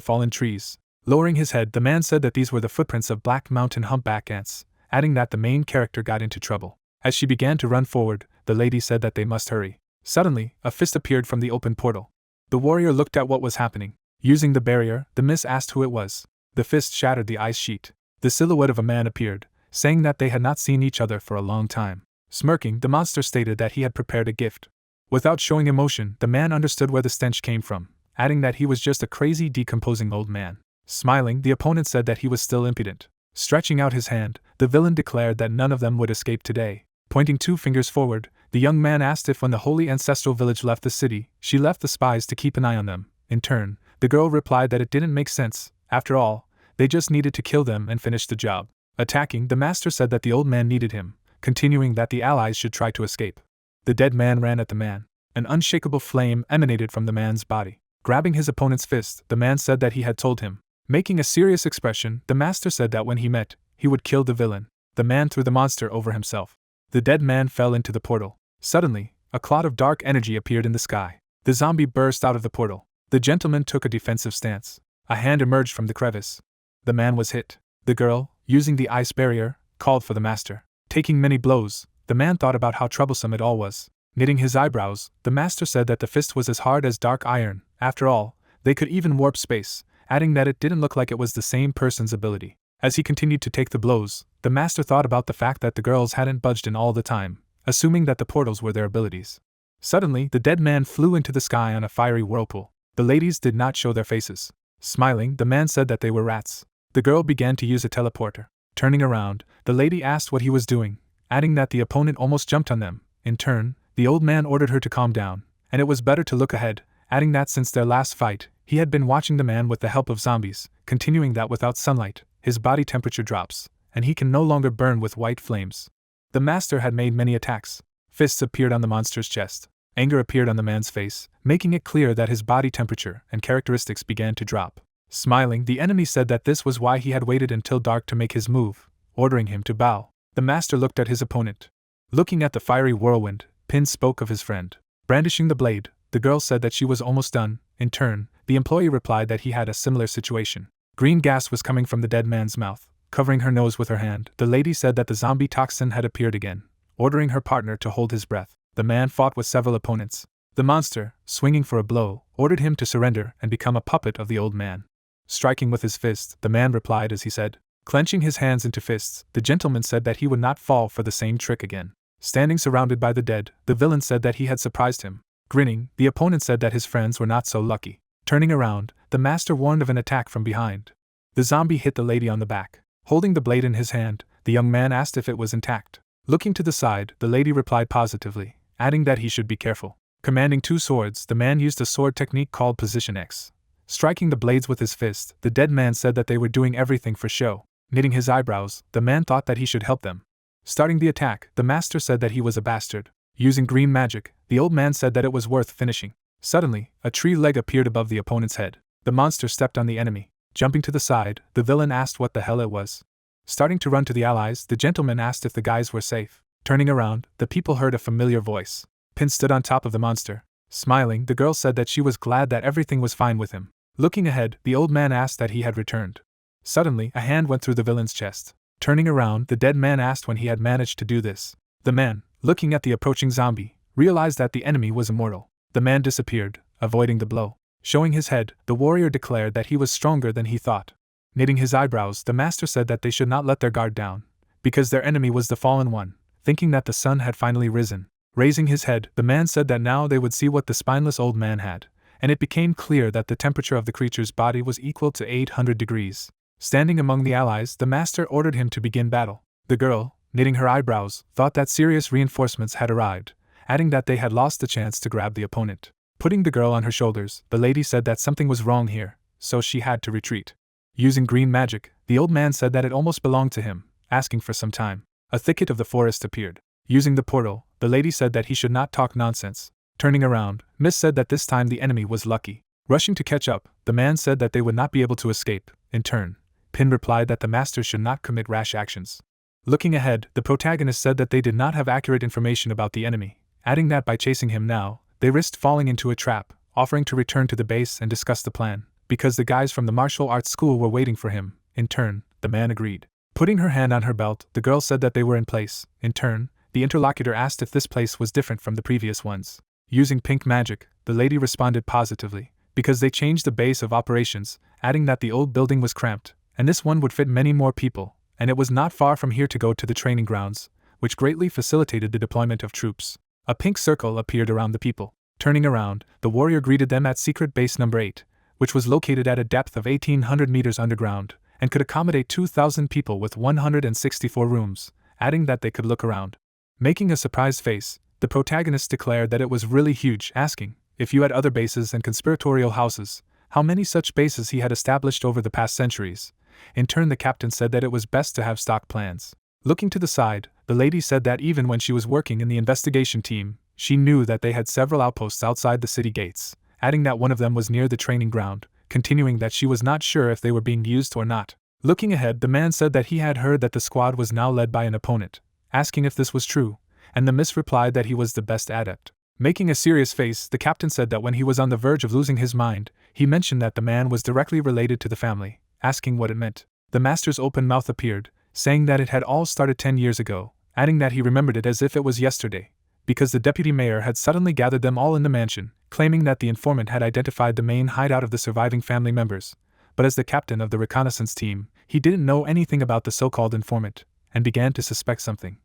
fallen trees. Lowering his head, the man said that these were the footprints of Black Mountain humpback ants, adding that the main character got into trouble. As she began to run forward, the lady said that they must hurry. Suddenly, a fist appeared from the open portal. The warrior looked at what was happening. Using the barrier, the miss asked who it was. The fist shattered the ice sheet. The silhouette of a man appeared, saying that they had not seen each other for a long time. Smirking, the monster stated that he had prepared a gift. Without showing emotion, the man understood where the stench came from, adding that he was just a crazy, decomposing old man. Smiling, the opponent said that he was still impudent. Stretching out his hand, the villain declared that none of them would escape today. Pointing 2 fingers forward, the young man asked if when the holy ancestral village left the city, she left the spies to keep an eye on them. In turn, the girl replied that it didn't make sense. After all, they just needed to kill them and finish the job. Attacking, the master said that the old man needed him, continuing that the allies should try to escape. The dead man ran at the man. An unshakable flame emanated from the man's body. Grabbing his opponent's fist, the man said that he had told him. Making a serious expression, the master said that when he met, he would kill the villain. The man threw the monster over himself. The dead man fell into the portal. Suddenly, a cloud of dark energy appeared in the sky. The zombie burst out of the portal. The gentleman took a defensive stance. A hand emerged from the crevice. The man was hit. The girl, using the ice barrier, called for the master. Taking many blows, the man thought about how troublesome it all was. Knitting his eyebrows, the master said that the fist was as hard as dark iron. After all, they could even warp space, adding that it didn't look like it was the same person's ability. As he continued to take the blows, the master thought about the fact that the girls hadn't budged in all the time, assuming that the portals were their abilities. Suddenly, the dead man flew into the sky on a fiery whirlpool. The ladies did not show their faces. Smiling, the man said that they were rats. The girl began to use a teleporter. Turning around, the lady asked what he was doing, adding that the opponent almost jumped on them. In turn, the old man ordered her to calm down, and it was better to look ahead, adding that since their last fight, he had been watching the man with the help of zombies, continuing that without sunlight, his body temperature drops, and he can no longer burn with white flames. The master had made many attacks. Fists appeared on the monster's chest. Anger appeared on the man's face, making it clear that his body temperature and characteristics began to drop. Smiling, the enemy said that this was why he had waited until dark to make his move, ordering him to bow. The master looked at his opponent. Looking at the fiery whirlwind, Pin spoke of his friend. Brandishing the blade, the girl said that she was almost done. In turn, the employee replied that he had a similar situation. Green gas was coming from the dead man's mouth. Covering her nose with her hand, the lady said that the zombie toxin had appeared again, ordering her partner to hold his breath. The man fought with several opponents. The monster, swinging for a blow, ordered him to surrender and become a puppet of the old man. Striking with his fist, the man replied as he said. Clenching his hands into fists, the gentleman said that he would not fall for the same trick again. Standing surrounded by the dead, the villain said that he had surprised him. Grinning, the opponent said that his friends were not so lucky. Turning around, the master warned of an attack from behind. The zombie hit the lady on the back. Holding the blade in his hand, the young man asked if it was intact. Looking to the side, the lady replied positively, adding that he should be careful. Commanding 2 swords, the man used a sword technique called Position X. Striking the blades with his fist, the dead man said that they were doing everything for show. Knitting his eyebrows, the man thought that he should help them. Starting the attack, the master said that he was a bastard. Using green magic, the old man said that it was worth finishing. Suddenly, a tree leg appeared above the opponent's head. The monster stepped on the enemy. Jumping to the side, the villain asked what the hell it was. Starting to run to the allies, the gentleman asked if the guys were safe. Turning around, the people heard a familiar voice. Pin stood on top of the monster. Smiling, the girl said that she was glad that everything was fine with him. Looking ahead, the old man asked that he had returned. Suddenly, a hand went through the villain's chest. Turning around, the dead man asked when he had managed to do this. The man, looking at the approaching zombie, realized that the enemy was immortal. The man disappeared, avoiding the blow. Showing his head, the warrior declared that he was stronger than he thought. Knitting his eyebrows, the master said that they should not let their guard down, because their enemy was the fallen one, thinking that the sun had finally risen. Raising his head, the man said that now they would see what the spineless old man had, and it became clear that the temperature of the creature's body was equal to 800 degrees. Standing among the allies, the master ordered him to begin battle. The girl, knitting her eyebrows, thought that serious reinforcements had arrived, adding that they had lost the chance to grab the opponent. Putting the girl on her shoulders, the lady said that something was wrong here, so she had to retreat. Using green magic, the old man said that it almost belonged to him, asking for some time. A thicket of the forest appeared. Using the portal, the lady said that he should not talk nonsense. Turning around, Miss said that this time the enemy was lucky. Rushing to catch up, the man said that they would not be able to escape. In turn, Pin replied that the master should not commit rash actions. Looking ahead, the protagonist said that they did not have accurate information about the enemy, adding that by chasing him now, they risked falling into a trap, offering to return to the base and discuss the plan, because the guys from the martial arts school were waiting for him. In turn, the man agreed. Putting her hand on her belt, the girl said that they were in place. In turn, the interlocutor asked if this place was different from the previous ones. Using pink magic, the lady responded positively, because they changed the base of operations, adding that the old building was cramped, and this one would fit many more people, and it was not far from here to go to the training grounds, which greatly facilitated the deployment of troops. A pink circle appeared around the people. Turning around, the warrior greeted them at secret base number 8, which was located at a depth of 1,800 meters underground, and could accommodate 2,000 people with 164 rooms, adding that they could look around. Making a surprised face, the protagonist declared that it was really huge, asking if you had other bases and conspiratorial houses, how many such bases he had established over the past centuries. In turn, the captain said that it was best to have stock plans. Looking to the side, the lady said that even when she was working in the investigation team, she knew that they had several outposts outside the city gates, adding that one of them was near the training ground, continuing that she was not sure if they were being used or not. Looking ahead, the man said that he had heard that the squad was now led by an opponent, asking if this was true, and the miss replied that he was the best adept. Making a serious face, the captain said that when he was on the verge of losing his mind, he mentioned that the man was directly related to the family, asking what it meant. The master's open mouth appeared, saying that it had all started 10 years ago, adding that he remembered it as if it was yesterday, because the deputy mayor had suddenly gathered them all in the mansion, claiming that the informant had identified the main hideout of the surviving family members. But as the captain of the reconnaissance team, he didn't know anything about the so-called informant, and began to suspect something.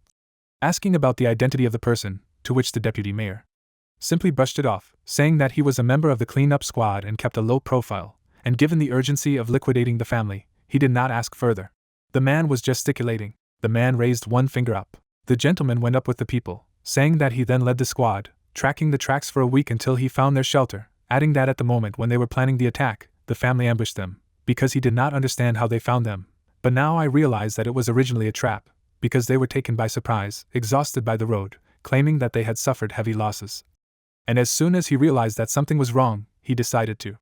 Asking about the identity of the person, to which the deputy mayor simply brushed it off, saying that he was a member of the cleanup squad and kept a low profile, and given the urgency of liquidating the family, he did not ask further. The man was gesticulating. The man raised one finger up. The gentleman went up with the people, saying that he then led the squad, tracking the tracks for a week until he found their shelter, adding that at the moment when they were planning the attack, the family ambushed them, because he did not understand how they found them. But now I realize that it was originally a trap, because they were taken by surprise, exhausted by the road, claiming that they had suffered heavy losses. And as soon as he realized that something was wrong, he decided to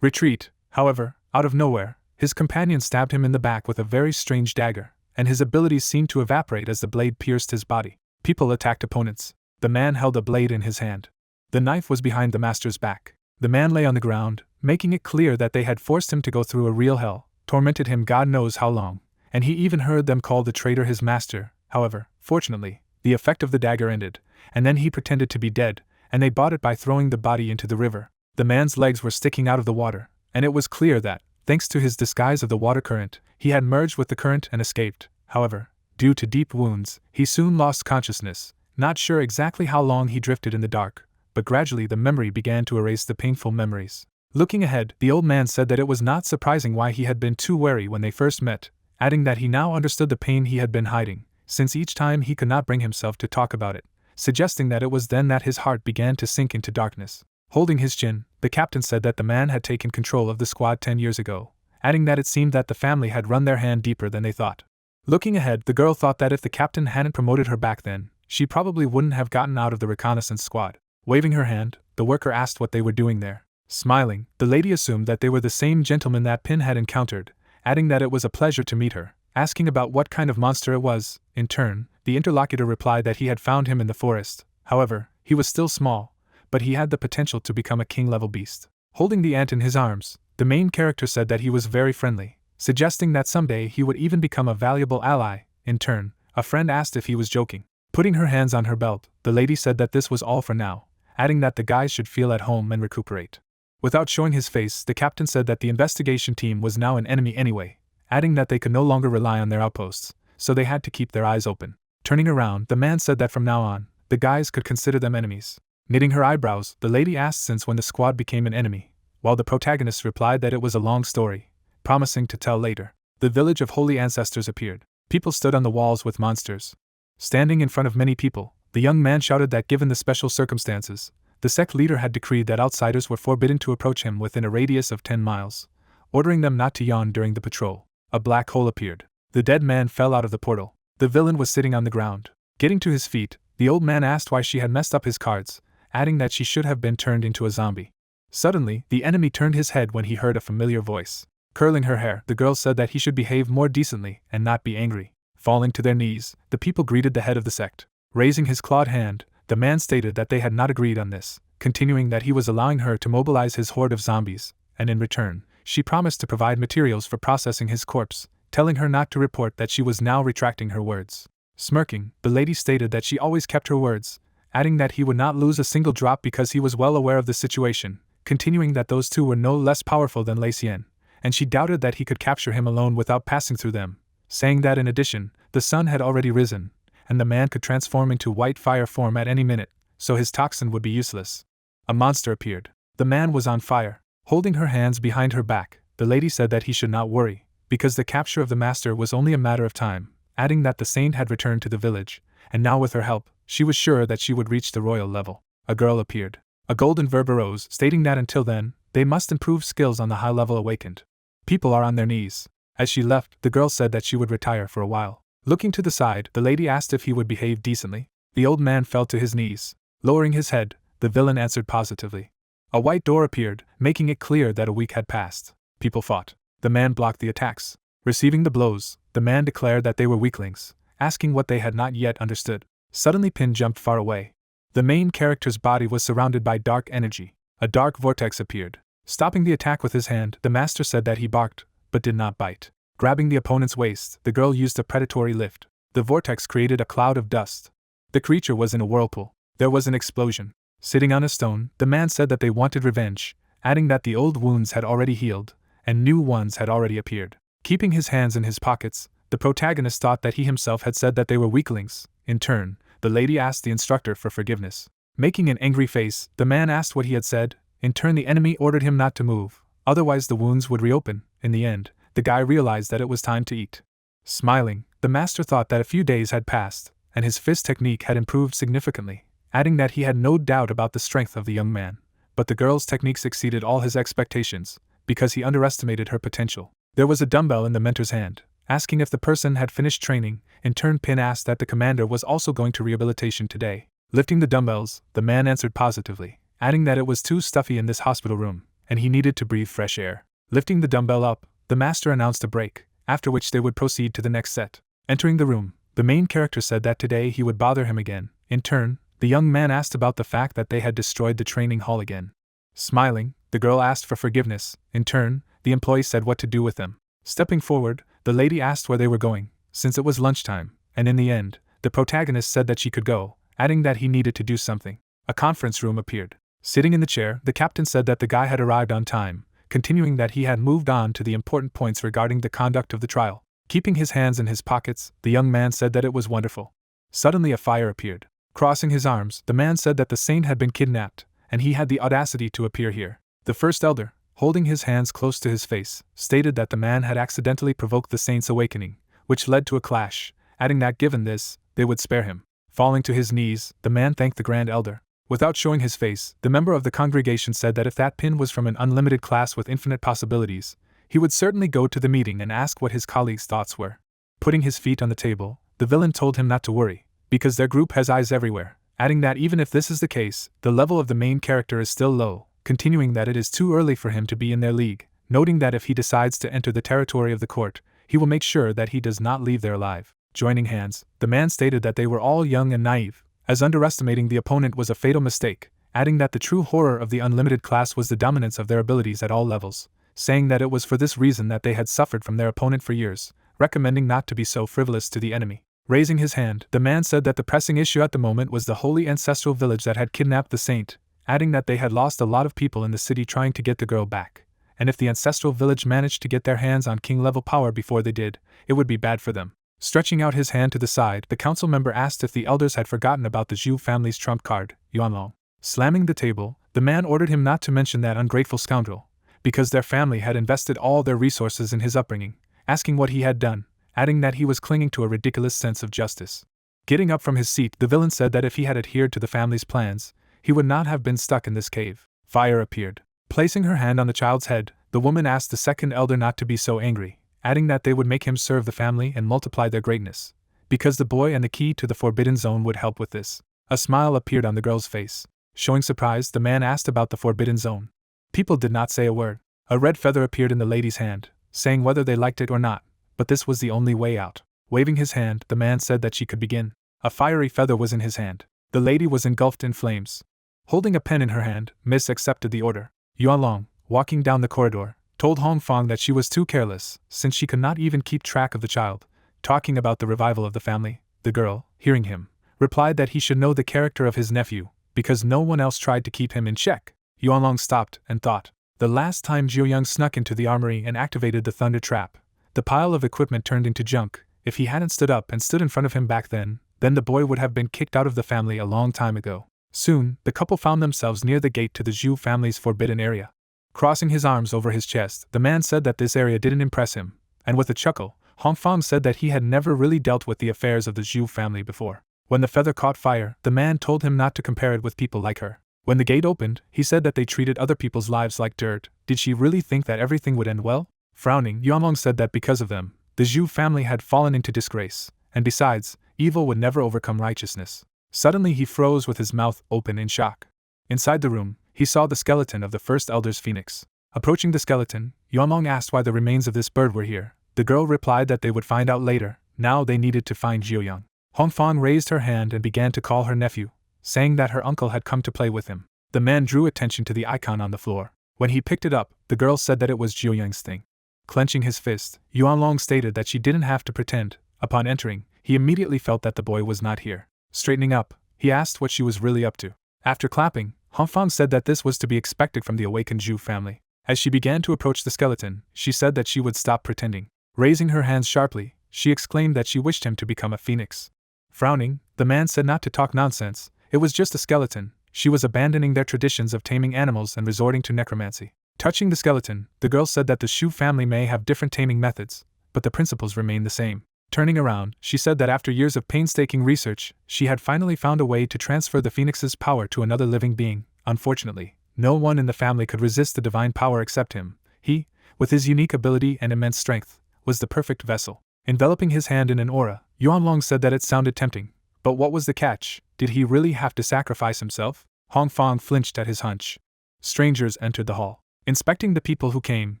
retreat. However, out of nowhere, his companion stabbed him in the back with a very strange dagger, and his abilities seemed to evaporate as the blade pierced his body. People attacked opponents. The man held a blade in his hand. The knife was behind the master's back. The man lay on the ground, making it clear that they had forced him to go through a real hell, tormented him God knows how long, and he even heard them call the traitor his master. However, fortunately, the effect of the dagger ended, and then he pretended to be dead, and they bought it by throwing the body into the river. The man's legs were sticking out of the water, and it was clear that, thanks to his disguise of the water current, he had merged with the current and escaped. However, due to deep wounds, he soon lost consciousness, not sure exactly how long he drifted in the dark, but gradually the memory began to erase the painful memories. Looking ahead, the old man said that it was not surprising why he had been too wary when they first met, adding that he now understood the pain he had been hiding, since each time he could not bring himself to talk about it, suggesting that it was then that his heart began to sink into darkness. Holding his chin, the captain said that the man had taken control of the squad 10 years ago, adding that it seemed that the family had run their hand deeper than they thought. Looking ahead, the girl thought that if the captain hadn't promoted her back then, she probably wouldn't have gotten out of the reconnaissance squad. Waving her hand, the worker asked what they were doing there. Smiling, the lady assumed that they were the same gentleman that Pin had encountered, adding that it was a pleasure to meet her, asking about what kind of monster it was. In turn, the interlocutor replied that he had found him in the forest. However, he was still small, but he had the potential to become a king-level beast. Holding the ant in his arms, the main character said that he was very friendly, suggesting that someday he would even become a valuable ally. In turn, a friend asked if he was joking. Putting her hands on her belt, the lady said that this was all for now, adding that the guys should feel at home and recuperate. Without showing his face, the captain said that the investigation team was now an enemy anyway, adding that they could no longer rely on their outposts, so they had to keep their eyes open. Turning around, the man said that from now on, the guys could consider them enemies. Knitting her eyebrows, the lady asked since when the squad became an enemy, while the protagonist replied that it was a long story, promising to tell later. The village of holy ancestors appeared. People stood on the walls with monsters. Standing in front of many people, the young man shouted that given the special circumstances, the sect leader had decreed that outsiders were forbidden to approach him within a radius of 10 miles, ordering them not to yawn during the patrol. A black hole appeared. The dead man fell out of the portal. The villain was sitting on the ground. Getting to his feet, the old man asked why she had messed up his cards, adding that she should have been turned into a zombie. Suddenly, the enemy turned his head when he heard a familiar voice. Curling her hair, the girl said that he should behave more decently and not be angry. Falling to their knees, the people greeted the head of the sect. Raising his clawed hand, the man stated that they had not agreed on this, continuing that he was allowing her to mobilize his horde of zombies, and in return, she promised to provide materials for processing his corpse, telling her not to report that she was now retracting her words. Smirking, the lady stated that she always kept her words, adding that he would not lose a single drop because he was well aware of the situation, continuing that those two were no less powerful than Lei Xian, and she doubted that he could capture him alone without passing through them, saying that in addition, the sun had already risen, and the man could transform into white fire form at any minute, so his toxin would be useless. A monster appeared. The man was on fire. Holding her hands behind her back, the lady said that he should not worry, because the capture of the master was only a matter of time, adding that the saint had returned to the village, and now with her help, she was sure that she would reach the royal level. A girl appeared. A golden verb arose, stating that until then, they must improve skills on the high level awakened. People are on their knees. As she left, the girl said that she would retire for a while. Looking to the side, the lady asked if he would behave decently. The old man fell to his knees. Lowering his head, the villain answered positively. A white door appeared, making it clear that a week had passed. People fought. The man blocked the attacks. Receiving the blows, the man declared that they were weaklings, asking what they had not yet understood. Suddenly Pin jumped far away. The main character's body was surrounded by dark energy. A dark vortex appeared. Stopping the attack with his hand, the master said that he barked, but did not bite. Grabbing the opponent's waist, the girl used a predatory lift. The vortex created a cloud of dust. The creature was in a whirlpool. There was an explosion. Sitting on a stone, the man said that they wanted revenge, adding that the old wounds had already healed, and new ones had already appeared. Keeping his hands in his pockets, the protagonist thought that he himself had said that they were weaklings. In turn, the lady asked the instructor for forgiveness. Making an angry face, the man asked what he had said. In turn, the enemy ordered him not to move, otherwise the wounds would reopen. In the end, the guy realized that it was time to eat. Smiling, the master thought that a few days had passed, and his fist technique had improved significantly, adding that he had no doubt about the strength of the young man. But the girl's techniques exceeded all his expectations, because he underestimated her potential. There was a dumbbell in the mentor's hand, asking if the person had finished training. In turn, Pin asked that the commander was also going to rehabilitation today. Lifting the dumbbells, the man answered positively, adding that it was too stuffy in this hospital room, and he needed to breathe fresh air. Lifting the dumbbell up, the master announced a break, after which they would proceed to the next set. Entering the room, The main character said that today he would bother him again. In turn, the young man asked about the fact that they had destroyed the training hall again. Smiling, the girl asked for forgiveness. In turn, the employee said what to do with them. Stepping forward, the lady asked where they were going, since it was lunchtime, and in the end, the protagonist said that she could go, adding that he needed to do something. A conference room appeared. Sitting in the chair, the captain said that the guy had arrived on time, continuing that he had moved on to the important points regarding the conduct of the trial. Keeping his hands in his pockets, the young man said that it was wonderful. Suddenly a fire appeared. Crossing his arms, the man said that the saint had been kidnapped, and he had the audacity to appear here. The first elder, holding his hands close to his face, stated that the man had accidentally provoked the saint's awakening, which led to a clash, adding that given this, they would spare him. Falling to his knees, the man thanked the grand elder. Without showing his face, the member of the congregation said that if that pin was from an unlimited class with infinite possibilities, he would certainly go to the meeting and ask what his colleagues' thoughts were. Putting his feet on the table, the villain told him not to worry, because their group has eyes everywhere, adding that even if this is the case, the level of the main character is still low, continuing that it is too early for him to be in their league, noting that if he decides to enter the territory of the court, he will make sure that he does not leave there alive. Joining hands, the man stated that they were all young and naive, as underestimating the opponent was a fatal mistake, adding that the true horror of the unlimited class was the dominance of their abilities at all levels, saying that it was for this reason that they had suffered from their opponent for years, recommending not to be so frivolous to the enemy. Raising his hand, the man said that the pressing issue at the moment was the holy ancestral village that had kidnapped the saint, adding that they had lost a lot of people in the city trying to get the girl back, and if the ancestral village managed to get their hands on king-level power before they did, it would be bad for them. Stretching out his hand to the side, the council member asked if the elders had forgotten about the Zhu family's trump card, Yuanlong. Slamming the table, the man ordered him not to mention that ungrateful scoundrel, because their family had invested all their resources in his upbringing, asking what he had done, adding that he was clinging to a ridiculous sense of justice. Getting up from his seat, the villain said that if he had adhered to the family's plans, he would not have been stuck in this cave. Fire appeared. Placing her hand on the child's head, the woman asked the second elder not to be so angry, adding that they would make him serve the family and multiply their greatness, because the boy and the key to the forbidden zone would help with this. A smile appeared on the girl's face. Showing surprise, the man asked about the forbidden zone. People did not say a word. A red feather appeared in the lady's hand, saying whether they liked it or not, but this was the only way out. Waving his hand, the man said that she could begin. A fiery feather was in his hand. The lady was engulfed in flames. Holding a pen in her hand, Miss accepted the order. Yuanlong, walking down the corridor, told Hong Fong that she was too careless, since she could not even keep track of the child. Talking about the revival of the family, the girl, hearing him, replied that he should know the character of his nephew, because no one else tried to keep him in check. Yuanlong stopped and thought. The last time Jiuyang snuck into the armory and activated the thunder trap, the pile of equipment turned into junk. If he hadn't stood up and stood in front of him back then the boy would have been kicked out of the family a long time ago. Soon, the couple found themselves near the gate to the Zhu family's forbidden area. Crossing his arms over his chest, the man said that this area didn't impress him, and with a chuckle, Hong Fong said that he had never really dealt with the affairs of the Zhu family before. When the feather caught fire, the man told him not to compare it with people like her. When the gate opened, he said that they treated other people's lives like dirt. Did she really think that everything would end well? Frowning, Yuanlong said that because of them, the Zhu family had fallen into disgrace, and besides, evil would never overcome righteousness. Suddenly he froze with his mouth open in shock. Inside the room, he saw the skeleton of the first elder's phoenix. Approaching the skeleton, Yuanlong asked why the remains of this bird were here. The girl replied that they would find out later. Now they needed to find Jiuyang. Hong Fong raised her hand and began to call her nephew, saying that her uncle had come to play with him. The man drew attention to the icon on the floor. When he picked it up, the girl said that it was Jiuyang's thing. Clenching his fist, Yuanlong stated that she didn't have to pretend. Upon entering, he immediately felt that the boy was not here. Straightening up, he asked what she was really up to. After clapping, Hong Fong said that this was to be expected from the awakened Zhu family. As she began to approach the skeleton, she said that she would stop pretending. Raising her hands sharply, she exclaimed that she wished him to become a phoenix. Frowning, the man said not to talk nonsense. It was just a skeleton. She was abandoning their traditions of taming animals and resorting to necromancy. Touching the skeleton, the girl said that the Zhu family may have different taming methods, but the principles remain the same. Turning around, she said that after years of painstaking research, she had finally found a way to transfer the phoenix's power to another living being. Unfortunately, no one in the family could resist the divine power except him. He, with his unique ability and immense strength, was the perfect vessel. Enveloping his hand in an aura, Yuanlong said that it sounded tempting. But what was the catch? Did he really have to sacrifice himself? Hong Fong flinched at his hunch. Strangers entered the hall. Inspecting the people who came,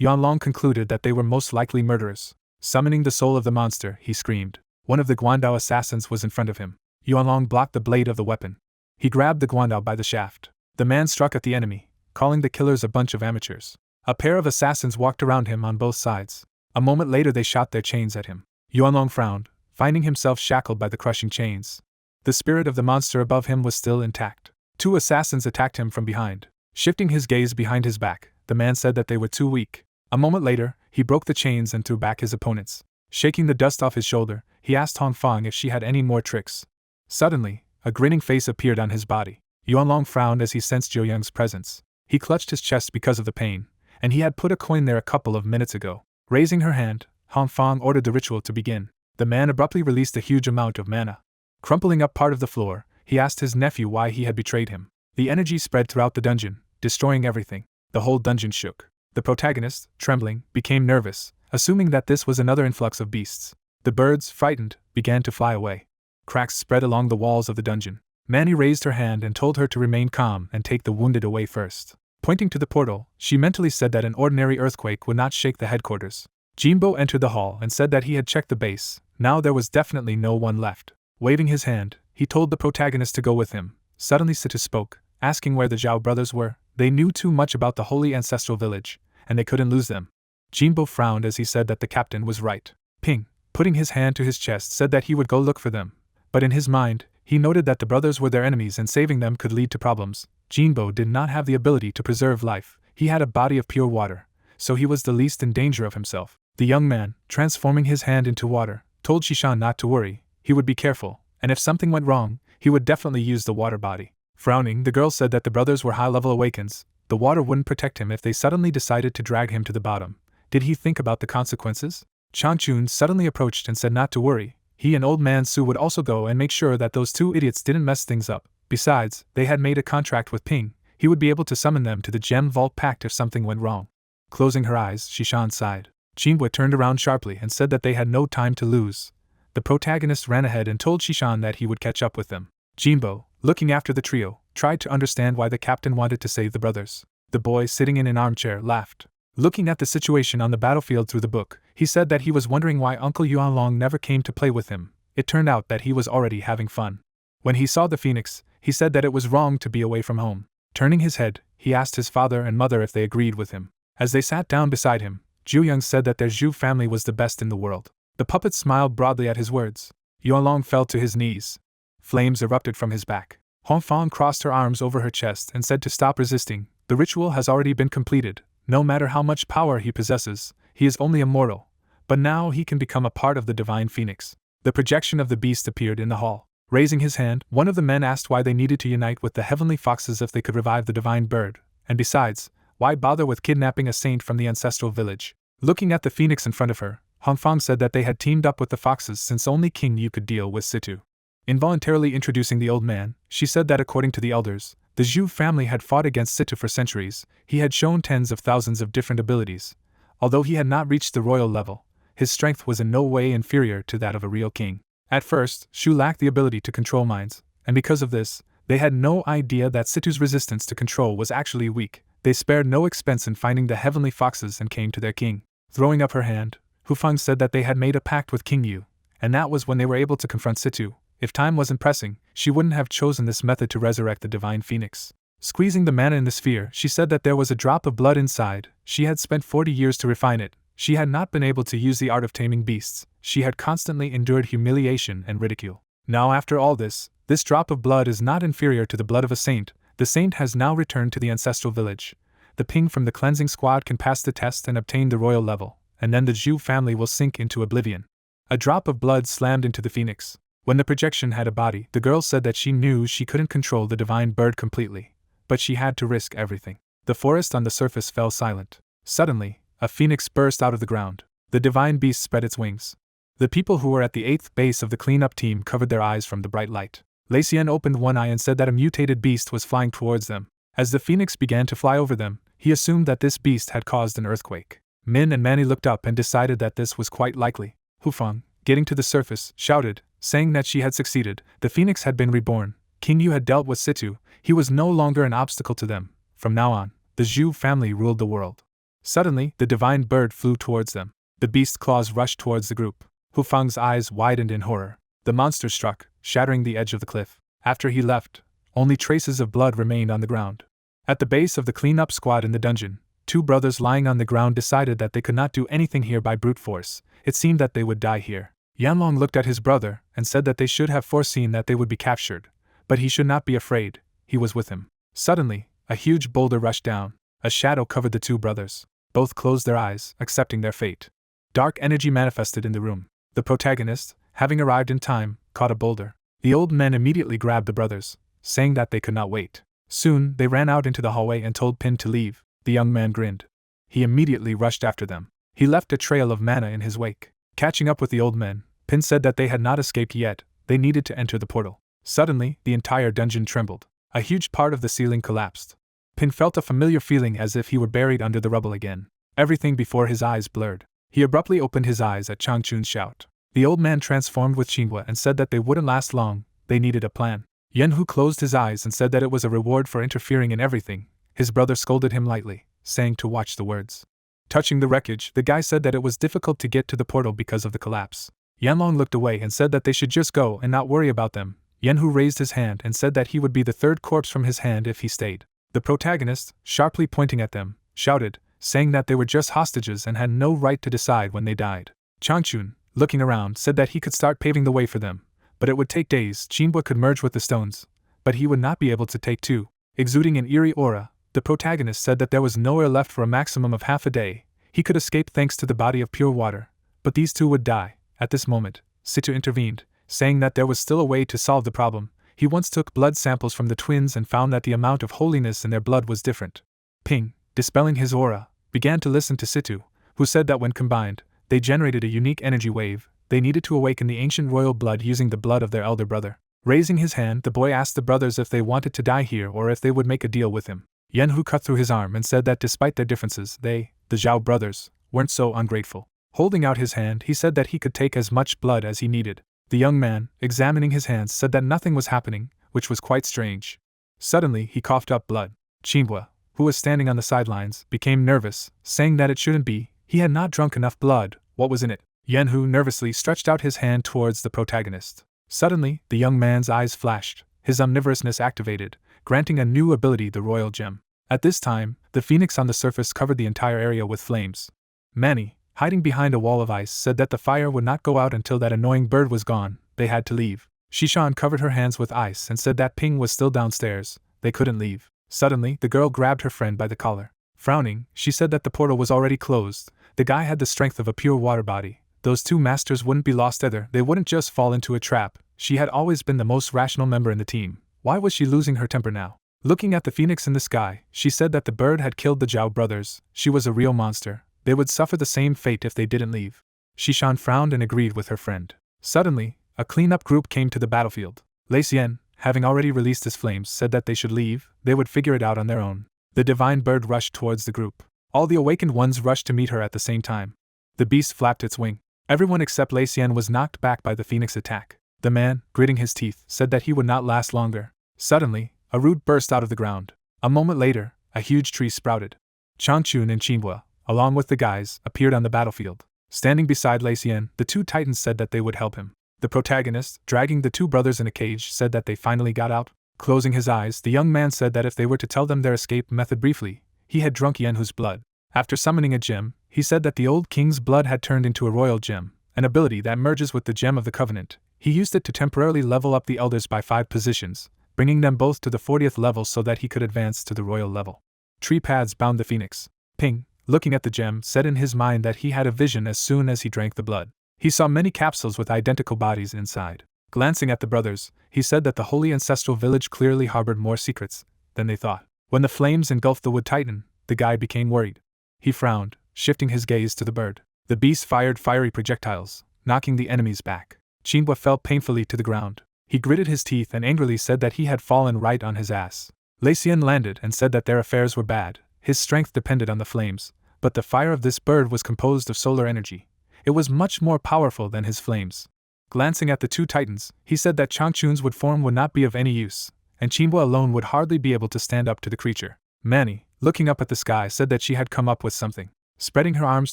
Yuanlong concluded that they were most likely murderers. Summoning the soul of the monster, he screamed. One of the Guandao assassins was in front of him. Yuanlong blocked the blade of the weapon. He grabbed the Guandao by the shaft. The man struck at the enemy, calling the killers a bunch of amateurs. A pair of assassins walked around him on both sides. A moment later they shot their chains at him. Yuanlong frowned, finding himself shackled by the crushing chains. The spirit of the monster above him was still intact. 2 assassins attacked him from behind. Shifting his gaze behind his back, the man said that they were too weak. A moment later, he broke the chains and threw back his opponents. Shaking the dust off his shoulder, he asked Hong Fong if she had any more tricks. Suddenly, a grinning face appeared on his body. Yuanlong frowned as he sensed Zhou Yang's presence. He clutched his chest because of the pain, and he had put a coin there a couple of minutes ago. Raising her hand, Hong Fong ordered the ritual to begin. The man abruptly released a huge amount of mana. Crumpling up part of the floor, he asked his nephew why he had betrayed him. The energy spread throughout the dungeon, destroying everything. The whole dungeon shook. The protagonist, trembling, became nervous, assuming that this was another influx of beasts. The birds, frightened, began to fly away. Cracks spread along the walls of the dungeon. Manny raised her hand and told her to remain calm and take the wounded away first. Pointing to the portal, she mentally said that an ordinary earthquake would not shake the headquarters. Jinbo entered the hall and said that he had checked the base. Now there was definitely no one left. Waving his hand, he told the protagonist to go with him. Suddenly Situ spoke, asking where the Zhao brothers were. They knew too much about the holy ancestral village, and they couldn't lose them. Jinbo frowned as he said that the captain was right. Ping, putting his hand to his chest, said that he would go look for them. But in his mind, he noted that the brothers were their enemies and saving them could lead to problems. Jinbo did not have the ability to preserve life. He had a body of pure water, so he was the least in danger of himself. The young man, transforming his hand into water, told Shishan not to worry. He would be careful, and if something went wrong, he would definitely use the water body. Frowning, the girl said that the brothers were high-level awakens. The water wouldn't protect him if they suddenly decided to drag him to the bottom. Did he think about the consequences? Changchun suddenly approached and said not to worry. He and Old Man Su would also go and make sure that those 2 idiots didn't mess things up. Besides, they had made a contract with Ping. He would be able to summon them to the Gem Vault Pact if something went wrong. Closing her eyes, Shishan sighed. Jinbo turned around sharply and said that they had no time to lose. The protagonist ran ahead and told Shishan that he would catch up with them. Jinbo, looking after the trio, tried to understand why the captain wanted to save the brothers. The boy sitting in an armchair laughed. Looking at the situation on the battlefield through the book, he said that he was wondering why Uncle Yuanlong never came to play with him. It turned out that he was already having fun. When he saw the phoenix, he said that it was wrong to be away from home. Turning his head, he asked his father and mother if they agreed with him. As they sat down beside him, Zhu Yang said that their Zhu family was the best in the world. The puppet smiled broadly at his words. Yuanlong fell to his knees. Flames erupted from his back. Hong Fong crossed her arms over her chest and said to stop resisting. The ritual has already been completed. No matter how much power he possesses, he is only a mortal. But now he can become a part of the divine phoenix. The projection of the beast appeared in the hall. Raising his hand, one of the men asked why they needed to unite with the heavenly foxes if they could revive the divine bird, and besides, why bother with kidnapping a saint from the ancestral village? Looking at the phoenix in front of her, Hong Fong said that they had teamed up with the foxes since only King Yu could deal with Situ. Involuntarily introducing the old man, she said that according to the elders, the Zhu family had fought against Situ for centuries. He had shown tens of thousands of different abilities. Although he had not reached the royal level, his strength was in no way inferior to that of a real king. At first, Shu lacked the ability to control minds, and because of this, they had no idea that Situ's resistance to control was actually weak. They spared no expense in finding the heavenly foxes and came to their king. Throwing up her hand, Hufang said that they had made a pact with King Yu, and that was when they were able to confront Situ. If time wasn't pressing, she wouldn't have chosen this method to resurrect the divine phoenix. Squeezing the mana in the sphere, she said that there was a drop of blood inside. She had spent 40 years to refine it. She had not been able to use the art of taming beasts. She had constantly endured humiliation and ridicule. Now after all this drop of blood is not inferior to the blood of a saint. The saint has now returned to the ancestral village. The ping from the cleansing squad can pass the test and obtain the royal level, and then the Zhu family will sink into oblivion. A drop of blood slammed into the phoenix. When the projection had a body, the girl said that she knew she couldn't control the divine bird completely, but she had to risk everything. The forest on the surface fell silent. Suddenly, a phoenix burst out of the ground. The divine beast spread its wings. The people who were at the 8th base of the cleanup team covered their eyes from the bright light. Lei Xian opened one eye and said that a mutated beast was flying towards them. As the phoenix began to fly over them, he assumed that this beast had caused an earthquake. Min and Manny looked up and decided that this was quite likely. Hufang, getting to the surface, shouted, saying that she had succeeded. The phoenix had been reborn. King Yu had dealt with Situ. He was no longer an obstacle to them. From now on, the Zhu family ruled the world. Suddenly, the divine bird flew towards them. The beast's claws rushed towards the group. Hu Fang's eyes widened in horror. The monster struck, shattering the edge of the cliff. After he left, only traces of blood remained on the ground. At the base of the cleanup squad in the dungeon, two brothers lying on the ground decided that they could not do anything here by brute force. It seemed that they would die here. Yanlong looked at his brother and said that they should have foreseen that they would be captured, but he should not be afraid, he was with him. Suddenly, a huge boulder rushed down. A shadow covered the two brothers. Both closed their eyes, accepting their fate. Dark energy manifested in the room. The protagonist, having arrived in time, caught a boulder. The old men immediately grabbed the brothers, saying that they could not wait. Soon, they ran out into the hallway and told Pin to leave. The young man grinned. He immediately rushed after them. He left a trail of mana in his wake. Catching up with the old men, Pin said that they had not escaped yet, they needed to enter the portal. Suddenly, the entire dungeon trembled. A huge part of the ceiling collapsed. Pin felt a familiar feeling as if he were buried under the rubble again. Everything before his eyes blurred. He abruptly opened his eyes at Changchun's shout. The old man transformed with Qinghua and said that they wouldn't last long, they needed a plan. Yanhu closed his eyes and said that it was a reward for interfering in everything. His brother scolded him lightly, saying to watch the words. Touching the wreckage, the guy said that it was difficult to get to the portal because of the collapse. Yanlong looked away and said that they should just go and not worry about them. Yanhu raised his hand and said that he would be the third corpse from his hand if he stayed. The protagonist, sharply pointing at them, shouted, saying that they were just hostages and had no right to decide when they died. Changchun, looking around, said that he could start paving the way for them, but it would take days. Qinghua could merge with the stones, but he would not be able to take two. Exuding an eerie aura, the protagonist said that there was nowhere left for a maximum of half a day. He could escape thanks to the body of pure water, but these two would die. At this moment, Situ intervened, saying that there was still a way to solve the problem. He once took blood samples from the twins and found that the amount of holiness in their blood was different. Ping, dispelling his aura, began to listen to Situ, who said that when combined, they generated a unique energy wave. They needed to awaken the ancient royal blood using the blood of their elder brother. Raising his hand, the boy asked the brothers if they wanted to die here or if they would make a deal with him. Yanhu cut through his arm and said that despite their differences, they, the Zhao brothers, weren't so ungrateful. Holding out his hand, he said that he could take as much blood as he needed. The young man, examining his hands, said that nothing was happening, which was quite strange. Suddenly, he coughed up blood. Qinghua, who was standing on the sidelines, became nervous, saying that it shouldn't be. He had not drunk enough blood. What was in it? Yanhu nervously stretched out his hand towards the protagonist. Suddenly, the young man's eyes flashed. His omnivorousness activated, granting a new ability, the royal gem. At this time, the phoenix on the surface covered the entire area with flames. Manny, hiding behind a wall of ice, said that the fire would not go out until that annoying bird was gone. They had to leave. Shishan covered her hands with ice and said that Ping was still downstairs. They couldn't leave. Suddenly, the girl grabbed her friend by the collar. Frowning, she said that the portal was already closed. The guy had the strength of a pure water body. Those two masters wouldn't be lost either. They wouldn't just fall into a trap. She had always been the most rational member in the team. Why was she losing her temper now? Looking at the phoenix in the sky, she said that the bird had killed the Zhao brothers. She was a real monster. They would suffer the same fate if they didn't leave. Shishan frowned and agreed with her friend. Suddenly, a cleanup group came to the battlefield. Lei Xian, having already released his flames, said that they should leave. They would figure it out on their own. The divine bird rushed towards the group. All the awakened ones rushed to meet her at the same time. The beast flapped its wing. Everyone except Lei Xian was knocked back by the phoenix attack. The man, gritting his teeth, said that he would not last longer. Suddenly, a root burst out of the ground. A moment later, a huge tree sprouted. Changchun and Qinghua, along with the guys, appeared on the battlefield. Standing beside Lei Xian, the two titans said that they would help him. The protagonist, dragging the two brothers in a cage, said that they finally got out. Closing his eyes, the young man said that if they were to tell them their escape method briefly, he had drunk Yanhu's blood. After summoning a gem, he said that the old king's blood had turned into a royal gem, an ability that merges with the gem of the covenant. He used it to temporarily level up the elders by 5 positions, bringing them both to the 40th level so that he could advance to the royal level. Tree paths bound the phoenix. Ping, looking at the gem, said in his mind that he had a vision as soon as he drank the blood. He saw many capsules with identical bodies inside. Glancing at the brothers, he said that the holy ancestral village clearly harbored more secrets than they thought. When the flames engulfed the wood titan, the guy became worried. He frowned, shifting his gaze to the bird. The beast fired fiery projectiles, knocking the enemies back. Qinghua fell painfully to the ground. He gritted his teeth and angrily said that he had fallen right on his ass. Lei Xian landed and said that their affairs were bad. His strength depended on the flames, but the fire of this bird was composed of solar energy. It was much more powerful than his flames. Glancing at the two titans, he said that Changchun's wood form would not be of any use, and Qinghua alone would hardly be able to stand up to the creature. Manny, looking up at the sky, said that she had come up with something. Spreading her arms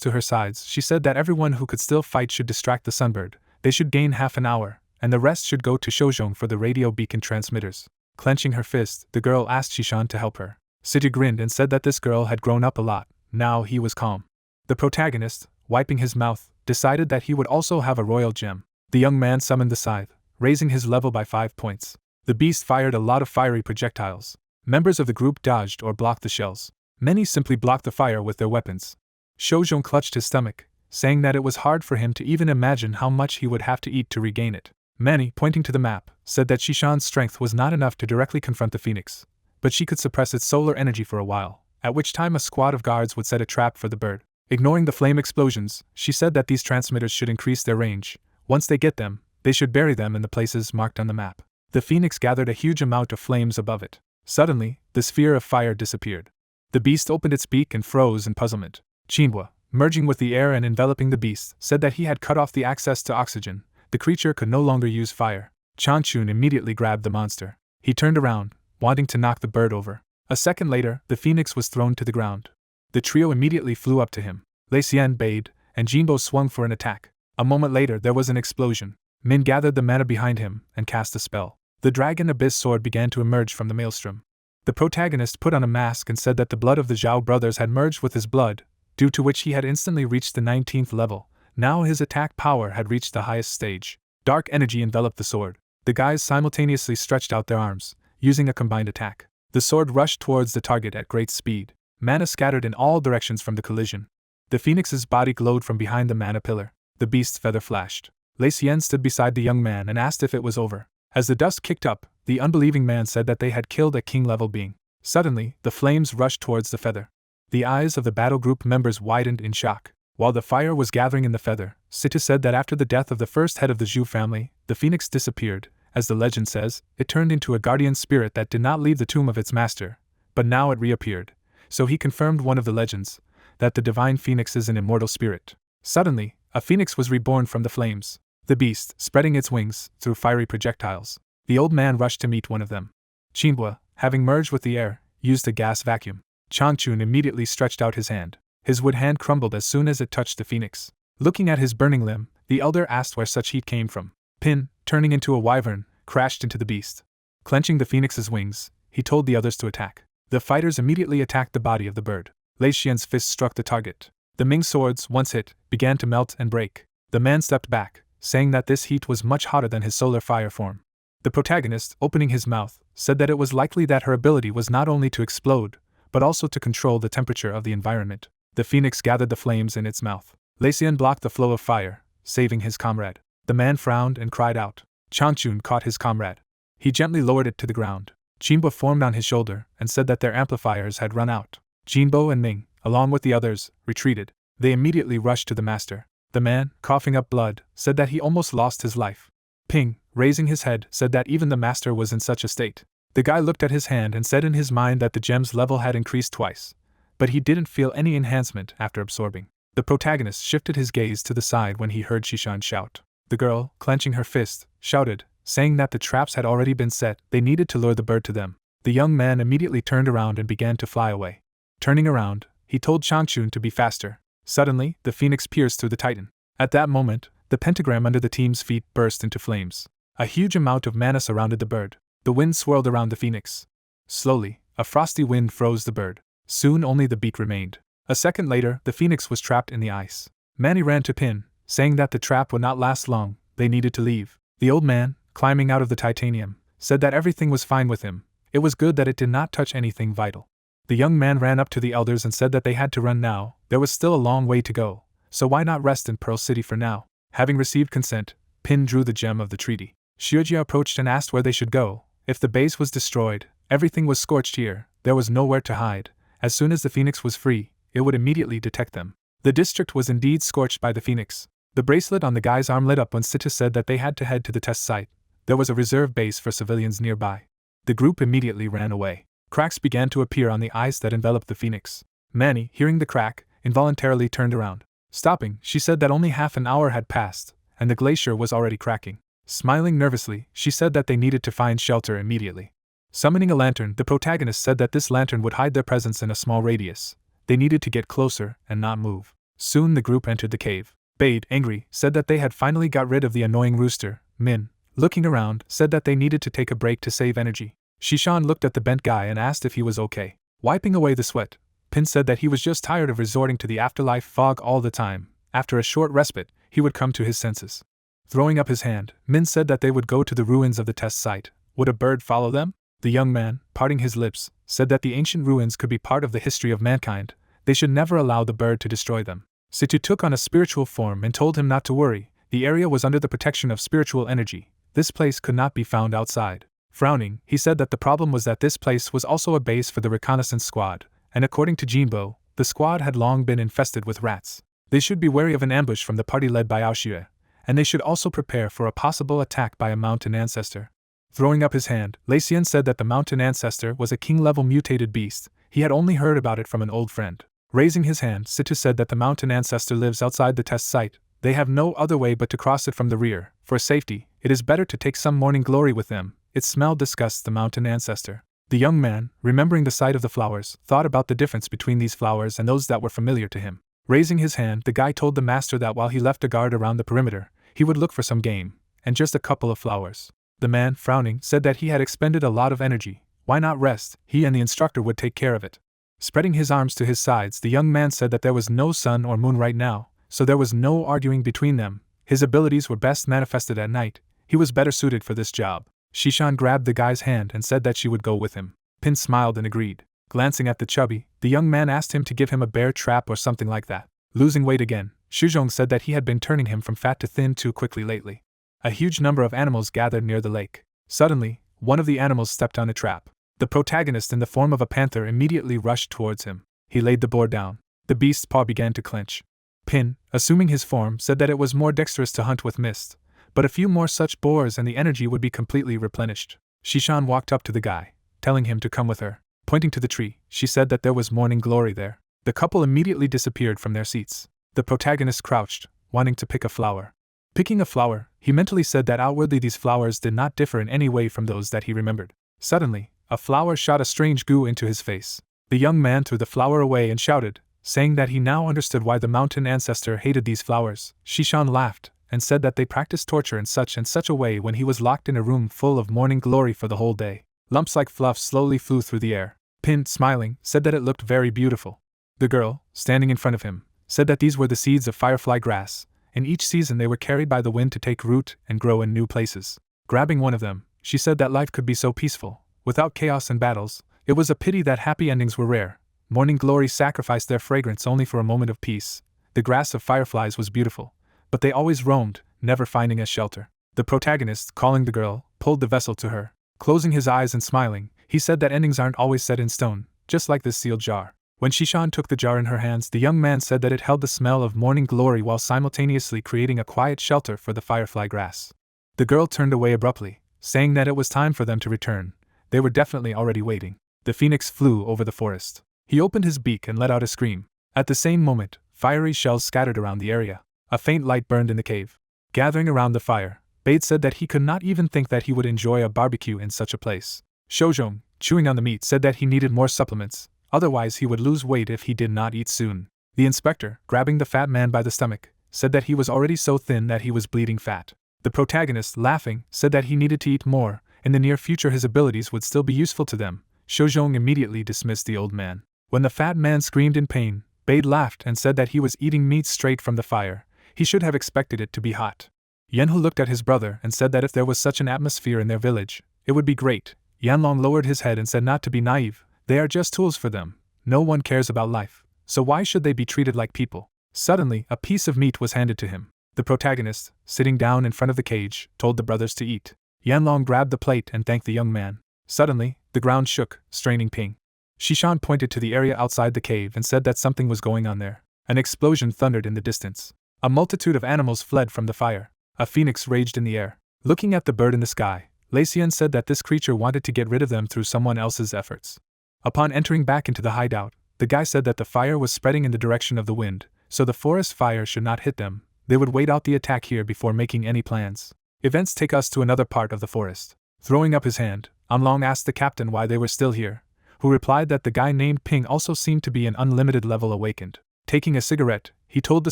to her sides, she said that everyone who could still fight should distract the sunbird. They should gain half an hour, and the rest should go to Shojong for the radio beacon transmitters. Clenching her fist, the girl asked Shishan to help her. Sita grinned and said that this girl had grown up a lot. Now he was calm. The protagonist, wiping his mouth, decided that he would also have a royal gem. The young man summoned the scythe, raising his level by 5 points. The beast fired a lot of fiery projectiles. Members of the group dodged or blocked the shells. Many simply blocked the fire with their weapons. Shojong clutched his stomach, saying that it was hard for him to even imagine how much he would have to eat to regain it. Manny, pointing to the map, said that Shishan's strength was not enough to directly confront the phoenix, but she could suppress its solar energy for a while, at which time a squad of guards would set a trap for the bird. Ignoring the flame explosions, she said that these transmitters should increase their range. Once they get them, they should bury them in the places marked on the map. The phoenix gathered a huge amount of flames above it. Suddenly, the sphere of fire disappeared. The beast opened its beak and froze in puzzlement. Chinhua, merging with the air and enveloping the beast, said that he had cut off the access to oxygen. The creature could no longer use fire. Changchun immediately grabbed the monster. He turned around, wanting to knock the bird over. A second later, the phoenix was thrown to the ground. The trio immediately flew up to him. Lei Xian bayed, and Jinbo swung for an attack. A moment later there was an explosion. Min gathered the mana behind him and cast a spell. The Dragon Abyss sword began to emerge from the maelstrom. The protagonist put on a mask and said that the blood of the Zhao brothers had merged with his blood, due to which he had instantly reached the 19th level. Now his attack power had reached the highest stage. Dark energy enveloped the sword. The guys simultaneously stretched out their arms, using a combined attack. The sword rushed towards the target at great speed. Mana scattered in all directions from the collision. The phoenix's body glowed from behind the mana pillar. The beast's feather flashed. Lei Xian stood beside the young man and asked if it was over. As the dust kicked up, the unbelieving man said that they had killed a king-level being. Suddenly, the flames rushed towards the feather. The eyes of the battle group members widened in shock. While the fire was gathering in the feather, Sita said that after the death of the first head of the Zhu family, the phoenix disappeared. As the legend says, it turned into a guardian spirit that did not leave the tomb of its master, but now it reappeared. So he confirmed one of the legends, that the divine phoenix is an immortal spirit. Suddenly, a phoenix was reborn from the flames. The beast, spreading its wings, threw fiery projectiles. The old man rushed to meet one of them. Chinhua, having merged with the air, used a gas vacuum. Changchun immediately stretched out his hand. His wood hand crumbled as soon as it touched the phoenix. Looking at his burning limb, the elder asked where such heat came from. Pin, turning into a wyvern, crashed into the beast. Clenching the phoenix's wings, he told the others to attack. The fighters immediately attacked the body of the bird. Lei Xian's fist struck the target. The Ming swords, once hit, began to melt and break. The man stepped back, saying that this heat was much hotter than his solar fire form. The protagonist, opening his mouth, said that it was likely that her ability was not only to explode, but also to control the temperature of the environment. The phoenix gathered the flames in its mouth. Lei Xian blocked the flow of fire, saving his comrade. The man frowned and cried out. Changchun caught his comrade. He gently lowered it to the ground. Jinbo formed on his shoulder and said that their amplifiers had run out. Jinbo and Ming, along with the others, retreated. They immediately rushed to the master. The man, coughing up blood, said that he almost lost his life. Ping, raising his head, said that even the master was in such a state. The guy looked at his hand and said in his mind that the gem's level had increased twice, but he didn't feel any enhancement after absorbing. The protagonist shifted his gaze to the side when he heard Shishan shout. The girl, clenching her fist, shouted, saying that the traps had already been set. They needed to lure the bird to them. The young man immediately turned around and began to fly away. Turning around, he told Changchun to be faster. Suddenly, the phoenix pierced through the titan. At that moment, the pentagram under the team's feet burst into flames. A huge amount of mana surrounded the bird. The wind swirled around the phoenix. Slowly, a frosty wind froze the bird. Soon only the beak remained. A second later, the phoenix was trapped in the ice. Manny ran to Pin, saying that the trap would not last long. They needed to leave. The old man, climbing out of the titanium, said that everything was fine with him. It was good that it did not touch anything vital. The young man ran up to the elders and said that they had to run now. There was still a long way to go, so why not rest in Pearl City for now? Having received consent, Pin drew the gem of the treaty. Xiujia approached and asked where they should go. If the base was destroyed, everything was scorched here, there was nowhere to hide. As soon as the phoenix was free, it would immediately detect them. The district was indeed scorched by the phoenix. The bracelet on the guy's arm lit up when Sita said that they had to head to the test site. There was a reserve base for civilians nearby. The group immediately ran away. Cracks began to appear on the ice that enveloped the phoenix. Manny, hearing the crack, involuntarily turned around. Stopping, she said that only half an hour had passed, and the glacier was already cracking. Smiling nervously, she said that they needed to find shelter immediately. Summoning a lantern, the protagonist said that this lantern would hide their presence in a small radius. they needed to get closer and not move. Soon the group entered the cave. Bade, angry, said that they had finally got rid of the annoying rooster. Min, looking around, said that they needed to take a break to save energy. Shishan looked at the bent guy and asked if he was okay. Wiping away the sweat, Pin said that he was just tired of resorting to the afterlife fog all the time. After a short respite, he would come to his senses. Throwing up his hand, Min said that they would go to the ruins of the test site. Would a bird follow them? The young man, parting his lips, said that the ancient ruins could be part of the history of mankind. They should never allow the bird to destroy them. Situ took on a spiritual form and told him not to worry. The area was under the protection of spiritual energy. This place could not be found outside. Frowning, he said that the problem was that this place was also a base for the reconnaissance squad, and according to Jinbo, the squad had long been infested with rats. They should be wary of an ambush from the party led by Aoshue, and they should also prepare for a possible attack by a mountain ancestor. Throwing up his hand, Lei Xian said that the mountain ancestor was a king-level mutated beast. He had only heard about it from an old friend. Raising his hand, Situ said that the mountain ancestor lives outside the test site. They have no other way but to cross it from the rear. For safety, it is better to take some morning glory with them. Its smell disgusts the mountain ancestor. The young man, remembering the sight of the flowers, thought about the difference between these flowers and those that were familiar to him. Raising his hand, the guy told the master that while he left a guard around the perimeter, he would look for some game, and just a couple of flowers. The man, frowning, said that he had expended a lot of energy. Why not rest? He and the instructor would take care of it. Spreading his arms to his sides, the young man said that there was no sun or moon right now, so there was no arguing between them. His abilities were best manifested at night. He was better suited for this job. Shishan grabbed the guy's hand and said that she would go with him. Pin smiled and agreed. Glancing at the chubby, the young man asked him to give him a bear trap or something like that. Losing weight again, Shuzhong said that he had been turning him from fat to thin too quickly lately. A huge number of animals gathered near the lake. Suddenly, one of the animals stepped on a trap. The protagonist in the form of a panther immediately rushed towards him. He laid the boar down. The beast's paw began to clench. Pin, assuming his form, said that it was more dexterous to hunt with mist, but a few more such boars and the energy would be completely replenished. Shishan walked up to the guy, telling him to come with her. Pointing to the tree, she said that there was morning glory there. The couple immediately disappeared from their seats. The protagonist crouched, wanting to pick a flower. Picking a flower, he mentally said that outwardly these flowers did not differ in any way from those that he remembered. Suddenly, a flower shot a strange goo into his face. The young man threw the flower away and shouted, saying that he now understood why the mountain ancestor hated these flowers. Shishan laughed, and said that they practiced torture in such and such a way when he was locked in a room full of morning glory for the whole day. Lumps like fluff slowly flew through the air. Pin, smiling, said that it looked very beautiful. The girl, standing in front of him, said that these were the seeds of firefly grass, and each season they were carried by the wind to take root and grow in new places. Grabbing one of them, she said that life could be so peaceful, without chaos and battles. It was a pity that happy endings were rare. Morning glory sacrificed their fragrance only for a moment of peace. The grass of fireflies was beautiful, but they always roamed, never finding a shelter. The protagonist, calling the girl, pulled the vessel to her. Closing his eyes and smiling, he said that endings aren't always set in stone, just like this sealed jar. When Shishan took the jar in her hands, the young man said that it held the smell of morning glory while simultaneously creating a quiet shelter for the firefly grass. The girl turned away abruptly, saying that it was time for them to return. They were definitely already waiting. The phoenix flew over the forest. He opened his beak and let out a scream. At the same moment, fiery shells scattered around the area. A faint light burned in the cave. Gathering around the fire, Bade said that he could not even think that he would enjoy a barbecue in such a place. Shozhong, chewing on the meat, said that he needed more supplements, otherwise he would lose weight if he did not eat soon. The inspector, grabbing the fat man by the stomach, said that he was already so thin that he was bleeding fat. The protagonist, laughing, said that he needed to eat more. In the near future his abilities would still be useful to them. Shozhong immediately dismissed the old man. When the fat man screamed in pain, Bade laughed and said that he was eating meat straight from the fire. He should have expected it to be hot. Yanhu looked at his brother and said that if there was such an atmosphere in their village, it would be great. Yanlong lowered his head and said not to be naive. They are just tools for them. No one cares about life, so why should they be treated like people? Suddenly, a piece of meat was handed to him. The protagonist, sitting down in front of the cage, told the brothers to eat. Yanlong grabbed the plate and thanked the young man. Suddenly, the ground shook, straining Ping. Shishan pointed to the area outside the cave and said that something was going on there. An explosion thundered in the distance. A multitude of animals fled from the fire. A phoenix raged in the air. Looking at the bird in the sky, Lei Xian said that this creature wanted to get rid of them through someone else's efforts. Upon entering back into the hideout, the guy said that the fire was spreading in the direction of the wind, so the forest fire should not hit them. They would wait out the attack here before making any plans. Events take us to another part of the forest. Throwing up his hand, Anlong asked the captain why they were still here. who replied that the guy named Ping also seemed to be an unlimited level awakened. Taking a cigarette, he told the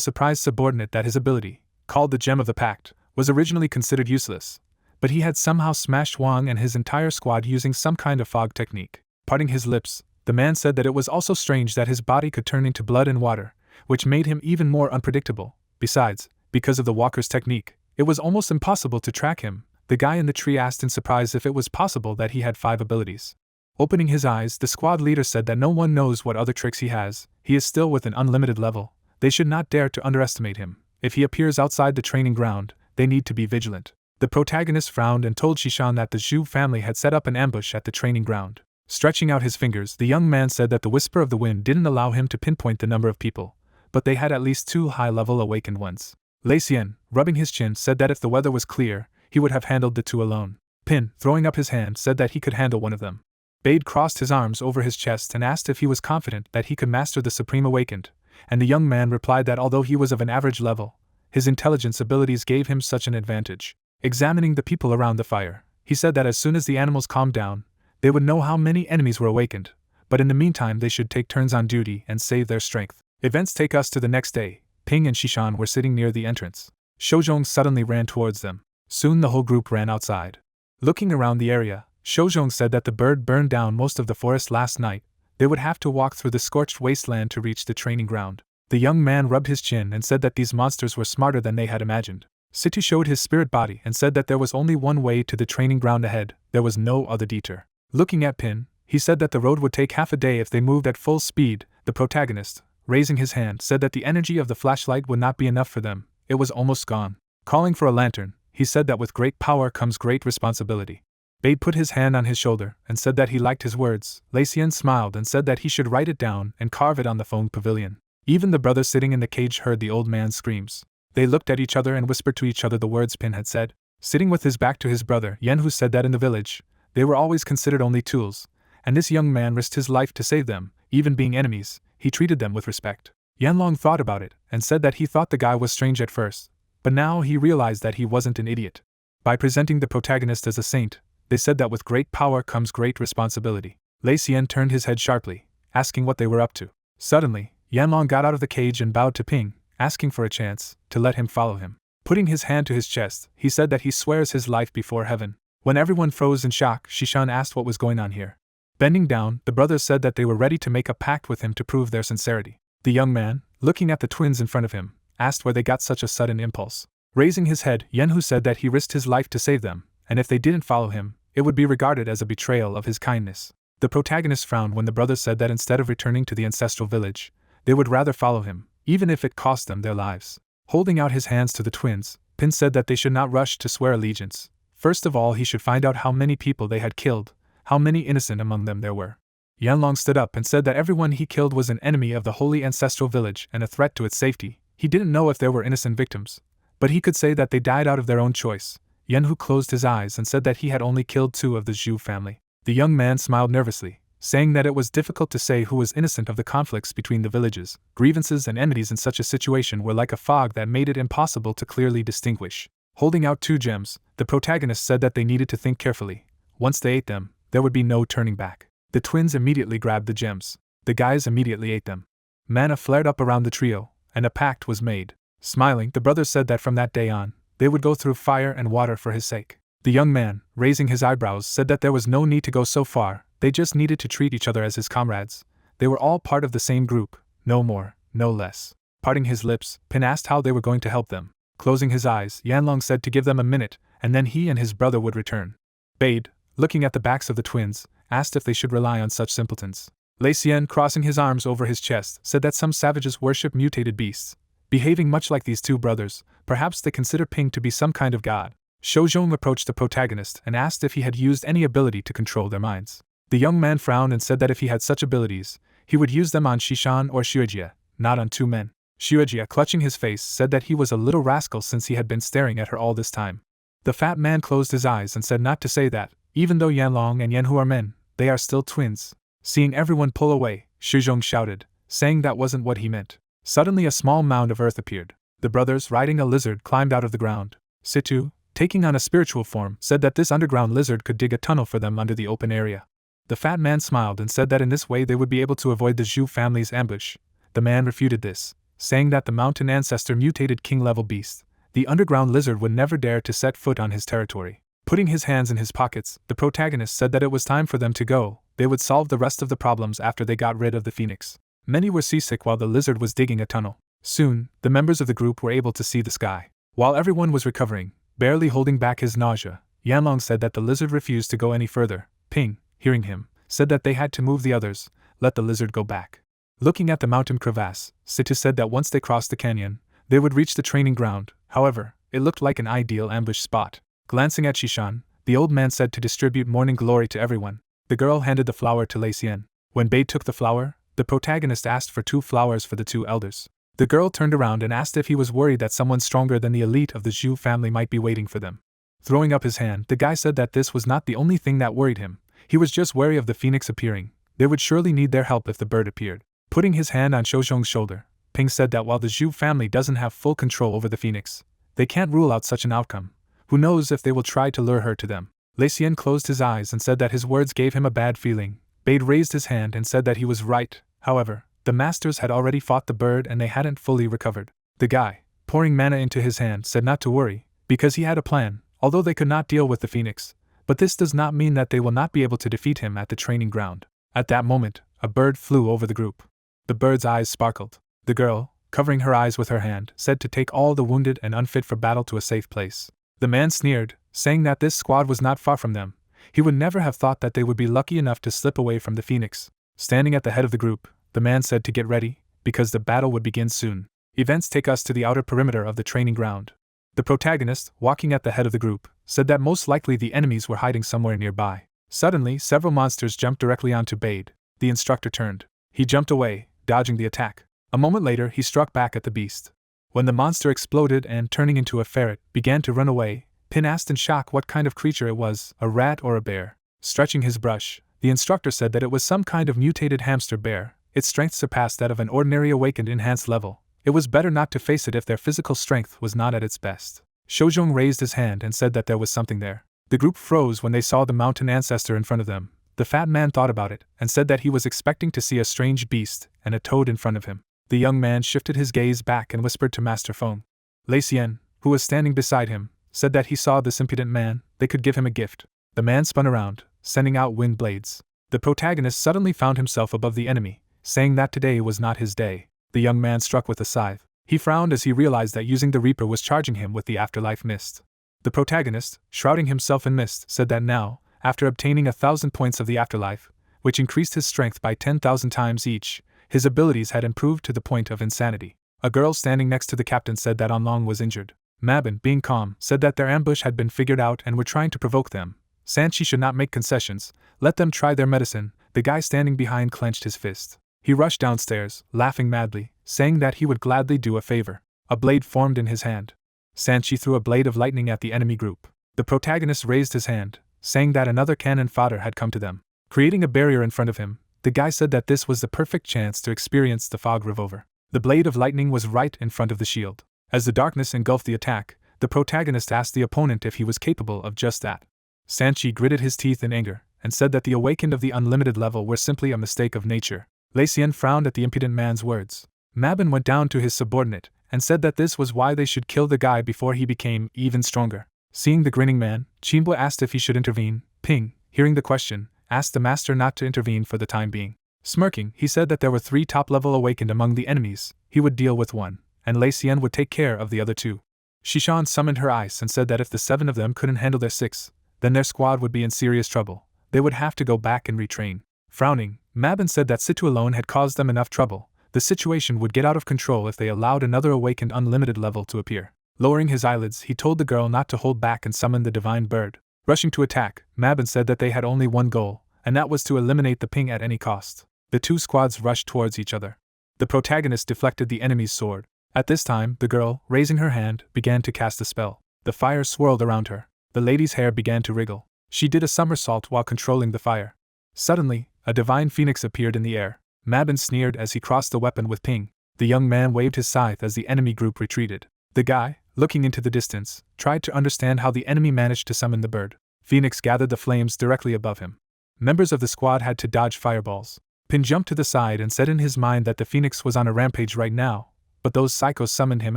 surprised subordinate that his ability, called the Gem of the Pact, was originally considered useless, but he had somehow smashed Wang and his entire squad using some kind of fog technique. Parting his lips, the man said that it was also strange that his body could turn into blood and water, which made him even more unpredictable. Besides, because of the walker's technique, it was almost impossible to track him. The guy in the tree asked in surprise if it was possible that he had 5 abilities. Opening his eyes, the squad leader said that no one knows what other tricks he has. He is still with an unlimited level. They should not dare to underestimate him. If he appears outside the training ground, they need to be vigilant. The protagonist frowned and told Shishan that the Zhu family had set up an ambush at the training ground. Stretching out his fingers, the young man said that the whisper of the wind didn't allow him to pinpoint the number of people, but they had at least 2 high-level awakened ones. Lei Xian, rubbing his chin, said that if the weather was clear, he would have handled the 2 alone. Pin, throwing up his hand, said that he could handle one of them. Bade crossed his arms over his chest and asked if he was confident that he could master the Supreme Awakened, and the young man replied that although he was of an average level, his intelligence abilities gave him such an advantage. Examining the people around the fire, he said that as soon as the animals calmed down, they would know how many enemies were awakened, but in the meantime they should take turns on duty and save their strength. Events take us to the next day. Ping and Shishan were sitting near the entrance. Shouzhong suddenly ran towards them. Soon the whole group ran outside. Looking around the area, Shouzhong said that the bird burned down most of the forest last night. They would have to walk through the scorched wasteland to reach the training ground. The young man rubbed his chin and said that these monsters were smarter than they had imagined. Situ showed his spirit body and said that there was only one way to the training ground ahead. There was no other detour. Looking at Pin, he said that the road would take half a day if they moved at full speed. The protagonist, raising his hand, said that the energy of the flashlight would not be enough for them. It was almost gone. Calling for a lantern, he said that with great power comes great responsibility. Bade put his hand on his shoulder and said that he liked his words. Lei Xian smiled and said that he should write it down and carve it on the foam pavilion. Even the brothers sitting in the cage heard the old man's screams. They looked at each other and whispered to each other the words Pin had said. Sitting with his back to his brother, Yanhu said that in the village, they were always considered only tools, and this young man risked his life to save them. Even being enemies, he treated them with respect. Yanlong thought about it and said that he thought the guy was strange at first, but now he realized that he wasn't an idiot. By presenting the protagonist as a saint, they said that with great power comes great responsibility. Lei Xian turned his head sharply, asking what they were up to. Suddenly, Yanlong got out of the cage and bowed to Ping, asking for a chance to let him follow him. Putting his hand to his chest, he said that he swears his life before heaven. When everyone froze in shock, Shishan asked what was going on here. Bending down, the brothers said that they were ready to make a pact with him to prove their sincerity. The young man, looking at the twins in front of him, asked where they got such a sudden impulse. Raising his head, Yanhu said that he risked his life to save them, and if they didn't follow him, it would be regarded as a betrayal of his kindness. The protagonist frowned when the brothers said that instead of returning to the ancestral village, they would rather follow him, even if it cost them their lives. Holding out his hands to the twins, Pin said that they should not rush to swear allegiance. First of all, he should find out how many people they had killed, how many innocent among them there were. Yanlong stood up and said that everyone he killed was an enemy of the holy ancestral village and a threat to its safety. He didn't know if there were innocent victims, but he could say that they died out of their own choice. Yanhu closed his eyes and said that he had only killed 2 of the Zhu family. The young man smiled nervously, saying that it was difficult to say who was innocent of the conflicts between the villages. Grievances and enmities in such a situation were like a fog that made it impossible to clearly distinguish. Holding out 2 gems, the protagonist said that they needed to think carefully. Once they ate them, there would be no turning back. The twins immediately grabbed the gems. The guys immediately ate them. Mana flared up around the trio, and a pact was made. Smiling, the brothers said that from that day on, they would go through fire and water for his sake. The young man, raising his eyebrows, said that there was no need to go so far. They just needed to treat each other as his comrades. They were all part of the same group, no more, no less. Parting his lips, Pin asked how they were going to help them. Closing his eyes, Yanlong said to give them a minute, and then he and his brother would return. Bade, looking at the backs of the twins, asked if they should rely on such simpletons. Lei Xian, crossing his arms over his chest, said that some savages worship mutated beasts. Behaving much like these 2 brothers, perhaps they consider Ping to be some kind of god. Shouzhong approached the protagonist and asked if he had used any ability to control their minds. The young man frowned and said that if he had such abilities, he would use them on Shishan or Xuejia, not on 2 men. Xuejia, clutching his face, said that he was a little rascal since he had been staring at her all this time. The fat man closed his eyes and said not to say that, even though Yanlong and Yanhu are men, they are still twins. Seeing everyone pull away, Shouzhong shouted, saying that wasn't what he meant. Suddenly a small mound of earth appeared. The brothers, riding a lizard, climbed out of the ground. Situ, taking on a spiritual form, said that this underground lizard could dig a tunnel for them under the open area. The fat man smiled and said that in this way they would be able to avoid the Zhu family's ambush. The man refuted this, saying that the mountain ancestor mutated king-level beast. The underground lizard would never dare to set foot on his territory. Putting his hands in his pockets, the protagonist said that it was time for them to go. They would solve the rest of the problems after they got rid of the phoenix. Many were seasick while the lizard was digging a tunnel. Soon, the members of the group were able to see the sky. While everyone was recovering, barely holding back his nausea, Yanlong said that the lizard refused to go any further. Ping, hearing him, said that they had to move the others, let the lizard go back. Looking at the mountain crevasse, Situ said that once they crossed the canyon, they would reach the training ground. However, it looked like an ideal ambush spot. Glancing at Shishan, the old man said to distribute morning glory to everyone. The girl handed the flower to Lei Xian. When Bei took the flower, the protagonist asked for 2 flowers for the 2 elders. The girl turned around and asked if he was worried that someone stronger than the elite of the Zhu family might be waiting for them. Throwing up his hand, the guy said that this was not the only thing that worried him. He was just wary of the phoenix appearing. They would surely need their help if the bird appeared. Putting his hand on Shouzhong's shoulder, Ping said that while the Zhu family doesn't have full control over the phoenix, they can't rule out such an outcome. Who knows if they will try to lure her to them. Lei Xian closed his eyes and said that his words gave him a bad feeling. Bade raised his hand and said that he was right. However, the masters had already fought the bird and they hadn't fully recovered. The guy, pouring mana into his hand, said not to worry, because he had a plan, although they could not deal with the phoenix. But this does not mean that they will not be able to defeat him at the training ground. At that moment, a bird flew over the group. The bird's eyes sparkled. The girl, covering her eyes with her hand, said to take all the wounded and unfit for battle to a safe place. The man sneered, saying that this squad was not far from them. He would never have thought that they would be lucky enough to slip away from the phoenix. Standing at the head of the group, the man said to get ready, because the battle would begin soon. Events take us to the outer perimeter of the training ground. The protagonist, walking at the head of the group, said that most likely the enemies were hiding somewhere nearby. Suddenly, several monsters jumped directly onto Bade. The instructor turned. He jumped away, dodging the attack. A moment later, he struck back at the beast. When the monster exploded and, turning into a ferret, began to run away, Pin asked in shock what kind of creature it was, a rat or a bear. Stretching his brush, the instructor said that it was some kind of mutated hamster bear. Its strength surpassed that of an ordinary awakened enhanced level. It was better not to face it if their physical strength was not at its best. Shouzhong raised his hand and said that there was something there. The group froze when they saw the mountain ancestor in front of them. The fat man thought about it and said that he was expecting to see a strange beast and a toad in front of him. The young man shifted his gaze back and whispered to Master Feng. Lei Xian, who was standing beside him, said that he saw this impudent man, they could give him a gift. The man spun around, sending out wind blades. The protagonist suddenly found himself above the enemy, saying that today was not his day. The young man struck with a scythe. He frowned as he realized that using the Reaper was charging him with the afterlife mist. The protagonist, shrouding himself in mist, said that now, after obtaining 1,000 points of the afterlife, which increased his strength by 10,000 times each, his abilities had improved to the point of insanity. A girl standing next to the captain said that Anlong was injured. Mabin, being calm, said that their ambush had been figured out and were trying to provoke them. Sanchi should not make concessions, let them try their medicine. The guy standing behind clenched his fist. He rushed downstairs, laughing madly, saying that he would gladly do a favor. A blade formed in his hand. Sanchi threw a blade of lightning at the enemy group. The protagonist raised his hand, saying that another cannon fodder had come to them. Creating a barrier in front of him, the guy said that this was the perfect chance to experience the fog revolver. The blade of lightning was right in front of the shield. As the darkness engulfed the attack, the protagonist asked the opponent if he was capable of just that. Sanchi gritted his teeth in anger, and said that the awakened of the unlimited level were simply a mistake of nature. Lei Xian frowned at the impudent man's words. Mabin went down to his subordinate, and said that this was why they should kill the guy before he became even stronger. Seeing the grinning man, Qinbo asked if he should intervene. Ping, hearing the question, asked the master not to intervene for the time being. Smirking, he said that there were 3 top-level awakened among the enemies. He would deal with one, and Lei Xian would take care of the other 2. Shishan summoned her ice and said that if the 7 of them couldn't handle their 6, then their squad would be in serious trouble. They would have to go back and retrain. Frowning, Mabin said that Situ alone had caused them enough trouble. The situation would get out of control if they allowed another awakened unlimited level to appear. Lowering his eyelids, he told the girl not to hold back and summon the divine bird. Rushing to attack, Mabin said that they had only one goal, and that was to eliminate the Ping at any cost. The 2 squads rushed towards each other. The protagonist deflected the enemy's sword. At this time, the girl, raising her hand, began to cast a spell. The fire swirled around her. The lady's hair began to wriggle. She did a somersault while controlling the fire. Suddenly, a divine phoenix appeared in the air. Mabin sneered as he crossed the weapon with Ping. The young man waved his scythe as the enemy group retreated. The guy, looking into the distance, tried to understand how the enemy managed to summon the bird. Phoenix gathered the flames directly above him. Members of the squad had to dodge fireballs. Pin jumped to the side and said in his mind that the Phoenix was on a rampage right now, but those psychos summoned him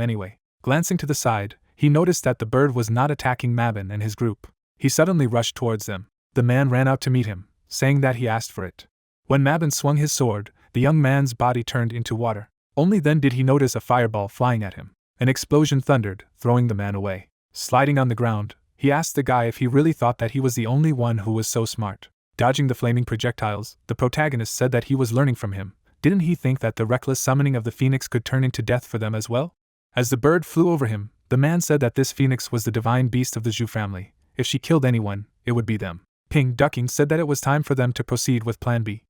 anyway. Glancing to the side, he noticed that the bird was not attacking Mabin and his group. He suddenly rushed towards them. The man ran out to meet him, saying that he asked for it. When Mabin swung his sword, the young man's body turned into water. Only then did he notice a fireball flying at him. An explosion thundered, throwing the man away. Sliding on the ground, he asked the guy if he really thought that he was the only one who was so smart. Dodging the flaming projectiles, the protagonist said that he was learning from him. Didn't he think that the reckless summoning of the Phoenix could turn into death for them as well? As the bird flew over him, the man said that this Phoenix was the divine beast of the Zhu family. If she killed anyone, it would be them. Ping, ducking, said that it was time for them to proceed with Plan B.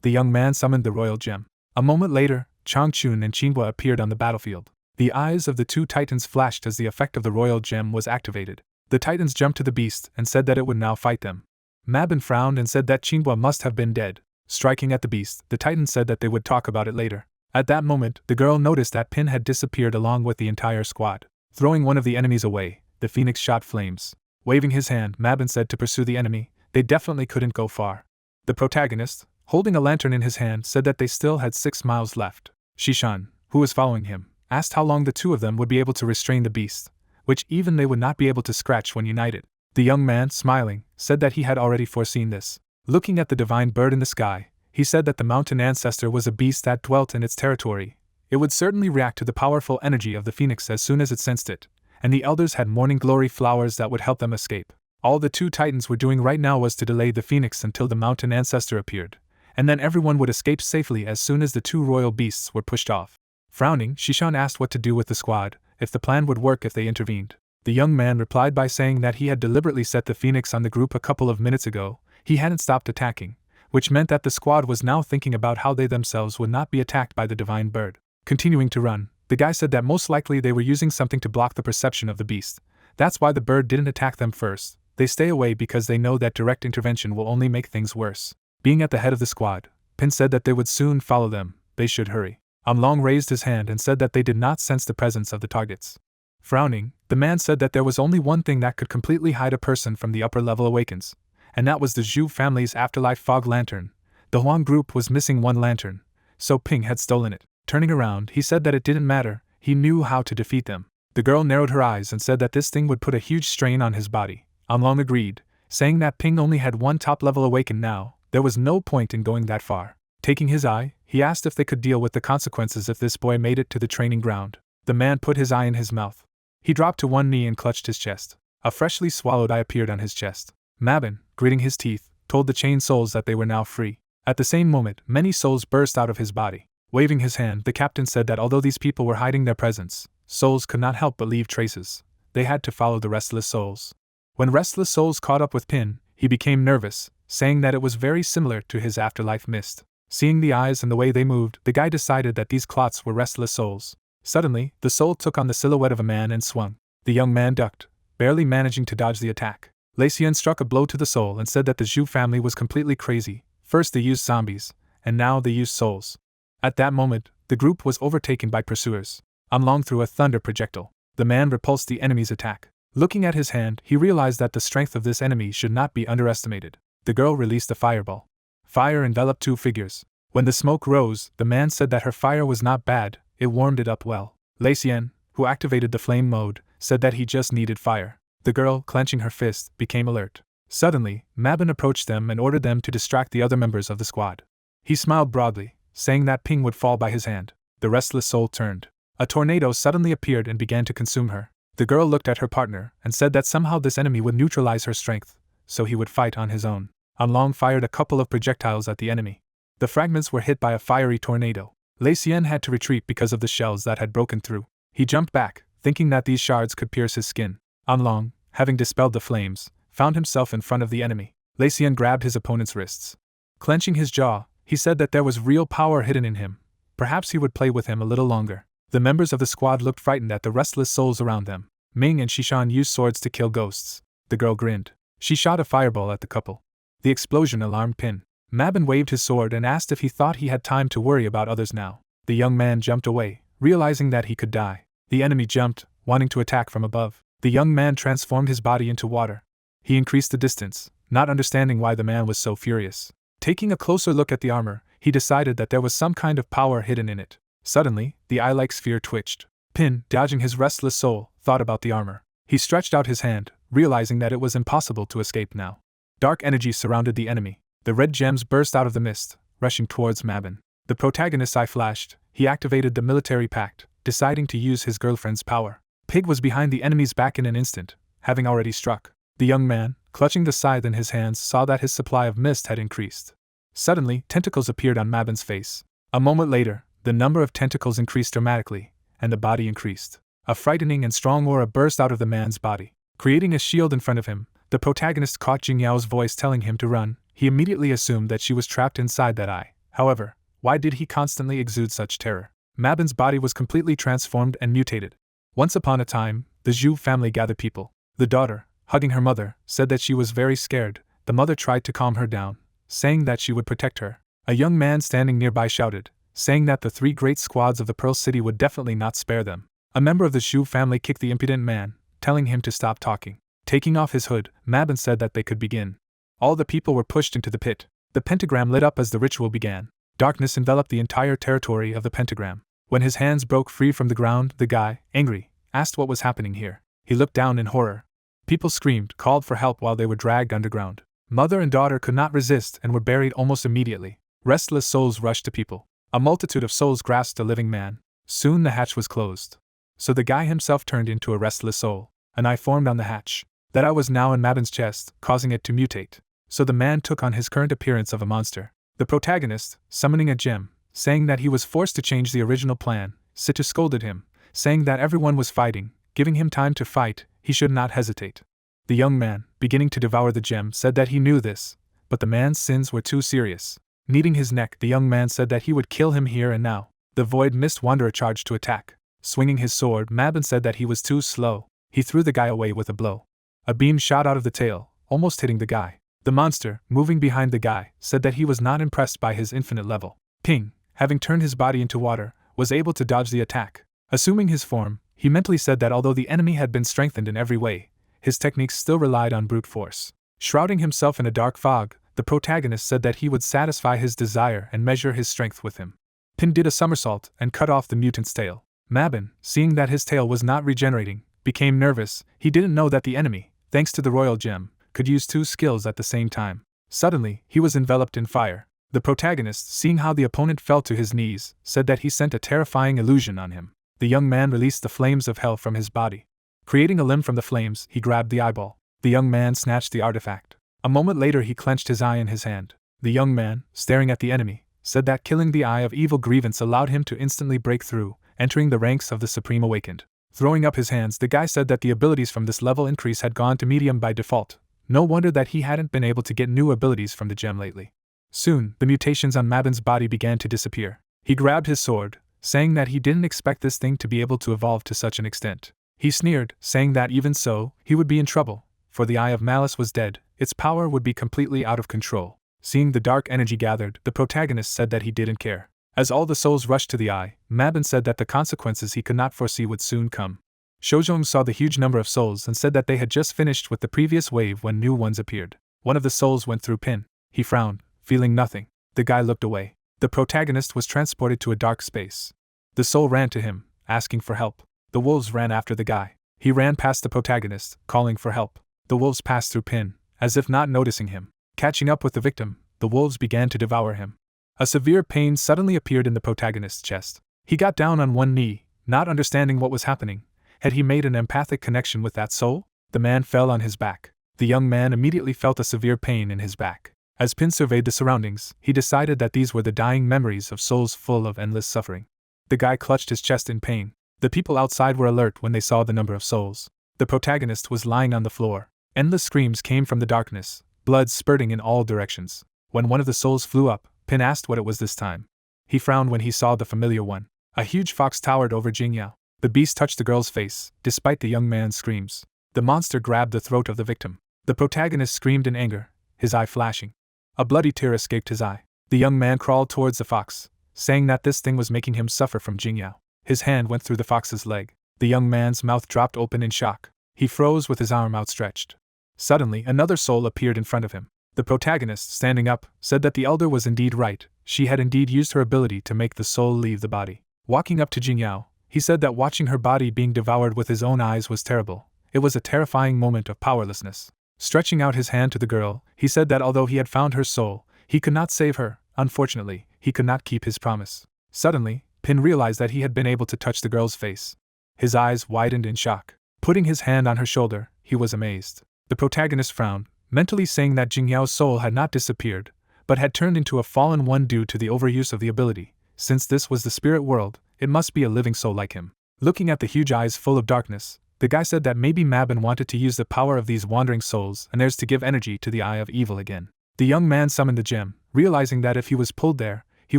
The young man summoned the royal gem. A moment later, Changchun and Qinghua appeared on the battlefield. The eyes of the two titans flashed as the effect of the royal gem was activated. The titans jumped to the beast and said that it would now fight them. Mabin frowned and said that Qinghua must have been dead. Striking at the beast, the titans said that they would talk about it later. At that moment, the girl noticed that Pin had disappeared along with the entire squad. Throwing one of the enemies away, the Phoenix shot flames. Waving his hand, Mabin said to pursue the enemy. They definitely couldn't go far. The protagonist, holding a lantern in his hand, said that they still had 6 miles left. Shishan, who was following him, asked how long the two of them would be able to restrain the beast, which even they would not be able to scratch when united. The young man, smiling, said that he had already foreseen this. Looking at the divine bird in the sky, he said that the mountain ancestor was a beast that dwelt in its territory. It would certainly react to the powerful energy of the Phoenix as soon as it sensed it, and the elders had morning glory flowers that would help them escape. All the two titans were doing right now was to delay the Phoenix until the mountain ancestor appeared, and then everyone would escape safely as soon as the two royal beasts were pushed off. Frowning, Shishan asked what to do with the squad, if the plan would work if they intervened. The young man replied by saying that he had deliberately set the Phoenix on the group a couple of minutes ago. He hadn't stopped attacking, which meant that the squad was now thinking about how they themselves would not be attacked by the divine bird. Continuing to run, the guy said that most likely they were using something to block the perception of the beast. That's why the bird didn't attack them first. They stay away because they know that direct intervention will only make things worse. Being at the head of the squad, Pin said that they would soon follow them. They should hurry. Long raised his hand and said that they did not sense the presence of the targets. Frowning, the man said that there was only one thing that could completely hide a person from the upper level awakens, and that was the Zhu family's afterlife fog lantern. The Huang group was missing one lantern, so Ping had stolen it. Turning around, he said that it didn't matter, he knew how to defeat them. The girl narrowed her eyes and said that this thing would put a huge strain on his body. Long agreed, saying that Ping only had one top-level awakened now. There was no point in going that far. Taking his eye, he asked if they could deal with the consequences if this boy made it to the training ground. The man put his eye in his mouth. He dropped to one knee and clutched his chest. A freshly swallowed eye appeared on his chest. Mabin, gritting his teeth, told the chained souls that they were now free. At the same moment, many souls burst out of his body. Waving his hand, the captain said that although these people were hiding their presence, souls could not help but leave traces. They had to follow the restless souls. When restless souls caught up with Pin, he became nervous, saying that it was very similar to his afterlife mist. Seeing the eyes and the way they moved, the guy decided that these clots were restless souls. Suddenly, the soul took on the silhouette of a man and swung. The young man ducked, barely managing to dodge the attack. Lacien struck a blow to the soul and said that the Zhu family was completely crazy. First they used zombies, and now they used souls. At that moment, the group was overtaken by pursuers. Long threw a thunder projectile. The man repulsed the enemy's attack. Looking at his hand, he realized that the strength of this enemy should not be underestimated. The girl released a fireball. Fire enveloped two figures. When the smoke rose, the man said that her fire was not bad, it warmed it up well. Lacien, who activated the flame mode, said that he just needed fire. The girl, clenching her fist, became alert. Suddenly, Mabin approached them and ordered them to distract the other members of the squad. He smiled broadly, saying that Ping would fall by his hand. The restless soul turned. A tornado suddenly appeared and began to consume her. The girl looked at her partner and said that somehow this enemy would neutralize her strength, so he would fight on his own. Long fired a couple of projectiles at the enemy. The fragments were hit by a fiery tornado. Lacien had to retreat because of the shells that had broken through. He jumped back, thinking that these shards could pierce his skin. Long, having dispelled the flames, found himself in front of the enemy. Lacien grabbed his opponent's wrists. Clenching his jaw, he said that there was real power hidden in him. Perhaps he would play with him a little longer. The members of the squad looked frightened at the restless souls around them. Ming and Shishan used swords to kill ghosts. The girl grinned. She shot a fireball at the couple. The explosion alarmed Pin. Mabin waved his sword and asked if he thought he had time to worry about others now. The young man jumped away, realizing that he could die. The enemy jumped, wanting to attack from above. The young man transformed his body into water. He increased the distance, not understanding why the man was so furious. Taking a closer look at the armor, he decided that there was some kind of power hidden in it. Suddenly, the eye-like sphere twitched. Pin, dodging his restless soul, thought about the armor. He stretched out his hand, realizing that it was impossible to escape now. Dark energy surrounded the enemy. The red gems burst out of the mist, rushing towards Mabon. The protagonist's eye flashed. He activated the military pact, deciding to use his girlfriend's power. Pig was behind the enemy's back in an instant, having already struck. The young man, clutching the scythe in his hands, saw that his supply of mist had increased. Suddenly, tentacles appeared on Mabon's face. A moment later, the number of tentacles increased dramatically, and the body increased. A frightening and strong aura burst out of the man's body. Creating a shield in front of him, the protagonist caught Jingyao's voice telling him to run. He immediately assumed that she was trapped inside that eye. However, why did he constantly exude such terror? Mabon's body was completely transformed and mutated. Once upon a time, the Zhu family gathered people. The daughter, hugging her mother, said that she was very scared. The mother tried to calm her down, saying that she would protect her. A young man standing nearby shouted, saying that the 3 great squads of the Pearl City would definitely not spare them. A member of the Zhu family kicked the impudent man, telling him to stop talking. Taking off his hood, Mabon said that they could begin. All the people were pushed into the pit. The pentagram lit up as the ritual began. Darkness enveloped the entire territory of the pentagram. When his hands broke free from the ground, the guy, angry, asked what was happening here. He looked down in horror. People screamed, called for help while they were dragged underground. Mother and daughter could not resist and were buried almost immediately. Restless souls rushed to people. A multitude of souls grasped a living man. Soon the hatch was closed. So the guy himself turned into a restless soul. An eye formed on the hatch. That eye was now in Mabon's chest, causing it to mutate. So the man took on his current appearance of a monster. The protagonist, summoning a gem, saying that he was forced to change the original plan, Situ scolded him, saying that everyone was fighting, giving him time to fight, he should not hesitate. The young man, beginning to devour the gem, said that he knew this, but the man's sins were too serious. Kneading his neck, the young man said that he would kill him here and now. The void mist wanderer charged to attack. Swinging his sword, Mabon said that he was too slow. He threw the guy away with a blow. A beam shot out of the tail, almost hitting the guy. The monster, moving behind the guy, said that he was not impressed by his infinite level. Ping, having turned his body into water, was able to dodge the attack. Assuming his form, he mentally said that although the enemy had been strengthened in every way, his techniques still relied on brute force. Shrouding himself in a dark fog, the protagonist said that he would satisfy his desire and measure his strength with him. Pin did a somersault and cut off the mutant's tail. Mabon, seeing that his tail was not regenerating, became nervous. He didn't know that the enemy, thanks to the royal gem, could use 2 skills at the same time. Suddenly, he was enveloped in fire. The protagonist, seeing how the opponent fell to his knees, said that he sent a terrifying illusion on him. The young man released the flames of hell from his body. Creating a limb from the flames, he grabbed the eyeball. The young man snatched the artifact. A moment later he clenched his eye in his hand. The young man, staring at the enemy, said that killing the Eye of Evil Grievance allowed him to instantly break through, entering the ranks of the Supreme Awakened. Throwing up his hands, the guy said that the abilities from this level increase had gone to medium by default. No wonder that he hadn't been able to get new abilities from the gem lately. Soon, the mutations on Mabon's body began to disappear. He grabbed his sword, saying that he didn't expect this thing to be able to evolve to such an extent. He sneered, saying that even so, he would be in trouble, for the Eye of Malice was dead, its power would be completely out of control. Seeing the dark energy gathered, the protagonist said that he didn't care. As all the souls rushed to the eye, Mabon said that the consequences he could not foresee would soon come. Shojong saw the huge number of souls and said that they had just finished with the previous wave when new ones appeared. One of the souls went through Pin. He frowned, feeling nothing. The guy looked away. The protagonist was transported to a dark space. The soul ran to him, asking for help. The wolves ran after the guy. He ran past the protagonist, calling for help. The wolves passed through Pin, as if not noticing him. Catching up with the victim, the wolves began to devour him. A severe pain suddenly appeared in the protagonist's chest. He got down on one knee, not understanding what was happening. Had he made an empathic connection with that soul? The man fell on his back. The young man immediately felt a severe pain in his back. As Pin surveyed the surroundings, he decided that these were the dying memories of souls full of endless suffering. The guy clutched his chest in pain. The people outside were alert when they saw the number of souls. The protagonist was lying on the floor. Endless screams came from the darkness, blood spurting in all directions. When one of the souls flew up, Pin asked what it was this time. He frowned when he saw the familiar one. A huge fox towered over Jingyao. The beast touched the girl's face, despite the young man's screams. The monster grabbed the throat of the victim. The protagonist screamed in anger, his eye flashing. A bloody tear escaped his eye. The young man crawled towards the fox, saying that this thing was making him suffer from Jingyao. His hand went through the fox's leg. The young man's mouth dropped open in shock. He froze with his arm outstretched. Suddenly, another soul appeared in front of him. The protagonist, standing up, said that the elder was indeed right. She had indeed used her ability to make the soul leave the body. Walking up to Jingyao, he said that watching her body being devoured with his own eyes was terrible. It was a terrifying moment of powerlessness. Stretching out his hand to the girl, he said that although he had found her soul, he could not save her. Unfortunately, he could not keep his promise. Suddenly, Pin realized that he had been able to touch the girl's face. His eyes widened in shock. Putting his hand on her shoulder, he was amazed. The protagonist frowned, mentally saying that Jingyao's soul had not disappeared, but had turned into a fallen one due to the overuse of the ability. Since this was the spirit world, it must be a living soul like him. Looking at the huge eyes full of darkness, the guy said that maybe Mabin wanted to use the power of these wandering souls and theirs to give energy to the Eye of Evil again. The young man summoned the gem, realizing that if he was pulled there, he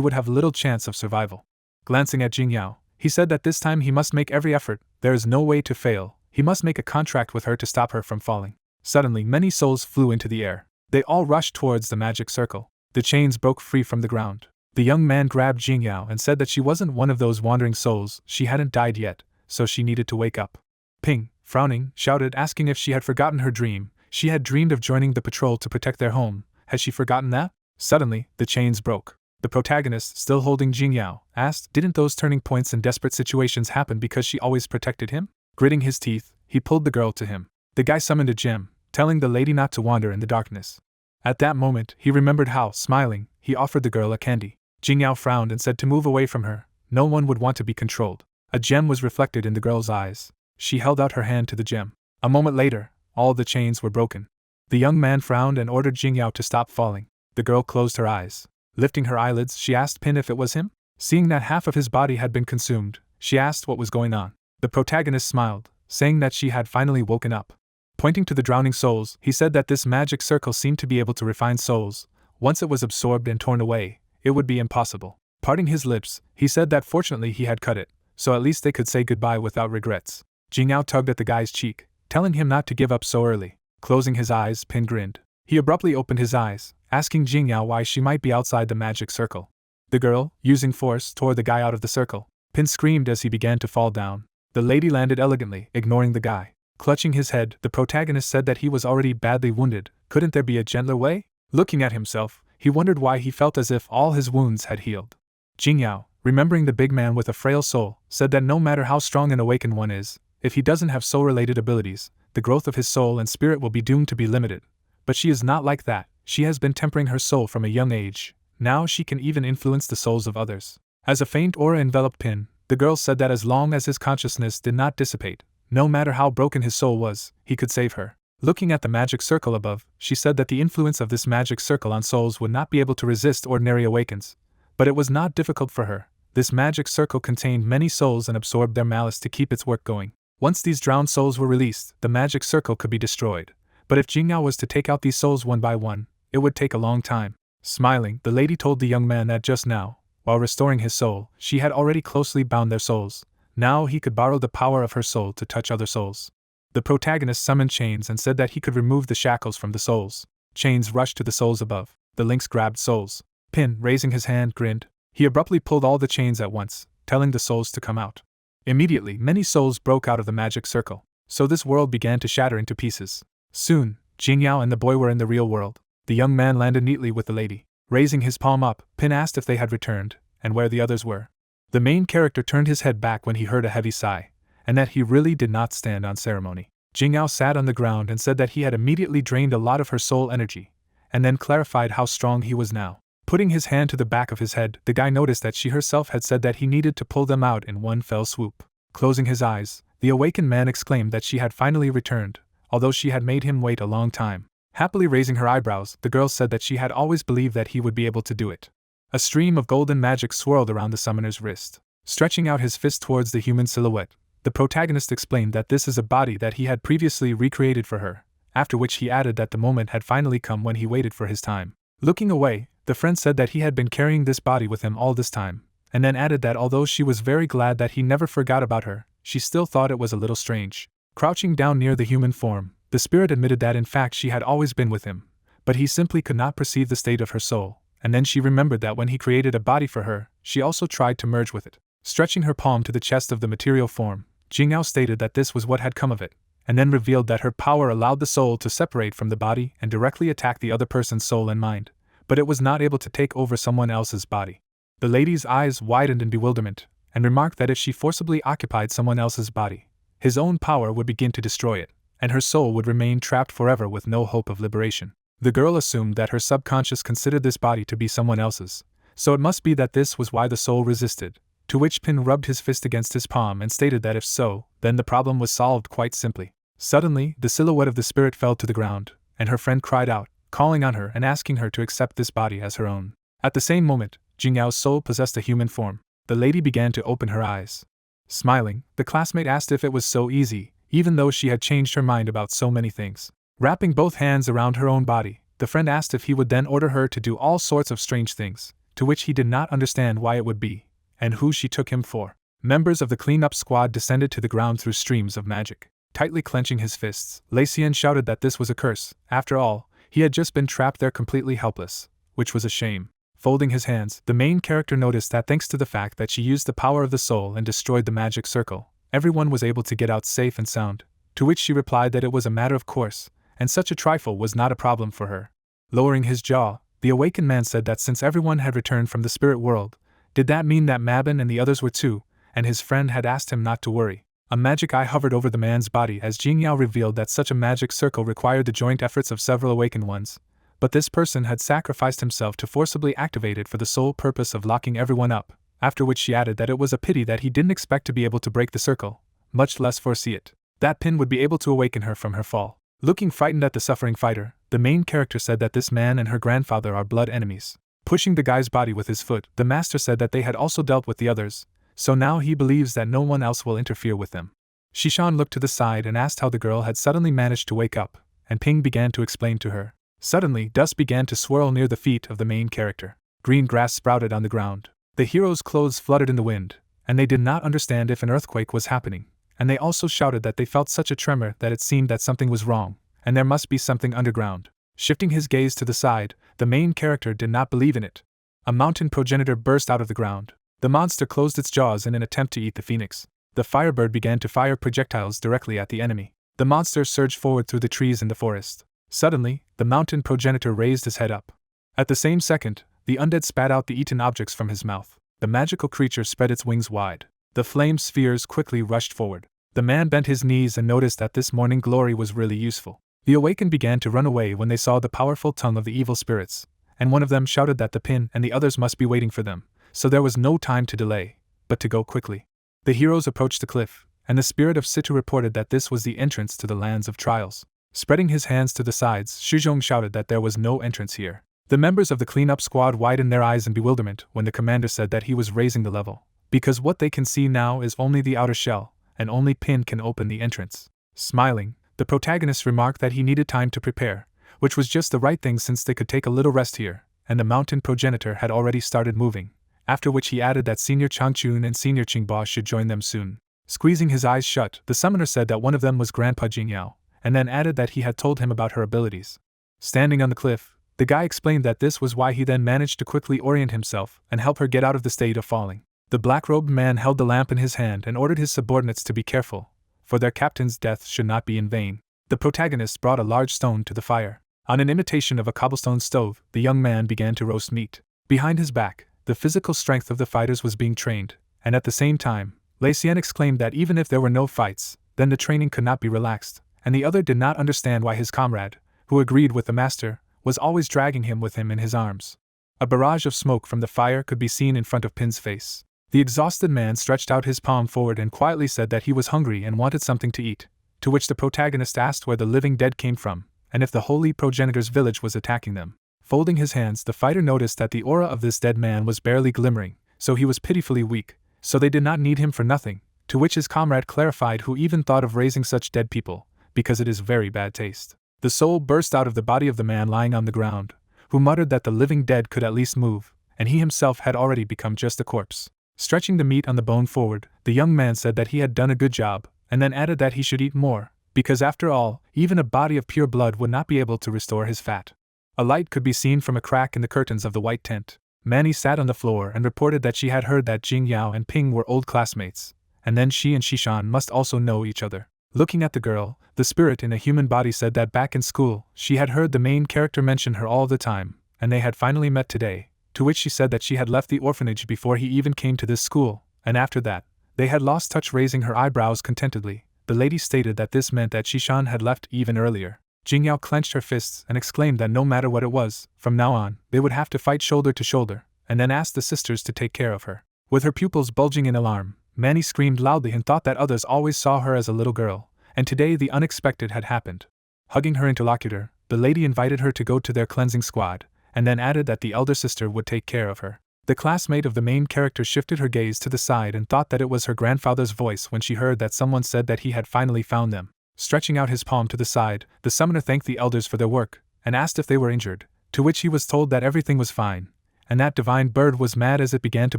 would have little chance of survival. Glancing at Jingyao, he said that this time he must make every effort. There is no way to fail. He must make a contract with her to stop her from falling. Suddenly, many souls flew into the air. They all rushed towards the magic circle. The chains broke free from the ground. The young man grabbed Jingyao and said that she wasn't one of those wandering souls. She hadn't died yet, so she needed to wake up. Ping, frowning, shouted, asking if she had forgotten her dream. She had dreamed of joining the patrol to protect their home. Had she forgotten that? Suddenly, the chains broke. The protagonist, still holding Jingyao, asked, didn't those turning points in desperate situations happen because she always protected him? Gritting his teeth, he pulled the girl to him. The guy summoned a gem, telling the lady not to wander in the darkness. At that moment, he remembered how, smiling, he offered the girl a candy. Jingyao frowned and said to move away from her. No one would want to be controlled. A gem was reflected in the girl's eyes. She held out her hand to the gem. A moment later, all the chains were broken. The young man frowned and ordered Jingyao to stop falling. The girl closed her eyes. Lifting her eyelids, she asked Pin if it was him. Seeing that half of his body had been consumed, she asked what was going on. The protagonist smiled, saying that she had finally woken up. Pointing to the drowning souls, he said that this magic circle seemed to be able to refine souls. Once it was absorbed and torn away, it would be impossible. Parting his lips, he said that fortunately he had cut it, so at least they could say goodbye without regrets. Jingyao tugged at the guy's cheek, telling him not to give up so early. Closing his eyes, Pin grinned. He abruptly opened his eyes, asking Jingyao why she might be outside the magic circle. The girl, using force, tore the guy out of the circle. Pin screamed as he began to fall down. The lady landed elegantly, ignoring the guy. Clutching his head, the protagonist said that he was already badly wounded. Couldn't there be a gentler way? Looking at himself, he wondered why he felt as if all his wounds had healed. Jingyao, remembering the big man with a frail soul, said that no matter how strong an awakened one is, if he doesn't have soul-related abilities, the growth of his soul and spirit will be doomed to be limited. But she is not like that. She has been tempering her soul from a young age. Now she can even influence the souls of others. As a faint aura enveloped Pin, the girl said that as long as his consciousness did not dissipate, no matter how broken his soul was, he could save her. Looking at the magic circle above, she said that the influence of this magic circle on souls would not be able to resist ordinary awakens. But it was not difficult for her. This magic circle contained many souls and absorbed their malice to keep its work going. Once these drowned souls were released, the magic circle could be destroyed. But if Jingyao was to take out these souls one by one, it would take a long time. Smiling, the lady told the young man that just now, while restoring his soul, she had already closely bound their souls. Now he could borrow the power of her soul to touch other souls. The protagonist summoned chains and said that he could remove the shackles from the souls. Chains rushed to the souls above. The links grabbed souls. Pin, raising his hand, grinned. He abruptly pulled all the chains at once, telling the souls to come out. Immediately, many souls broke out of the magic circle. So this world began to shatter into pieces. Soon, Jingyao and the boy were in the real world. The young man landed neatly with the lady. Raising his palm up, Pin asked if they had returned, and where the others were. The main character turned his head back when he heard a heavy sigh, and that he really did not stand on ceremony. Jingyao sat on the ground and said that he had immediately drained a lot of her soul energy, and then clarified how strong he was now. Putting his hand to the back of his head, the guy noticed that she herself had said that he needed to pull them out in one fell swoop. Closing his eyes, the awakened man exclaimed that she had finally returned, although she had made him wait a long time. Happily raising her eyebrows, the girl said that she had always believed that he would be able to do it. A stream of golden magic swirled around the summoner's wrist. Stretching out his fist towards the human silhouette, the protagonist explained that this is a body that he had previously recreated for her, after which he added that the moment had finally come when he waited for his time. Looking away, the friend said that he had been carrying this body with him all this time, and then added that although she was very glad that he never forgot about her, she still thought it was a little strange. Crouching down near the human form, the spirit admitted that in fact she had always been with him, but he simply could not perceive the state of her soul, and then she remembered that when he created a body for her, she also tried to merge with it. Stretching her palm to the chest of the material form, Jingyao stated that this was what had come of it, and then revealed that her power allowed the soul to separate from the body and directly attack the other person's soul and mind, but it was not able to take over someone else's body. The lady's eyes widened in bewilderment, and remarked that if she forcibly occupied someone else's body, his own power would begin to destroy it, and her soul would remain trapped forever with no hope of liberation. The girl assumed that her subconscious considered this body to be someone else's, so it must be that this was why the soul resisted, to which Pin rubbed his fist against his palm and stated that if so, then the problem was solved quite simply. Suddenly, the silhouette of the spirit fell to the ground, and her friend cried out, calling on her and asking her to accept this body as her own. At the same moment, Jingyao's soul possessed a human form. The lady began to open her eyes. Smiling, the classmate asked if it was so easy, even though she had changed her mind about so many things. Wrapping both hands around her own body, the friend asked if he would then order her to do all sorts of strange things, to which he did not understand why it would be, and who she took him for. Members of the cleanup squad descended to the ground through streams of magic. Tightly clenching his fists, Lei Xian shouted that this was a curse. After all, he had just been trapped there completely helpless, which was a shame. Folding his hands, the main character noticed that thanks to the fact that she used the power of the soul and destroyed the magic circle, everyone was able to get out safe and sound, to which she replied that it was a matter of course, and such a trifle was not a problem for her. Lowering his jaw, the awakened man said that since everyone had returned from the spirit world, did that mean that Mabin and the others were too, and his friend had asked him not to worry. A magic eye hovered over the man's body as Jingyao revealed that such a magic circle required the joint efforts of several awakened ones, but this person had sacrificed himself to forcibly activate it for the sole purpose of locking everyone up, after which she added that it was a pity that he didn't expect to be able to break the circle, much less foresee it. That Pin would be able to awaken her from her fall. Looking frightened at the suffering fighter, the main character said that this man and her grandfather are blood enemies. Pushing the guy's body with his foot, the master said that they had also dealt with the others, so now he believes that no one else will interfere with them. Shishan looked to the side and asked how the girl had suddenly managed to wake up, and Ping began to explain to her. Suddenly, dust began to swirl near the feet of the main character. Green grass sprouted on the ground. The hero's clothes fluttered in the wind, and they did not understand if an earthquake was happening, and they also shouted that they felt such a tremor that it seemed that something was wrong, and there must be something underground. Shifting his gaze to the side, the main character did not believe in it. A mountain progenitor burst out of the ground. The monster closed its jaws in an attempt to eat the phoenix. The firebird began to fire projectiles directly at the enemy. The monster surged forward through the trees in the forest. Suddenly, the mountain progenitor raised his head up. At the same second, the undead spat out the eaten objects from his mouth. The magical creature spread its wings wide. The flame spheres quickly rushed forward. The man bent his knees and noticed that this morning glory was really useful. The awakened began to run away when they saw the powerful tongue of the evil spirits, and one of them shouted that the Pin and the others must be waiting for them, so there was no time to delay, but to go quickly. The heroes approached the cliff, and the spirit of Situ reported that this was the entrance to the lands of trials. Spreading his hands to the sides, Shuzhong shouted that there was no entrance here. The members of the cleanup squad widened their eyes in bewilderment when the commander said that he was raising the level, because what they can see now is only the outer shell, and only Pin can open the entrance. Smiling, the protagonist remarked that he needed time to prepare, which was just the right thing since they could take a little rest here, and the mountain progenitor had already started moving, after which he added that Senior Changchun and Senior Qingbo should join them soon. Squeezing his eyes shut, the summoner said that one of them was Grandpa Jingyao, and then added that he had told him about her abilities. Standing on the cliff, the guy explained that this was why he then managed to quickly orient himself and help her get out of the state of falling. The black-robed man held the lamp in his hand and ordered his subordinates to be careful, for their captain's death should not be in vain. The protagonist brought a large stone to the fire. On an imitation of a cobblestone stove, the young man began to roast meat. Behind his back, the physical strength of the fighters was being trained, and at the same time, Lei Xian exclaimed that even if there were no fights, then the training could not be relaxed, and the other did not understand why his comrade, who agreed with the master, was always dragging him with him in his arms. A barrage of smoke from the fire could be seen in front of Pin's face. The exhausted man stretched out his palm forward and quietly said that he was hungry and wanted something to eat, to which the protagonist asked where the living dead came from, and if the holy progenitor's village was attacking them. Folding his hands, the fighter noticed that the aura of this dead man was barely glimmering, so he was pitifully weak, so they did not need him for nothing, to which his comrade clarified who even thought of raising such dead people, because it is very bad taste. The soul burst out of the body of the man lying on the ground, who muttered that the living dead could at least move, and he himself had already become just a corpse. Stretching the meat on the bone forward, the young man said that he had done a good job, and then added that he should eat more, because after all, even a body of pure blood would not be able to restore his fat. A light could be seen from a crack in the curtains of the white tent. Manny sat on the floor and reported that she had heard that Jing Yao and Ping were old classmates, and then she and Shishan must also know each other. Looking at the girl, the spirit in a human body said that back in school, she had heard the main character mention her all the time, and they had finally met today, to which she said that she had left the orphanage before he even came to this school, and after that, they had lost touch. Raising her eyebrows contentedly, the lady stated that this meant that Shishan had left even earlier. Jingyao clenched her fists and exclaimed that no matter what it was, from now on, they would have to fight shoulder to shoulder, and then asked the sisters to take care of her. With her pupils bulging in alarm, Manny screamed loudly and thought that others always saw her as a little girl, and today the unexpected had happened. Hugging her interlocutor, the lady invited her to go to their cleansing squad, and then added that the elder sister would take care of her. The classmate of the main character shifted her gaze to the side and thought that it was her grandfather's voice when she heard that someone said that he had finally found them. Stretching out his palm to the side, the summoner thanked the elders for their work, and asked if they were injured, to which he was told that everything was fine, and that divine bird was mad as it began to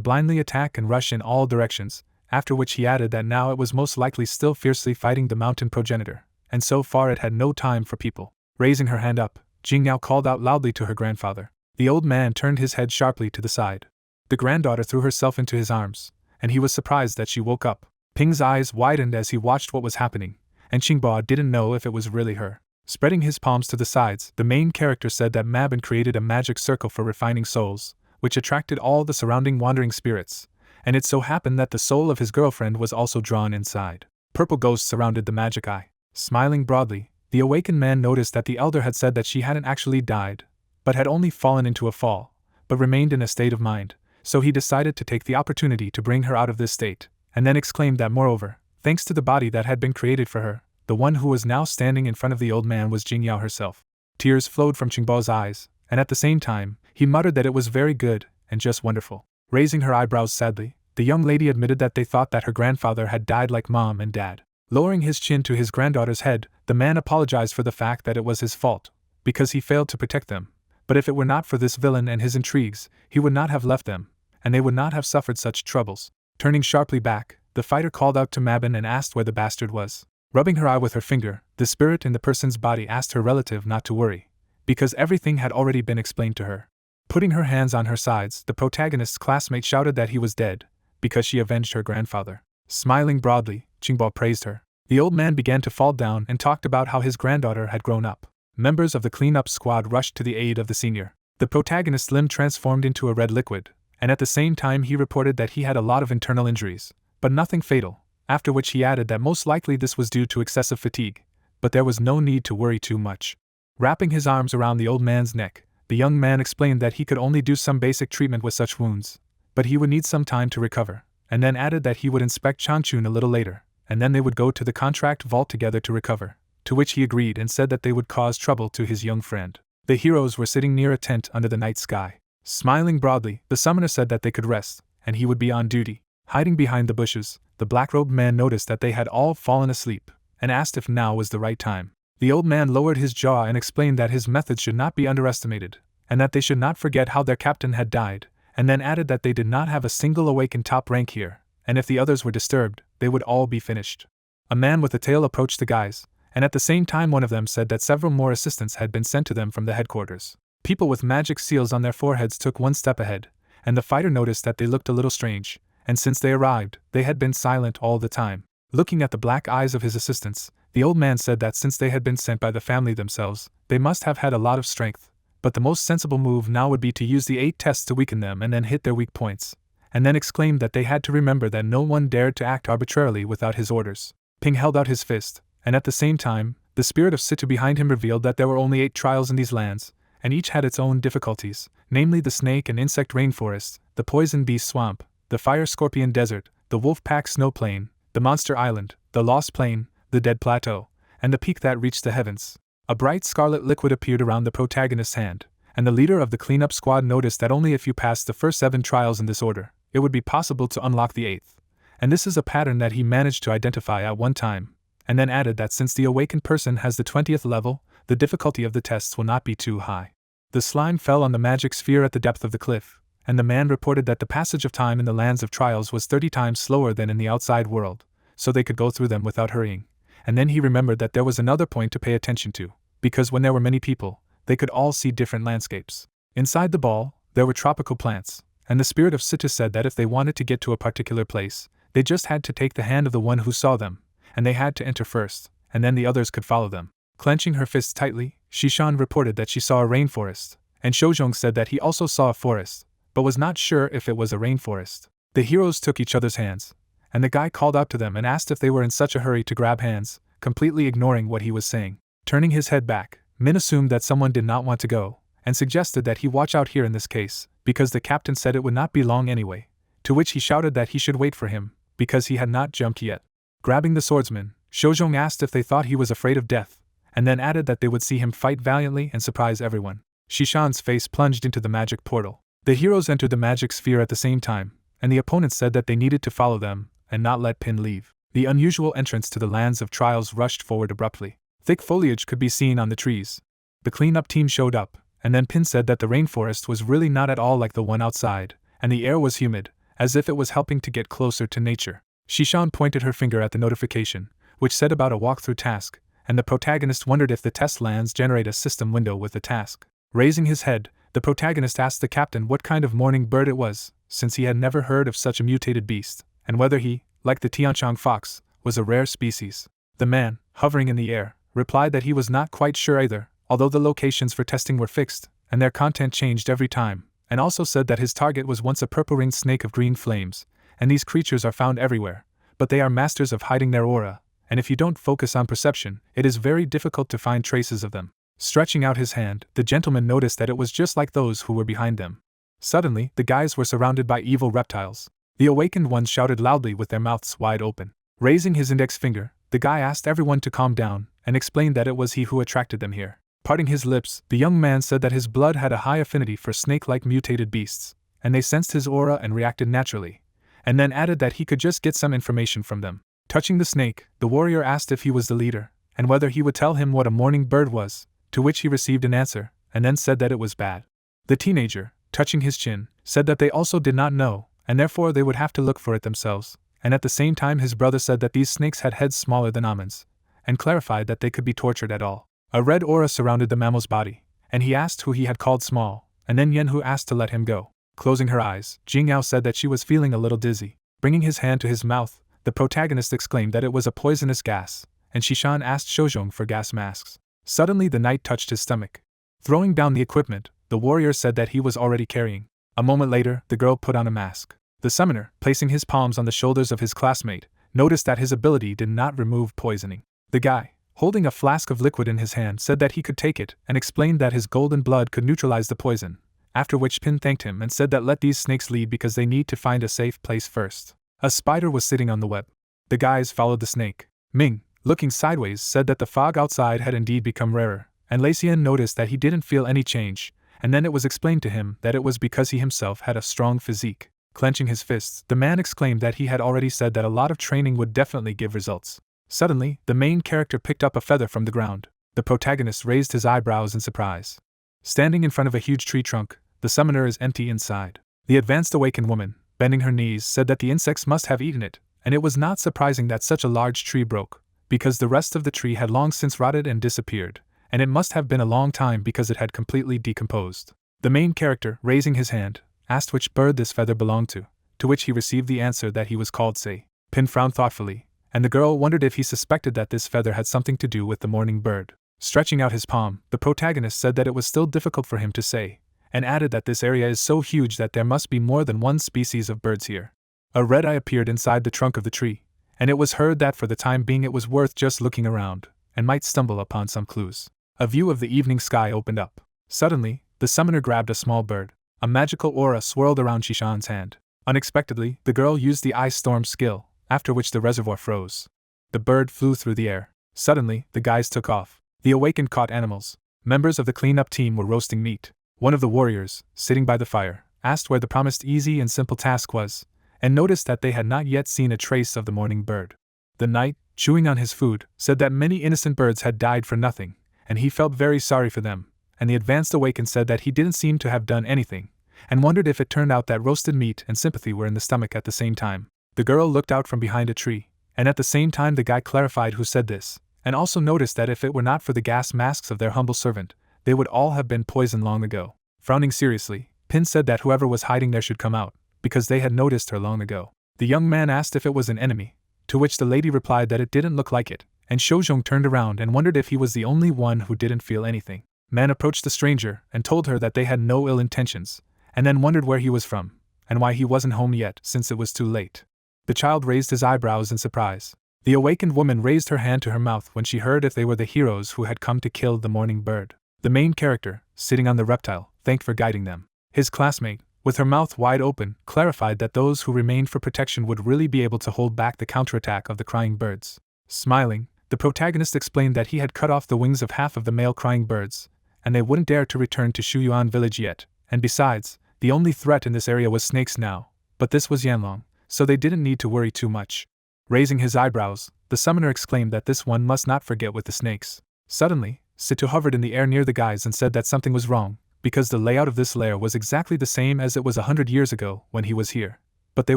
blindly attack and rush in all directions, after which he added that now it was most likely still fiercely fighting the mountain progenitor, and so far it had no time for people. Raising her hand up, Jingyao called out loudly to her grandfather. The old man turned his head sharply to the side. The granddaughter threw herself into his arms, and he was surprised that she woke up. Ping's eyes widened as he watched what was happening, and Qingbo didn't know if it was really her. Spreading his palms to the sides, the main character said that Mabin created a magic circle for refining souls, which attracted all the surrounding wandering spirits, and it so happened that the soul of his girlfriend was also drawn inside. Purple ghosts surrounded the magic eye. Smiling broadly, the awakened man noticed that the elder had said that she hadn't actually died, but had only fallen into a fall, but remained in a state of mind, so he decided to take the opportunity to bring her out of this state, and then exclaimed that moreover, thanks to the body that had been created for her, the one who was now standing in front of the old man was Jingyao herself. Tears flowed from Qingbo's eyes, and at the same time, he muttered that it was very good, and just wonderful. Raising her eyebrows sadly, the young lady admitted that they thought that her grandfather had died like mom and dad. Lowering his chin to his granddaughter's head, the man apologized for the fact that it was his fault, because he failed to protect them, but if it were not for this villain and his intrigues, he would not have left them, and they would not have suffered such troubles. Turning sharply back, the fighter called out to Mabin and asked where the bastard was. Rubbing her eye with her finger, the spirit in the person's body asked her relative not to worry, because everything had already been explained to her. Putting her hands on her sides, the protagonist's classmate shouted that he was dead, because she avenged her grandfather. Smiling broadly, Qingbo praised her. The old man began to fall down and talked about how his granddaughter had grown up. Members of the cleanup squad rushed to the aid of the senior. The protagonist's limb transformed into a red liquid, and at the same time he reported that he had a lot of internal injuries, but nothing fatal, after which he added that most likely this was due to excessive fatigue, but there was no need to worry too much. Wrapping his arms around the old man's neck, the young man explained that he could only do some basic treatment with such wounds, but he would need some time to recover, and then added that he would inspect Changchun a little later, and then they would go to the contract vault together to recover, to which he agreed and said that they would cause trouble to his young friend. The heroes were sitting near a tent under the night sky. Smiling broadly, the summoner said that they could rest, and he would be on duty. Hiding behind the bushes, the black-robed man noticed that they had all fallen asleep, and asked if now was the right time. The old man lowered his jaw and explained that his methods should not be underestimated, and that they should not forget how their captain had died, and then added that they did not have a single awakened top rank here, and if the others were disturbed, they would all be finished. A man with a tail approached the guys, and at the same time one of them said that several more assistants had been sent to them from the headquarters. People with magic seals on their foreheads took one step ahead, and the fighter noticed that they looked a little strange, and since they arrived, they had been silent all the time. Looking at the black eyes of his assistants, the old man said that since they had been sent by the family themselves, they must have had a lot of strength, but the most sensible move now would be to use the 8 tests to weaken them and then hit their weak points, and then exclaimed that they had to remember that no one dared to act arbitrarily without his orders. Ping held out his fist, and at the same time, the spirit of Situ behind him revealed that there were only 8 trials in these lands, and each had its own difficulties, namely the snake and insect rainforest, the poison beast swamp, the fire scorpion desert, the wolf pack snow plain, the monster island, the lost plain, the dead plateau, and the peak that reached the heavens. A bright scarlet liquid appeared around the protagonist's hand, and the leader of the cleanup squad noticed that only if you passed the first 7 trials in this order, it would be possible to unlock the 8th, and this is a pattern that he managed to identify at one time, and then added that since the awakened person has the 20th level, the difficulty of the tests will not be too high. The slime fell on the magic sphere at the depth of the cliff, and the man reported that the passage of time in the lands of trials was 30 times slower than in the outside world, so they could go through them without hurrying. And then he remembered that there was another point to pay attention to, because when there were many people, they could all see different landscapes. Inside the ball, there were tropical plants, and the spirit of Situ said that if they wanted to get to a particular place, they just had to take the hand of the one who saw them, and they had to enter first, and then the others could follow them. Clenching her fists tightly, Shishan reported that she saw a rainforest, and Shojong said that he also saw a forest, but was not sure if it was a rainforest. The heroes took each other's hands, and the guy called out to them and asked if they were in such a hurry to grab hands, completely ignoring what he was saying. Turning his head back, Min assumed that someone did not want to go, and suggested that he watch out here in this case, because the captain said it would not be long anyway, to which he shouted that he should wait for him, because he had not jumped yet. Grabbing the swordsman, Shojong asked if they thought he was afraid of death, and then added that they would see him fight valiantly and surprise everyone. Shishan's face plunged into the magic portal. The heroes entered the magic sphere at the same time, and the opponents said that they needed to follow them, and not let Pin leave. The unusual entrance to the lands of trials rushed forward abruptly. Thick foliage could be seen on the trees. The cleanup team showed up, and then Pin said that the rainforest was really not at all like the one outside, and the air was humid, as if it was helping to get closer to nature. Shishan pointed her finger at the notification, which said about a walkthrough task, and the protagonist wondered if the test lands generate a system window with the task. Raising his head, the protagonist asked the captain what kind of morning bird it was, since he had never heard of such a mutated beast, and whether he, like the Tianchang fox, was a rare species. The man, hovering in the air, replied that he was not quite sure either, although the locations for testing were fixed, and their content changed every time, and also said that his target was once a purple-ringed snake of green flames, and these creatures are found everywhere, but they are masters of hiding their aura, and if you don't focus on perception, it is very difficult to find traces of them. Stretching out his hand, the gentleman noticed that it was just like those who were behind them. Suddenly, the guys were surrounded by evil reptiles. The awakened ones shouted loudly with their mouths wide open. Raising his index finger, the guy asked everyone to calm down, and explained that it was he who attracted them here. Parting his lips, the young man said that his blood had a high affinity for snake-like mutated beasts, and they sensed his aura and reacted naturally, and then added that he could just get some information from them. Touching the snake, the warrior asked if he was the leader, and whether he would tell him what a morning bird was, to which he received an answer, and then said that it was bad. The teenager, touching his chin, said that they also did not know, and therefore they would have to look for it themselves, and at the same time his brother said that these snakes had heads smaller than almonds, and clarified that they could be tortured at all. A red aura surrounded the mammal's body, and he asked who he had called small, and then Yenhu asked to let him go. Closing her eyes, Jingyao said that she was feeling a little dizzy. Bringing his hand to his mouth, the protagonist exclaimed that it was a poisonous gas, and Shishan asked Shojong for gas masks. Suddenly the knight touched his stomach. Throwing down the equipment, the warrior said that he was already carrying. A moment later, the girl put on a mask. The summoner, placing his palms on the shoulders of his classmate, noticed that his ability did not remove poisoning. The guy, holding a flask of liquid in his hand, said that he could take it and explained that his golden blood could neutralize the poison, after which Pin thanked him and said that let these snakes lead because they need to find a safe place first. A spider was sitting on the web. The guys followed the snake. Ming, looking sideways, said that the fog outside had indeed become rarer, and Lei noticed that he didn't feel any change, and then it was explained to him that it was because he himself had a strong physique. Clenching his fists, the man exclaimed that he had already said that a lot of training would definitely give results. Suddenly, the main character picked up a feather from the ground. The protagonist raised his eyebrows in surprise. Standing in front of a huge tree trunk, the summoner is empty inside. The advanced awakened woman, bending her knees, said that the insects must have eaten it, and it was not surprising that such a large tree broke, because the rest of the tree had long since rotted and disappeared, and it must have been a long time because it had completely decomposed. The main character, raising his hand, asked which bird this feather belonged to which he received the answer that he was called Sei. Pin frowned thoughtfully, and the girl wondered if he suspected that this feather had something to do with the morning bird. Stretching out his palm, the protagonist said that it was still difficult for him to say, and added that this area is so huge that there must be more than one species of birds here. A red eye appeared inside the trunk of the tree, and it was heard that for the time being it was worth just looking around, and might stumble upon some clues. A view of the evening sky opened up. Suddenly, the summoner grabbed a small bird. A magical aura swirled around Shishan's hand. Unexpectedly, the girl used the ice storm skill, after which the reservoir froze. The bird flew through the air. Suddenly, the guys took off. The awakened caught animals. Members of the cleanup team were roasting meat. One of the warriors, sitting by the fire, asked where the promised easy and simple task was, and noticed that they had not yet seen a trace of the morning bird. The knight, chewing on his food, said that many innocent birds had died for nothing, and he felt very sorry for them, and the advanced awakened said that he didn't seem to have done anything, and wondered if it turned out that roasted meat and sympathy were in the stomach at the same time. The girl looked out from behind a tree, and at the same time the guy clarified who said this, and also noticed that if it were not for the gas masks of their humble servant, they would all have been poisoned long ago. Frowning seriously, Pin said that whoever was hiding there should come out, because they had noticed her long ago. The young man asked if it was an enemy, to which the lady replied that it didn't look like it, and Shozhong turned around and wondered if he was the only one who didn't feel anything. Man approached the stranger and told her that they had no ill intentions, and then wondered where he was from, and why he wasn't home yet since it was too late. The child raised his eyebrows in surprise. The awakened woman raised her hand to her mouth when she heard if they were the heroes who had come to kill the morning bird. The main character, sitting on the reptile, thanked for guiding them. His classmate, with her mouth wide open, clarified that those who remained for protection would really be able to hold back the counterattack of the crying birds. Smiling, the protagonist explained that he had cut off the wings of half of the male crying birds, and they wouldn't dare to return to Shuyuan village yet, and besides, the only threat in this area was snakes now, but this was Yanlong, so they didn't need to worry too much. Raising his eyebrows, the summoner exclaimed that this one must not forget with the snakes. Suddenly, Situ hovered in the air near the guys and said that something was wrong, because the layout of this lair was exactly the same as it was 100 years ago when he was here. But they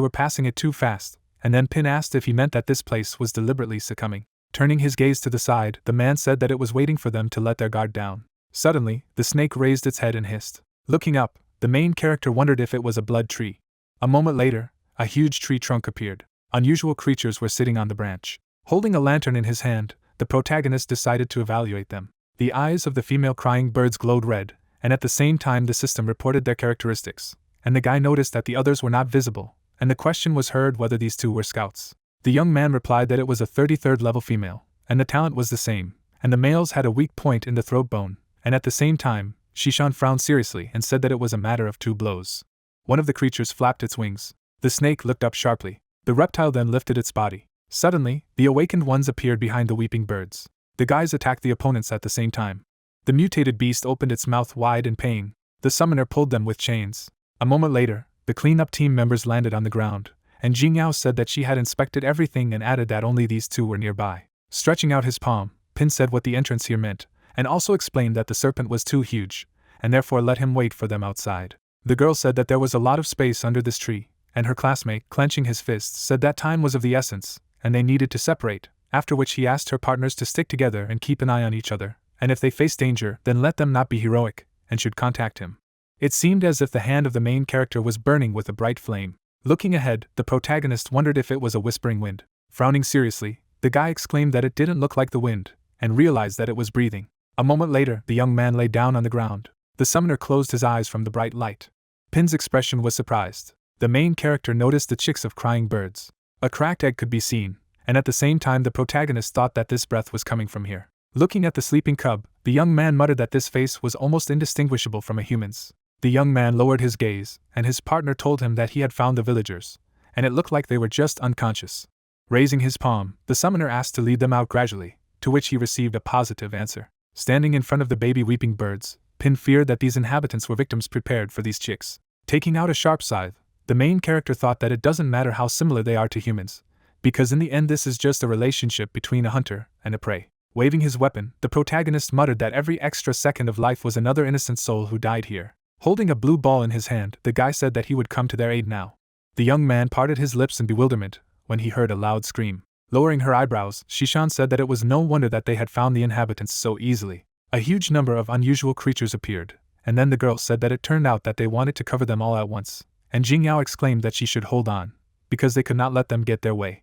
were passing it too fast, and then Pin asked if he meant that this place was deliberately succumbing. Turning his gaze to the side, the man said that it was waiting for them to let their guard down. Suddenly, the snake raised its head and hissed. Looking up, the main character wondered if it was a blood tree. A moment later, a huge tree trunk appeared. Unusual creatures were sitting on the branch. Holding a lantern in his hand, the protagonist decided to evaluate them. The eyes of the female crying birds glowed red, and at the same time the system reported their characteristics, and the guy noticed that the others were not visible, and the question was heard whether these two were scouts. The young man replied that it was a 33rd level female, and the talent was the same, and the males had a weak point in the throat bone, and at the same time, Shishan frowned seriously and said that it was a matter of 2 blows. One of the creatures flapped its wings. The snake looked up sharply. The reptile then lifted its body. Suddenly, the awakened ones appeared behind the weeping birds. The guys attacked the opponents at the same time. The mutated beast opened its mouth wide in pain. The summoner pulled them with chains. A moment later, the cleanup team members landed on the ground, and Jingyao said that she had inspected everything and added that only these two were nearby. Stretching out his palm, Pin said what the entrance here meant, and also explained that the serpent was too huge, and therefore let him wait for them outside. The girl said that there was a lot of space under this tree, and her classmate, clenching his fists, said that time was of the essence, and they needed to separate, after which he asked her partners to stick together and keep an eye on each other, and if they faced danger, then let them not be heroic, and should contact him. It seemed as if the hand of the main character was burning with a bright flame. Looking ahead, the protagonist wondered if it was a whispering wind. Frowning seriously, the guy exclaimed that it didn't look like the wind, and realized that it was breathing. A moment later, the young man lay down on the ground. The summoner closed his eyes from the bright light. Pin's expression was surprised. The main character noticed the chicks of crying birds. A cracked egg could be seen, and at the same time the protagonist thought that this breath was coming from here. Looking at the sleeping cub, the young man muttered that this face was almost indistinguishable from a human's. The young man lowered his gaze, and his partner told him that he had found the villagers, and it looked like they were just unconscious. Raising his palm, the summoner asked to lead them out gradually, to which he received a positive answer. Standing in front of the baby weeping birds, Pin feared that these inhabitants were victims prepared for these chicks. Taking out a sharp scythe, the main character thought that it doesn't matter how similar they are to humans, because in the end this is just a relationship between a hunter and a prey. Waving his weapon, the protagonist muttered that every extra second of life was another innocent soul who died here. Holding a blue ball in his hand, the guy said that he would come to their aid now. The young man parted his lips in bewilderment when he heard a loud scream. Lowering her eyebrows, Shishan said that it was no wonder that they had found the inhabitants so easily. A huge number of unusual creatures appeared, and then the girl said that it turned out that they wanted to cover them all at once, and Jingyao exclaimed that she should hold on, because they could not let them get their way.